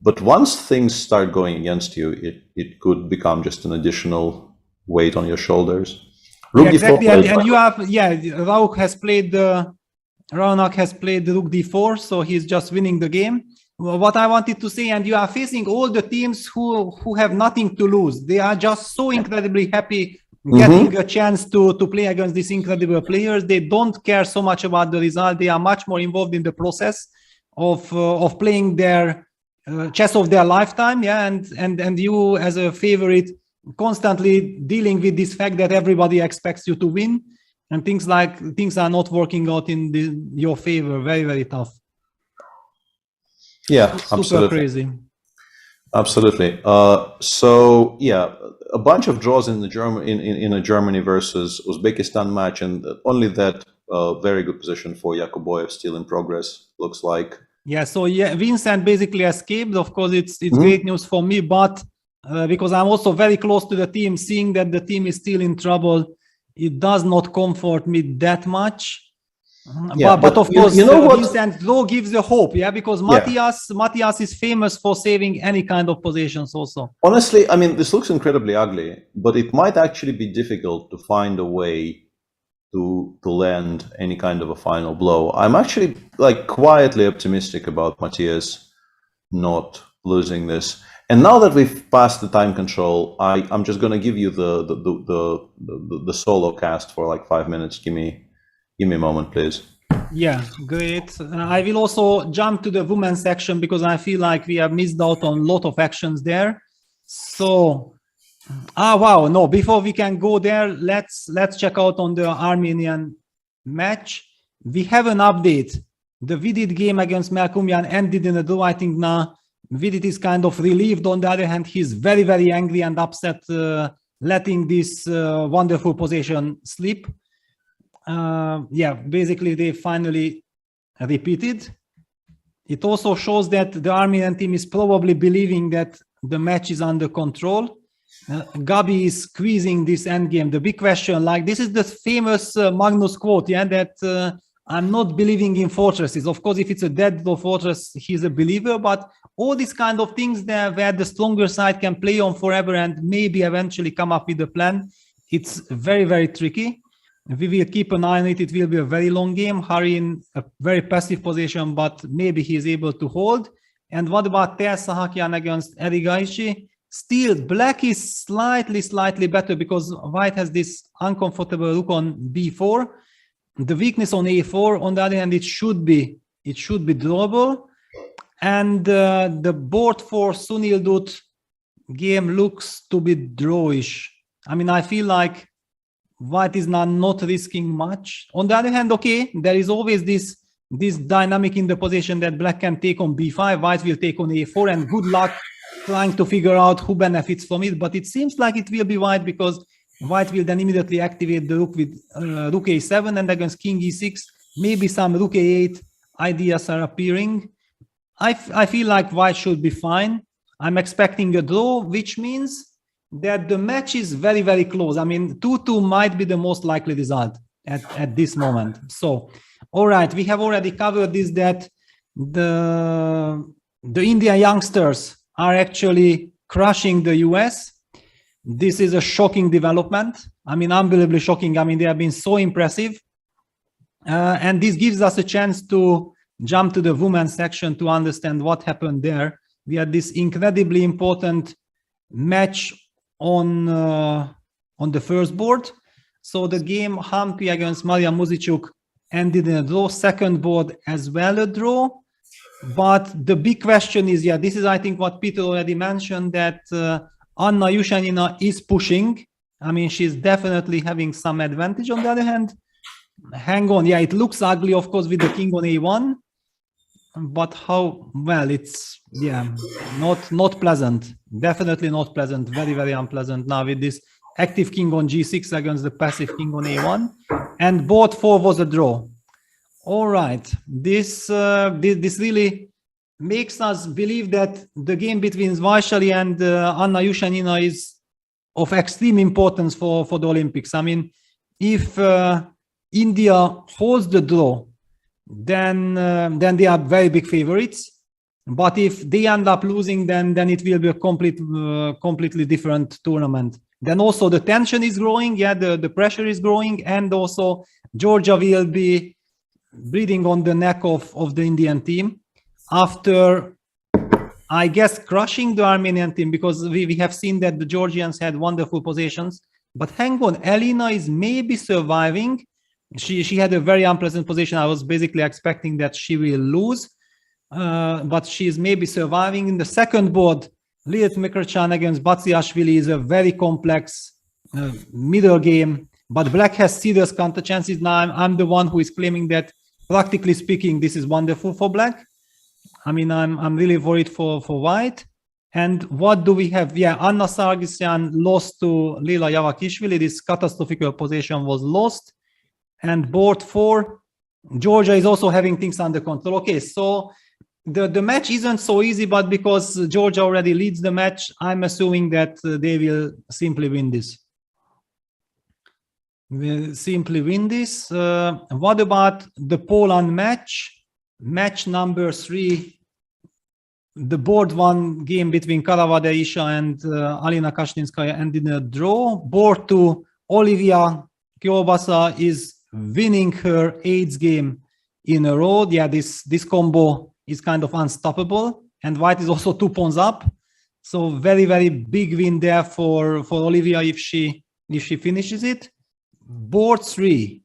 But once things start going against you, it could become just an additional weight on your shoulders. Yeah, exactly, and you have Raunak has played the rook d4, so he's just winning the game. What I wanted to say, and you are facing all the teams who have nothing to lose. They are just so incredibly happy getting a chance to play against these incredible players. They don't care so much about the result. They are much more involved in the process of playing their chess of their lifetime. Yeah, and you as a favorite, constantly dealing with this fact that everybody expects you to win, and things are not working out in your favor. Very tough. Yeah, super absolutely. Crazy. Absolutely. So yeah, a bunch of draws in a Germany versus Uzbekistan match, and only that very good position for Yakuboyev still in progress, looks like. Yeah. So yeah, Vincent basically escaped. Of course, it's great news for me, but. Because I'm also very close to the team, seeing that the team is still in trouble, it does not comfort me that much. Yeah, but of course, you know what? Vincent draw gives the hope, yeah, because Matthias is famous for saving any kind of positions also. Honestly, I mean, this looks incredibly ugly, but it might actually be difficult to find a way to land any kind of a final blow. I'm actually like quietly optimistic about Matthias not losing this. And now that we've passed the time control, I'm just gonna give you the solo cast for like 5 minutes. Give me a moment, please. Yeah, great. I will also jump to the women's section because I feel like we have missed out on a lot of actions there. So, wow, no, before we can go there, let's check out on the Armenian match. We have an update. The Vidit game against Melkumian ended in a draw. I think now Vidit is kind of relieved. On the other hand, he's very, very angry and upset letting this wonderful position slip. Yeah, basically they finally repeated. It also shows that the Armenian team is probably believing that the match is under control. Gabi is squeezing this endgame. The big question, like this is the famous Magnus quote, yeah, that I'm not believing in fortresses. Of course, if it's a dead fortress, he's a believer, but all these kind of things there where the stronger side can play on forever and maybe eventually come up with a plan, it's very, very tricky. We will keep an eye on it. It will be a very long game. Hari in a very passive position, but maybe he is able to hold. And what about Ter Sahakian against Erigaishi? Still, black is slightly better because white has this uncomfortable rook on b4. The weakness on a4. On the other hand, it should be drawable. And the board for Sunil Dutt game looks to be drawish. I mean, I feel like white is not risking much. On the other hand, okay, there is always this dynamic in the position that black can take on b5, white will take on a4, and good luck trying to figure out who benefits from it. But it seems like it will be white because white will then immediately activate the rook with rook a7, and against king e6, maybe some rook a8 ideas are appearing. I feel like white should be fine. I'm expecting a draw, which means that the match is very, very close. I mean, 2-2 might be the most likely result at this moment. So, all right, we have already covered this, that the Indian youngsters are actually crushing the US. This is a shocking development. I mean, unbelievably shocking. I mean, they have been so impressive. And this gives us a chance to jump to the women's section to understand what happened there. We had this incredibly important match on the first board. So the game Hampi against Maria Muzichuk ended in a draw. Second board as well a draw. But the big question is, yeah, this is I think what Peter already mentioned, that Anna Yushanina is pushing. I mean, she's definitely having some advantage. On the other hand, hang on, yeah, it looks ugly, of course, with the king on a1. But how well, it's not pleasant, definitely not pleasant, very, very unpleasant now with this active king on g6 against the passive king on a1, and board 4 was a draw. All right, this really makes us believe that the game between Vaishali and Anna Yushanina is of extreme importance for the Olympics. I mean, if India holds the draw, then they are very big favorites. But if they end up losing, then it will be a completely different tournament. Then also the tension is growing, yeah, the pressure is growing, and also Georgia will be breathing on the neck of the Indian team after, I guess, crushing the Armenian team, because we have seen that the Georgians had wonderful positions. But hang on, Elena is maybe surviving. She had a very unpleasant position. I was basically expecting that she will lose, but she is maybe surviving. In the second board, Liet Mekrachan against Batsiashvili is a very complex middle game, but black has serious counter chances. Now I'm the one who is claiming that, practically speaking, this is wonderful for black. I mean, I'm really worried for white. And what do we have? Yeah, Anna Sargsyan lost to Lila Yavakishvili. This catastrophic position was lost. And board 4, Georgia is also having things under control. Okay, so the match isn't so easy, but because Georgia already leads the match, I'm assuming that they will simply win this. will simply win this. What about the Poland match? Match number 3. The board 1 game between Karawade Isha and Alina Kashlinskaya ended in a draw. Board 2, Olivia Kiobasa is winning her 8th game in a row. Yeah, this combo is kind of unstoppable. And white is also 2 pawns up. So very, very big win there for Olivia if she finishes it. Board 3.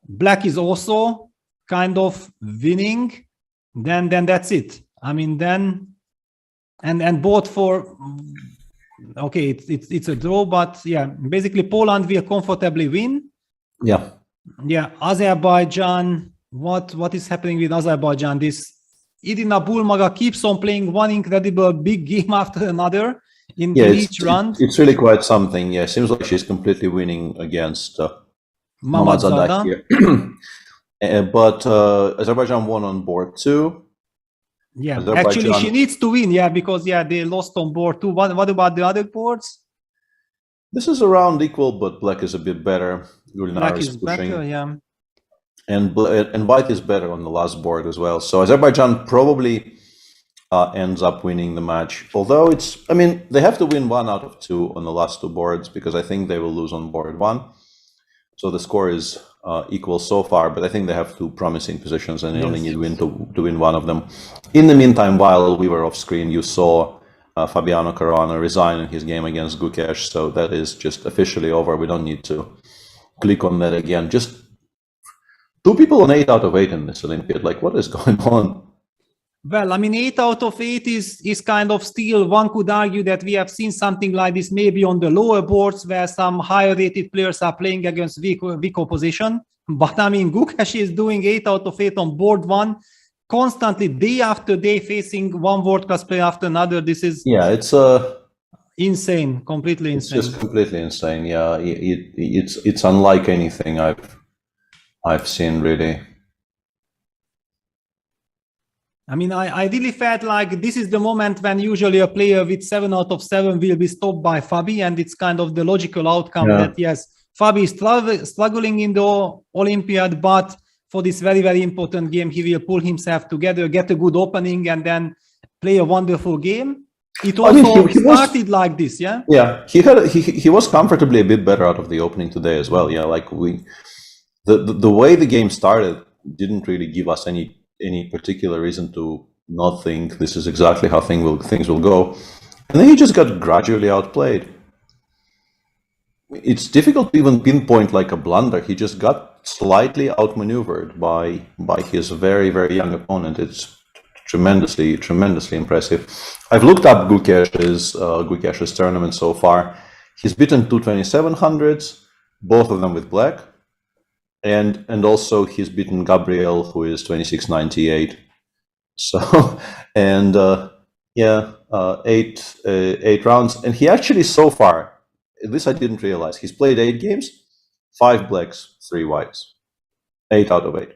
Black is also kind of winning. Then that's it. I mean, then and both for okay, it's a draw, but yeah, basically Poland will comfortably win. Yeah. Yeah, Azerbaijan. What is happening with Azerbaijan? This Irina Bulmaga keeps on playing one incredible big game after another in each round. It's really quite something. Yeah, seems like she's completely winning against Mamadzada here. But Azerbaijan won on board 2. Yeah, actually she needs to win, yeah, because they lost on board 2. What about the other boards? This is around equal, but black is a bit better. Black is better, yeah. And white is better on the last board as well. So Azerbaijan probably ends up winning the match. Although they have to win 1 out of 2 on the last 2 boards, because I think they will lose on board 1. So the score is equal so far, but I think they have 2 promising positions and they only need to win 1 of them. In the meantime, while we were off screen, you saw Fabiano Caruana resign in his game against Gukesh, so that is just officially over. We don't need to click on that again. Just 2 people on 8 out of 8 in this Olympiad. Like, what is going on? Well, I mean, 8 out of 8 is kind of still, one could argue that we have seen something like this maybe on the lower boards where some higher rated players are playing against weak opposition. But I mean, Gukesh is doing 8 out of 8 on board 1, constantly day after day facing one world class player after another. This is it's insane, completely insane. It's just completely insane. Yeah, it's unlike anything I've seen really. I mean, I really felt like this is the moment when usually a player with 7 out of 7 will be stopped by Fabi, and it's kind of the logical outcome that yes, Fabi is struggling in the Olympiad, but for this very, very important game, he will pull himself together, get a good opening, and then play a wonderful game. It also started like this, yeah? Yeah, he was comfortably a bit better out of the opening today as well. Yeah, like the way the game started didn't really give us any particular reason to not think this is exactly how things will go. And then he just got gradually outplayed. It's difficult to even pinpoint like a blunder. He just got slightly outmaneuvered by his very, very young opponent. It's tremendously impressive. I've looked up Gukesh's tournament so far. He's beaten 2 2700s, both of them with black. And also he's beaten Gabriel, who is 2698. So, and 8 rounds. And he actually so far, this I didn't realize, he's played 8 games, 5 blacks, 3 whites, 8 out of 8.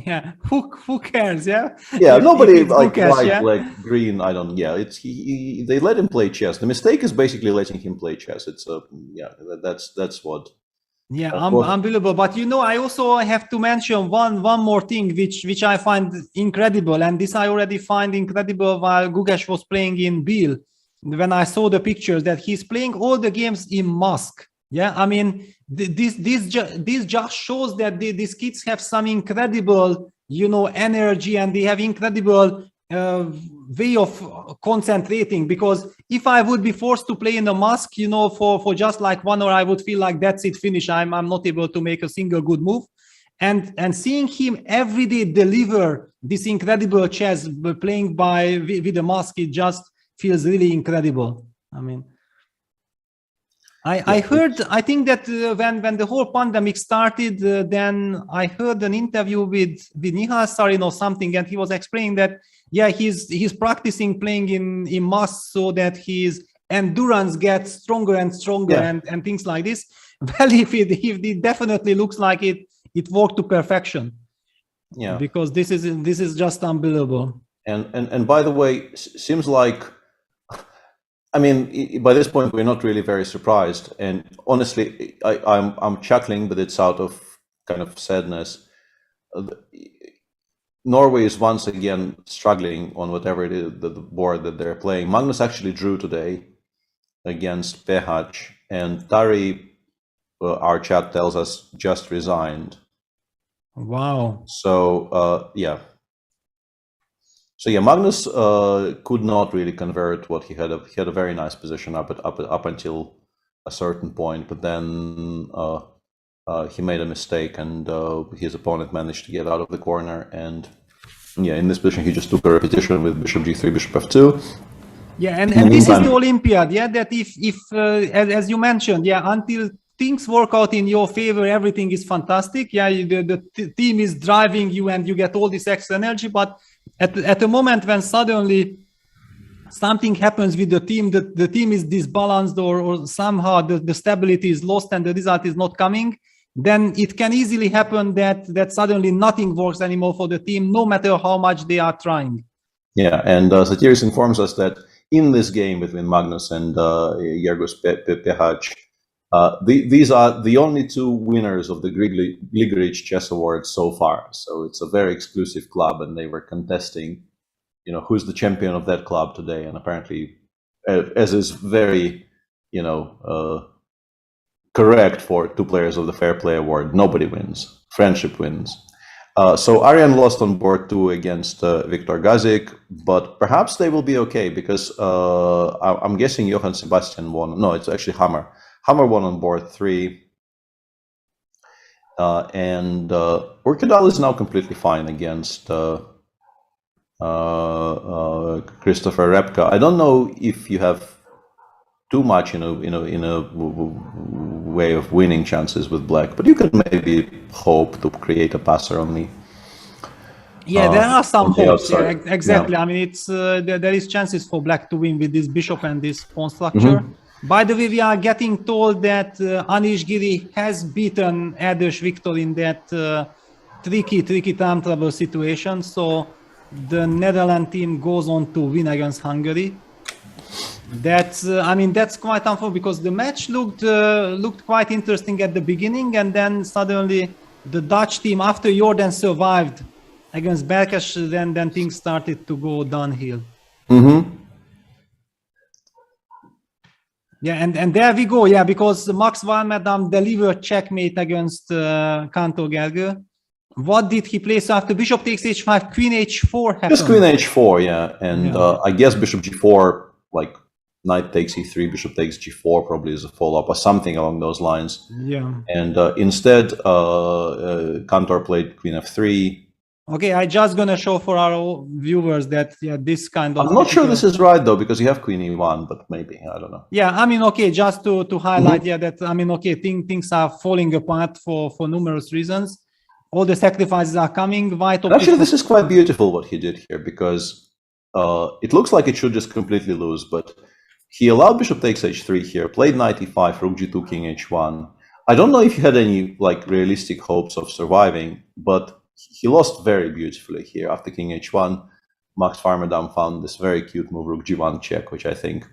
Yeah, who cares? Yeah. Yeah, nobody like white, black, green. I don't. Yeah, it's they let him play chess. The mistake is basically letting him play chess. It's that's what. Yeah, unbelievable. But I also have to mention one more thing which I find incredible, and this I already find incredible while Gukesh was playing in Biel. When I saw the pictures that he's playing all the games in mask. Yeah, I mean this just shows that these kids have some incredible energy, and they have incredible way of concentrating, because if I would be forced to play in a mask, for just like 1 hour, I would feel like that's it, finish. I'm not able to make a single good move. And seeing him every day deliver this incredible chess playing with a mask, it just feels really incredible. I mean, I heard, I think that when the whole pandemic started, then I heard an interview with Nihal Sarin or something, and he was explaining that he's practicing playing in masks so that his endurance gets stronger and stronger, and things like this. Well, if it definitely looks like it worked to perfection. Yeah, because this is just unbelievable. And by the way, seems like I mean, by this point, we're not really very surprised. And honestly, I'm chuckling, but it's out of kind of sadness. Norway is once again struggling on whatever it is, the board that they're playing. Magnus actually drew today against Pehach, and Tari, our chat tells us, just resigned. Wow. So, yeah. So yeah, Magnus could not really convert what he had. He had a very nice position up until a certain point, but then he made a mistake, and his opponent managed to get out of the corner. And yeah, in this position, he just took a repetition with bishop g3, bishop f2. Yeah, and this is the Olympiad. Yeah, that if as you mentioned, yeah, until things work out in your favor, everything is fantastic. Yeah, the team is driving you, and you get all this extra energy, but at the moment when suddenly something happens with the team, the team is disbalanced, or somehow the stability is lost and the result is not coming, then it can easily happen that suddenly nothing works anymore for the team, no matter how much they are trying. Yeah, and Satiris informs us that in this game between Magnus and Yergos Pehach, these are the only two winners of the Grigorich Chess Awards so far. So it's a very exclusive club, and they were contesting, you know, who's the champion of that club today. And apparently, as is very, you know, correct for two players of the Fair Play Award, nobody wins. Friendship wins. So Aryan lost on board 2 against Viktor Gazik, but perhaps they will be okay, because I'm guessing Johann Sebastian won. No, it's actually Hammer. Hammer won on board 3. And Urkadal is now completely fine against Christopher Repka. I don't know if you have too much in a way of winning chances with black, but you can maybe hope to create a passer on the there are some hopes. Yeah, exactly. Yeah. I mean, it's there is chances for black to win with this bishop and this pawn structure. By the way, we are getting told that Anish Giri has beaten Erdős Viktor in that tricky time trouble situation. So the Netherlands team goes on to win against Hungary. That's I mean, that's quite unfair, because the match looked quite interesting at the beginning, and then suddenly the Dutch team, after Jordan survived against Berkas, then things started to go downhill. Yeah, and there we go. Yeah, because Max Varmadam delivered checkmate against Kantor Gergő. What did he play? So after bishop takes h5, queen h4 happened. Just queen h4, yeah. And I guess bishop g4, like knight takes e3, bishop takes g4 probably is a follow-up or something along those lines. Yeah. And instead, Kantor played queen f3. Okay, I just gonna show for our viewers that this kind of. I'm not sure this is right though, because you have queen e1, but maybe, I don't know. Yeah, I mean, okay, just to highlight, that I mean, okay, things are falling apart for numerous reasons. All the sacrifices are coming. Actually, this is quite beautiful what he did here, because it looks like it should just completely lose, but he allowed bishop takes h3 here, played knight e5, rook g2, king h1. I don't know if he had any like realistic hopes of surviving, but he lost very beautifully here. After king h1, Max Varmadam found this very cute move, rook g1 check, which I think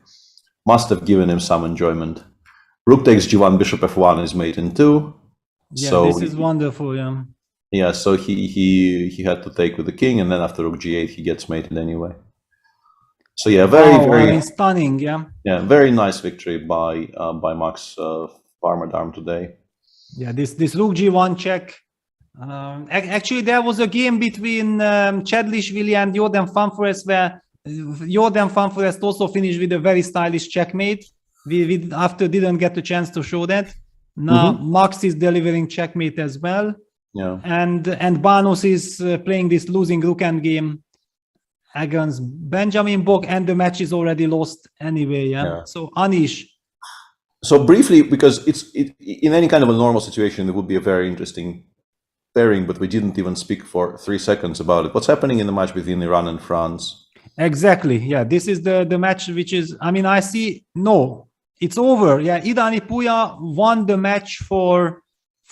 must have given him some enjoyment. Rook takes g1, bishop f1 is mate in 2. Yeah, so this is wonderful, yeah. Yeah, so he had to take with the king, and then after rook g8 he gets mated anyway. So yeah, very stunning, yeah. Yeah, very nice victory by Max Varmadam today. Yeah, this rook g1 check. Actually, there was a game between Chadlishvili and Jordan Fanforest where Jordan Fanforest also finished with a very stylish checkmate. We after didn't get the chance to show that. Now Max is delivering checkmate as well. Yeah. And Banos is playing this losing rook endgame against Benjamin Bok, and the match is already lost anyway. Yeah. So Anish. So briefly, because in any kind of a normal situation, it would be a very interesting pairing, but we didn't even speak for 3 seconds about it. What's happening in the match between Iran and France? Exactly. Yeah, this is the match which is. I mean, I see. No, it's over. Yeah, Idani Puya won the match for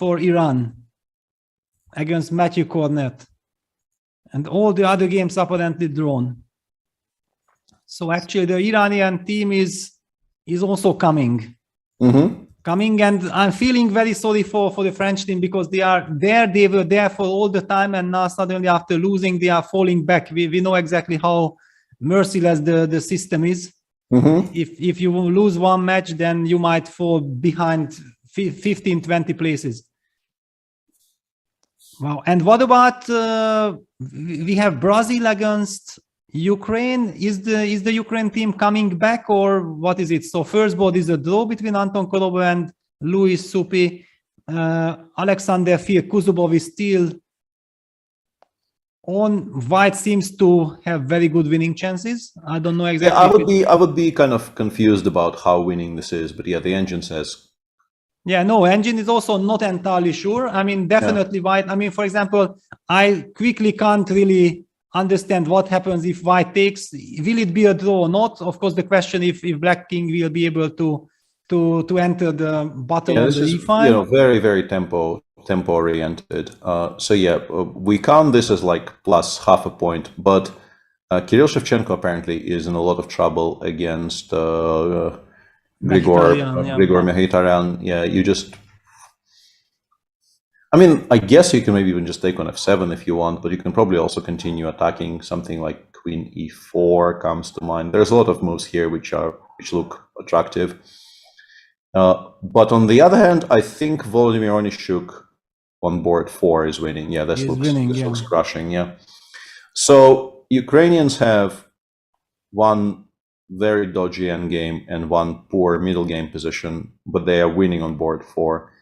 Iran against Matthew Cornet, and all the other games apparently drawn. So actually, the Iranian team is is also coming. Coming, and I'm feeling very sorry for the French team because they were there for all the time, and now suddenly after losing they are falling back. We know exactly how merciless the system is. If you lose one match, then you might fall behind 15-20 places. Wow. And what about we have Brazil against Ukraine? Is the Ukraine team coming back, or what is it? So first board is a draw between Anton Korobo and Louis Supi. Alexander Kuzubov is still on. White seems to have very good winning chances. I don't know exactly. Yeah, I would be kind of confused about how winning this is, but yeah, the engine says. Yeah, no, engine is also not entirely sure. I mean, definitely White. I mean, for example, I quickly can't really understand what happens if White takes. Will it be a draw or not? Of course, the question if Black King will be able to enter the bottom of the e-file. Very, very tempo oriented. So yeah, we count this as like plus half a point, but Kirill Shevchenko apparently is in a lot of trouble against Grigor Mkhitaryan. Yeah, I mean, I guess you can maybe even just take on f7 if you want, but you can probably also continue attacking. Something like Queen e4 comes to mind. There's a lot of moves here which look attractive. But on the other hand, I think Volodymyr Onyshchuk on board 4 is winning. Yeah, this looks crushing. Yeah. So Ukrainians have one very dodgy endgame and one poor middle game position, but they are winning on board 4,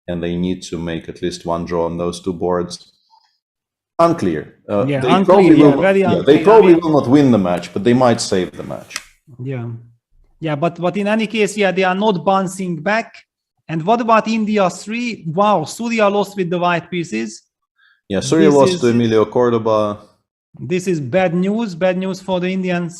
and they need to make at least one draw on those two boards. Unclear. They probably will not win the match, but they might save the match. Yeah, but in any case, they are not bouncing back. And what about India 3? Wow, Surya lost with the white pieces. Yeah, Surya lost to Emilio Cordoba. This is bad news for the Indian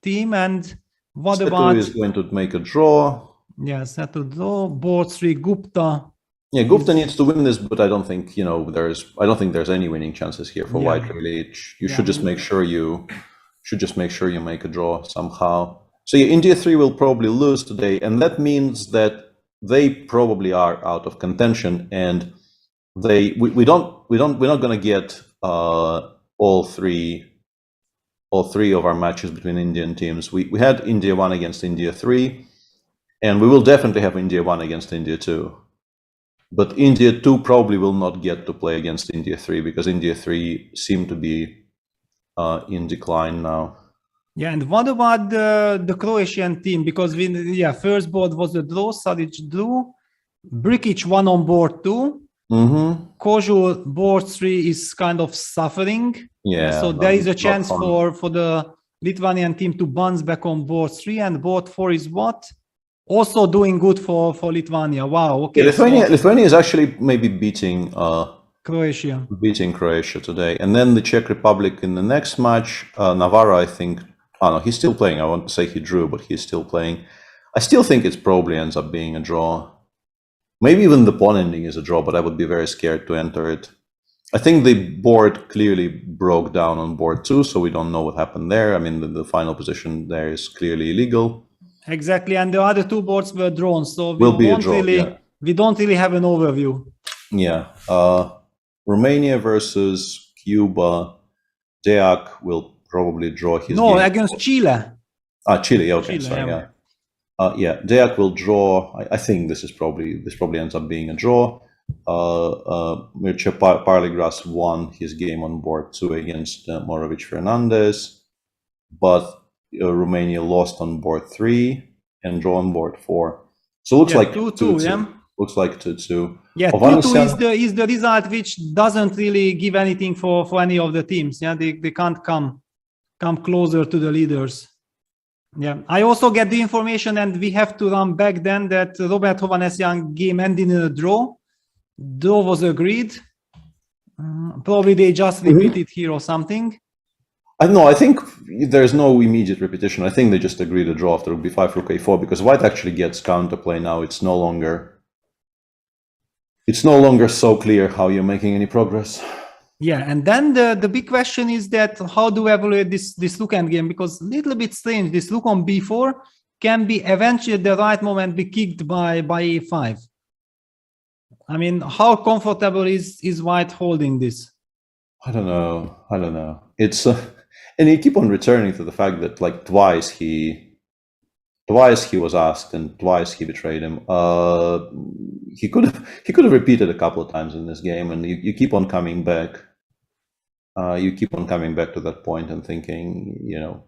team. And what Setu about... is going to make a draw. Yeah, Setu draw. Board 3, Gupta. Yeah, Gupta needs to win this, but I don't think, there's any winning chances here for white, really. You should just make sure you make a draw somehow. So yeah, India 3 will probably lose today, and that means that they probably are out of contention, and we're not going to get all three of our matches between Indian teams. We had India 1 against India 3, and we will definitely have India 1 against India 2. But India 2 probably will not get to play against India 3 because India 3 seem to be in decline now. Yeah, and what about the Croatian team? Because first board was a draw, Sadic drew, Brikic won on board 2. Kozhur board 3 is kind of suffering. Yeah. So there is a chance for the Lithuanian team to bounce back on board 3, and board 4 is what? Also doing good for Lithuania. Wow. Okay. Yeah, Lithuania is actually maybe beating Croatia. Beating Croatia today, and then the Czech Republic in the next match. Navarra, I think. Oh no, he's still playing. I want to say he drew, but he's still playing. I still think it probably ends up being a draw. Maybe even the pawn ending is a draw, but I would be very scared to enter it. I think the board clearly broke down on board 2, so we don't know what happened there. I mean, the final position there is clearly illegal. Exactly, and the other two boards were drawn, so we don't really have an overview. Yeah, Romania versus Cuba. Deac will probably draw his game. Against Chile. Chile. Okay, sorry. Yeah, Deac will draw. I think this probably ends up being a draw. Mircea Parligras won his game on board 2 against Morovic Fernandez, but Romania lost on board 3 and draw on board 4. So looks like 2-2. Yeah. Looks like 2-2. Yeah, 2-2 is the result which doesn't really give anything for any of the teams. Yeah, they can't come closer to the leaders. Yeah, I also get the information, and we have to run back then, that Robert Hovhannisyan game ended in a draw. Draw was agreed. Probably they just repeated here or something. I think there's no immediate repetition. I think they just agreed a draw after rook b5, rook a4, because white actually gets counterplay now. It's no longer so clear how you're making any progress. Yeah, and then the big question is that how do we evaluate this rook endgame? Because a little bit strange, this rook on b4 can be eventually the right moment be kicked by e5. I mean, how comfortable is white holding this? I don't know. It's and you keep on returning to the fact that like twice he was asked and twice he betrayed him. He could have repeated a couple of times in this game, and you keep on coming back. You keep on coming back to that point and thinking, you know.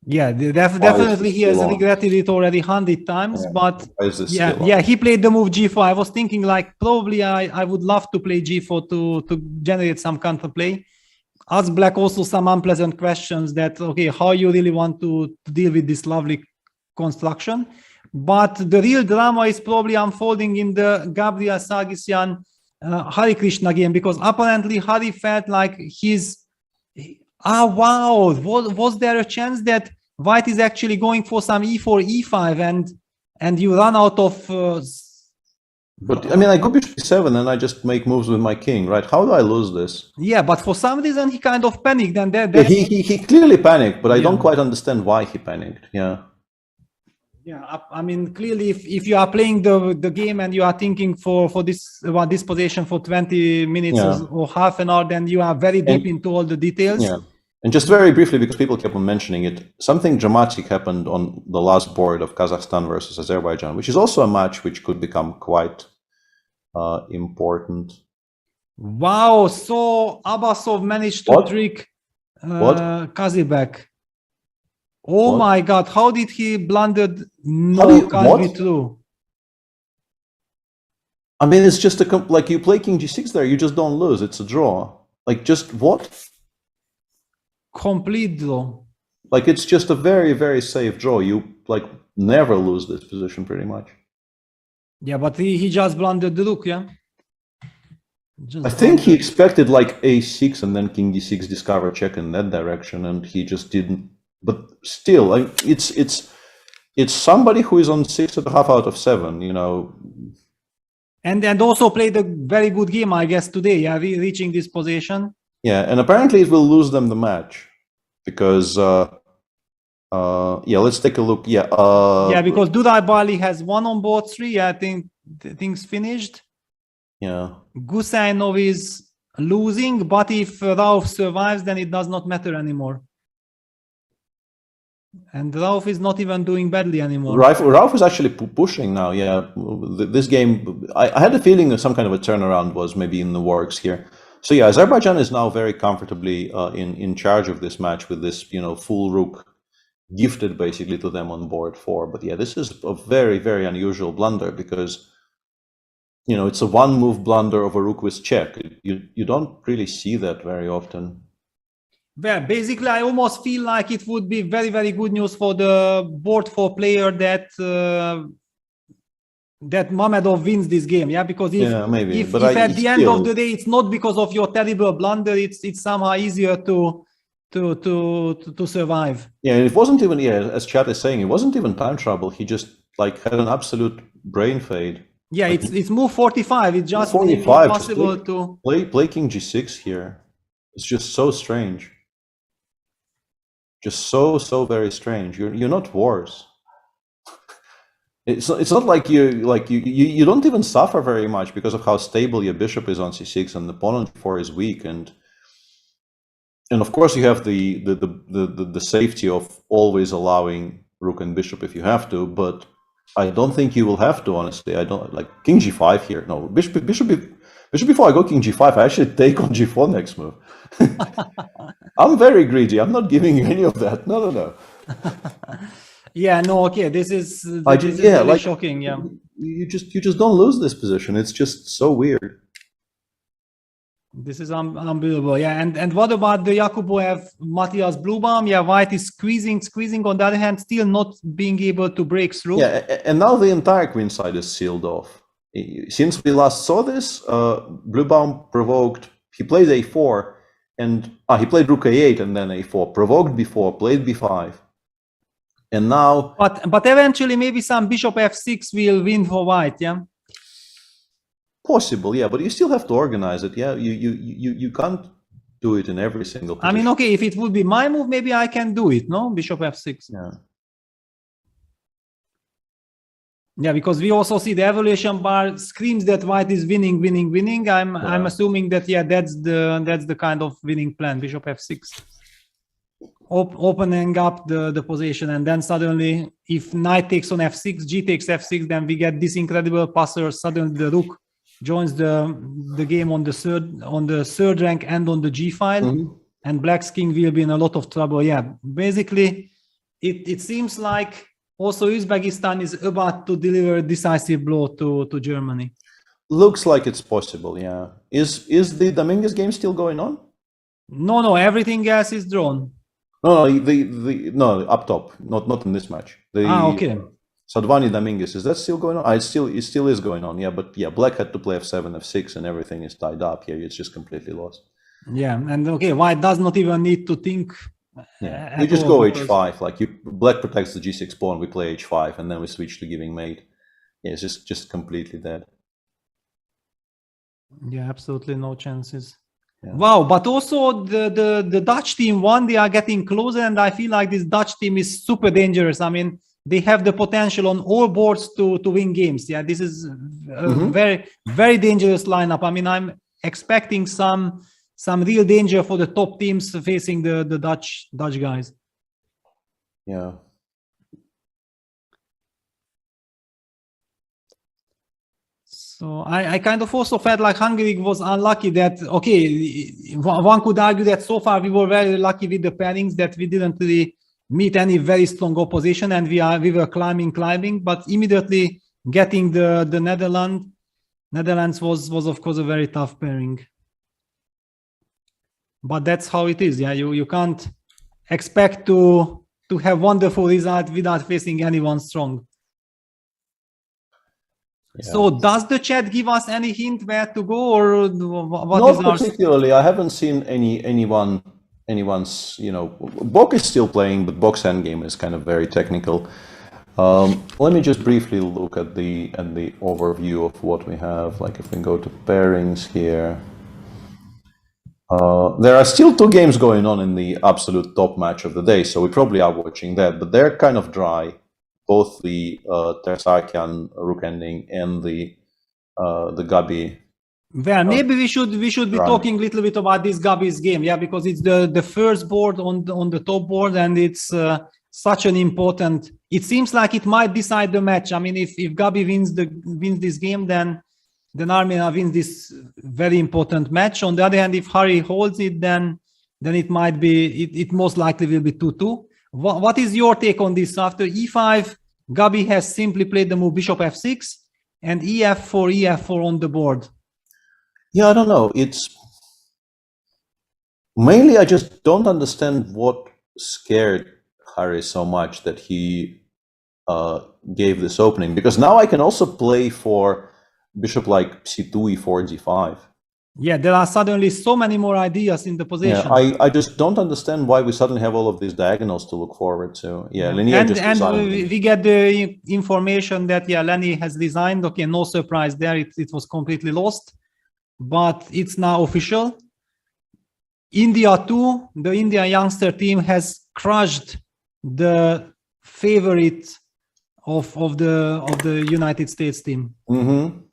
Yeah, definitely he has regretted it already 100 times, but yeah, he played the move g4. I was thinking like probably I would love to play g4 to generate some counterplay. Ask Black also some unpleasant questions that, okay, how you really want to deal with this lovely construction. But the real drama is probably unfolding in the Gabriel Sargsyan Hari Krishna game, because apparently Hari felt like wow, was there a chance that white is actually going for some e4, e5 and you run out of but I mean, I go bishop e7 and I just make moves with my king, right? How do I lose this? Yeah, but for some reason he kind of panicked, and he clearly panicked, but I don't quite understand why he panicked. Yeah, I mean, clearly if you are playing the game and you are thinking for this position for 20 minutes or half an hour, then you are very deep into all the details. Yeah. And just very briefly, because people kept on mentioning it, something dramatic happened on the last board of Kazakhstan versus Azerbaijan, which is also a match which could become quite important. Wow, so Abbasov managed to trick Kazibek. Oh my God, how did he blunder Kalbi through? I mean, it's just like you play king g6 there, you just don't lose, it's a draw. Like, just what? Complete draw. Like, it's just a very, very safe draw. You like never lose this position pretty much. Yeah, but he just blundered the rook, yeah? I think he expected like a6 and then king d6 discover check in that direction, and he just didn't. But still, like, it's somebody who is on 6.5 out of 7, you know. And also played a very good game, I guess, today, yeah, reaching this position. Yeah, and apparently it will lose them the match because yeah, let's take a look. Yeah, yeah, because Durai Bali has 1 on board 3. Yeah, I think things finished. Yeah, Gusainov is losing, but if Rauf survives, then it does not matter anymore. And Rauf is not even doing badly anymore. Rauf is actually pushing now. Yeah, this game, I had a feeling that some kind of a turnaround was maybe in the works here. So yeah, Azerbaijan is now very comfortably in charge of this match with this, you know, full rook gifted basically to them on board 4. But yeah, this is a very, very unusual blunder because, you know, it's a one-move blunder of a rook with check. You don't really see that very often. Well, basically, I almost feel like it would be very, very good news for the board 4 player that that Mamedov wins this game, yeah, because if at the end of the day it's not because of your terrible blunder, it's somehow easier to survive. Yeah, and it wasn't even, yeah, as Chad is saying, it wasn't even time trouble. He just like had an absolute brain fade. Yeah, like, it's move 45. It's just 45, impossible to play king g6 here. It's just so strange. Just so very strange. You're not worse. It's not like you don't even suffer very much because of how stable your bishop is on c6 and the pawn on g4 is weak, and of course you have the safety of always allowing rook and bishop if you have to, but I don't think you will have to, honestly. I don't like king g5 here. No, bishop before I go king g5, I actually take on g4 next move. I'm very greedy. I'm not giving you any of that. No. Yeah, no, okay. This is really like, shocking. Yeah, you just don't lose this position. It's just so weird. This is unbelievable. Yeah, and what about the Yakuboev Matthias Bluebaum? Yeah, white is squeezing. On the other hand, still not being able to break through. Yeah, and now the entire queen side is sealed off. Since we last saw this, Bluebaum provoked. He played a4, and he played rook a8 and then a4. Provoked b4, played b5. And now, but eventually maybe some bishop f6 will win for white, yeah. Possible, yeah, but you still have to organize it, yeah. You can't do it in every single position. I mean, okay, if it would be my move, maybe I can do it, no? Bishop f6. Yeah. Yeah, because we also see the evaluation bar screams that white is winning, winning, winning. I'm assuming that that's the kind of winning plan. Bishop f6, opening up the position, and then suddenly, if knight takes on f6, g takes f6, then we get this incredible passer. Suddenly, the rook joins the game on the third rank and on the g file, and black's king will be in a lot of trouble. Yeah, basically, it seems like also Uzbekistan is about to deliver a decisive blow to Germany. Looks like it's possible, yeah. Is the Dominguez game still going on? No, everything else is drawn. No, no, up top, not in this match. Okay. Sadvani Dominguez, is that still going on? It still is going on, yeah. But yeah, black had to play f7, f6, and everything is tied up here. It's just completely lost. Yeah, and okay, white does not even need to think. Yeah, you just go h5, like black protects the g6 pawn, we play h5, and then we switch to giving mate. Yeah, it's just completely dead. Yeah, absolutely no chances. Yeah. Wow, but also the Dutch team won. They are getting closer, and I feel like this Dutch team is super dangerous. I mean, they have the potential on all boards to win games. Yeah, this is a very, very dangerous lineup. I mean, I'm expecting some real danger for the top teams facing the Dutch guys. Yeah. So I kind of also felt like Hungary was unlucky that, okay, one could argue that so far we were very lucky with the pairings, that we didn't really meet any very strong opposition, and we were climbing, but immediately getting the Netherlands was of course a very tough pairing. But that's how it is. Yeah, you can't expect to have wonderful results without facing anyone strong. Yeah. So does the chat give us any hint where to go, or what? Not particularly. I haven't seen anyone's. You know, Bok is still playing, but Bok's endgame is kind of very technical. Let me just briefly look at the overview of what we have. Like if we go to pairings here. There are still 2 games going on in the absolute top match of the day, so we probably are watching that, but they're kind of dry. Both the Tersakian rook ending and the Gabi. Well, maybe we should be talking a little bit about this Gabi's game, yeah, because it's the first board on the top board, and it's such an important. It seems like it might decide the match. I mean, if Gabi wins this game, then Armenia wins this very important match. On the other hand, if Harry holds it, then it might be, it most likely will be 2-2. What is your take on this? After e5, Gabi has simply played the move bishop f6 and ef4 on the board. Yeah, I don't know. It's mainly I just don't understand what scared Harry so much that he gave this opening, because now I can also play for bishop like c2, e4, g5. Yeah, there are suddenly so many more ideas in the position. Yeah, I just don't understand why we suddenly have all of these diagonals to look forward to. Yeah, and we get the information that Lenny has resigned. Okay, no surprise there. It was completely lost, but it's now official. India too. The India youngster team has crushed the favorite of the United States team.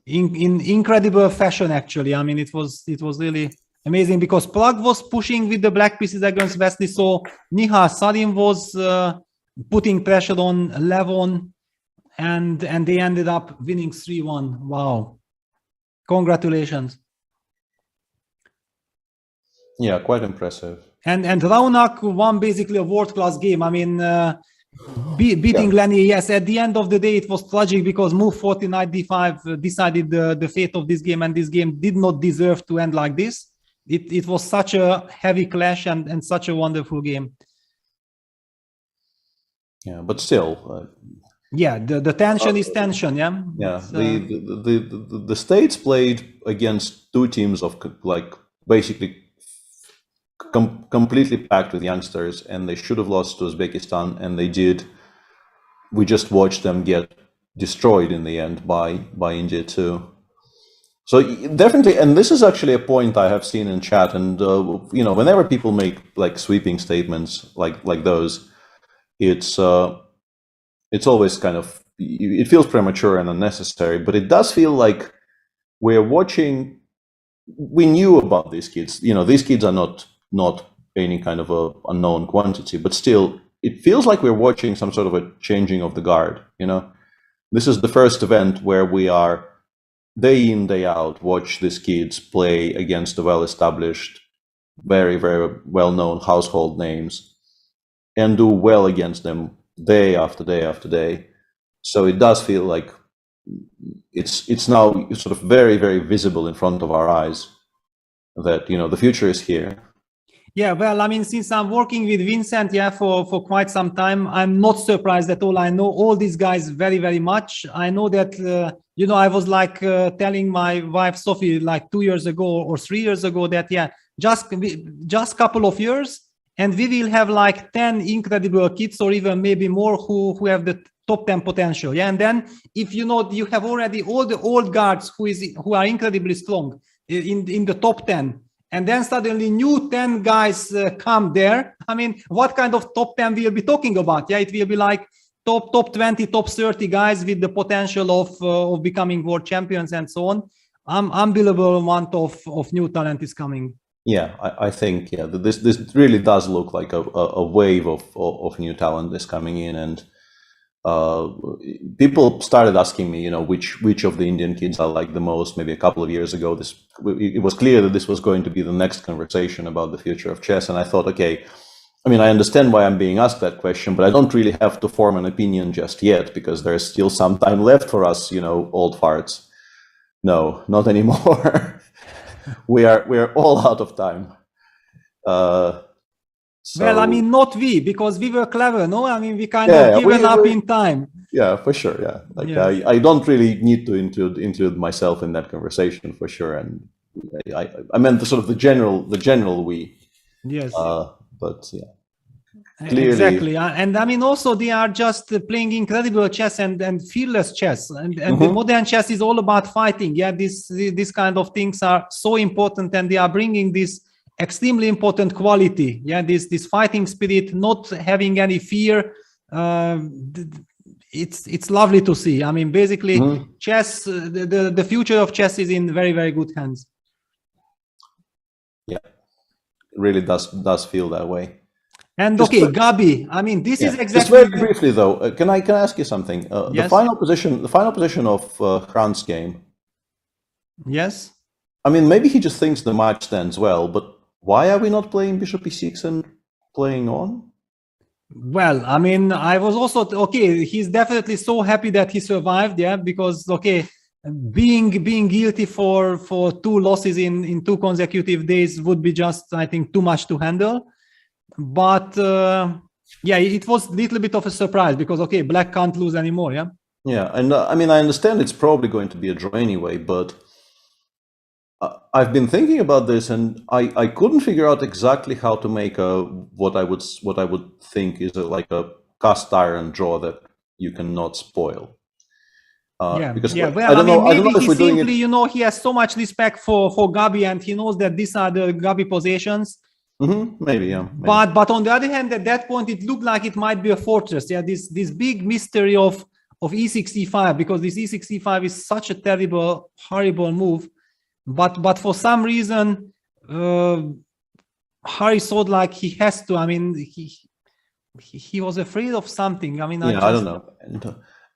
In incredible fashion, actually. I mean, it was really amazing, because Plug was pushing with the black pieces against Wesley, so Nihal Sarin was putting pressure on Levon, and they ended up winning 3-1. Wow, congratulations. Yeah, quite impressive. And Raunak won basically a world-class game. I mean, beating Lenny, yes, at the end of the day it was tragic, because move 40 knight d5 decided the fate of this game, and this game did not deserve to end like this. It was such a heavy clash and such a wonderful game. Yeah, but still yeah, the tension is tension. Yeah, the States played against 2 teams of like basically completely packed with youngsters, and they should have lost to Uzbekistan, and they did. We just watched them get destroyed in the end by India too. So definitely, and this is actually a point I have seen in chat, and you know, whenever people make like sweeping statements like those, it's always kind of it feels premature and unnecessary, but it does feel like we're watching. We knew about these kids. These kids are not any kind of a unknown quantity, but still, it feels like we're watching some sort of a changing of the guard. This is the first event where we are day in, day out, watch these kids play against the well-established, very, very well-known household names and do well against them day after day after day. So it does feel like it's now sort of very, very visible in front of our eyes that, the future is here. Yeah, well, I mean, since I'm working with Vincent, for quite some time, I'm not surprised at all. I know all these guys very, very much. I know that, I was like telling my wife, Sophie, like 2 years ago or 3 years ago that, just couple of years, and we will have like 10 incredible kids or even maybe more who have the top 10 potential. Yeah, and then if you have already all the old guards who are incredibly strong in the top 10. And then suddenly new 10 guys come there. I mean, what kind of top 10 we'll be talking about? Yeah, it will be like top 20, top 30 guys with the potential of becoming world champions and so on. Unbelievable amount of new talent is coming. Yeah, I think this really does look like a wave of new talent is coming in, and people started asking me, which of the Indian kids I like the most. Maybe a couple of years ago, it was clear that this was going to be the next conversation about the future of chess. And I thought, okay, I mean, I understand why I'm being asked that question, but I don't really have to form an opinion just yet, because there's still some time left for us, old farts. No, not anymore. we are all out of time. Well, I mean, not we, because we were clever, no? I mean, we kind of given up in time. Yeah, for sure. Yeah, I don't really need to include myself in that conversation, for sure. And I meant the general we. Yes. But yeah. Clearly. Exactly, and I mean, also they are just playing incredible chess and fearless chess, and the modern chess is all about fighting. Yeah, these kind of things are so important, and they are bringing this extremely important quality. Yeah, this fighting spirit, not having any fear. It's lovely to see. I mean, basically, chess. The future of chess is in very, very good hands. Yeah, it really does feel that way. And okay, Gabi. I mean, this is exactly. Just very briefly, though, can I ask you something? Yes? The final position of Kran's game. Yes. I mean, maybe he just thinks the match stands well, but why are we not playing Bishop e6 and playing on? Well, I mean, I was also he's definitely so happy that he survived, because being guilty for 2 losses in 2 consecutive days would be just, I think, too much to handle. But it was a little bit of a surprise because black can't lose anymore. Yeah, and I mean, I understand it's probably going to be a draw anyway, but I've been thinking about this, and I couldn't figure out exactly how to make what I would think is like a cast iron draw that you cannot spoil. Well, I mean, maybe he simply, he has so much respect for Gabi, and he knows that these are the Gabi possessions. Maybe, yeah. Maybe. But on the other hand, at that point, it looked like it might be a fortress. Yeah, this big mystery of e6, e5, because this e6, e5 is such a terrible, horrible move. But for some reason, Harry thought like he has to. I mean, he was afraid of something. I mean, I don't know.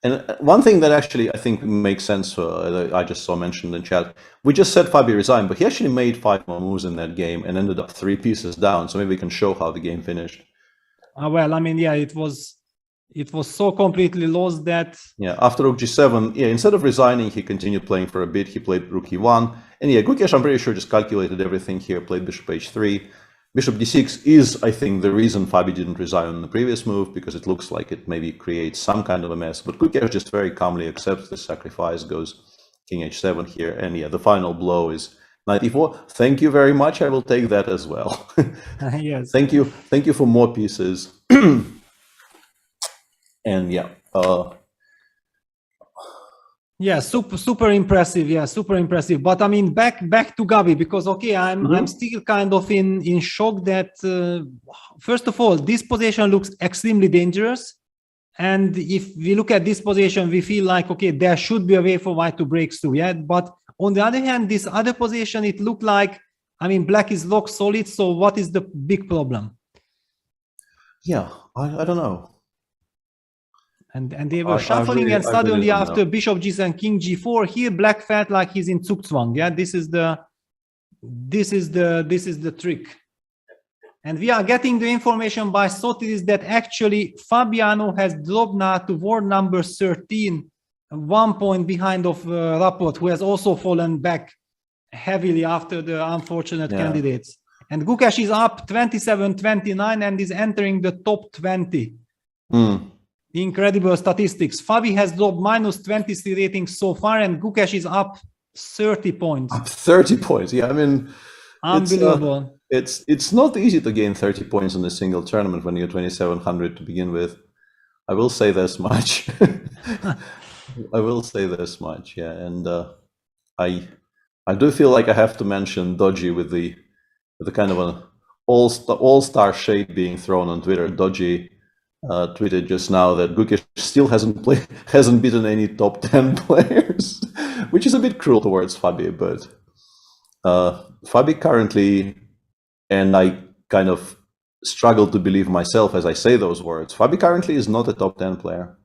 And one thing that actually I think makes sense, I just saw mentioned in chat, we just said Fabi resigned, but he actually made 5 more moves in that game and ended up 3 pieces down. So maybe we can show how the game finished. Well, I mean, it was so completely lost that. Yeah, after rook g7, instead of resigning, he continued playing for a bit. He played rook e1. And Gukesh, I'm pretty sure, just calculated everything here, played bishop h3. Bishop d6 is, I think, the reason Fabi didn't resign on the previous move, because it looks like it maybe creates some kind of a mess. But Gukesh just very calmly accepts the sacrifice, goes king h7 here. And the final blow is knight e4. Thank you very much. I will take that as well. Yes. Thank you for more pieces. And super impressive. Yeah, super impressive. But I mean, back to Gabi, because I'm still kind of in shock that first of all, this position looks extremely dangerous, And if we look at this position, we feel like, okay, there should be a way for white to break through, yeah? But on the other hand, this other position, it looked like, I mean, black is locked solid, so what is the big problem? Yeah, I don't know. And they were shuffling, and suddenly after bishop g7, king g4, here black felt like he's in Zugzwang, yeah? This is the trick. And we are getting the information by Sotiris that actually Fabiano has dropped now to ward number 13, 1 point behind of Rapport, who has also fallen back heavily after the unfortunate candidates. And Gukesh is up 27-29 and is entering the top 20. Incredible statistics. Fabi has dropped minus 23 ratings so far, and Gukesh is up 30 points. Up 30 points, yeah, I mean... Unbelievable. It's not easy to gain 30 points in a single tournament when you're 2700 to begin with. I will say this much. I will say this much, yeah. And I do feel like I have to mention Dodgy with the kind of an all-star shade being thrown on Twitter. Dodgy tweeted just now that Gukesh still hasn't beaten any top 10 players, which is a bit cruel towards Fabi, but Fabi currently, and I kind of struggle to believe myself as I say those words, Fabi currently is not a top 10 player.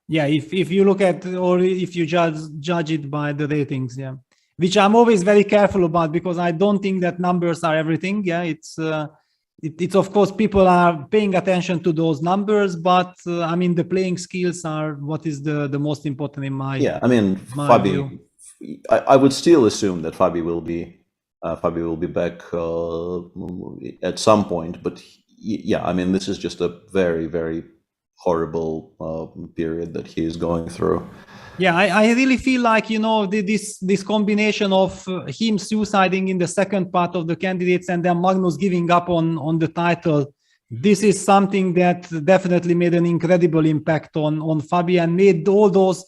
Yeah, if you look at, or if you judge it by the ratings, yeah, which I'm always very careful about, because I don't think that numbers are everything. Yeah, it's of course people are paying attention to those numbers, but I mean the playing skills are what is the most important in my I mean Fabi. I would still assume that Fabi will be back at some point, but yeah, I mean this is just a very, very horrible period that he is going through. Yeah, I really feel like, you know, this combination of him suiciding in the second part of the candidates and then Magnus giving up on the title, this is something that definitely made an incredible impact on Fabi and made all those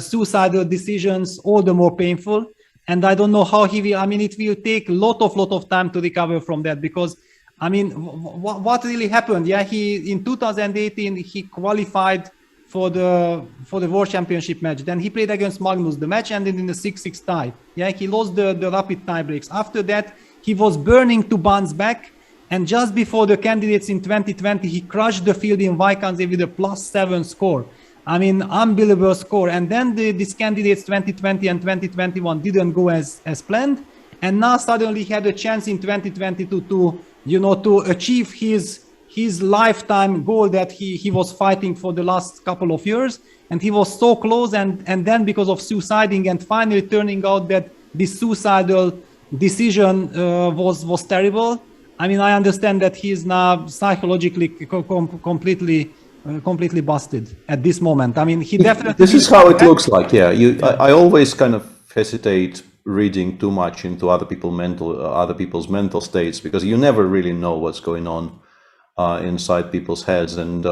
suicidal decisions all the more painful. And I don't know how he will, I mean, it will take a lot of time to recover from that, because I mean, what really happened? Yeah, he in 2018 he qualified for the World Championship match. Then he played against Magnus. The match ended in a 6-6 tie. Yeah, he lost the rapid tie breaks. After that, he was burning to bounce back. And just before the candidates in 2020, he crushed the field in Vaikanze with a +7 score. I mean, unbelievable score. And then these candidates 2020 and 2021 didn't go as planned. And now suddenly he had a chance in 2022 to achieve his lifetime goal that he was fighting for the last couple of years. And he was so close. And then because of suiciding and finally turning out that this suicidal decision was terrible. I mean, I understand that he is now psychologically completely busted at this moment. I mean, he definitely... This is how it looks like, yeah. I always kind of hesitate reading too much into other people's mental states, because you never really know what's going on inside people's heads. And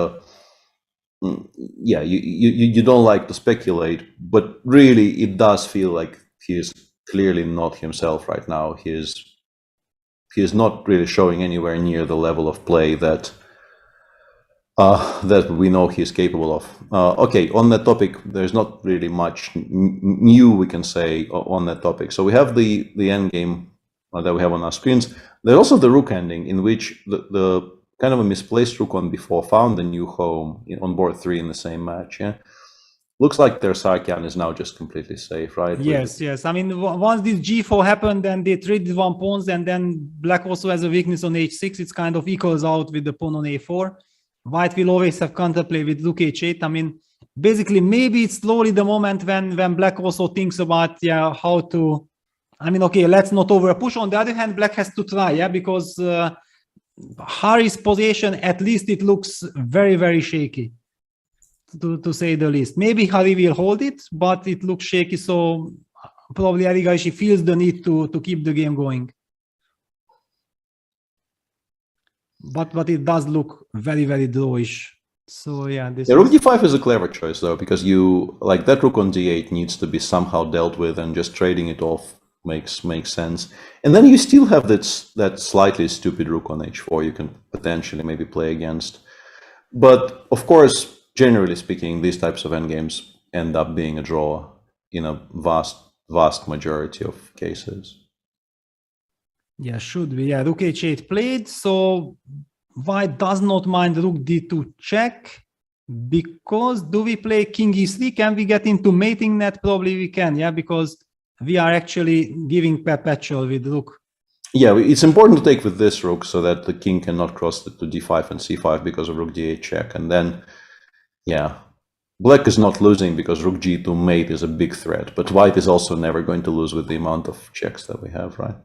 yeah, you don't like to speculate, but really it does feel like he is clearly not himself right now. He is not really showing anywhere near the level of play that we know he is capable of. Okay, on that topic, there's not really much new we can say on that topic. So we have the endgame that we have on our screens. There's also the rook ending, in which the kind of a misplaced rook on b4 found a new home on board 3 in the same match. Yeah, looks like their Sarkian is now just completely safe, right? Yes. I mean, once this g4 happened, and they traded one pawns, and then black also has a weakness on h6. It's kind of equals out with the pawn on a4. White will always have counterplay with rook h8. I mean, basically, maybe it's slowly the moment when black also thinks about, yeah, how to... I mean, okay, let's not over push. On the other hand, black has to try, yeah, because Harry's position, at least it looks very, very shaky, to say the least. Maybe Harry will hold it, but it looks shaky, so probably Arigaishi feels the need to keep the game going. But it does look very, very drawish. So yeah, rook d5 is a clever choice though, because you like that rook on d8 needs to be somehow dealt with, and just trading it off makes sense. And then you still have that slightly stupid rook on h4 you can potentially maybe play against. But of course, generally speaking, these types of endgames end up being a draw in a vast majority of cases. Yeah, should be. Yeah, rook h8 played. So white does not mind rook d2 check. Because do we play king e3? Can we get into mating net? Probably we can, yeah, because we are actually giving perpetual with rook. Yeah, it's important to take with this rook so that the king cannot cross to d5 and c5 because of rook d8 check. And then, yeah, black is not losing because rook g2 mate is a big threat, but white is also never going to lose with the amount of checks that we have, right?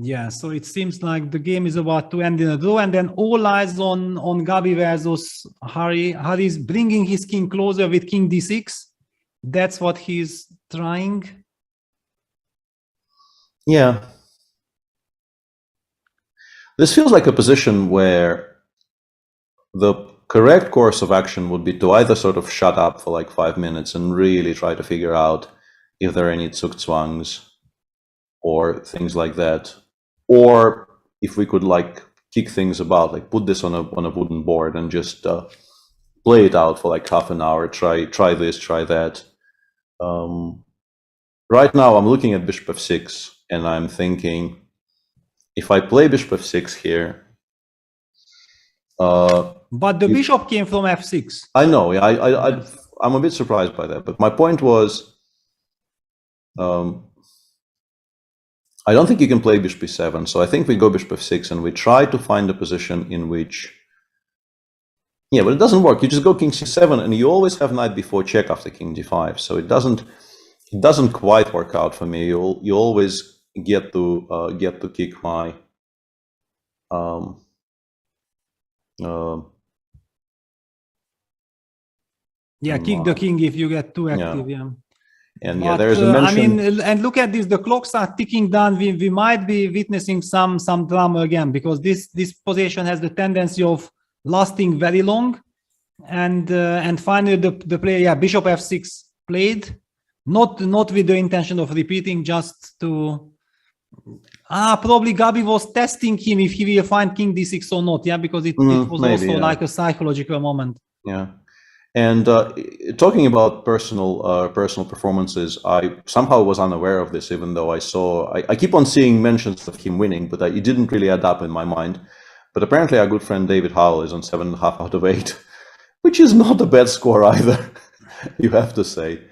Yeah, so it seems like the game is about to end in a draw, and then all eyes on Gabi versus Harry. Harry's bringing his king closer with king d6. That's what he's trying. Yeah. This feels like a position where the correct course of action would be to either sort of shut up for like 5 minutes and really try to figure out if there are any zugzwangs or things like that. Or if we could like kick things about, like put this on a wooden board and just play it out for like half an hour, try this, try that. Right now I'm looking at bishop f6 and I'm thinking, if I play bishop f6 here... but the bishop came from f6. I know, yeah, I'm a bit surprised by that, but my point was, I don't think you can play bishop e7, so I think we go bishop f6 and we try to find a position in which... Yeah, but it doesn't work. You just go king c7 and you always have knight b4 check after king d5, so it doesn't quite work out for me. You always get to kick my... yeah, kick the king if you get too active, yeah. And yeah, there's a mention... I mean, and look at this, the clocks are ticking down. We might be witnessing some drama again, because this position has the tendency of lasting very long. And finally the player, yeah, bishop f6 played, not with the intention of repeating, just to... probably Gabi was testing him if he will find king d6 or not, yeah, because it was maybe, also like a psychological moment. Yeah. And talking about personal performances, I somehow was unaware of this, even though I keep on seeing mentions of him winning, but it didn't really add up in my mind. But apparently our good friend David Howell is on 7.5 out of 8, which is not a bad score either, you have to say.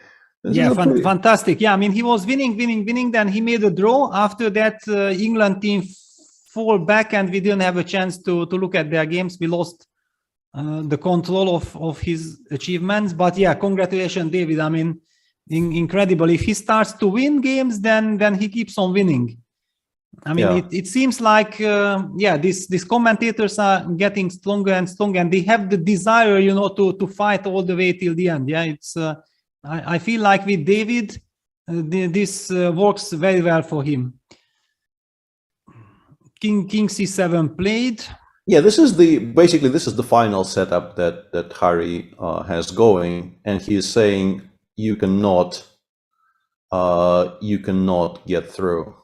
Yeah, fantastic. Yeah, I mean, he was winning, then he made a draw. After that, England team fall back and we didn't have a chance to look at their games. We lost the control of his achievements. But yeah, congratulations, David. I mean, incredible. If he starts to win games, then he keeps on winning. I mean, yeah. It seems like, yeah, these commentators are getting stronger and stronger, and they have the desire, you know, to fight all the way till the end. Yeah, it's... I feel like with David, this works very well for him. King c7 played. Yeah, this is the final setup that Harry has going, and he is saying you cannot get through.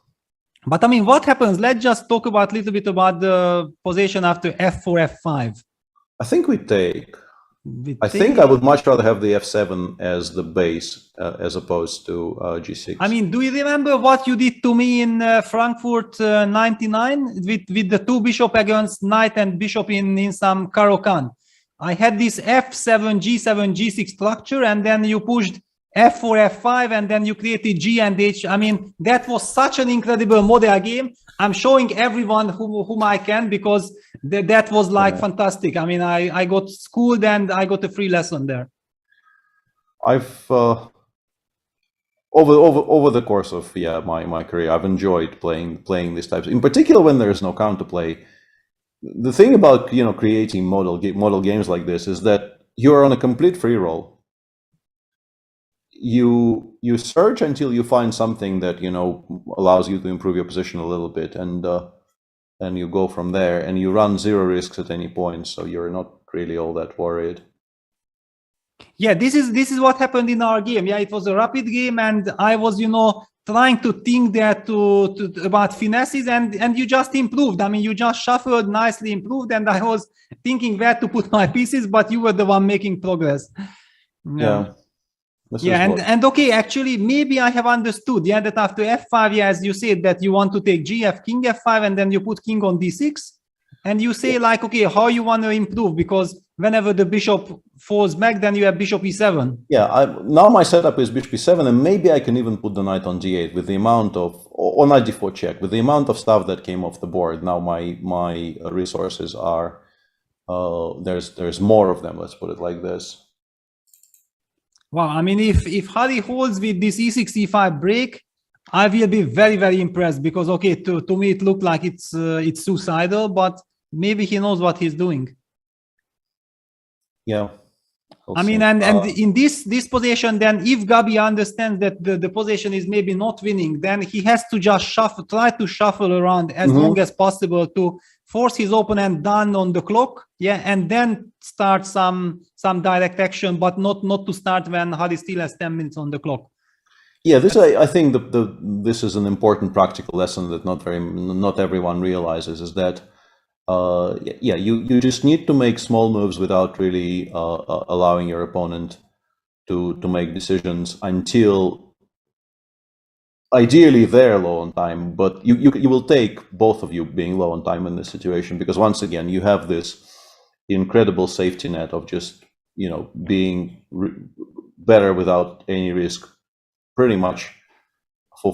But I mean, what happens? Let's just talk about a little bit about the position after f4, f5. I think we take. I think I would much rather have the f7 as the base as opposed to g6. I mean, do you remember what you did to me in Frankfurt 99 with the two bishop against knight and bishop in some Caro-Kann? I had this f7, g7, g6 structure, and then you pushed f4, f5, and then you created g and h. I mean, that was such an incredible model game. I'm showing everyone whom I can, because that was like fantastic. I mean, I got schooled and I got a free lesson there. I've over the course of my career, I've enjoyed playing these types, in particular when there is no counterplay. The thing about creating model games like this is that you are on a complete free roll. You search until you find something that allows you to improve your position a little bit, and you go from there, and you run zero risks at any point, so you're not really all that worried. Yeah, this is what happened in our game. Yeah, it was a rapid game, and I was trying to think there about finesses, and you just improved. I mean, you just shuffled, nicely improved, and I was thinking where to put my pieces, but you were the one making progress. Yeah. And okay, actually, maybe I have understood, that after f5, as you said, that you want to take gf, king f5, and then you put king on d6, and you say like, okay, how you want to improve, because whenever the bishop falls back, then you have bishop e7. Yeah, now my setup is bishop e7, and maybe I can even put the knight on d8 with the amount of, or knight d4 check, with the amount of stuff that came off the board. Now my resources are, there's more of them, let's put it like this. Wow, I mean, if Harry holds with this e6, e5 break, I will be very, very impressed, because, okay, to me it looked like it's suicidal, but maybe he knows what he's doing. Yeah. I mean, and in this position, then if Gabi understands that the position is maybe not winning, then he has to just try to shuffle around as long as possible to force his opponent down on the clock, and then start some direct action, but not to start when Harry still has 10 minutes on the clock. Yeah, this I think this is an important practical lesson that not everyone realizes, is that you just need to make small moves without really allowing your opponent to make decisions until ideally they're low on time. But you will take both of you being low on time in this situation, because once again you have this incredible safety net of just being better without any risk pretty much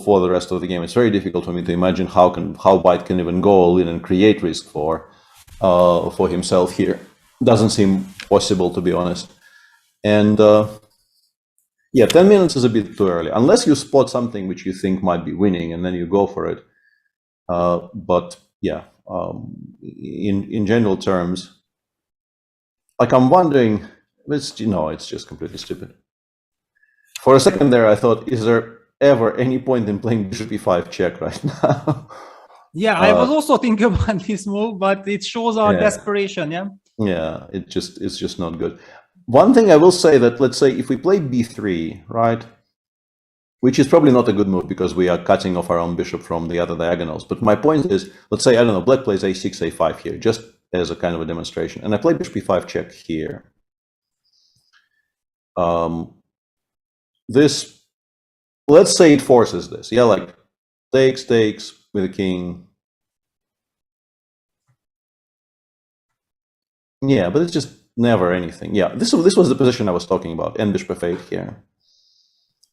for the rest of the game. It's very difficult for me to imagine how White can even go all in and create risk for himself here. Doesn't seem possible, to be honest. And 10 minutes is a bit too early, unless you spot something which you think might be winning, and then you go for it. But yeah, in general terms, like, I'm wondering, it's just completely stupid. For a second there, I thought, is there ever any point in playing bishop e5 check right now? Yeah, I was also thinking about this move, but it shows our desperation. Yeah, it's just not good. One thing I will say, that let's say if we play b3, right, which is probably not a good move because we are cutting off our own bishop from the other diagonals. But my point is, let's say, I don't know, black plays a6, a5 here, just as a kind of a demonstration, and I play bishop e5 check here. This, let's say it forces this, like takes with a king. Yeah, but it's just never anything. Yeah, this was the position I was talking about, and bishop f8 here.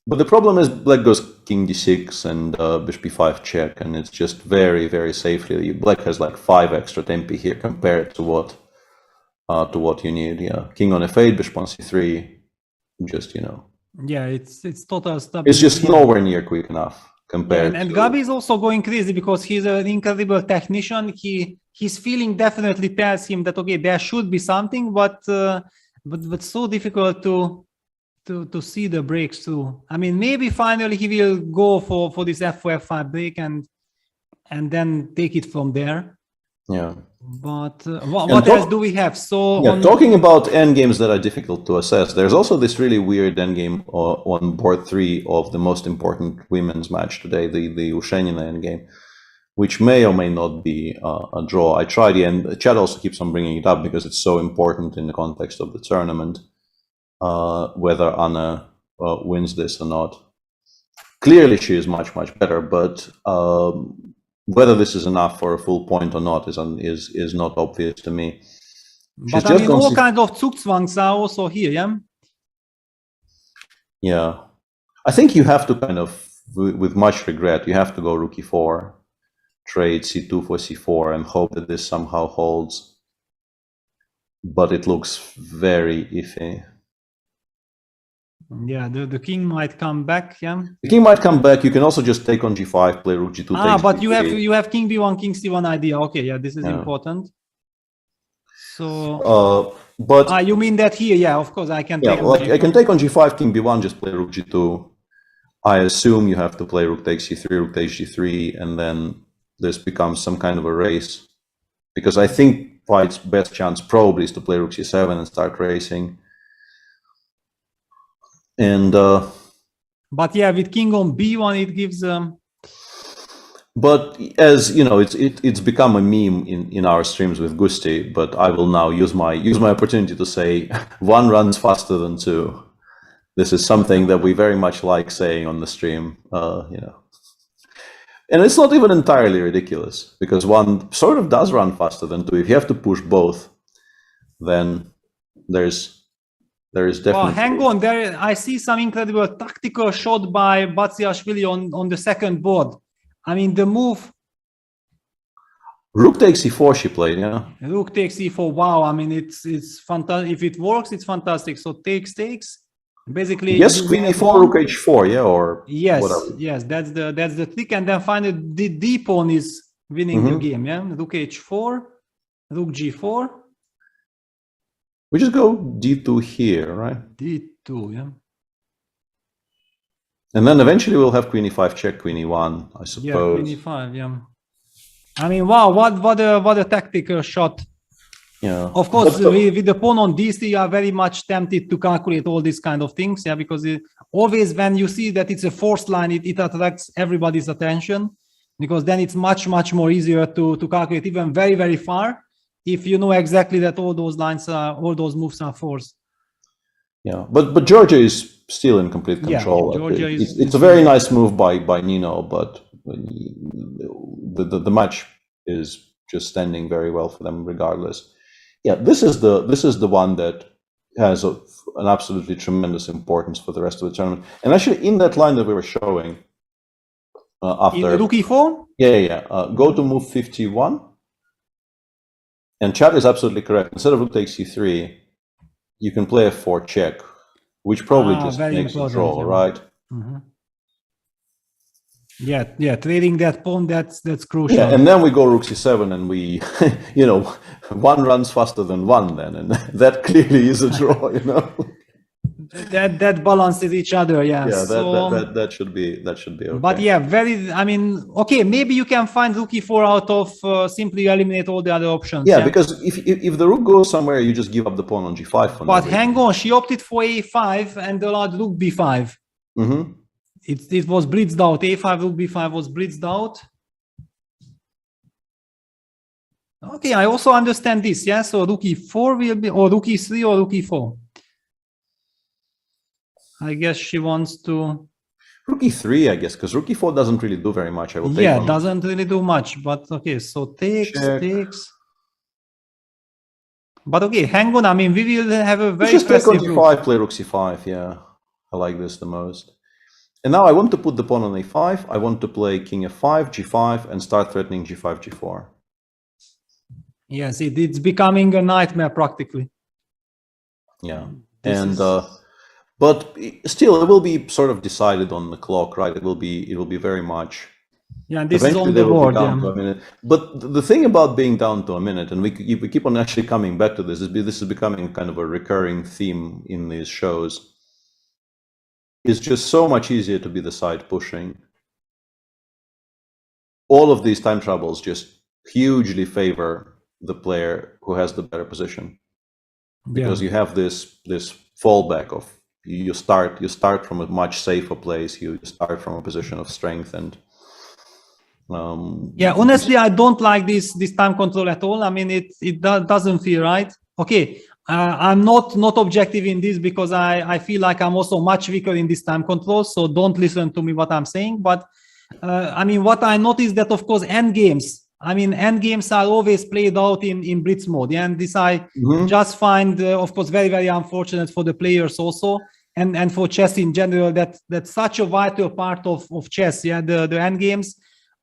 But the problem is black goes king d6 and bishop e5 check, and it's just very, very safely. Black has like 5 extra tempi here compared to what you need. Yeah, king on f8, bishop on c3, just Yeah, it's total stability. It's just nowhere near quick enough compared. And Gabi is also going crazy because he's an incredible technician. His feeling definitely tells him that, okay, there should be something, but so difficult to see the breaks through. I mean, maybe finally he will go for this f4 f5 break and then take it from there. Yeah. But what else do we have? So talking about endgames that are difficult to assess, there's also this really weird endgame on board 3 of the most important women's match today, the Ushenina endgame, which may or may not be a draw. I tried it, and Chad also keeps on bringing it up because it's so important in the context of the tournament, whether Anna wins this or not. Clearly she is much, much better, but whether this is enough for a full point or not is not obvious to me. But I mean, all kinds of Zugzwangs are also here, yeah? Yeah. I think you have to kind of, with much regret, you have to go rook e4, trade c2 for c4, and hope that this somehow holds. But it looks very iffy. Yeah, the king might come back, yeah? The king might come back. You can also just take on g5, play rook g2. But you have king b1, king c1 idea. Okay, yeah, this is important. So, but you mean that here? Yeah, of course, I can. Yeah, I can take on g5, king b1, just play rook g2. I assume you have to play rook takes c3, rook takes g3, and then this becomes some kind of a race. Because I think White's best chance probably is to play rook c7 and start racing. And But yeah, with king on b1, it gives. But as you know, it's become a meme in our streams with Gusti. But I will now use my opportunity to say, one runs faster than two. This is something that we very much like saying on the stream. You know, and it's not even entirely ridiculous because one sort of does run faster than two. If you have to push both, then there is definitely. Well, hang on, there I see some incredible tactical shot by Batsiashvili on the second board. I mean, the move. Rook takes e4. She played, yeah. Rook takes e4. Wow, I mean, it's fantastic. If it works, it's fantastic. So takes. Basically, yes, queen e4, rook h4, yeah, or yes, whatever. Yes, that's the trick. And then finally, the d pawn is winning the game. Yeah, rook h4, rook g4. We just go d2 here, right? d2, yeah. And then eventually we'll have queen e5 check, queen e1, I suppose. Yeah, queen e5, yeah. I mean, wow, what a tactical shot. Yeah. Of course, with the pawn on d3, you are very much tempted to calculate all these kind of things, yeah, because always when you see that it's a forced line, it attracts everybody's attention, because then it's much more easier to calculate even very far if you know exactly that all those moves are forced. Yeah, but Georgia is still in complete control. Yeah, Georgia it's a very nice move by Nino, but the match is just standing very well for them regardless. Yeah, this is the one that has an absolutely tremendous importance for the rest of the tournament. And actually, in that line that we were showing after rook e4, go to move 51, and Chad is absolutely correct. Instead of rook takes c3, you can play f4 check, which probably just makes a draw, right? Mm-hmm. Yeah, trading that pawn, that's crucial. Yeah, and then we go rook c7, and we, you know, one runs faster than one then, and that clearly is a draw, you know. That balances each other, yeah. Yeah, so, that should be okay. But yeah, I mean, okay, maybe you can find rook e4 out of simply eliminate all the other options. Yeah, because if the rook goes somewhere, you just give up the pawn on g5 for But hang on, she opted for a5 and allowed rook b5. Mm-hmm. It was blitzed out. A5, rook b5 was blitzed out. Okay, I also understand this. Yeah, so rook e4 will be, or rook e3 or rook e4. I guess she wants to. Rook e3, I guess, because rook e4 doesn't really do very much. I will take. Yeah, doesn't really do much. But okay, so takes. But okay, hang on. I mean, we will have a very just take on g5, play rook c5. Yeah, I like this the most. And now I want to put the pawn on a5. I want to play king f5, g5, and start threatening g5, g4. Yes, it's becoming a nightmare practically. Yeah, but still, it will be sort of decided on the clock, right? It will be very much. Yeah, and this is on the board. But the thing about being down to a minute, and we keep on actually coming back to this is becoming kind of a recurring theme in these shows. It's just so much easier to be the side pushing. All of these time troubles just hugely favor the player who has the better position, because you have this fallback of you start from a much safer place. You start from a position of strength, and yeah, honestly, I don't like this time control at all. I mean, it doesn't feel right. Okay, I'm not objective in this because I feel like I'm also much weaker in this time control. So don't listen to me what I'm saying. But I mean, what I noticed that of course endgames. I mean, endgames are always played out in blitz mode, yeah? And this I just find, of course, very unfortunate for the players also, and for chess in general. That's such a vital part of chess. Yeah, the endgames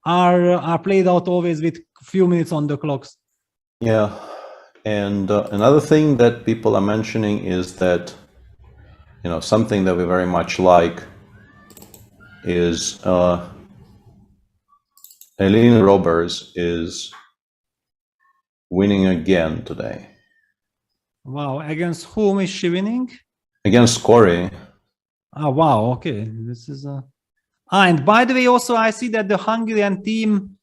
are played out always with few minutes on the clocks. Yeah, and another thing that people are mentioning is that, you know, something that we very much like is. Eileen Roberts is winning again today. Wow, against whom is she winning? Against Corey. Oh, wow, okay. This is and by the way, also I see that the Hungarian team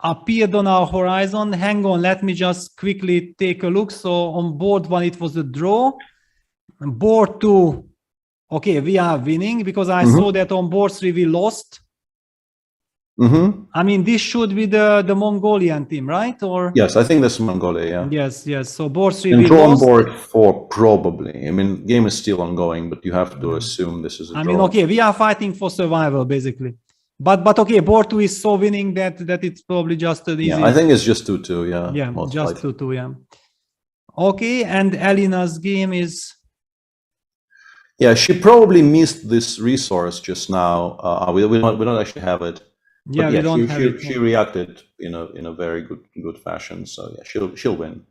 appeared on our horizon. Hang on, let me just quickly take a look. So on board one, it was a draw. And board two, Okay, we are winning because I saw that on board 3 we lost. I mean, this should be the Mongolian team, right? Or yes, I think that's Mongolia. Yeah. Yes. So board 3 and we draw lost. on board 4 probably. I mean, game is still ongoing, but you have to assume this is a draw. I mean, okay, we are fighting for survival basically. But okay, board 2 is so winning that it's probably just an easy. Yeah, I think it's just 2-2. Yeah. Yeah, just 2-2. Yeah. Okay, and Alina's game is. Yeah, she probably missed this resource just now. We don't actually have it. Yeah, we don't have it. She reacted in a very good fashion. So yeah, she'll win.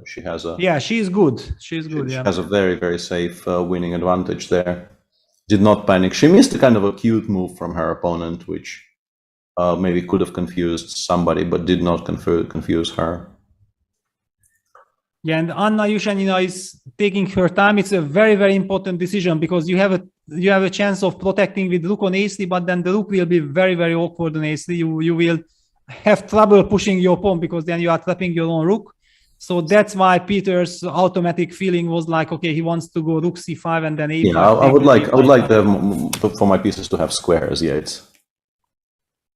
She has a. Yeah, she's good. She's good. She has a very safe winning advantage there. Did not panic. She missed a kind of a cute move from her opponent, which maybe could have confused somebody, but did not confuse her. Yeah, and Anna Yushanina is taking her time. It's a very important decision because you have a chance of protecting with rook on a3, but then the rook will be very awkward on a3. You will have trouble pushing your pawn because then you are trapping your own rook. So that's why Peter's automatic feeling was like, okay, he wants to go rook c5 and then a5. Yeah, I would like for my pieces to have squares. Yeah,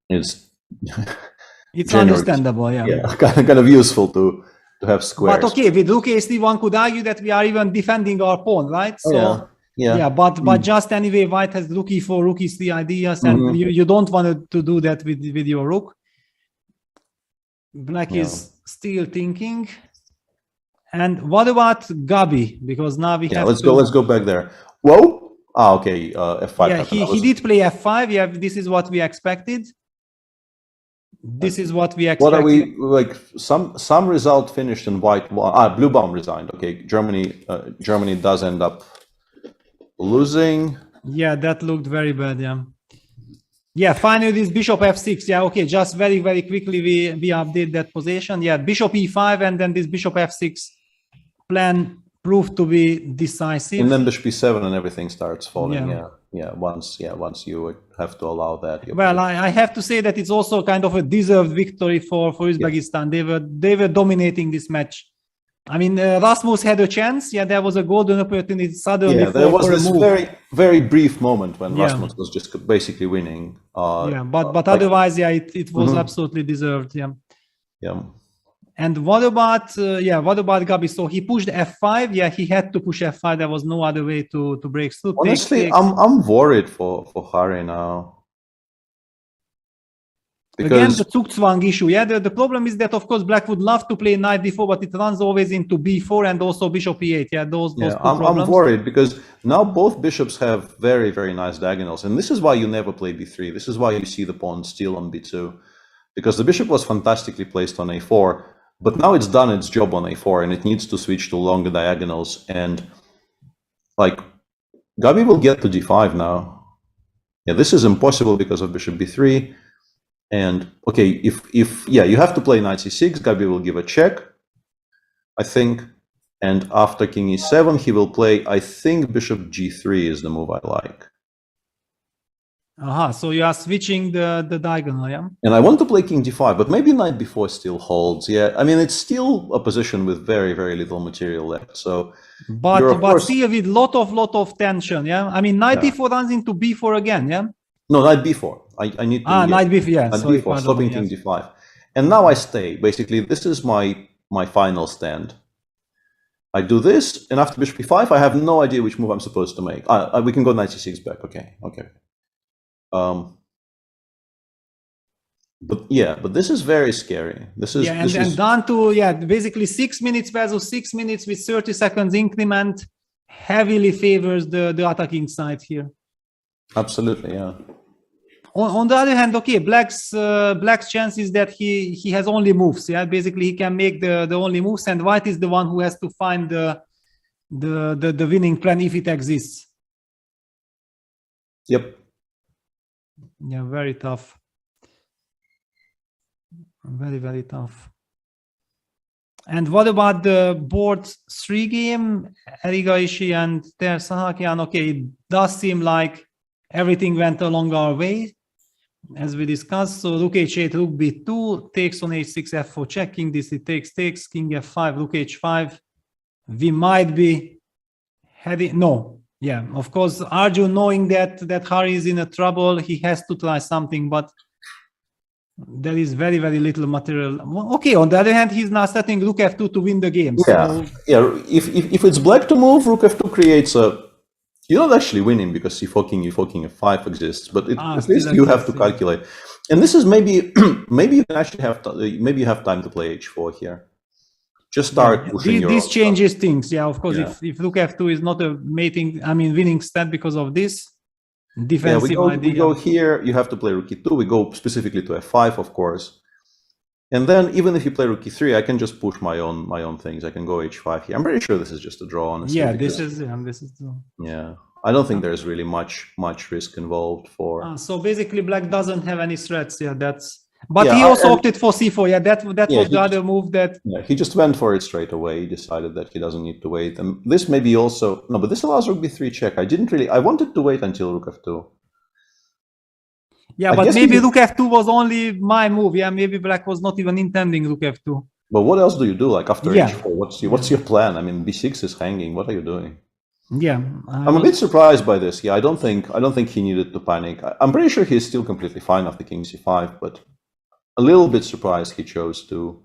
it's understandable. Yeah, yeah, kind of useful to have squares. But okay, with rook a3, one could argue that we are even defending our pawn, right? So yeah. But just anyway, white has rook e4, rook e3 ideas, and you don't want to do that with your rook. Black is still thinking. And what about Gabi? Because now we have let's go back there. Whoa! Okay, f5. Yeah, he did play f5. Yeah, this is what we expected. This is what we expected. What are we like? Some result finished in white. Blue bomb resigned. Okay, Germany does end up losing. Yeah, that looked very bad. Yeah, finally this bishop f6. Yeah, okay, just very quickly we update that position. Yeah, bishop e5 and then this bishop f6 plan proved to be decisive. And then bishop e7 and everything starts falling. Once you have to allow that. Well, I have to say that it's also kind of a deserved victory for Uzbekistan. They were dominating this match. I mean, Rasmus had a chance. Yeah, there was a golden opportunity suddenly. Yeah, there was this very brief moment when Rasmus was just basically winning. But otherwise, it was absolutely deserved. Yeah. And what about Gabi? So he pushed f5. Yeah, he had to push f5. There was no other way to break through. Honestly, I'm worried for Hari now. Again, the Zugzwang issue. Yeah, the problem is that, of course, Black would love to play knight d4, but it runs always into b4 and also bishop e8. Yeah, those I'm worried because now both bishops have very nice diagonals. And this is why you never play b3. This is why you see the pawn still on b2. Because the bishop was fantastically placed on a4, but now it's done its job on a4 and it needs to switch to longer diagonals. And like, Gabi will get to d5 now. Yeah, this is impossible because of bishop b3. And okay, if you have to play knight c6, Gabi will give a check, I think. And after king e7, he will play, I think, bishop g3 is the move I like. So you are switching the diagonal, yeah? And I want to play king d5, but maybe knight b4 still holds. Yeah, I mean, it's still a position with very little material left. So, but still with lot of tension, yeah? I mean, knight d4 runs into b4 again, yeah? No, knight b4. I need to. Knight b4, yeah. Knight b4, stopping king d5. And now I stay. Basically, this is my final stand. I do this, and after bishop e5, I have no idea which move I'm supposed to make. We can go knight c6 back. Okay. But this is very scary. This is and down to basically 6 minutes versus 6 minutes with 30 seconds increment heavily favors the attacking side here. Absolutely, yeah. On the other hand, okay, Black's chance is that he has only moves. Yeah, basically he can make the only moves, and White is the one who has to find the winning plan if it exists. Yep. Yeah, very tough. Very tough. And what about the board 3 game? Erigaishi and Ter Sahakian. Okay, it does seem like everything went along our way, as we discussed. So rook h8, rook b2, takes on h6, f4, checking this, it takes, king f5, rook h5. We might be heading, no, Yeah, of course, Arjun, knowing that Hari is in a trouble, he has to try something, but there is very, very little material. Okay, on the other hand, he's now setting rook f2 to win the game. Yeah, So yeah. If it's black to move, rook f2 creates a. You're not actually winning because c4 king f5 exists, but at least you have to calculate. And this is maybe maybe you can actually have maybe you have time to play h4 here. Just start pushing this changes things. Yeah, of course. Yeah. If rook f2 is not a winning stat because of this defensive idea. We go here. You have to play rook e2. We go specifically to f5, of course. And then even if you play rook e3, I can just push my own things. I can go h5 here. I'm pretty sure this is just a draw, honestly. Yeah, this is. Yeah, I don't think there's really much risk involved for. So basically, black doesn't have any threats. Yeah, that's. But Yeah, he also opted for c4. Yeah, that was the other move that. Yeah, he just went for it straight away. He decided that he doesn't need to wait. And this maybe also no, but this allows rook b3 check. I wanted to wait until rook f2. Yeah, but maybe rook f2 was only my move. Yeah, maybe black was not even intending rook f2. But what else do you do? Like after h4, what's your plan? I mean, b6 is hanging. What are you doing? Yeah, I'm a bit surprised by this. Yeah, I don't think he needed to panic. I'm pretty sure he's still completely fine after king c5, but a little bit surprised he chose to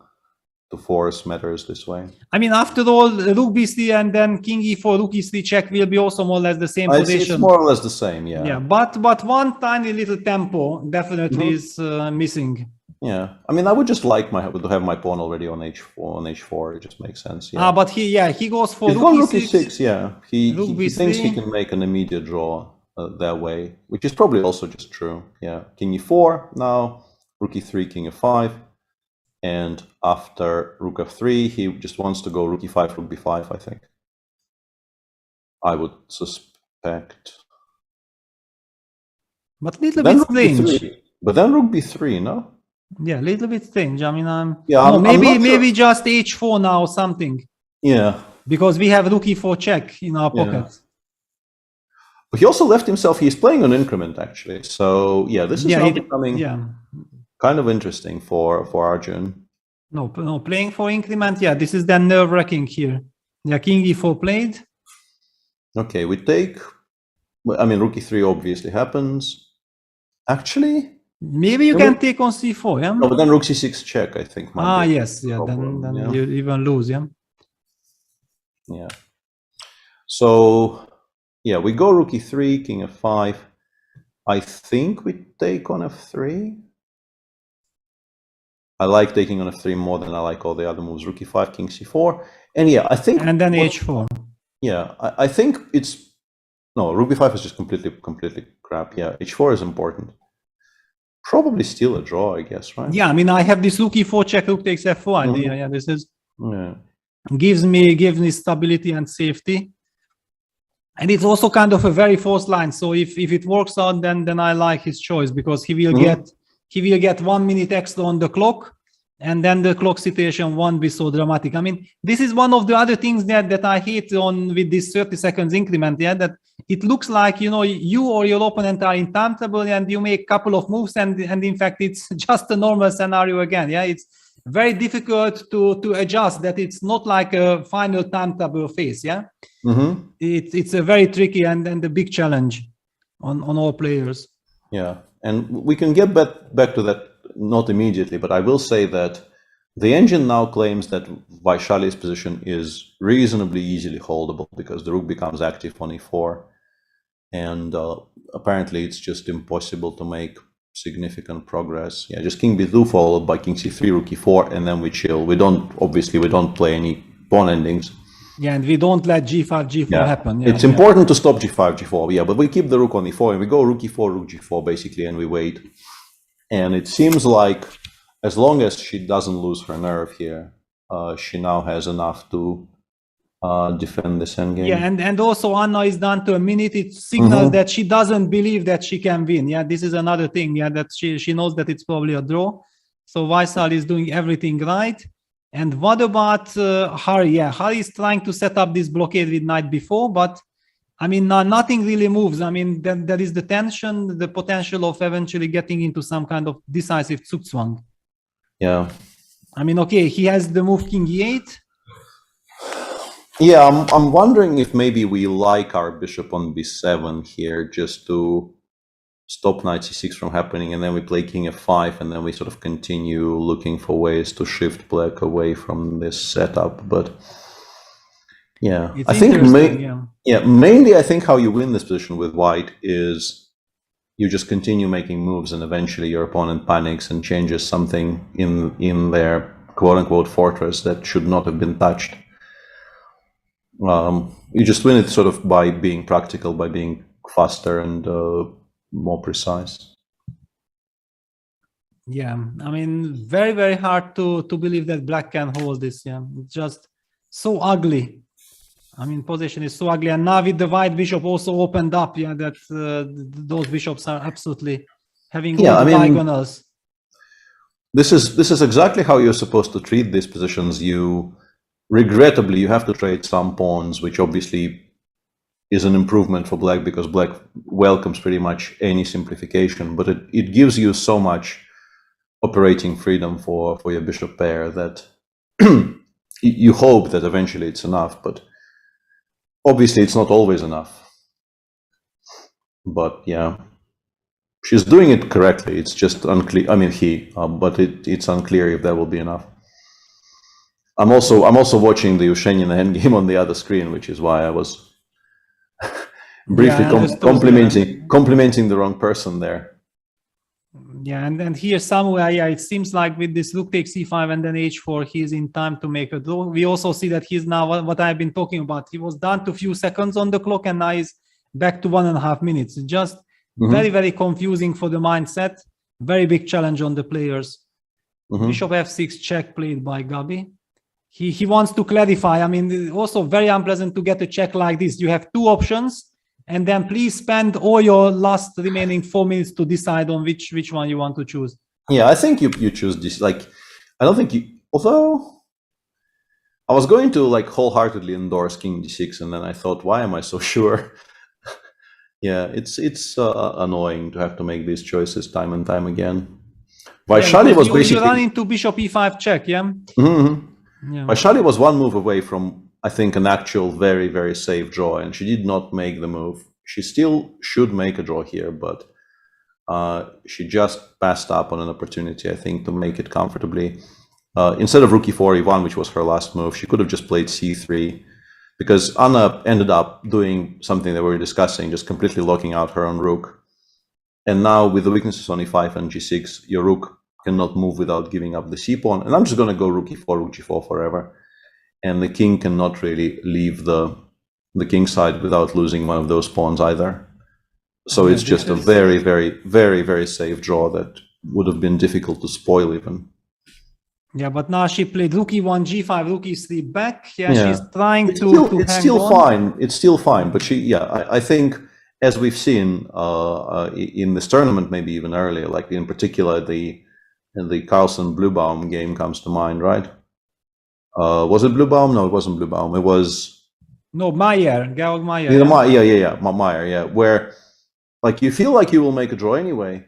force matters this way. I mean, after all, rook b3 and then king e4, rook e3 check will be also more or less the same position. It's more or less the same, yeah. Yeah, but one tiny little tempo definitely is missing. Yeah, I mean, I would just like to have my pawn already on h4. It just makes sense. Yeah. But he goes for rook e6. Yeah, he thinks he can make an immediate draw that way, which is probably also just true. Yeah, king e4 now, rook e3, king f5. And after rook f3, he just wants to go rook e5, rook b5, I think. I would suspect. But little bit strange. But then rook b3, no? Yeah, a little bit strange. I mean, maybe just h4 now or something. Yeah. Because we have rook e4 check in our pocket. But he also left himself, he's playing on increment actually. So yeah, this is now becoming kind of interesting for Arjun. No, playing for increment, yeah, this is then nerve-wracking here. Yeah, king e4 played. Okay, we take, I mean, rook e3 obviously happens. Actually, maybe you can take on c4, yeah? No, but then rook c6 check, I think. Yes, yeah, then you even lose, yeah? Yeah. So, yeah, we go rook e3, king f5. I think we take on f3. I like taking on f3 more than I like all the other moves. Rook e5, king c4. And yeah, I think... And then h4. Yeah, I think it's... No, rook b5 is just completely crap. Yeah, h4 is important. Probably still a draw, I guess, right? Yeah, I mean, I have this rook e4 check, rook takes f4 idea. Yeah, this is... Yeah. Gives me stability and safety. And it's also kind of a very forced line. So if it works out, then I like his choice because he will get 1 minute extra on the clock, and then the clock situation won't be so dramatic. I mean, this is one of the other things that I hate with this 30 seconds increment. Yeah, that it looks like you or your opponent are in time trouble, and you make a couple of moves, and in fact it's just a normal scenario again. Yeah, it's very difficult to adjust that it's not like a final time trouble phase. Yeah, it's a very tricky and a big challenge on all players. Yeah, and we can get back to that not immediately, but I will say that the engine now claims that Vaishali's position is reasonably easily holdable because the rook becomes active on e4, and apparently it's just impossible to make significant progress. Yeah, just king b2 followed by king c3, rook e4, and then we chill. We don't play any pawn endings. Yeah, and we don't let g5, g4 happen. Yeah, it's important to stop g5, g4. Yeah, but we keep the rook on e4, and we go rook e4, rook g4 basically, and we wait. And it seems like as long as she doesn't lose her nerve here, she now has enough to defend this endgame. Yeah, and also Anna is down to a minute. It signals that she doesn't believe that she can win. Yeah, this is another thing. Yeah, that she knows that it's probably a draw. So Vaishali is doing everything right. And what about Hari? Yeah, Hari is trying to set up this blockade with knight b4, but I mean, nothing really moves. I mean, there is the tension, the potential of eventually getting into some kind of decisive Zugzwang. Yeah. I mean, okay, he has the move king e8. Yeah, I'm wondering if maybe we like our bishop on b7 here just to stop knight c6 from happening, and then we play king f5, and then we sort of continue looking for ways to shift black away from this setup. But yeah, It's I think interesting, mainly I think how you win this position with white is you just continue making moves, and eventually your opponent panics and changes something in their quote-unquote fortress that should not have been touched. You just win it sort of by being practical, by being faster and more precise. Yeah, I mean, very, very hard to believe that black can hold this. Yeah, it's just so ugly. I mean, position is so ugly, and now with the white bishop also opened up. Yeah, that those bishops are absolutely having all the diagonals. This is exactly how you're supposed to treat these positions. Regrettably, you have to trade some pawns, which obviously is an improvement for black because black welcomes pretty much any simplification, but it gives you so much operating freedom for your bishop pair that you hope that eventually it's enough, but obviously it's not always enough. But yeah, she's doing it correctly. It's just unclear. I mean, but it's unclear if that will be enough. I'm also watching the Ushenin endgame on the other screen, which is why I was briefly complimenting the wrong person there. Yeah, and here somewhere, yeah, it seems like with this rook takes c5 and then h4, he's in time to make a draw. We also see that he's now what I've been talking about. He was down to a few seconds on the clock, and now he's back to 1.5 minutes. Just very, very confusing for the mindset. Very big challenge on the players. Bishop f6 check played by Gabi. He wants to clarify. I mean, also very unpleasant to get a check like this. You have two options, and then please spend all your last remaining 4 minutes to decide on which one you want to choose. Yeah, I think you choose this. Like, I don't think you. Although I was going to like wholeheartedly endorse King d6, and then I thought, why am I so sure? Yeah, it's annoying to have to make these choices time and time again. Vaishali was basically you run into bishop e5 check, yeah. Yeah. Vaishali was one move away from, I think, an actual very, very safe draw, and she did not make the move. She still should make a draw here, but she just passed up on an opportunity, I think, to make it comfortably. Instead of rook e4, e1, which was her last move, she could have just played c3, because Anna ended up doing something that we were discussing, just completely locking out her own rook. And now with the weaknesses on e5 and g6, your rook cannot move without giving up the c pawn. And I'm just going to go rook e4, rook g4 forever. And the king cannot really leave the king side without losing one of those pawns either. So it's just a very, very, very, very safe draw that would have been difficult to spoil even. Yeah, but now she played rook e1, g5, rook e3 back. Yeah, she's trying to it's still fine. It's still fine. But I think, as we've seen in this tournament, maybe even earlier, like in particular the Carlsen Bluebaum game comes to mind, right? Was it Bluebaum? No, it wasn't Bluebaum. It was Meyer, Georg Meyer. Meyer, yeah. Where like you feel like you will make a draw anyway,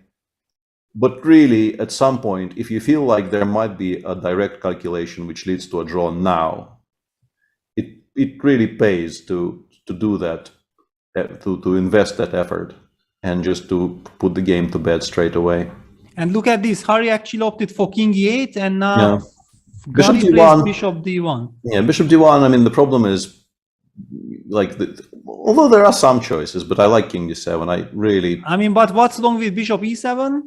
but really at some point, if you feel like there might be a direct calculation which leads to a draw now, it really pays to do that, to invest that effort and just to put the game to bed straight away. And look at this, Harry actually opted for king e8, and now Bishop d1. Bishop d1. Yeah, Bishop d1. I mean, the problem is, like, although there are some choices, but I like king d7. I mean, but what's wrong with bishop e7?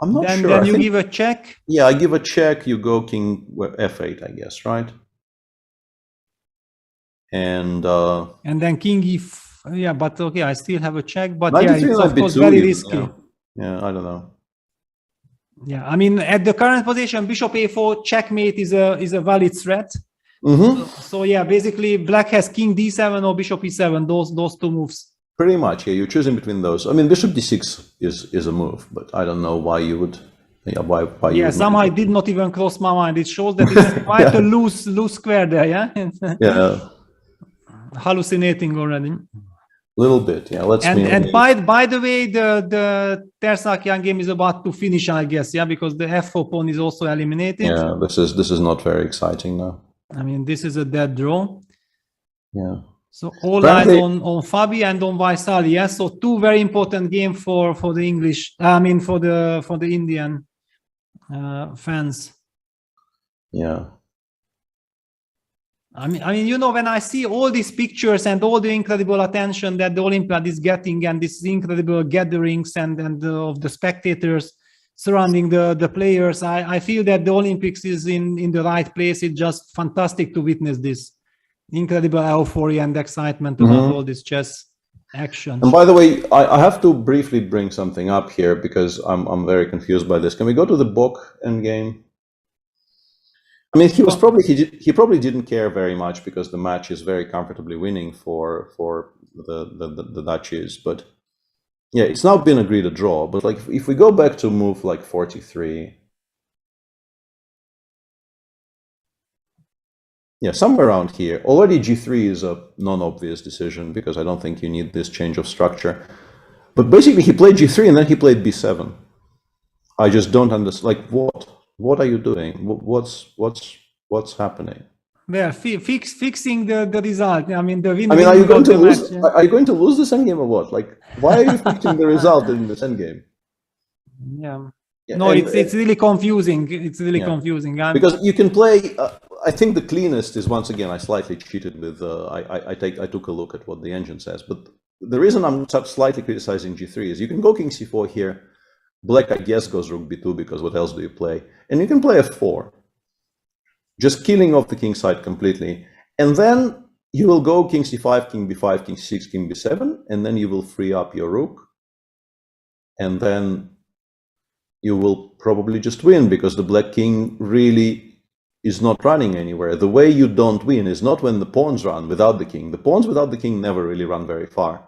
I'm not sure. Then you give a check. Yeah, I give a check. You go king f8, I guess, right? And then king e. Yeah, but okay, I still have a check. But yeah, it's of course very risky. Yeah, I don't know. Yeah, I mean, at the current position, bishop a4 checkmate is a valid threat. So yeah, basically, black has king d7 or bishop e7. Those two moves. Pretty much, yeah. You're choosing between those. I mean, bishop d6 is a move, but I don't know why you would. Yeah, why? Yeah, somehow it did not even cross my mind. It shows that it's quite a loose square there. Yeah. Yeah. Hallucinating already. Little bit, yeah. And by the way, the Tersakian game is about to finish, I guess, yeah, because the f4 pawn is also eliminated. Yeah, this is not very exciting now. I mean, this is a dead draw. Yeah. So all eyes on Fabi and on Vaisali. Yes. So two very important games for the English. I mean, for the Indian fans. Yeah. I mean, you know, when I see all these pictures and all the incredible attention that the Olympiad is getting, and these incredible gatherings and of the spectators surrounding the players, I feel that the Olympics is in the right place. It's just fantastic to witness this incredible euphoria and excitement about all this chess action. And by the way, I have to briefly bring something up here because I'm very confused by this. Can we go to the book endgame? I mean, he probably didn't care very much because the match is very comfortably winning for the Dutchies. But yeah, it's now been agreed a draw. But like, if we go back to move like 43, yeah, somewhere around here, already G3 is a non-obvious decision because I don't think you need this change of structure. But basically, he played G3 and then he played B7. I just don't understand. Like, what? What are you doing? What's happening? Well, fixing the result. I mean, the winning. I mean, are you going to lose? Are you going to lose this endgame or what? Like, why are you fixing the result in this endgame? Yeah. No, it's really confusing. It's really confusing. Because you can play. I think the cleanest is, once again, I slightly cheated with. I took a look at what the engine says, but the reason I'm slightly criticizing G3 is you can go King C4 here. Black, I guess, goes Rook B2 because what else do you play? And you can play F4, just killing off the king side completely. And then you will go King C5, King B5, King C6, King B7, and then you will free up your Rook. And then you will probably just win because the Black King really is not running anywhere. The way you don't win is not when the pawns run without the king. The pawns without the king never really run very far.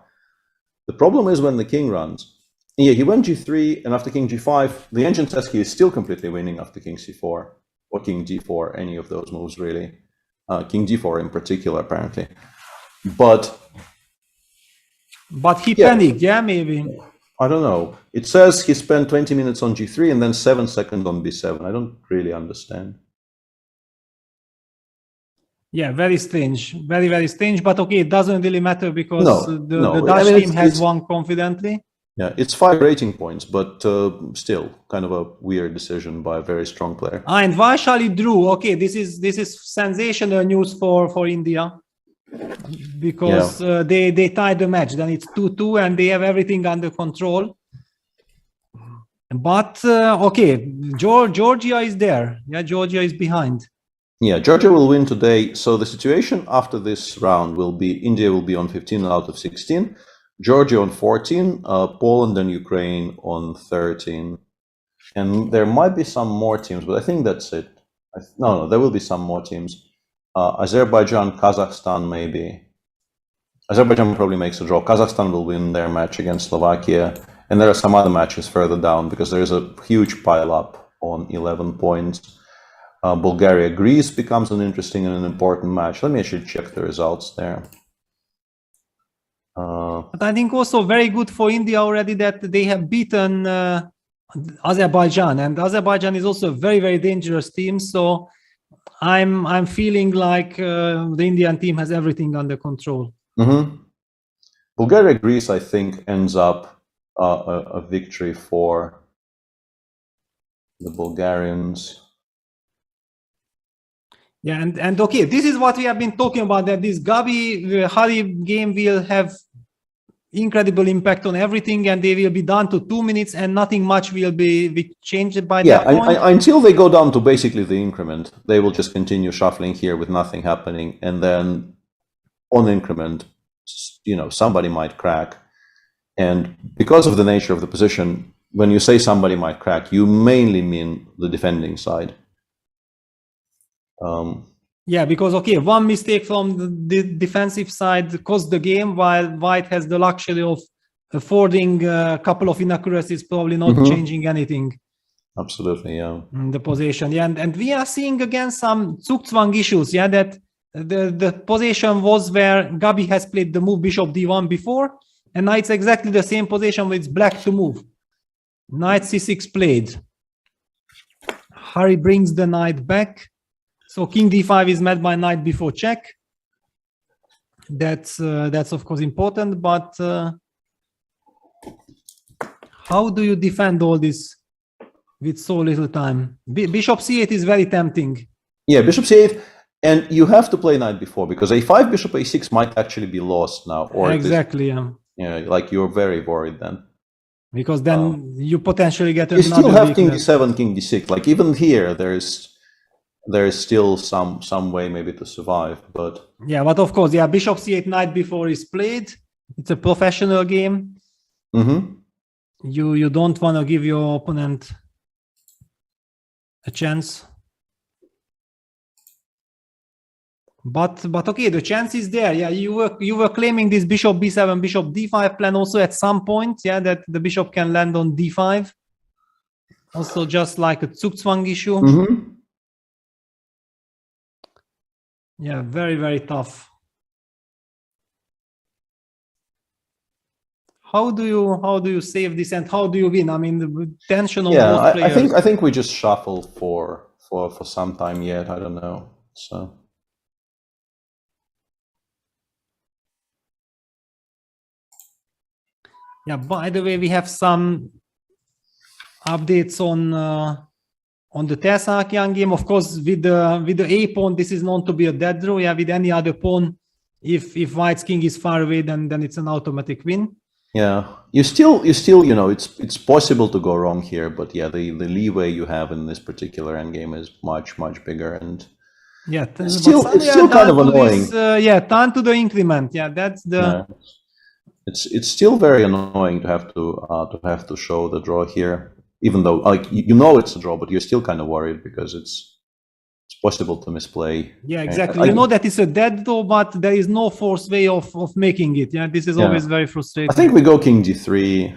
The problem is when the king runs. Yeah, he went G3, and after King G5, the engine says he is still completely winning after King C4, or King D4, any of those moves really. King D4 in particular, apparently. But he panicked, yeah, maybe. I don't know. It says he spent 20 minutes on G3 and then 7 seconds on B7. I don't really understand. Yeah, very strange. Very, very strange. But okay, it doesn't really matter because the Dutch team has won confidently. Yeah, it's 5 rating points, but still kind of a weird decision by a very strong player. And Vaishali drew. Okay, this is sensational news for India because they tied the match. Then it's 2-2 and they have everything under control. But okay, Georgia is there. Yeah, Georgia is behind. Yeah, Georgia will win today. So the situation after this round will be India will be on 15 out of 16. Georgia on 14, Poland and Ukraine on 13. And there might be some more teams, but I think that's it. No, there will be some more teams. Azerbaijan, Kazakhstan, maybe. Azerbaijan probably makes a draw. Kazakhstan will win their match against Slovakia. And there are some other matches further down because there is a huge pile up on 11 points. Bulgaria-Greece becomes an interesting and an important match. Let me actually check the results there. But I think also very good for India already that they have beaten Azerbaijan, and Azerbaijan is also a very, very dangerous team. So I'm feeling like the Indian team has everything under control. Bulgaria-Greece, I think, ends up a victory for the Bulgarians. Yeah, and okay, this is what we have been talking about, that this Gabi-Hari game will have incredible impact on everything, and they will be down to 2 minutes and nothing much will be changed by that point. Until they go down to basically the increment, they will just continue shuffling here with nothing happening, and then on increment, somebody might crack. And because of the nature of the position, when you say somebody might crack, you mainly mean the defending side. Yeah, because okay, one mistake from the defensive side cost the game, while White has the luxury of affording a couple of inaccuracies, probably not changing anything. Absolutely, yeah. In the position, yeah, and we are seeing again some Zugzwang issues, yeah, that the position was where Gabi has played the move Bishop D1 before, and now it's exactly the same position with Black to move. Knight C6 played. Hari brings the knight back. So king d5 is met by knight before check. That's of course important, but how do you defend all this with so little time? Bishop c8 is very tempting. Yeah, bishop c8, and you have to play knight before, because a5 bishop a6 might actually be lost now. Or exactly, yeah, like you're very worried then. Because then you potentially get you another still have weakness. king d7, king d6. Like even here, there is still some way maybe to survive, but yeah, but of course, yeah, bishop c8 knight before is played. It's a professional game. You don't want to give your opponent a chance. But okay, the chance is there. Yeah, you were claiming this bishop b7, bishop d5 plan also at some point. Yeah, that the bishop can land on d5. Also, just like a Zugzwang issue. Yeah, very, very tough. How do you save this and how do you win? I mean, the tension on both players. I think we just shuffle for some time yet. I don't know. So. Yeah. By the way, we have some updates on the Tersakian game. Of course, with the a pawn, this is known to be a dead draw. Yeah, with any other pawn, if White's king is far away, then it's an automatic win. Yeah, you still it's possible to go wrong here, but yeah, the leeway you have in this particular endgame is much bigger, and yeah, it's still kind of annoying. Turn to the increment. Yeah, that's the. Yeah. It's still very annoying to have to show the draw here, even though like it's a draw, but you're still kind of worried because it's possible to misplay. Yeah, exactly. You know that it's a dead draw, but there is no forced way of making it. Yeah, this is always very frustrating. I think we go king d3.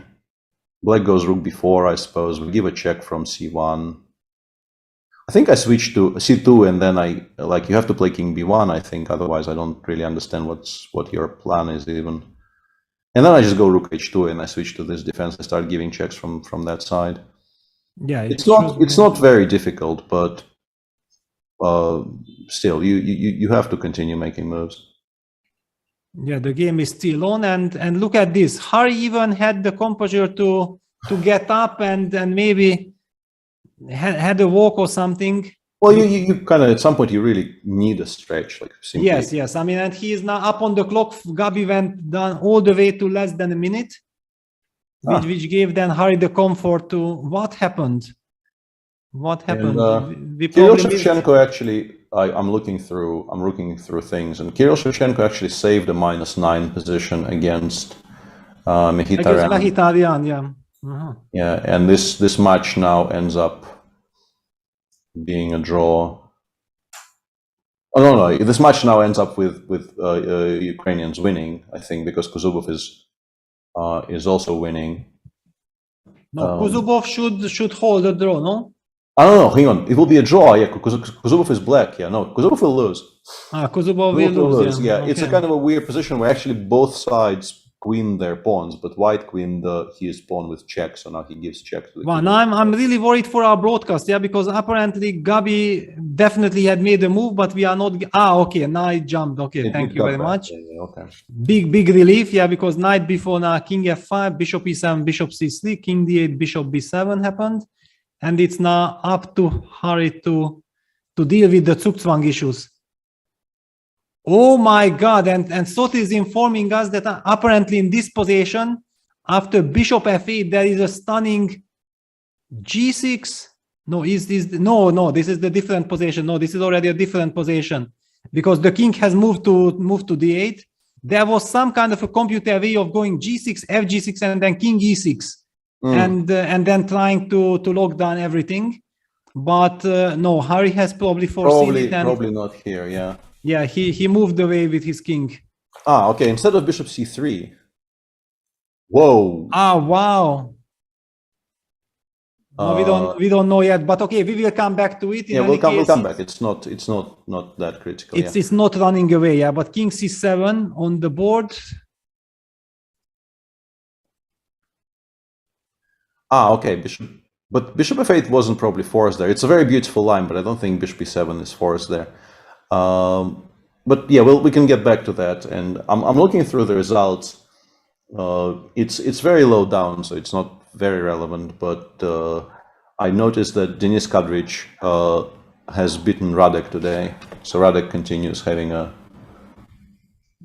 Black goes rook b4, I suppose. We give a check from c1. I think I switch to c2, and then you have to play king b1. I think otherwise I don't really understand what your plan is even. And then I just go rook h2 and I switch to this defense. I start giving checks from that side. Yeah, it's not very difficult, but still you have to continue making moves. Yeah, the game is still on, and look at this. Harry even had the composure to get up and maybe had a walk or something. Well, you kind of at some point you really need a stretch, like simply. Yes. I mean, and he is now up on the clock. Gabi went down all the way to less than a minute, which gave then Harry the comfort to what happened. What happened? Kirill Shevchenko actually, I'm looking through things, and Kirill Shevchenko actually saved a -9 position against Mkhitaryan. Mkhitaryan, yeah. Yeah, and this match now ends up being a draw. Oh no! This match now ends up with Ukrainians winning, I think, because Kuzubov is also winning. No, Kuzubov should hold a draw, no? I don't know. Hang on, it will be a draw. Yeah, Kuzubov is black. Yeah, no, Kuzubov will lose. Kuzubov will lose. Yeah, okay. It's a kind of a weird position where actually both sides queen their pawns, but White queened his pawn with check, so now he gives check to the Well, now I'm really worried for our broadcast, yeah, because apparently Gabi definitely had made a move, but we are not. Okay, now it jumped. Okay, thank you very much. Yeah, okay. Big relief, yeah, because knight before now king f5, bishop e7, bishop c3, king d8, bishop b7 happened, and it's now up to Harry to deal with the Zugzwang issues. Oh my God, and Sothi is informing us that apparently in this position, after bishop f8, there is a stunning g6. No, this is the different position. No, this is already a different position because the king has moved to d8. There was some kind of a computer way of going g6, fg6, and then king e6, and then trying to lock down everything. But no, Harry has probably foreseen it. Probably not here, yeah. Yeah, he moved away with his king. Okay. Instead of bishop c3. Whoa. Wow. No, we don't know yet, but okay, we will come back to it. Yeah, we'll come back. It's not that critical. It's not running away. Yeah, but king c7 on the board. Okay. But bishop f8 wasn't probably forced there. It's a very beautiful line, but I don't think bishop e7 is forced there. But yeah, we can get back to that. And I'm looking through the results. It's very low down, so it's not very relevant. But I noticed that Denis Kadrich has beaten Radek today. So Radek continues having a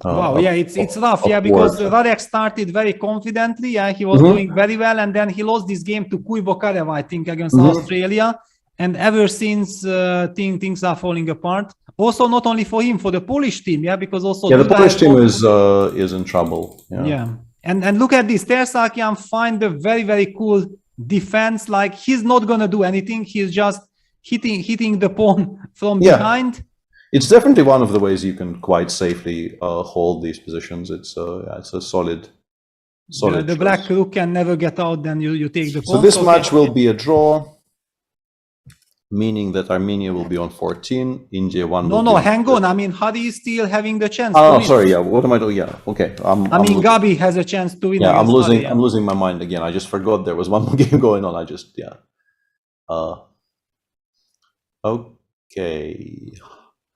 wow, yeah, it's rough, yeah, because Radek started very confidently, yeah, he was doing very well, and then he lost this game to Kuivokarev, I think, against Australia, and ever since things are falling apart. Also, not only for him, for the Polish team, yeah, because also the Polish team is in trouble. Yeah. And look at this, Tersakian find a very, very cool defense. Like, he's not gonna do anything, he's just hitting the pawn from behind. It's definitely one of the ways you can quite safely hold these positions. It's a solid. The black rook can never get out. Then you take the pawn. So this match will be a draw, meaning that Armenia will be on 14. India 1. No, hang on. I mean, Hari is still having the chance. Oh, sorry. Yeah, what am I doing? Yeah, okay. Gabi has a chance to win. Yeah, I'm losing my mind again. I just forgot there was one more game going on. Okay.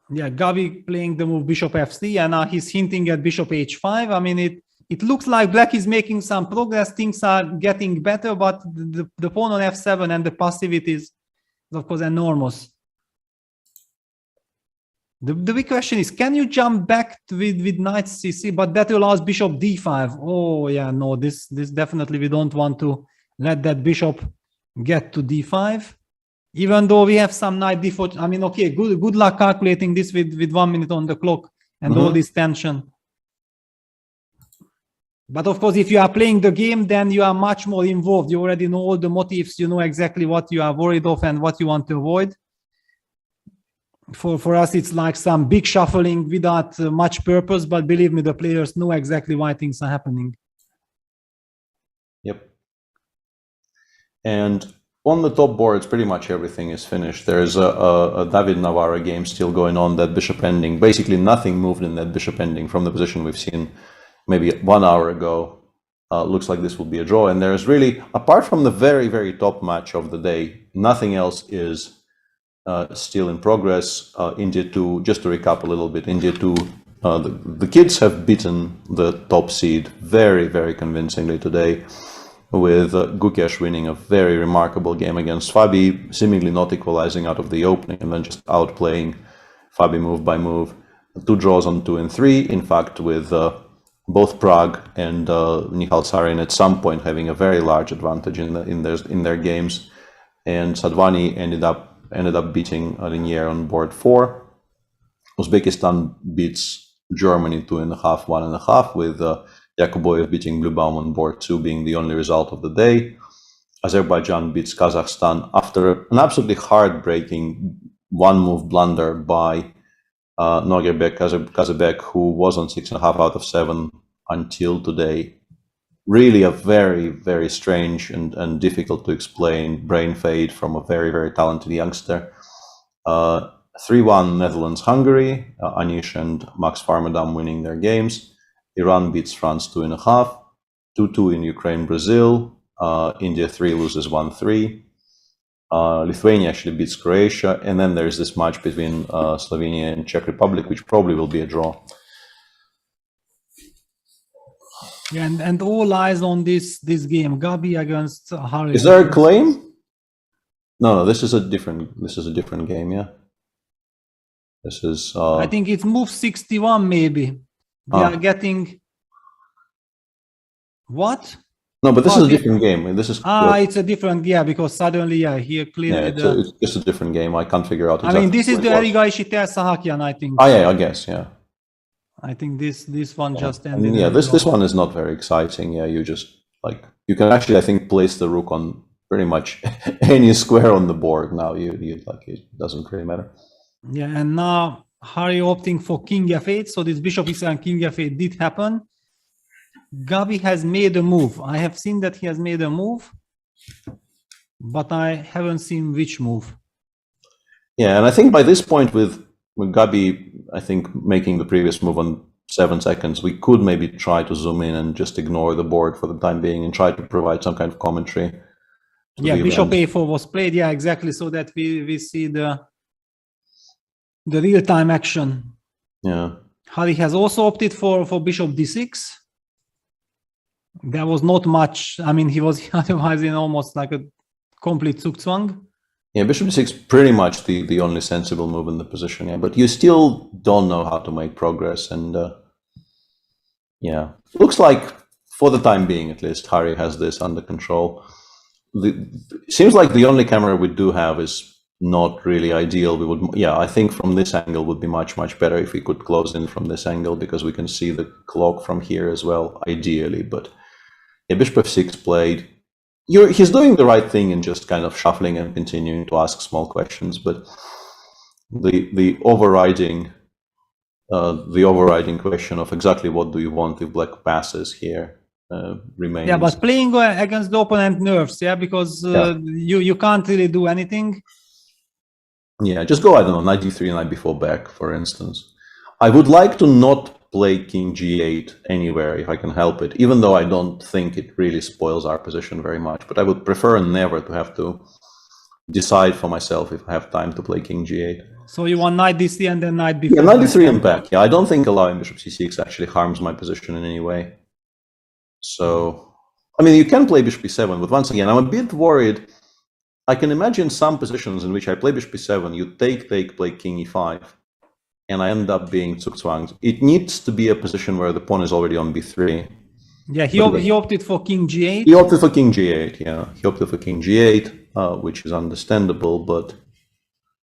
Yeah, Gabi playing the move bishop f3, and now he's hinting at bishop h5. I mean, it looks like black is making some progress. Things are getting better, but the pawn on f7 and the passivity is, of course, enormous. The big question is, can you jump back with knight cc? But that allows bishop d5. Oh, yeah, no, this definitely we don't want to let that bishop get to d5. Even though we have some knight d4, I mean, okay, good luck calculating this with 1 minute on the clock and all this tension. But of course, if you are playing the game, then you are much more involved. You already know all the motifs. You know exactly what you are worried of and what you want to avoid. For us, it's like some big shuffling without much purpose. But believe me, the players know exactly why things are happening. Yep. And on the top boards, pretty much everything is finished. There's a David Navarra game still going on, that bishop ending. Basically, nothing moved in that bishop ending from the position we've seen maybe 1 hour ago. Looks like this will be a draw. And there's really, apart from the very, very top match of the day, nothing else is still in progress. India 2, just to recap a little bit, India 2, the kids have beaten the top seed very, very convincingly today, with Gukesh winning a very remarkable game against Fabi, seemingly not equalizing out of the opening and then just outplaying Fabi move by move. 2 draws on 2 and 3, in fact, with both Prague and Nihal Sarin at some point having a very large advantage in their games, and Sadvani ended up beating Renier on board 4. Uzbekistan beats Germany 2.5, 1.5, with Yakuboyev beating Bluebaum on board 2 being the only result of the day. Azerbaijan beats Kazakhstan after an absolutely heartbreaking one-move blunder by Noguerbek Kazabek, who was on 6.5 out of 7 until today. Really a very, very strange and difficult to explain brain fade from a very, very talented youngster. 3-1 Netherlands-Hungary, Anish and Max Farmadam winning their games. Iran beats France 2.5, 2-2 in Ukraine-Brazil, India 3 loses 1-3. Lithuania actually beats Croatia, and then there's this match between Slovenia and Czech Republic, which probably will be a draw. Yeah, and all eyes on this game, Gabi against Hari. Is there a claim? No, this is a different game. Yeah, this is. I think it's move 61 maybe. They are getting what? No, but this is a different game. This is it's a different, because suddenly, here clearly it's just a different game. I can't figure out exactly. I mean, this is the Erigaishi Tersahakian, I think. Oh yeah, I guess, yeah. I think this one just ended. This one is not very exciting. Yeah, you just you can actually, I think, place the rook on pretty much any square on the board now. It doesn't really matter. Yeah, and now Hari opting for king f8, so this bishop e7 king f8 did happen. Gabi has made a move. I have seen that he has made a move, but I haven't seen which move. Yeah, and I think by this point with Gabi, I think making the previous move on 7 seconds, we could maybe try to zoom in and just ignore the board for the time being and try to provide some kind of commentary Yeah, bishop a4 was played. Yeah, exactly. So that we see the real-time action. Yeah. Harry has also opted for bishop d6. There was not much. I mean, he was otherwise in almost like a complete Zugzwang. Yeah, bishop d6 pretty much the only sensible move in the position. Yeah, but you still don't know how to make progress, and yeah, looks like for the time being, at least, Harry has this under control. Seems like the only camera we do have is not really ideal. We would, yeah, I think from this angle would be much better if we could close in from this angle, because we can see the clock from here as well, ideally. But yeah, bishop f6 played. He's doing the right thing in just kind of shuffling and continuing to ask small questions, but the overriding question of exactly what do you want if black passes here remains. Yeah, but playing against the opponent nerves, yeah, because you can't really do anything. Yeah, just go, I don't know, knight d3, knight b4 back, for instance. I would like to not play king g8 anywhere if I can help it, even though I don't think it really spoils our position very much. But I would prefer never to have to decide for myself if I have time to play king g8. So you want knight d3 and then knight b4? Yeah, knight d3 and back. Yeah, I don't think allowing bishop c6 actually harms my position in any way. So, I mean, you can play bishop e7, but once again, I'm a bit worried. I can imagine some positions in which I play bishop e7, you take, play king e5, and I end up being Zugzwang. It needs to be a position where the pawn is already on b3. Yeah, he opted for king g8. He opted for king g8, yeah. He opted for king g8, which is understandable, but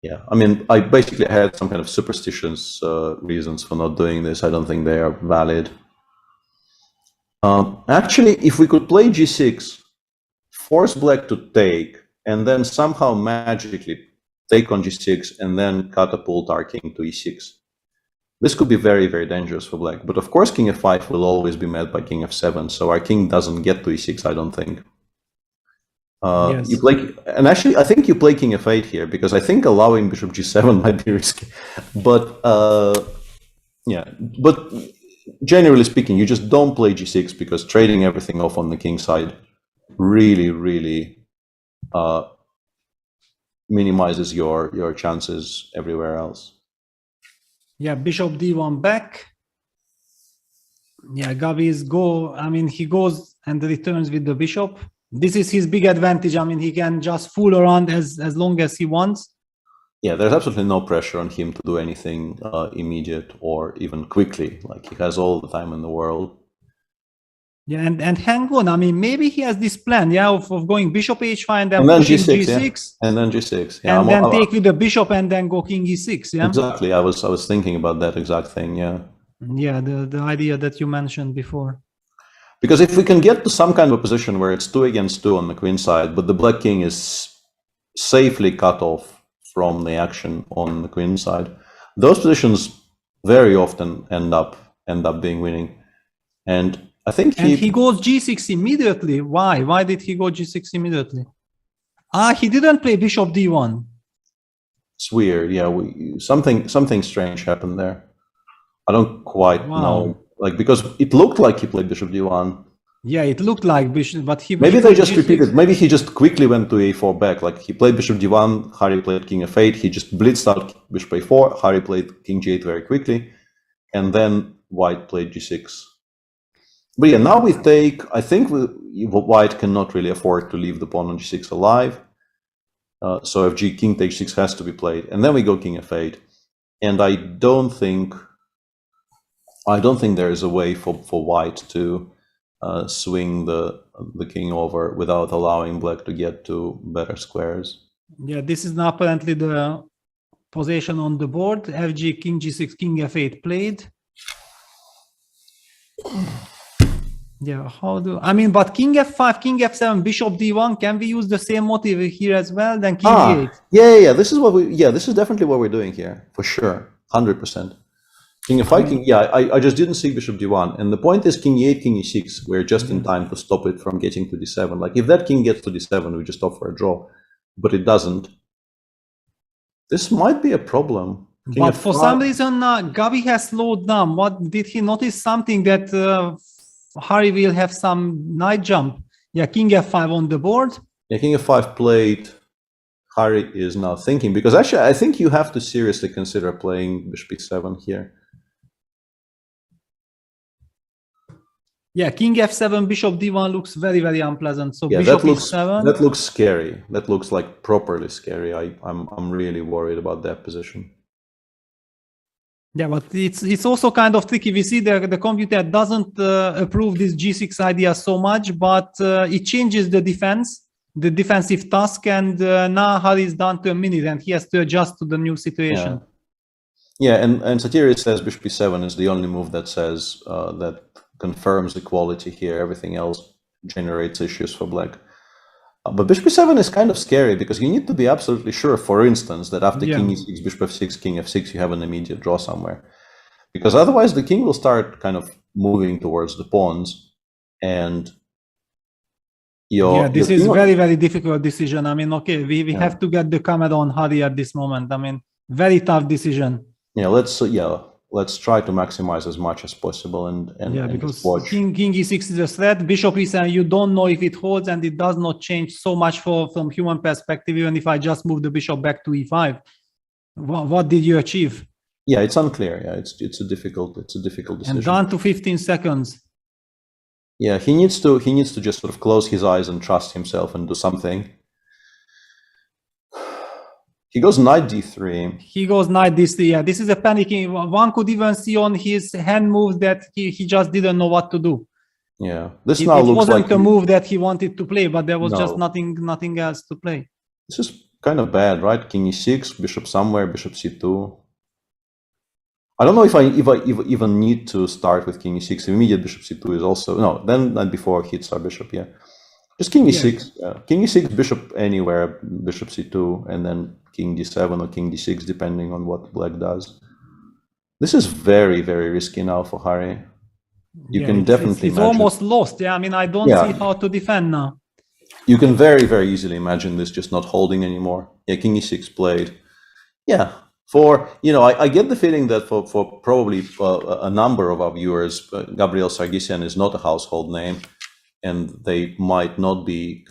yeah. I mean, I basically had some kind of superstitious reasons for not doing this. I don't think they are valid. Actually, if we could play g6, force black to take, and then somehow magically take on g6 and then catapult our king to e6. This could be very dangerous for black. But of course, king f5 will always be met by king f7, so our king doesn't get to e6, I don't think. Yes. You play, and actually, I think you play king f8 here, because I think allowing bishop g7 might be risky. But yeah, but generally speaking, you just don't play g6, because trading everything off on the king side really minimizes your chances everywhere else. Yeah, bishop d1 back. Yeah, Gavi's go. I mean, he goes and returns with the bishop. This is his big advantage. I mean, he can just fool around as long as he wants. Yeah, there's absolutely no pressure on him to do anything immediate or even quickly. Like, he has all the time in the world. Yeah, and hang on. I mean, maybe he has this plan, yeah, of going bishop h5 and then g6, g6, yeah. And then g6, yeah. And then take with the bishop and then go king e6, yeah. Exactly. I was thinking about that exact thing, yeah. Yeah, the idea that you mentioned before. Because if we can get to some kind of a position where it's 2 against 2 on the queen side, but the black king is safely cut off from the action on the queen side, those positions very often end up being winning. And I think he goes g6 immediately. Why? Why did he go g6 immediately? He didn't play bishop d1. It's weird. Yeah, something strange happened there. I don't quite know. Like, because it looked like he played bishop d1. Yeah, it looked like bishop, but maybe they just repeated. Maybe he just quickly went to a4 back. Like, he played bishop d1, Harry played king f8. He just blitzed out bishop a4. Harry played king g8 very quickly, and then white played g6. But yeah, now we take. I think white cannot really afford to leave the pawn on g6 alive. So if king takes 6 has to be played, and then we go king f8. And I don't think there is a way for white to swing the king over without allowing black to get to better squares. Yeah, this is now apparently the position on the board. Fg, king g6, king f8 played. Yeah, I mean, but king f5, king f7, bishop d1, can we use the same motive here as well? Then king e8. Yeah. This is definitely what we're doing here, for sure, 100%. King f5, king, yeah, I just didn't see bishop d1. And the point is king e8, king e6, we're just in time to stop it from getting to d7. Like, if that king gets to d7, we just offer a draw. But it doesn't. This might be a problem. King but f5. For some reason, Gavi has slowed down. What did he notice? Something that Harry will have some knight jump. Yeah, king f5 on the board. Yeah, king f5 played. Harry is now thinking, because actually I think you have to seriously consider playing bishop e7 here. Yeah, king f7, bishop d1 looks very, very unpleasant. So Yeah, bishop that e7. looks scary. That looks like properly scary. I'm really worried about that position. Yeah, but it's also kind of tricky. We see the computer doesn't approve this g6 idea so much, but it changes the defensive task, and now Harry is down to a minute, and he has to adjust to the new situation. Yeah, and Satiri says bishop e7 is the only move that says that confirms equality here. Everything else generates issues for black. But bishop e7 is kind of scary because you need to be absolutely sure, for instance, that after king e6, bishop f6, king f6, you have an immediate draw somewhere. Because otherwise the king will start kind of moving towards the pawns, and this is very, very difficult decision. I mean, okay, we have to get the camera on Harry at this moment. I mean, very tough decision. Yeah, let's try to maximize as much as possible and because watch. king e6 is a threat. Bishop e7, you don't know if it holds, and it does not change so much from human perspective. Even if I just move the bishop back to e5, what did you achieve? Yeah, it's unclear. Yeah, it's a difficult decision. And down to 15 seconds. Yeah, he needs to just sort of close his eyes and trust himself and do something. He goes knight d3. He goes knight d3. Yeah, this is a panicking. One could even see on his hand moves that he just didn't know what to do. Yeah, this now looks wasn't like the move that he wanted to play, but there was No. just nothing else to play. This is kind of bad, right? King e6, bishop somewhere, bishop c2. I don't know if I even need to start with king e6. Immediate bishop c2 is also no. Then before hits our bishop. Yeah, just king e6. King e6, bishop anywhere, bishop c2, and then king d7 or king d6, depending on what black does. This is very, very risky now for Harry. You can definitely it's imagine. almost lost. Yeah, I mean, I don't see how to defend now. You can very, very easily imagine this just not holding anymore. Yeah, king e6 played. Yeah, I get the feeling that for probably a number of our viewers, Gabriel Sargsyan is not a household name, and they might not be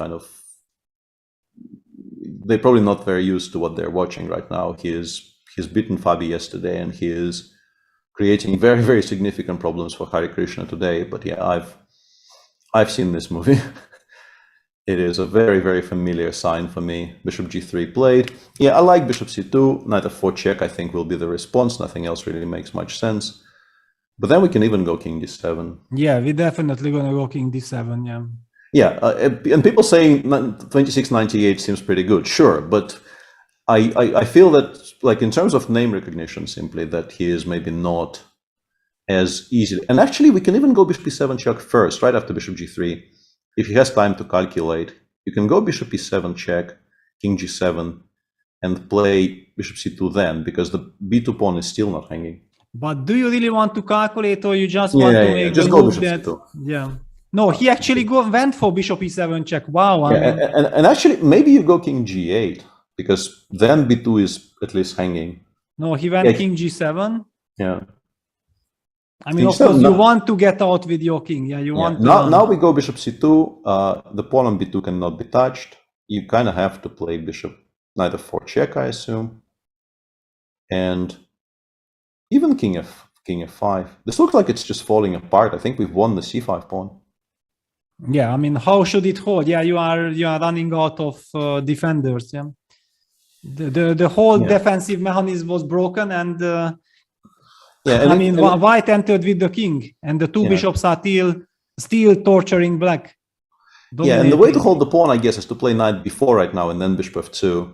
they're probably not very used to what they're watching right now. He's beaten Fabi yesterday, and he is creating very, very significant problems for Hare Krishna today. But yeah, I've seen this movie. It is a very, very familiar sign for me. Bishop g3 played. Yeah, I like bishop c2. Knight f4 check, I think, will be the response. Nothing else really makes much sense. But then we can even go king d7. Yeah, we're definitely going to go king d7, yeah. Yeah, and people saying 2698 seems pretty good. Sure, but I feel that, like, in terms of name recognition, simply, that he is maybe not as easily. And actually, we can even go bishop e7 check first, right after bishop g3. If he has time to calculate, you can go bishop e7 check, king g7, and play bishop c2 then, because the b2 pawn is still not hanging. But do you really want to calculate, or you just want to make just the go move bishop that? c2. Yeah. No, he actually went for bishop e7 check. Wow. I mean, And actually, maybe you go king g8, because then b2 is at least hanging. no, he went king g7. Yeah. I mean, of course, you want to get out with your king. Yeah, you want to. Now we go bishop c2. The pawn on b2 cannot be touched. You kind of have to play bishop knight f4 check, I assume. And even king f5. This looks like it's just falling apart. I think we've won the c5 pawn. Yeah, I mean, how should it hold? Yeah, you are running out of defenders. Yeah, the whole defensive mechanism was broken, and I mean, white entered with the king, and the two bishops are still torturing black. Yeah, and the way to hold the pawn, I guess, is to play knight b4 right now and then bishop f2.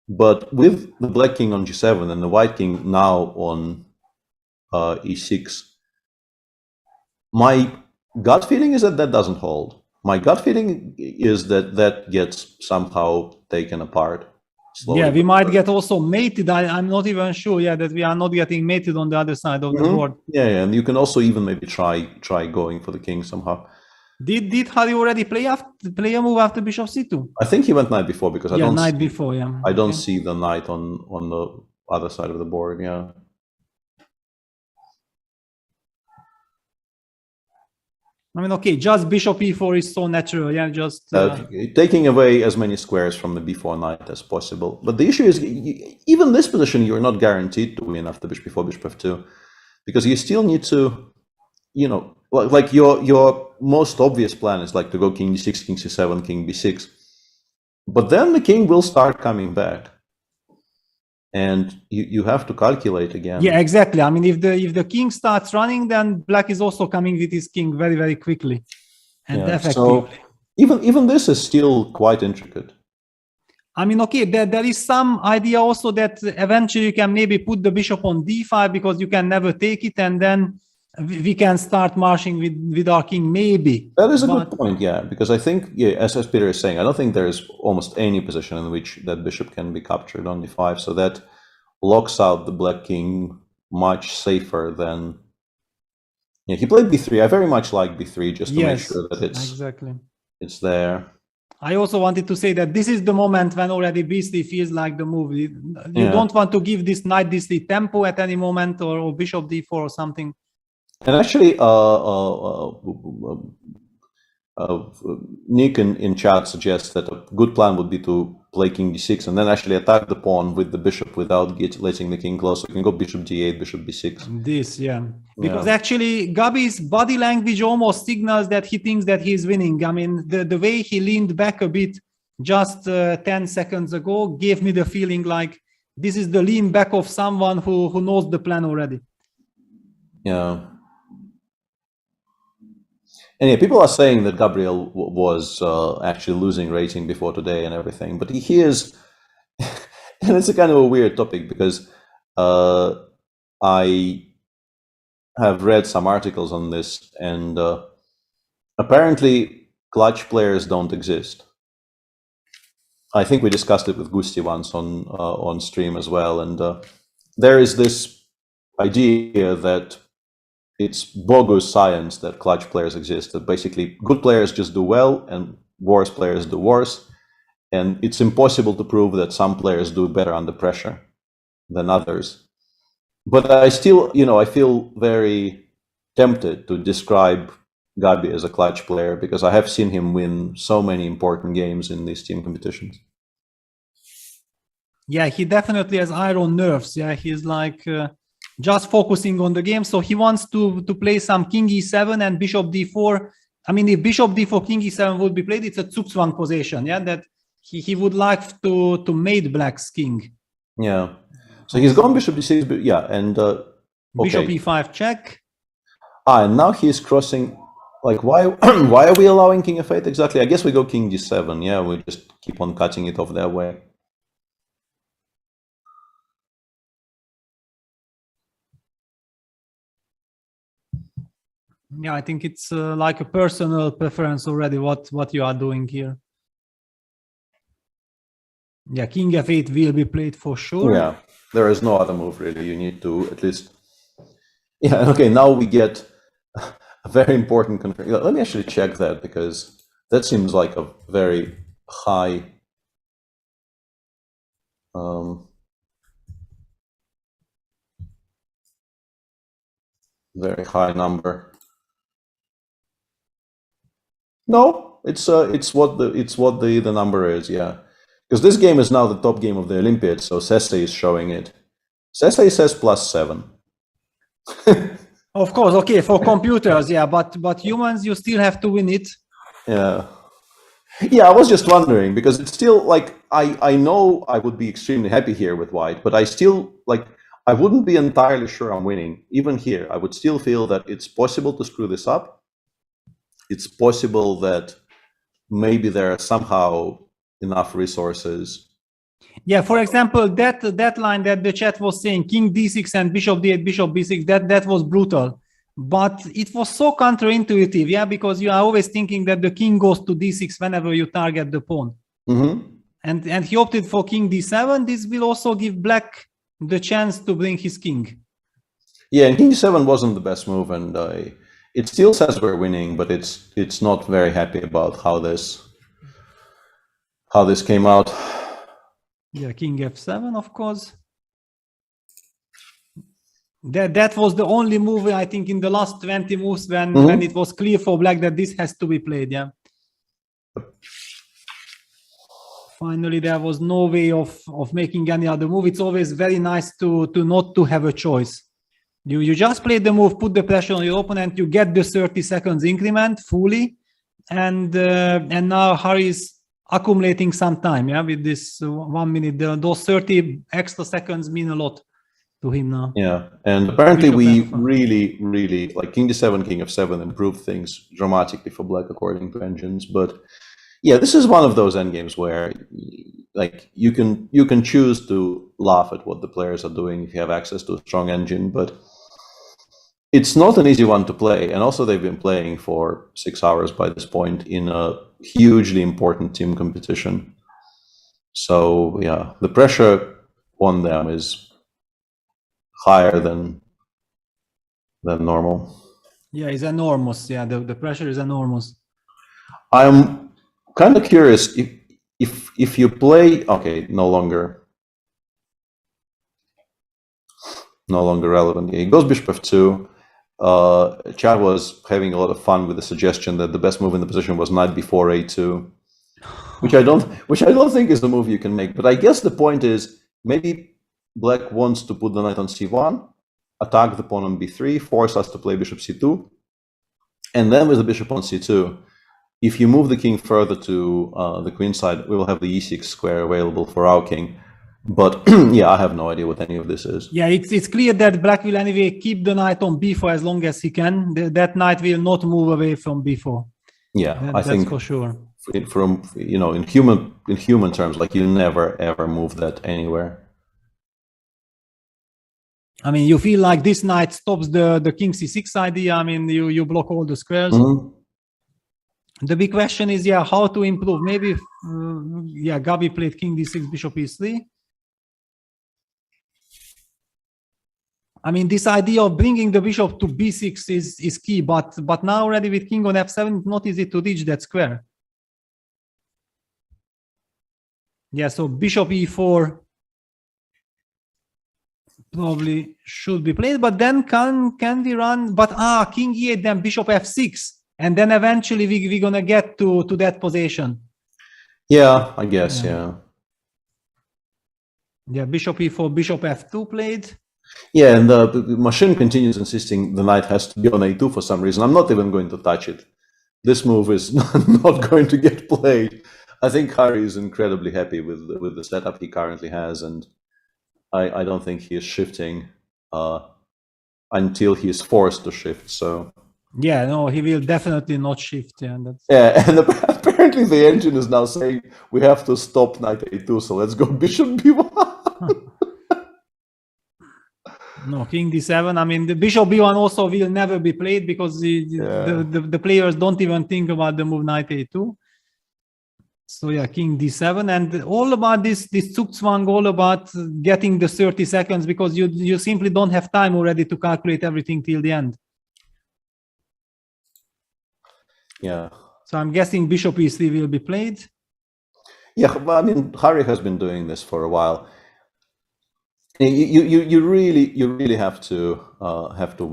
But with the black king on g7 and the white king now on e6, my gut feeling is that that doesn't hold. My gut feeling is that that gets somehow taken apart. Slowly. Yeah, we might get also mated. I'm not even sure. Yeah, that we are not getting mated on the other side of the board. Yeah, and you can also even maybe try going for the king somehow. Did Harry already play a move after bishop c2? I think he went knight before because I don't. Knight before. Yeah. I don't see the knight on the other side of the board. Yeah. I mean, okay, just bishop e4 is so natural. Yeah, just taking away as many squares from the b4 knight as possible. But the issue is, even this position, you're not guaranteed to win after bishop b4, bishop f2, because you still need to, you know, like your most obvious plan is like to go king d6, king c7, king b6. But then the king will start coming back. And you have to calculate again. Yeah, exactly. I mean, if the king starts running, then black is also coming with his king very, very quickly and effectively. So even this is still quite intricate. I mean, okay, there is some idea also that eventually you can maybe put the bishop on d5 because you can never take it, and then we can start marching with our king, maybe. That is a good point, yeah, because I think, yeah, as Peter is saying, I don't think there is almost any position in which that bishop can be captured on d5, so that locks out the black king much safer than... Yeah, he played b3. I very much like b3 just to make sure that it's there. I also wanted to say that this is the moment when already b3 feels like the move. You don't want to give this knight d3 tempo at any moment, or bishop d4 or something. And actually, Nick in chat suggests that a good plan would be to play king d6 and then actually attack the pawn with the bishop without letting the king close. So you can go bishop d8, bishop b6. This, because actually Gabi's body language almost signals that he thinks that he's winning. I mean, the way he leaned back a bit just 10 seconds ago gave me the feeling like this is the lean back of someone who knows the plan already. Yeah. And yeah, people are saying that Gabriel was actually losing rating before today and everything, but he is, and it's a kind of a weird topic because I have read some articles on this, and apparently clutch players don't exist. I think we discussed it with Gusti once on stream as well, and there is this idea that it's bogus science that clutch players exist, that basically good players just do well and worse players do worse, and it's impossible to prove that some players do better under pressure than others. But I still, you know, I feel very tempted to describe Gabi as a clutch player because I have seen him win so many important games in these team competitions. Yeah, he definitely has iron nerves. Yeah, he's like just focusing on the game. So he wants to play some king e7 and bishop d4. I mean, if bishop d4, king e7 would be played, it's a Zugzwang position. Yeah, that he would like to mate black's king. Yeah. So he's gone bishop d6, but yeah, and bishop e5 check. And now he's crossing. Like, why why are we allowing king f8 exactly? I guess we go king d7. Yeah, we just keep on cutting it off that way. Yeah, I think it's like a personal preference already what you are doing here. Yeah, king f8 will be played for sure. Yeah, there is no other move really. You need to at least... Yeah, okay, now we get a very important configuration. Let me actually check that because that seems like a very high... very high number. No, it's what the number is, yeah. Because this game is now the top game of the Olympiad, so Sese is showing it. Sese says +7. Of course, okay, for computers, yeah, but humans, you still have to win it. Yeah. Yeah, I was just wondering, because it's still, like, I know I would be extremely happy here with white, but I still, like, I wouldn't be entirely sure I'm winning. Even here, I would still feel that it's possible to screw this up. It's possible that maybe there are somehow enough resources. Yeah, for example, that line that the chat was saying, king d6 and bishop d8, bishop b6, that was brutal. But it was so counterintuitive, yeah, because you are always thinking that the king goes to d6 whenever you target the pawn. Mm-hmm. And he opted for king d7. This will also give black the chance to bring his king. Yeah, and king d7 wasn't the best move, and it still says we're winning, but it's not very happy about how this came out. Yeah, king f7, of course. That was the only move, I think, in the last 20 moves when it was clear for black that this has to be played, yeah. Finally, there was no way of making any other move. It's always very nice to not to have a choice. You just play the move, put the pressure on your opponent, you get the 30 seconds increment fully, and now Harry is accumulating some time, yeah, with this 1 minute. Those 30 extra seconds mean a lot to him now. Yeah, and apparently we really, like King d7, King f7 improved things dramatically for black according to engines, but yeah, this is one of those endgames where like you can choose to laugh at what the players are doing if you have access to a strong engine, but it's not an easy one to play. And also they've been playing for 6 hours by this point in a hugely important team competition. So yeah, the pressure on them is higher than normal. Yeah, it's enormous. Yeah, the pressure is enormous. I'm kind of curious if you play, okay, no longer relevant. Yeah, he goes bishop f2. Chad was having a lot of fun with the suggestion that the best move in the position was knight before a2, which I don't think is the move you can make. But I guess the point is maybe black wants to put the knight on c1, attack the pawn on b3, force us to play bishop c2, and then with the bishop on c2, if you move the king further to the queen side, we will have the e6 square available for our king. But yeah, I have no idea what any of this is. Yeah, it's clear that black will anyway keep the knight on b4 as long as he can. That knight will not move away from b4. Yeah, I think for sure. From in human terms, like you never ever move that anywhere. I mean, you feel like this knight stops the king c6 idea. I mean, you block all the squares. The big question is, yeah, how to improve. Maybe, yeah, Gabi played king d6, bishop e3. I mean, this idea of bringing the bishop to b6 is key, but now already with king on f7, it's not easy to reach that square. Yeah, so bishop e4 probably should be played, but then can we run? But king e8, then bishop f6, and then eventually we're gonna get to that position. Yeah, I guess. Yeah. Yeah, bishop e4, bishop f2 played. Yeah, and the machine continues insisting the knight has to be on a2 for some reason. I'm not even going to touch it. This move is not going to get played. I think Harry is incredibly happy with the setup he currently has, and I don't think he is shifting until he is forced to shift. So yeah, no, he will definitely not shift. Yeah, yeah, and apparently the engine is now saying we have to stop knight a2. So let's go bishop b1. No, king d7. I mean, the bishop b1 also will never be played because the players don't even think about the move knight a2. So yeah, king d7, and all about this Zugzwang, all about getting the 30 seconds because you simply don't have time already to calculate everything till the end. Yeah. So I'm guessing bishop e3 will be played. Yeah, I mean, Harry has been doing this for a while. You really have to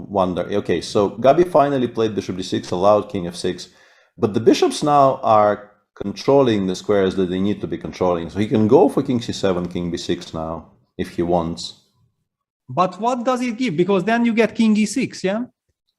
wonder. Okay, so Gabi finally played bishop d6, allowed king f6, but the bishops now are controlling the squares that they need to be controlling. So he can go for king c7, king b6 now if he wants. But what does it give? Because then you get king e6, yeah.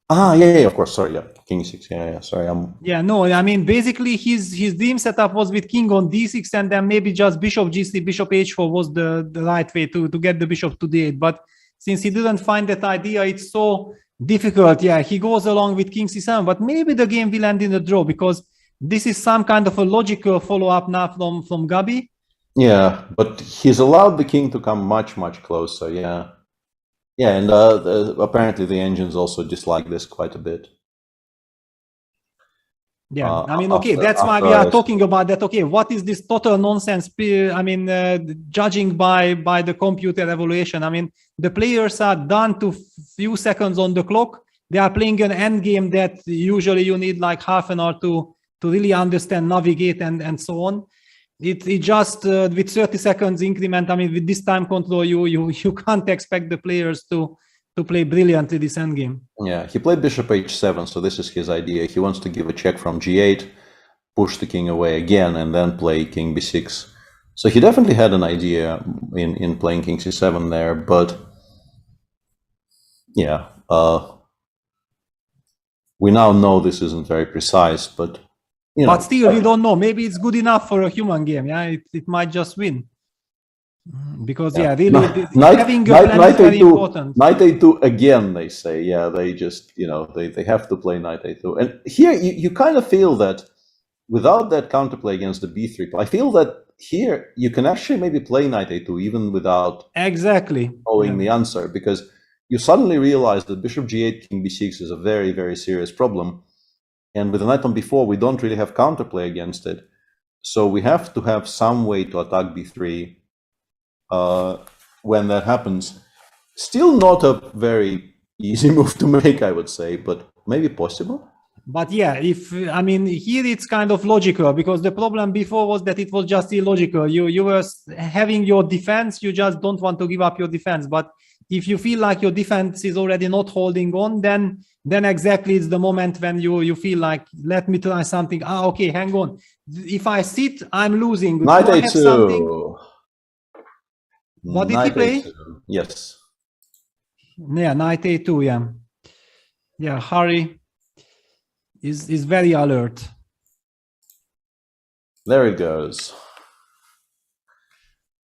Yeah, of course. Sorry, yeah, king e6. Yeah, sorry. Yeah, no, I mean, basically his dream setup was with king on d6, and then maybe just bishop g3, bishop h4 was the right way to get the bishop to d8. But since he didn't find that idea, it's so difficult. Yeah, he goes along with king c7, but maybe the game will end in a draw because this is some kind of a logical follow-up now from Gabi. Yeah, but he's allowed the king to come much closer. Yeah. Yeah, and apparently the engines also dislike this quite a bit. Yeah, I mean, okay, that's why we are talking about that. Okay, what is this total nonsense? I mean, judging by the computer evaluation, I mean, the players are done to few seconds on the clock. They are playing an end game that usually you need like half an hour to really understand, navigate, and so on. It just with 30 seconds increment. I mean, with this time control, you can't expect the players to to play brilliantly this endgame. Yeah, he played bishop h7, so this is his idea. He wants to give a check from g8, push the king away again, and then play king b6. So he definitely had an idea in playing king c7 there, but yeah, we now know this isn't very precise, but you know. But still, we don't know. Maybe it's good enough for a human game. Yeah, it might just win. Because really, having a plan is very important. Knight a2 again, they say. Yeah, they just, they have to play knight a2. And here you kind of feel that without that counterplay against the b3, I feel that here you can actually maybe play knight a2 even without knowing the answer, because you suddenly realize that bishop g8, king b6 is a very, very serious problem. And with the knight on b4, we don't really have counterplay against it. So we have to have some way to attack b3 when that happens. Still not a very easy move to make, I would say, but maybe possible. But yeah, here it's kind of logical, because the problem before was that it was just illogical. You were having your defense, you just don't want to give up your defense. But if you feel like your defense is already not holding on, then exactly it's the moment when you feel like, let me try something. Okay, hang on. If I sit, I'm losing. Knight a2. What did he play? A2. Yes. Yeah, knight a2. Yeah, yeah. Harry is very alert. There it goes.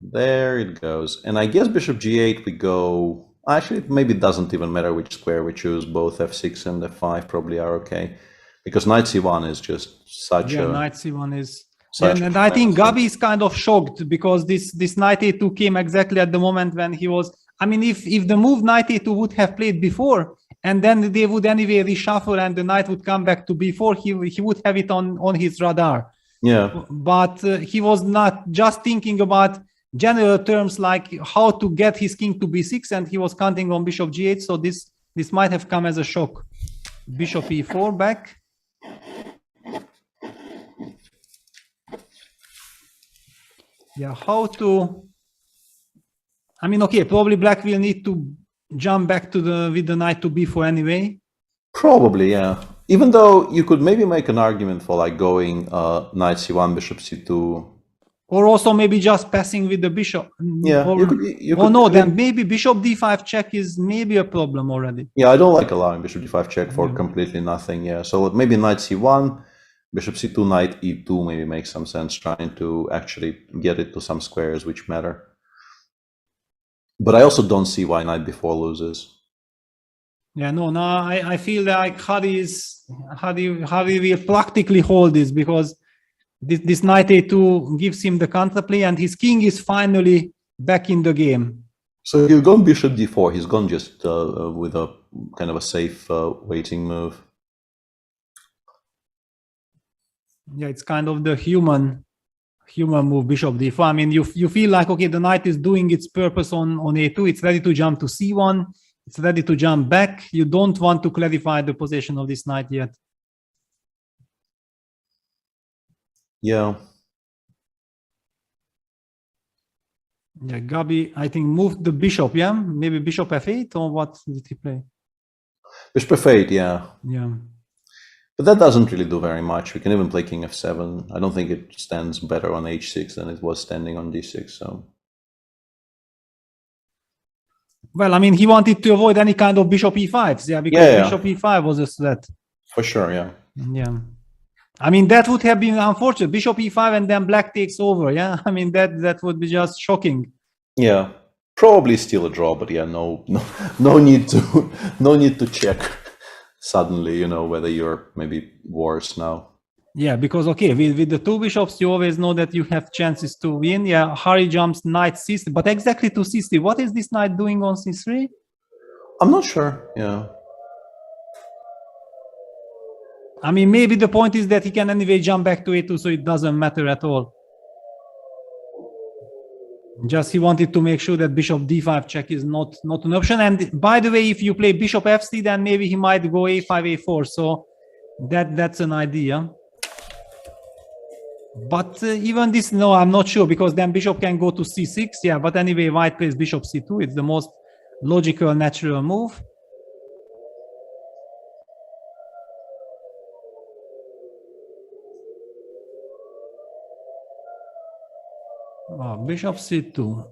There it goes. And I guess bishop g8 we go. Actually, maybe it doesn't even matter which square we choose. Both f6 and f5 probably are okay, because knight c1 is just such a. Knight c1 is. And I think Gabi is kind of shocked, because this knight a2 came exactly at the moment when he was. If the move knight a2 would have played before, and then they would anyway reshuffle and the knight would come back to b4, he would have it on his radar. Yeah. But he was not just thinking about general terms like how to get his king to b6, and he was counting on bishop g8. So this might have come as a shock. Bishop e4 back. Yeah, how to? Okay, probably black will need to jump back with the knight to b4 anyway. Probably, yeah. Even though you could maybe make an argument for like going knight c1, bishop c2. Or also maybe just passing with the bishop. Yeah. Then maybe bishop d5 check is maybe a problem already. Yeah, I don't like allowing bishop d5 check for completely nothing. Yeah, so maybe knight c1, bishop c2, knight e2 maybe makes some sense, trying to actually get it to some squares which matter. But I also don't see why knight b4 loses. Yeah, no, I feel like Harry will practically hold this, because this knight a2 gives him the counterplay, and his king is finally back in the game. So he's gone bishop d4. He's gone just with a kind of a safe waiting move. Yeah, it's kind of the human move, bishop d4. You feel like, okay, the knight is doing its purpose on a2. It's ready to jump to c1. It's ready to jump back. You don't want to clarify the position of this knight yet. Yeah. Yeah, Gabi, I think, moved the bishop, yeah? Maybe bishop f8, or what did he play? Bishop f8, yeah. Yeah. But that doesn't really do very much. We can even play king f7. I don't think it stands better on h6 than it was standing on d6, so... Well, he wanted to avoid any kind of bishop e5s, yeah, because bishop e5 was a threat. For sure, yeah. Yeah. That would have been unfortunate. Bishop e5 and then black takes over, yeah? That would be just shocking. Yeah. Probably still a draw, but yeah, no need to check suddenly, whether you're maybe worse now. Yeah, because, okay, with the two bishops, you always know that you have chances to win. Yeah, Harry jumps knight c3, but exactly to c3. What is this knight doing on c3? I'm not sure, yeah. Maybe the point is that he can anyway jump back to a2, so it doesn't matter at all. Just he wanted to make sure that bishop d5 check is not an option. And by the way, if you play bishop f3, then maybe he might go a5, a4. So that's an idea. But even this, no, I'm not sure, because then bishop can go to c6. Yeah, but anyway, white plays bishop c2. It's the most logical, natural move. Bishop c2.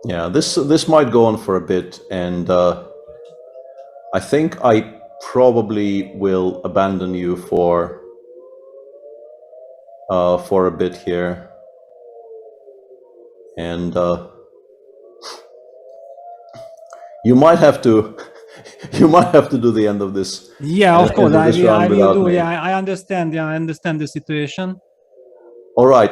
Yeah, this might go on for a bit, and I think I probably will abandon you for a bit here, and you might have to do the end of this. Yeah, of course, I will do. Me. Yeah, I understand. Yeah, I understand the situation. All right,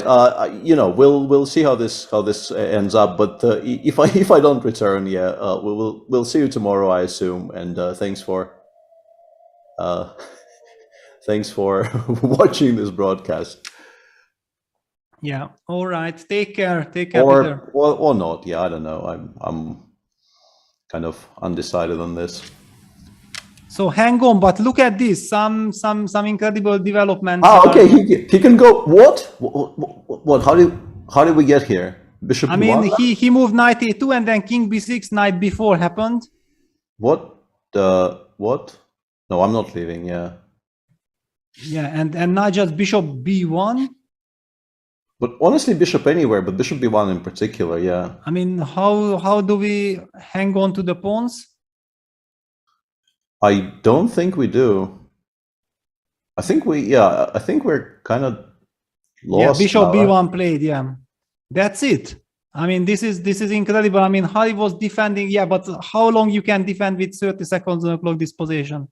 you know, we'll see how this ends up. But if I don't return, yeah, we'll see you tomorrow, I assume. And thanks for watching this broadcast. Yeah. All right. Take care. Take care, Peter. Or not. Yeah, I don't know. I'm kind of undecided on this. So hang on, but look at this. Some incredible developments. Okay, he can go. What? How did we get here? Bishop. I mean, he moved knight a2 and then king b6 night before happened. What? What? No, I'm not leaving. Yeah. Yeah, and not just bishop b1. But honestly, bishop anywhere, but bishop b1 in particular. Yeah. I mean, how do we hang on to the pawns? I don't think we do. I think we're kind of lost. Yeah, bishop now, b1 played. Yeah, that's it. I mean, this is incredible. I mean, how he was defending. Yeah, but how long you can defend with 30 seconds on the clock this position?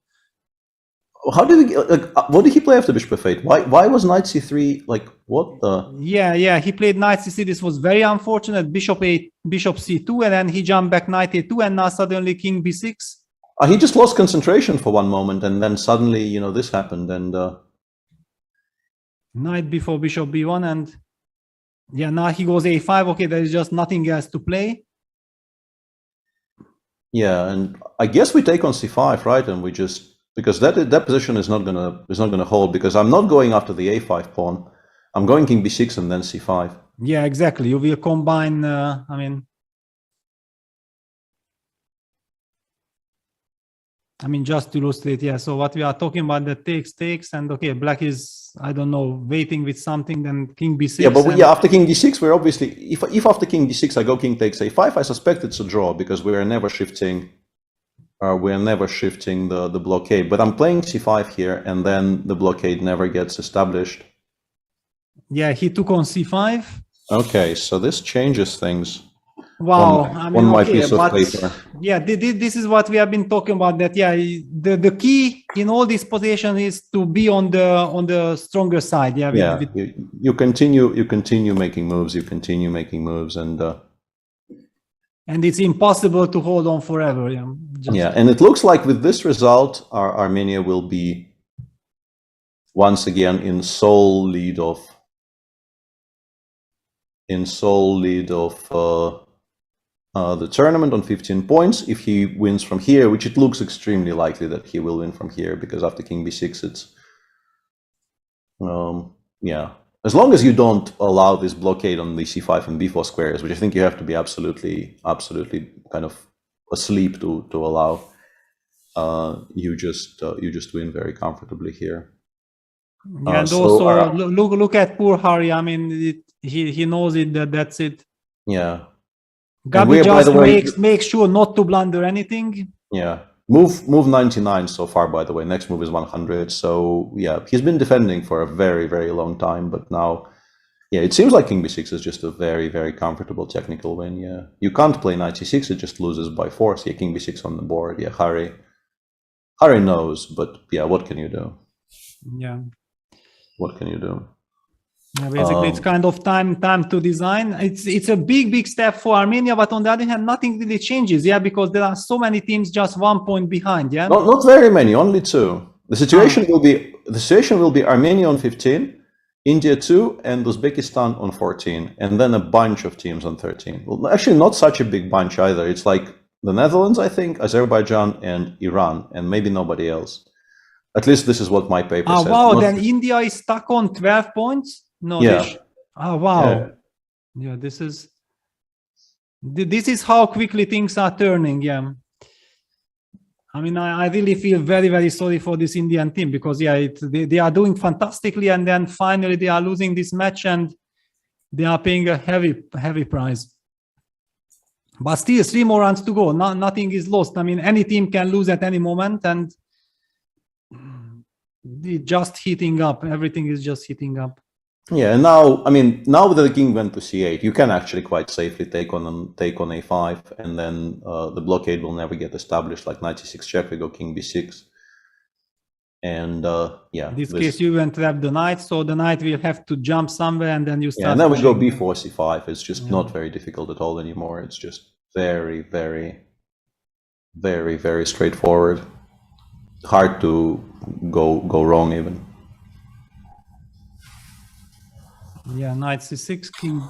How did he, what did he play after bishop f8? Why was knight c3 like what the? Yeah, he played knight c3. This was very unfortunate. Bishop c2, and then he jumped back knight a2, and now suddenly king b6. He just lost concentration for one moment, and then suddenly, you know, this happened, and knight before bishop b1, and yeah, now he goes a5. Okay, there is just nothing else to play. Yeah, and I guess we take on c5, right? And we just, because that position is not gonna hold, because I'm not going after the a5 pawn. I'm going king b6 and then c5. Yeah, exactly. You will combine. I mean, just to illustrate, yeah. So what we are talking about, the takes, and okay, black is, I don't know, waiting with something, then king b6. Yeah, but after king d6, we're obviously, if after king d6 I go king takes a5, I suspect it's a draw, because we are never shifting the blockade. But I'm playing c5 here, and then the blockade never gets established. Yeah, he took on c5. Okay, so this changes things. Wow, on my piece of paper. Yeah, this is what we have been talking about. That the key in all this position is to be on the stronger side. Yeah, yeah. You continue making moves. And it's impossible to hold on forever. Yeah. Yeah, and it looks like with this result, Armenia will be once again in sole lead of the tournament on 15 points. If he wins from here, which it looks extremely likely that he will win from here, because after king b6 it's yeah, as long as you don't allow this blockade on the c5 and b4 squares, which I think you have to be absolutely kind of asleep to allow, you just win very comfortably here. Yeah, and also look at poor Harry. I mean, he knows it, that's it. Yeah. Gabi just makes sure not to blunder anything. Yeah. Move 99 so far, by the way. Next move is 100. So yeah, he's been defending for a very, very long time, but now, yeah, it seems like king b6 is just a very, very comfortable technical win. Yeah, you can't play knight c6; it just loses by force. Yeah, king b6 on the board. Yeah, Harry knows, but yeah, what can you do? Yeah, what can you do? Yeah, basically, it's kind of time to design. It's a big step for Armenia, but on the other hand, nothing really changes. Yeah, because there are so many teams just 1 point behind. Yeah, not very many, only 2. The situation will be Armenia on 15, India 2, and Uzbekistan on 14, and then a bunch of teams on 13. Well, actually, not such a big bunch either. It's like the Netherlands, I think, Azerbaijan, and Iran, and maybe nobody else. At least this is what my paper says. Wow, then India is stuck on 12 points. No, yeah. Oh wow. Yeah, this is how quickly things are turning. Yeah, I mean, I really feel very, very sorry for this Indian team because they are doing fantastically, and then finally they are losing this match and they are paying a heavy price. But still, 3 more rounds to go. Nothing is lost. I mean, any team can lose at any moment, and it's just heating up. Everything is just heating up. Yeah, and now, I mean, now that the king went to c8, you can actually quite safely take on a5, and then the blockade will never get established, like knight c6 check, we go king b6. And yeah. In this case, you won't trap the knight, so the knight will have to jump somewhere, and then you start. Yeah, and then we go b4, c5. It's just not very difficult at all anymore. It's just very, very, very, very straightforward. Hard to go wrong even. Yeah, knight c6, king.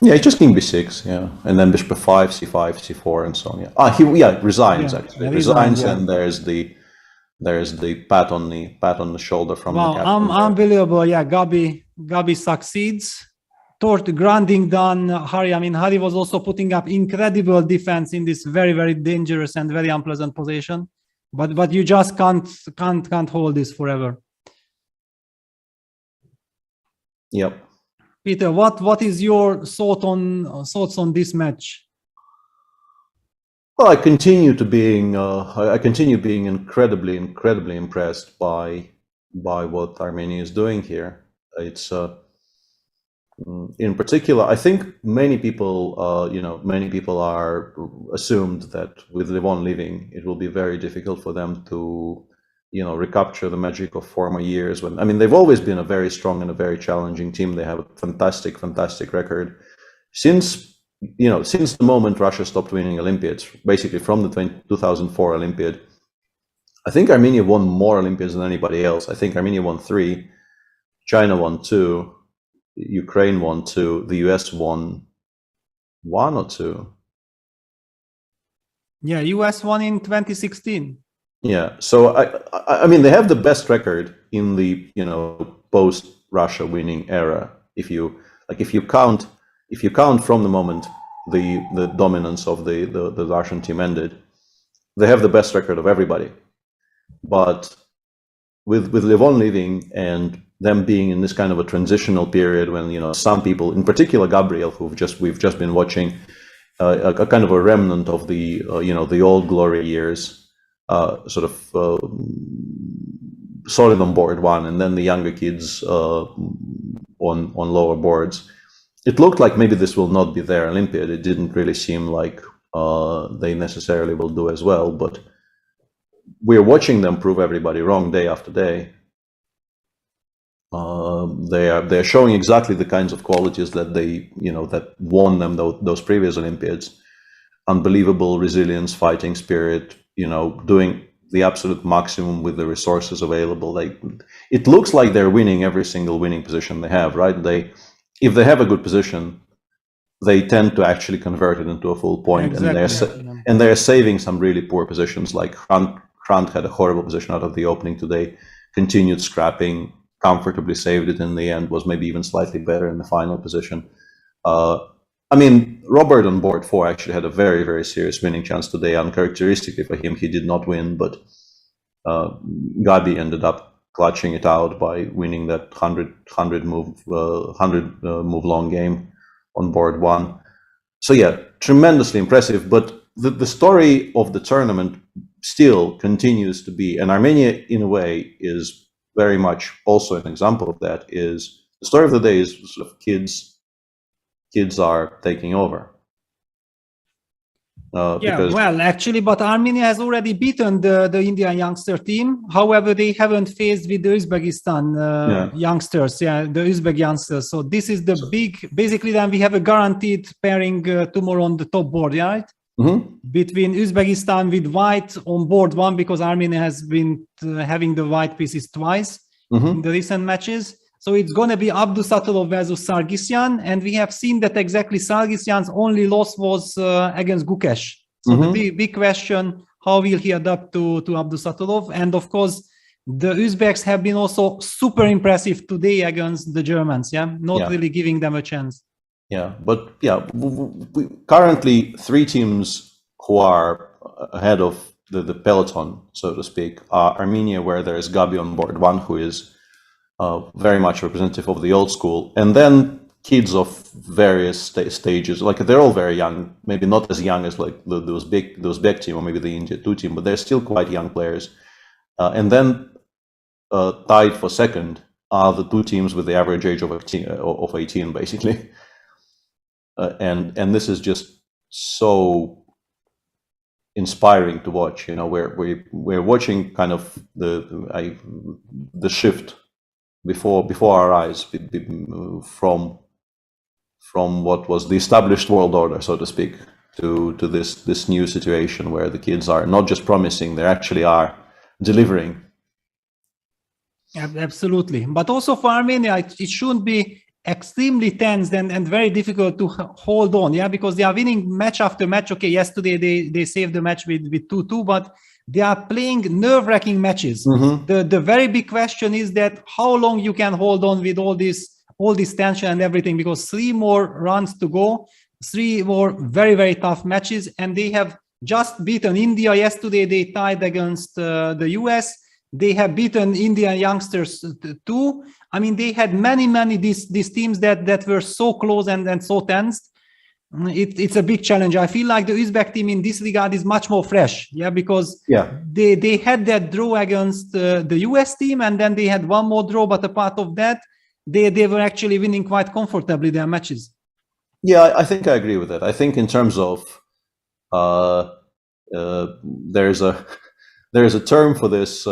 Yeah, it's just king b6, yeah, and then bishop f5, c5, c4, and so on. Yeah, he resigns actually. Resigns, and there's the pat on the shoulder from the captain. Unbelievable. Yeah, Gabi succeeds. Toward grounding down Hari. I mean, Hari was also putting up incredible defense in this very, very dangerous and very unpleasant position. But you just can't hold this forever. Yep. Peter, what is your thoughts on this match? Well, I continue being incredibly impressed by what Armenia is doing here. It's in particular, I think many people are assumed that with Levon leaving, it will be very difficult for them to, recapture the magic of former years. I mean, they've always been a very strong and a very challenging team. They have a fantastic record. Since the moment Russia stopped winning Olympiads, basically from the 2004 Olympiad, I think Armenia won more Olympiads than anybody else. I think Armenia won 3, China won 2, Ukraine won 2, the US won 1 or 2. Yeah, US won in 2016. Yeah, so I mean, they have the best record in the post-Russia winning era. If you count from the moment the dominance of the Russian team ended, they have the best record of everybody. But with Levon leaving and them being in this kind of a transitional period when some people, in particular Gabriel, we've just been watching a kind of a remnant of the the old glory years, sort of solid on board 1, and then the younger kids on lower boards. It looked like maybe this will not be their Olympiad. It didn't really seem like they necessarily will do as well, but we're watching them prove everybody wrong day after day. They're showing exactly the kinds of qualities that that won them those previous Olympiads. Unbelievable resilience, fighting spirit, doing the absolute maximum with the resources available. It looks like they're winning every single winning position they have, right? If they have a good position, they tend to actually convert it into a full point. Exactly. And they're saving some really poor positions. Like Hrant had a horrible position out of the opening today, continued scrapping, comfortably saved it in the end, was maybe even slightly better in the final position. I mean, Robert on board 4 actually had a very, very serious winning chance today. Uncharacteristically for him, he did not win, but Gabi ended up clutching it out by winning that 100 move long game on board 1. So yeah, tremendously impressive. But the story of the tournament still continues to be, and Armenia in a way is very much also an example of that, is the story of the day is sort of kids are taking over. Well, actually, but Armenia has already beaten the Indian youngster team. However, they haven't faced with the Uzbekistan youngsters, the Uzbek youngsters. So this is the basically then we have a guaranteed pairing tomorrow on the top board, right? Mm-hmm. Between Uzbekistan with white on board 1, because Armenia has been having the white pieces twice in the recent matches. So it's going to be Abdusatulov versus Sargsyan, and we have seen that exactly Sargsyan's only loss was against Gukesh. So the big question, how will he adapt to Abdusatulov? And of course, the Uzbeks have been also super impressive today against the Germans, not really giving them a chance. Yeah, but yeah, we currently 3 teams who are ahead of the peloton, so to speak, are Armenia, where there is Gabi on board, one who is very much representative of the old school, and then kids of various stages. Like they're all very young, maybe not as young as like the Uzbek team or maybe the India 2 team, but they're still quite young players. And then tied for second are the 2 teams with the average age of 18 basically. And this is just so inspiring to watch. You know, we're watching kind of the shift before our eyes from what was the established world order, so to speak, to this new situation where the kids are not just promising, they actually are delivering. Absolutely, but also for Armenia, it shouldn't be extremely tense and very difficult to hold on, yeah, because they are winning match after match. Okay, yesterday they saved the match with 2-2, but they are playing nerve-wracking matches. The very big question is that how long you can hold on with all this tension and everything, because 3 more runs to go, 3 more very, very tough matches, and they have just beaten India yesterday. They tied against the US. They have beaten Indian youngsters too. I mean, they had many these teams that were so close and so tense. It's a big challenge. I feel like the Uzbek team in this regard is much more fresh, yeah, because they had that draw against the US team, and then they had 1 more draw, but apart of that, they were actually winning quite comfortably their matches. Yeah, I think I agree with that. I think in terms of there's a term for these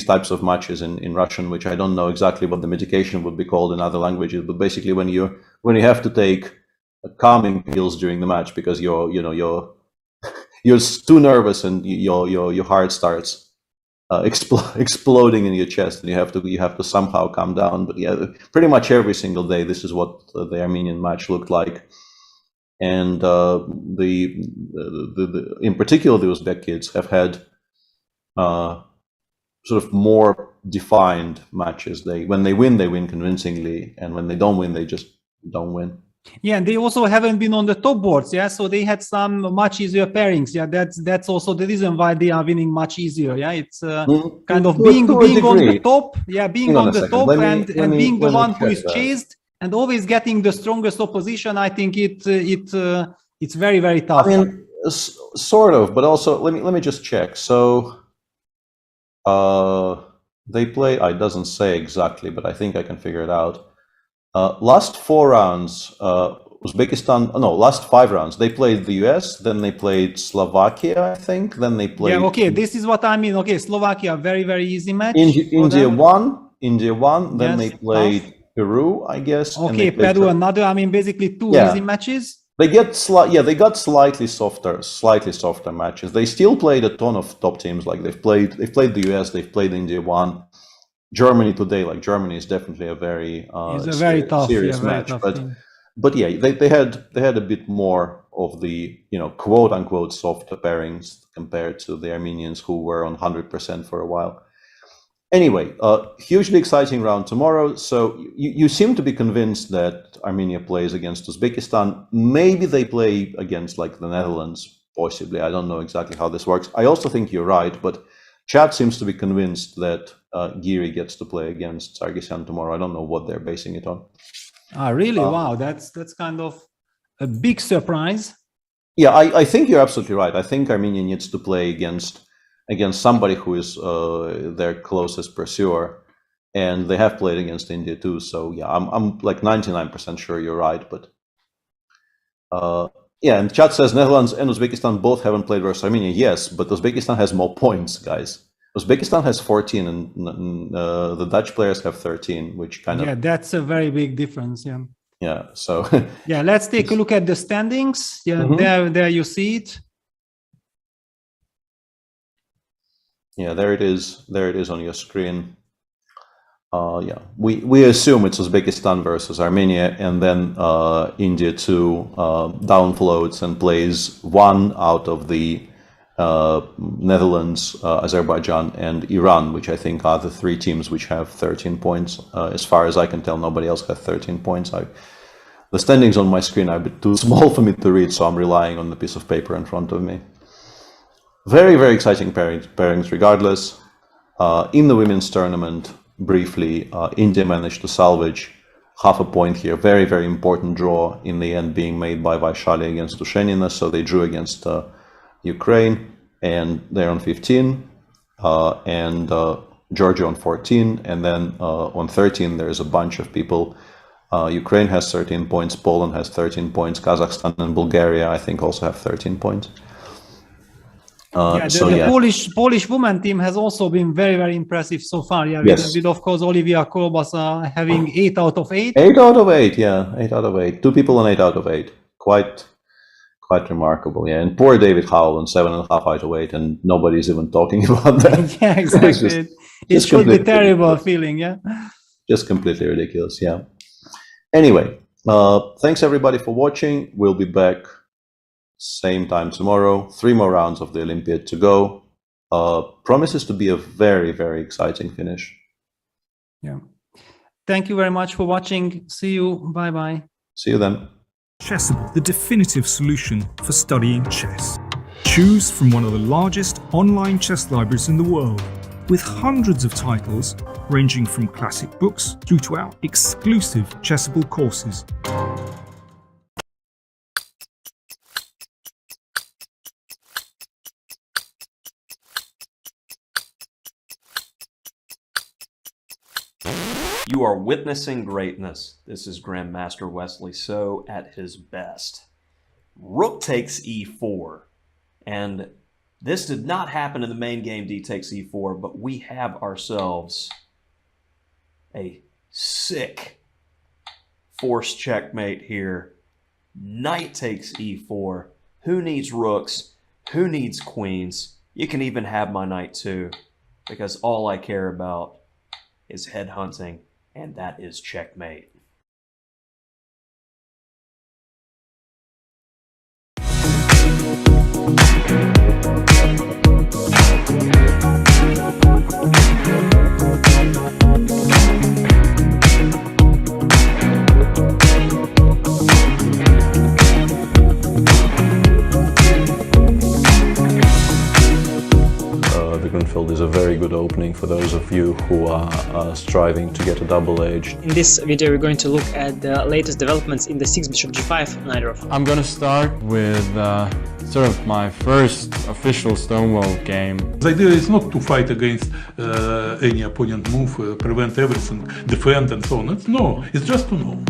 types of matches in Russian, which I don't know exactly what the mitigation would be called in other languages. But basically, when you have to take calming pills during the match because you're too nervous and your heart starts exploding in your chest, and you have to somehow calm down. But yeah, pretty much every single day, this is what the Armenian match looked like. And in particular, the Uzbek kids have had sort of more defined matches. When they win convincingly, and when they don't win, they just don't win. Yeah, and they also haven't been on the top boards, yeah. So they had some much easier pairings. Yeah, that's also the reason why they are winning much easier. Yeah, it's kind of being on the top. Yeah, being on the top and being the one who is chased and always getting the strongest opposition. I think it's very, very tough. I mean, sort of, but also let me just check. So they play. It doesn't say exactly, but I think I can figure it out. Last 4 rounds, Uzbekistan. No, last 5 rounds. They played the US, then they played Slovakia, I think. Then they played. Yeah. Okay. This is what I mean. Okay, Slovakia, very, very easy match. India won. Then they played tough. Peru, I guess. Okay, Peru, another. I mean, basically 2 easy matches. They got slightly softer matches. They still played a ton of top teams. Like they've played the US, they've played India 1. Germany today, like Germany is definitely a very serious match. But yeah, they had a bit more of the quote unquote softer pairings compared to the Armenians, who were on 100% for a while. Anyway, hugely exciting round tomorrow. So you seem to be convinced that Armenia plays against Uzbekistan. Maybe they play against like the Netherlands, possibly. I don't know exactly how this works. I also think you're right, but Chad seems to be convinced that Giri gets to play against Sargsyan tomorrow. I don't know what they're basing it on. Really? Wow, that's kind of a big surprise. Yeah, I think you're absolutely right. I think Armenia needs to play against somebody who is their closest pursuer, and they have played against India too. So yeah, I'm like 99% sure you're right. But yeah, and Chad says Netherlands and Uzbekistan both haven't played versus Armenia. Yes, but Uzbekistan has more points, guys. Uzbekistan has 14, and the Dutch players have 13, which kind of... Yeah, that's a very big difference, yeah. Yeah, so... yeah, let's take a look at the standings. Yeah, there you see it. Yeah, there it is on your screen. Yeah, we assume it's Uzbekistan versus Armenia, and then India too downfloats and plays one out of the Netherlands, Azerbaijan, and Iran, which I think are the three teams which have 13 points. As far as I can tell, nobody else has 13 points. The standings on my screen are a bit too small for me to read, so I'm relying on the piece of paper in front of me. Very, very exciting pairings regardless. In the women's tournament, briefly, India managed to salvage half a point here. Very, very important draw in the end being made by Vaishali against Tushenina, so they drew against Ukraine, and they're on 15, and Georgia on 14, and then on 13 there's a bunch of people. Ukraine has 13 points, Poland has 13 points, Kazakhstan and Bulgaria I think also have 13 points. The Polish women team has also been very, very impressive so far. Yeah, with of course Olivia Kolbasa having 8 out of 8. 8 out of 8, yeah, 8 out of 8. 2 people on 8 out of 8. Quite remarkable, yeah. And poor David Howell on 7.5 out of 8, and nobody's even talking about that. Yeah, exactly. It should be terrible feeling, yeah. Just completely ridiculous, yeah. Anyway, thanks everybody for watching. We'll be back same time tomorrow. 3 more rounds of the Olympiad to go. Promises to be a very, very exciting finish. Yeah. Thank you very much for watching. See you. Bye-bye. See you then. Chessable, the definitive solution for studying chess. Choose from one of the largest online chess libraries in the world, with hundreds of titles ranging from classic books through to our exclusive Chessable courses. You are witnessing greatness. This is Grandmaster Wesley So at his best. Rook takes e4. And this did not happen in the main game, d takes e4, but we have ourselves a sick forced checkmate here. Knight takes e4. Who needs rooks? Who needs queens? You can even have my knight too, because all I care about is headhunting. And that is checkmate. The Grunfeld is a very good opening for those of you who are striving to get a double edge. In this video we're going to look at the latest developments in the 6 bishop g5 knight off. I'm gonna start with sort of my first official Stonewall game. The idea is not to fight against any opponent move, prevent everything, defend and so on. No, it's just to know.